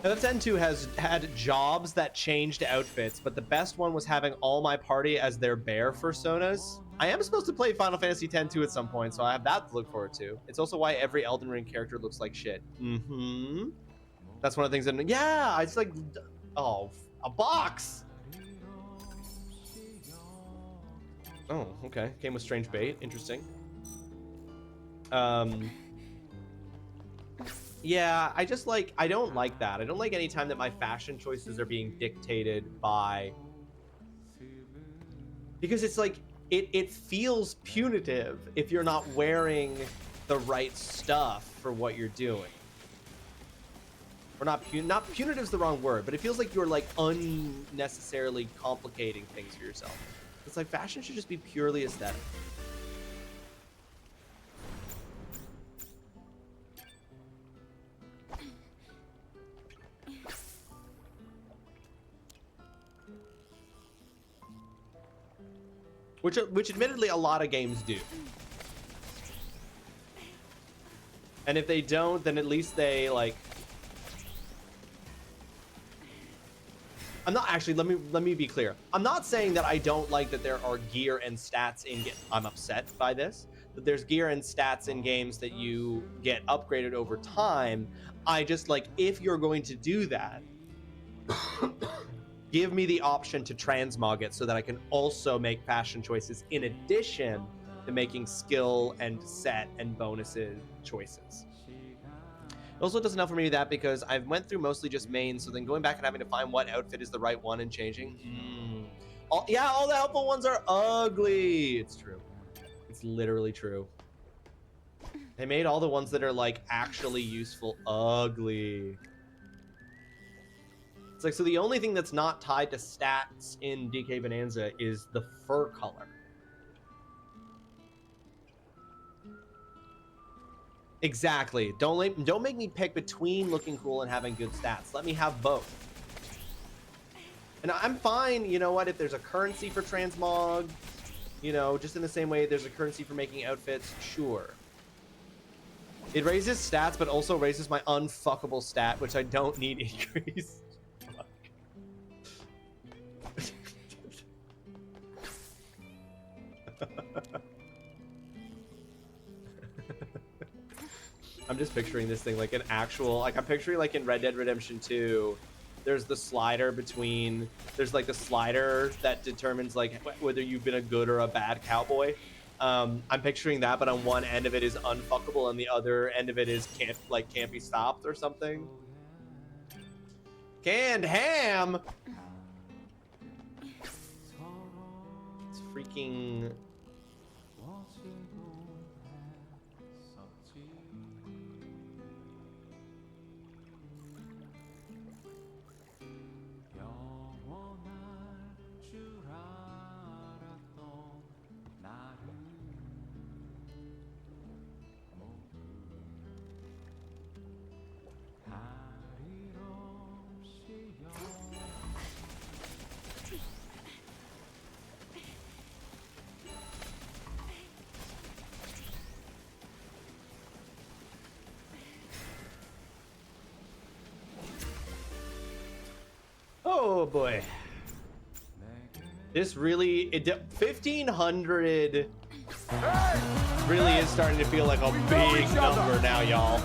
FF10-2 has had jobs that changed outfits, but the best one was having all my party as their bear personas. I am supposed to play Final Fantasy X-2 at some point, so I have that to look forward to. It's also why every Elden Ring character looks like shit. That's one of the things that, yeah, it's like, oh, a box. Oh, okay. Came with strange bait. Interesting. Yeah, I don't like that. I don't like any time that my fashion choices are being dictated by, because it's like, it feels punitive if you're not wearing the right stuff for what you're doing. Or not punitive is the wrong word, but it feels like you're like unnecessarily complicating things for yourself. It's like fashion should just be purely aesthetic. Which admittedly a lot of games do. And if they don't, then at least they like, I'm not actually, let me be clear. I'm not saying that I don't like that there are gear and stats in games. I'm upset by this, that there's gear and stats in games that you get upgraded over time. I just like, if you're going to do that, give me the option to transmog it so that I can also make fashion choices in addition to making skill and set and bonuses choices. It also doesn't help for me that because I've went through mostly just main, so then going back and having to find what outfit is the right one and changing. All the helpful ones are ugly. It's true. It's literally true. They made all the ones that are like actually useful ugly. It's like, so the only thing that's not tied to stats in DK Bonanza is the fur color. Exactly. Don't make me pick between looking cool and having good stats. Let me have both. And I'm fine, you know what, if there's a currency for transmog, you know, just in the same way there's a currency for making outfits, sure. It raises stats, but also raises my unfuckable stat, which I don't need increased. I'm just picturing this thing like an actual, like I'm picturing like in Red Dead Redemption 2, there's the slider between, there's like the slider that determines like whether you've been a good or a bad cowboy. I'm picturing that, but on one end of it is unfuckable and the other end of it is can't be stopped or something. Canned ham! It's freaking... Oh boy. This really, 1,500 really is starting to feel like a big number now, y'all.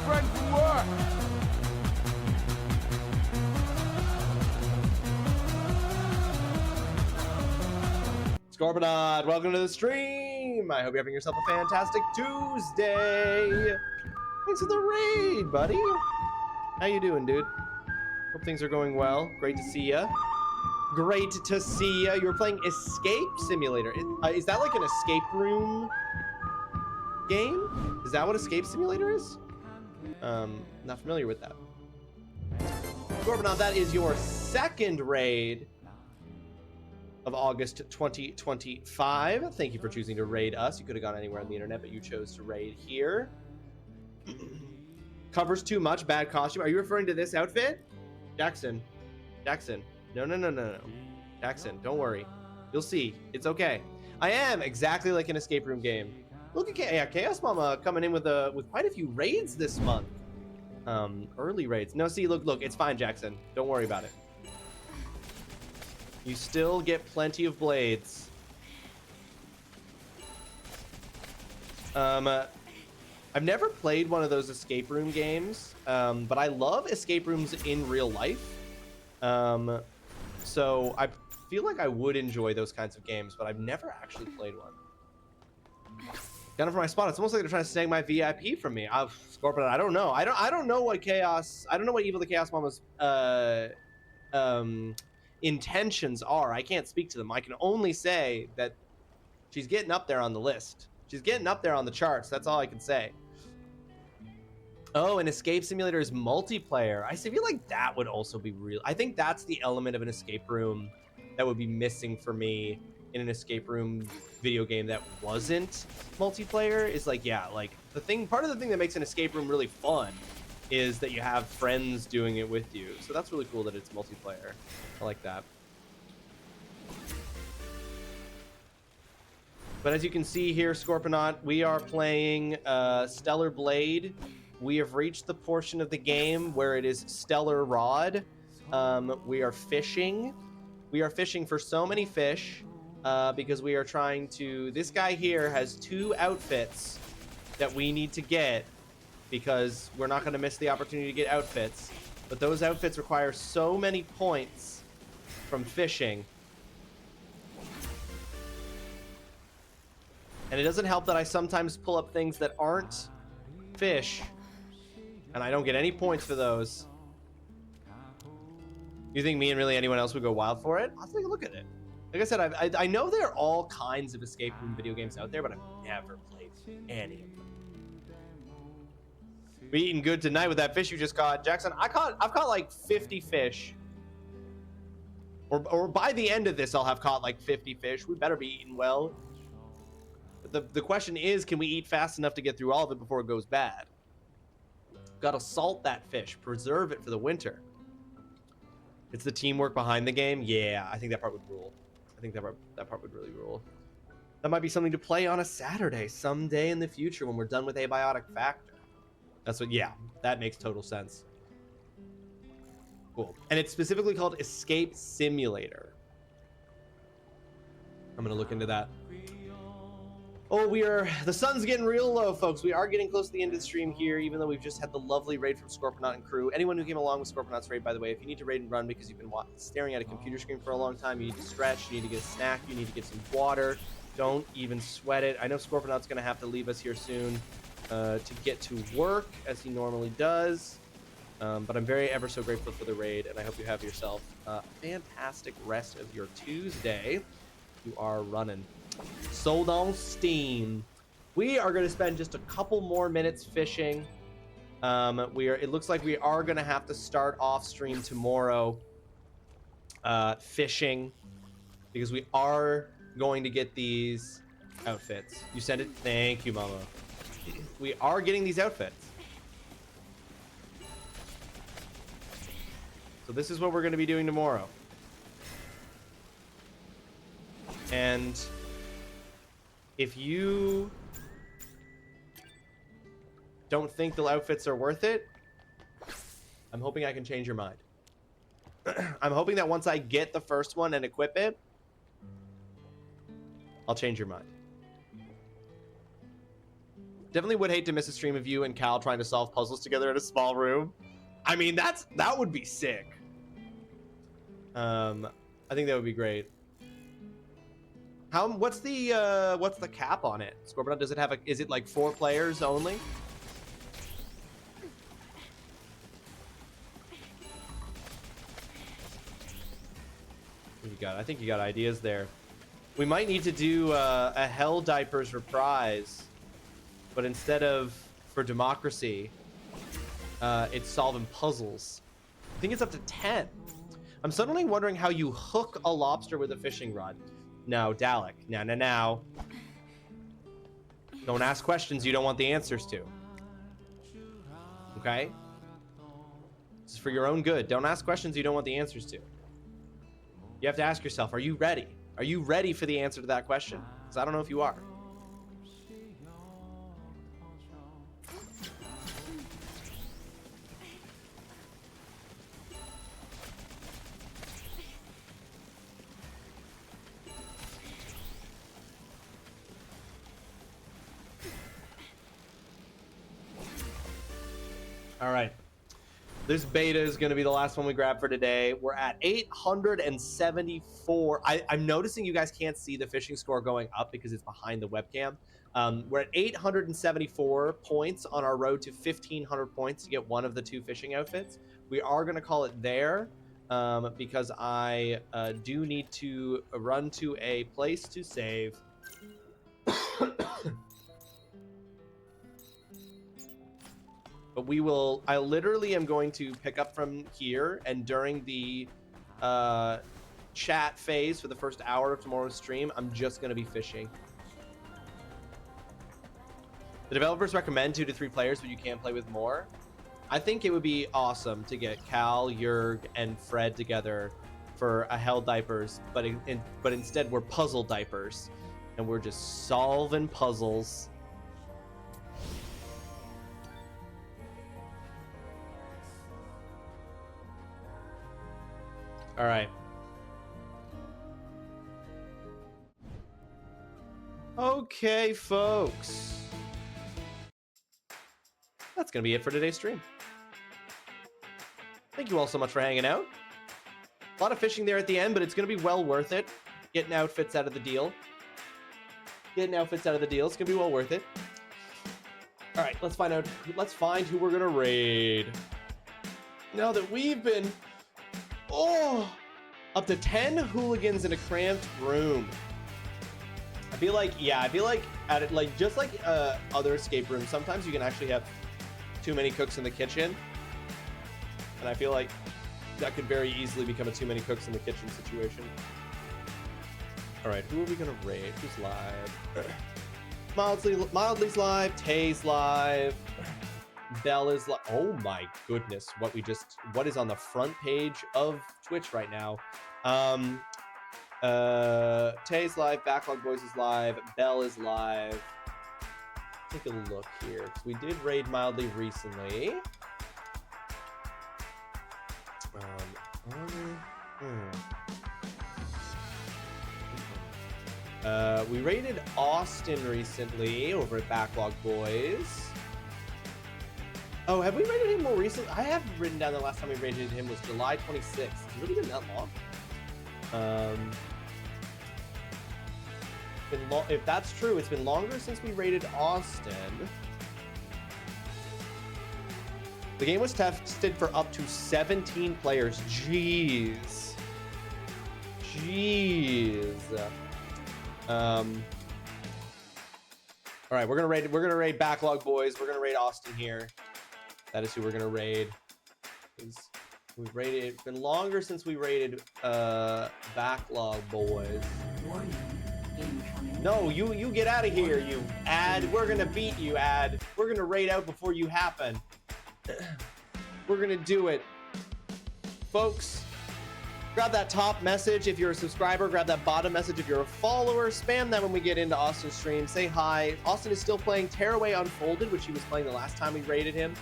Scorponod, welcome to the stream. I hope you're having yourself a fantastic Tuesday. Thanks for the raid, buddy. How you doing, dude? Hope things are going well. Great to see ya. Great to see ya. You were playing Escape Simulator. Is that like an escape room game? Is that what Escape Simulator is? Not familiar with that. Scorponod, that is your second raid of August 2025. Thank you for choosing to raid us. You could have gone anywhere on the internet, but you chose to raid here. Covers too much, bad costume. Are you referring to this outfit? Jackson. No. Jackson, don't worry. You'll see. It's okay. I am exactly like an escape room game. Look at Chaos Mama coming in with quite a few raids this month. Early raids. No, see, look, it's fine, Jackson. Don't worry about it. You still get plenty of blades. I've never played one of those escape room games, but I love escape rooms in real life. So I feel like I would enjoy those kinds of games, but I've never actually played one. Got it for my spot. It's almost like they're trying to snag my VIP from me. Scorpion, I don't know. I don't know what Chaos. I don't know what Evil the Chaos Mama's intentions are. I can't speak to them. I can only say that she's getting up there on the list. She's getting up there on the charts. That's all I can say. Oh, an escape simulator is multiplayer. I feel like that would also be real. I think that's the element of an escape room that would be missing for me in an escape room video game that wasn't multiplayer. Is like, yeah, like part of the thing that makes an escape room really fun is that you have friends doing it with you. So that's really cool that it's multiplayer. I like that. But as you can see here, Scorponaut, we are playing Stellar Blade. We have reached the portion of the game where it is Stellar Rod. We are fishing. We are fishing for so many fish because we are trying to... This guy here has 2 outfits that we need to get because we're not going to miss the opportunity to get outfits. But those outfits require so many points from fishing. And it doesn't help that I sometimes pull up things that aren't fish, and I don't get any points for those. You think me and really anyone else would go wild for it? I'll take a look at it. Like I said, I know there are all kinds of escape room video games out there, but I've never played any of them. We eating good tonight with that fish you just caught, Jackson. I've caught like 50 fish. Or by the end of this, I'll have caught like 50 fish. We better be eating well. The question is, can we eat fast enough to get through all of it before it goes bad? Gotta salt that fish, preserve it for the winter. It's the teamwork behind the game. Yeah, I think that part would rule. I think that part would really rule. That might be something to play on a Saturday someday in the future when we're done with Abiotic Factor. That's what, yeah, that makes total sense. Cool. And it's specifically called Escape Simulator. I'm gonna look into that. Oh, the sun's getting real low, folks. We are getting close to the end of the stream here, even though we've just had the lovely raid from Scorponaut and crew. Anyone who came along with Scorponaut's raid, by the way, if you need to raid and run because you've been staring at a computer screen for a long time, you need to stretch, you need to get a snack, you need to get some water. Don't even sweat it. I know Scorponaut's going to have to leave us here soon to get to work, as he normally does. But I'm very ever so grateful for the raid, and I hope you have yourself a fantastic rest of your Tuesday. You are running. Sold on Steam. We are going to spend just a couple more minutes fishing. It looks like we are going to have to start off stream tomorrow fishing because we are going to get these outfits. You sent it? Thank you, Mama. We are getting these outfits. So this is what we're going to be doing tomorrow. And if you don't think the outfits are worth it, I'm hoping I can change your mind. I'm hoping that once I get the first one and equip it, I'll change your mind. Definitely would hate to miss a stream of you and Cal trying to solve puzzles together in a small room. I mean, that would be sick. I think that would be great. What's the cap on it? Scorpion, does it have is it like 4 players only? I think you got ideas there. We might need to do a Hell Diapers reprise, but instead of for democracy, it's solving puzzles. I think it's up to 10. I'm suddenly wondering how you hook a lobster with a fishing rod. No, Dalek. Now. Don't ask questions you don't want the answers to. Okay? This is for your own good. Don't ask questions you don't want the answers to. You have to ask yourself, are you ready? Are you ready for the answer to that question? Because I don't know if you are. All right. This beta is going to be the last one we grab for today. We're at 874. I'm noticing you guys can't see the fishing score going up because it's behind the webcam. We're at 874 points on our road to 1,500 points to get one of the 2 fishing outfits. We are going to call it there because I do need to run to a place to save. But I literally am going to pick up from here, and during the chat phase for the first hour of tomorrow's stream, I'm just going to be fishing. The developers recommend 2 to 3 players, but you can play with more. I think it would be awesome to get Cal, Jurg, and Fred together for a Hell Diapers, but instead we're puzzle diapers, and we're just solving puzzles. All right. Okay, folks. That's going to be it for today's stream. Thank you all so much for hanging out. A lot of fishing there at the end, but it's going to be well worth it. Getting outfits out of the deal. It's going to be well worth it. All right, let's find who we're going to raid. Now that we've been up to 10 hooligans in a cramped room. I feel like at it, like just like other escape rooms, sometimes you can actually have too many cooks in the kitchen, and I feel like that could very easily become a too many cooks in the kitchen situation. All right, who are we gonna raid? Who's live? Mildly's live. Tay's live. Bell is live. Oh my goodness, what is on the front page of Twitch right now? Tay's live, Backlog Boys is live, Bell is live. Take a look here, because we did raid Mildly recently. We raided Austin recently over at Backlog Boys. Oh, have we raided him more recently? I have written down the last time we raided him was July 26th. It's really been that long. If that's true, it's been longer since we raided Austin. The game was tested for up to 17 players. Jeez. All right, we're gonna raid Backlog Boys. We're gonna raid Austin here. That is who we're gonna raid. We've raided. It's been longer since we raided Backlog Boys. No, you get out of here, you ad. We're gonna beat you, ad. We're gonna raid out before you happen. We're gonna do it, folks. Grab that top message if you're a subscriber. Grab that bottom message if you're a follower. Spam that when we get into Austin's stream. Say hi. Austin is still playing Tearaway Unfolded, which he was playing the last time we raided him.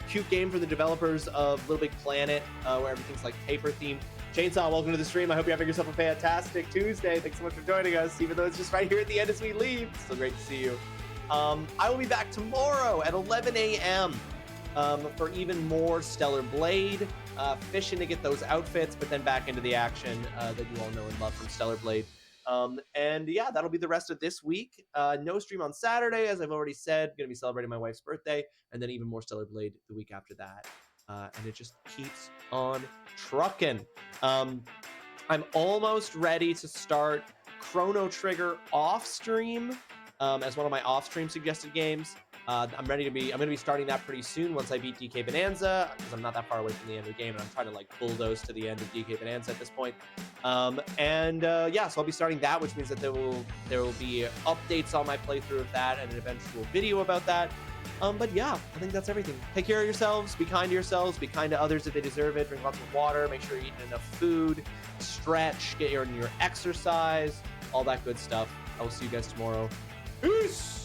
Cute game for the developers of Little Big Planet, where everything's like paper themed. Chainsaw, welcome to the stream. I hope you're having yourself a fantastic Tuesday. Thanks so much for joining us, even though it's just right here at the end as we leave. So great to see you. I will be back tomorrow at 11 a.m. For even more Stellar Blade, fishing to get those outfits, but then back into the action that you all know and love from Stellar Blade. And yeah, that'll be the rest of this week. No stream on Saturday, as I've already said. Gonna be celebrating my wife's birthday, and then even more Stellar Blade the week after that. And it just keeps on trucking. I'm almost ready to start Chrono Trigger off stream as one of my off stream suggested games. I'm going to be starting that pretty soon once I beat DK Bonanza, because I'm not that far away from the end of the game, and I'm trying to like bulldoze to the end of DK Bonanza at this point. Yeah, so I'll be starting that, which means that there will be updates on my playthrough of that and an eventual video about that. But yeah, I think that's everything. Take care of yourselves, be kind to yourselves, be kind to others if they deserve it, drink lots of water, make sure you're eating enough food, stretch, get your exercise, all that good stuff. I will see you guys tomorrow. Peace!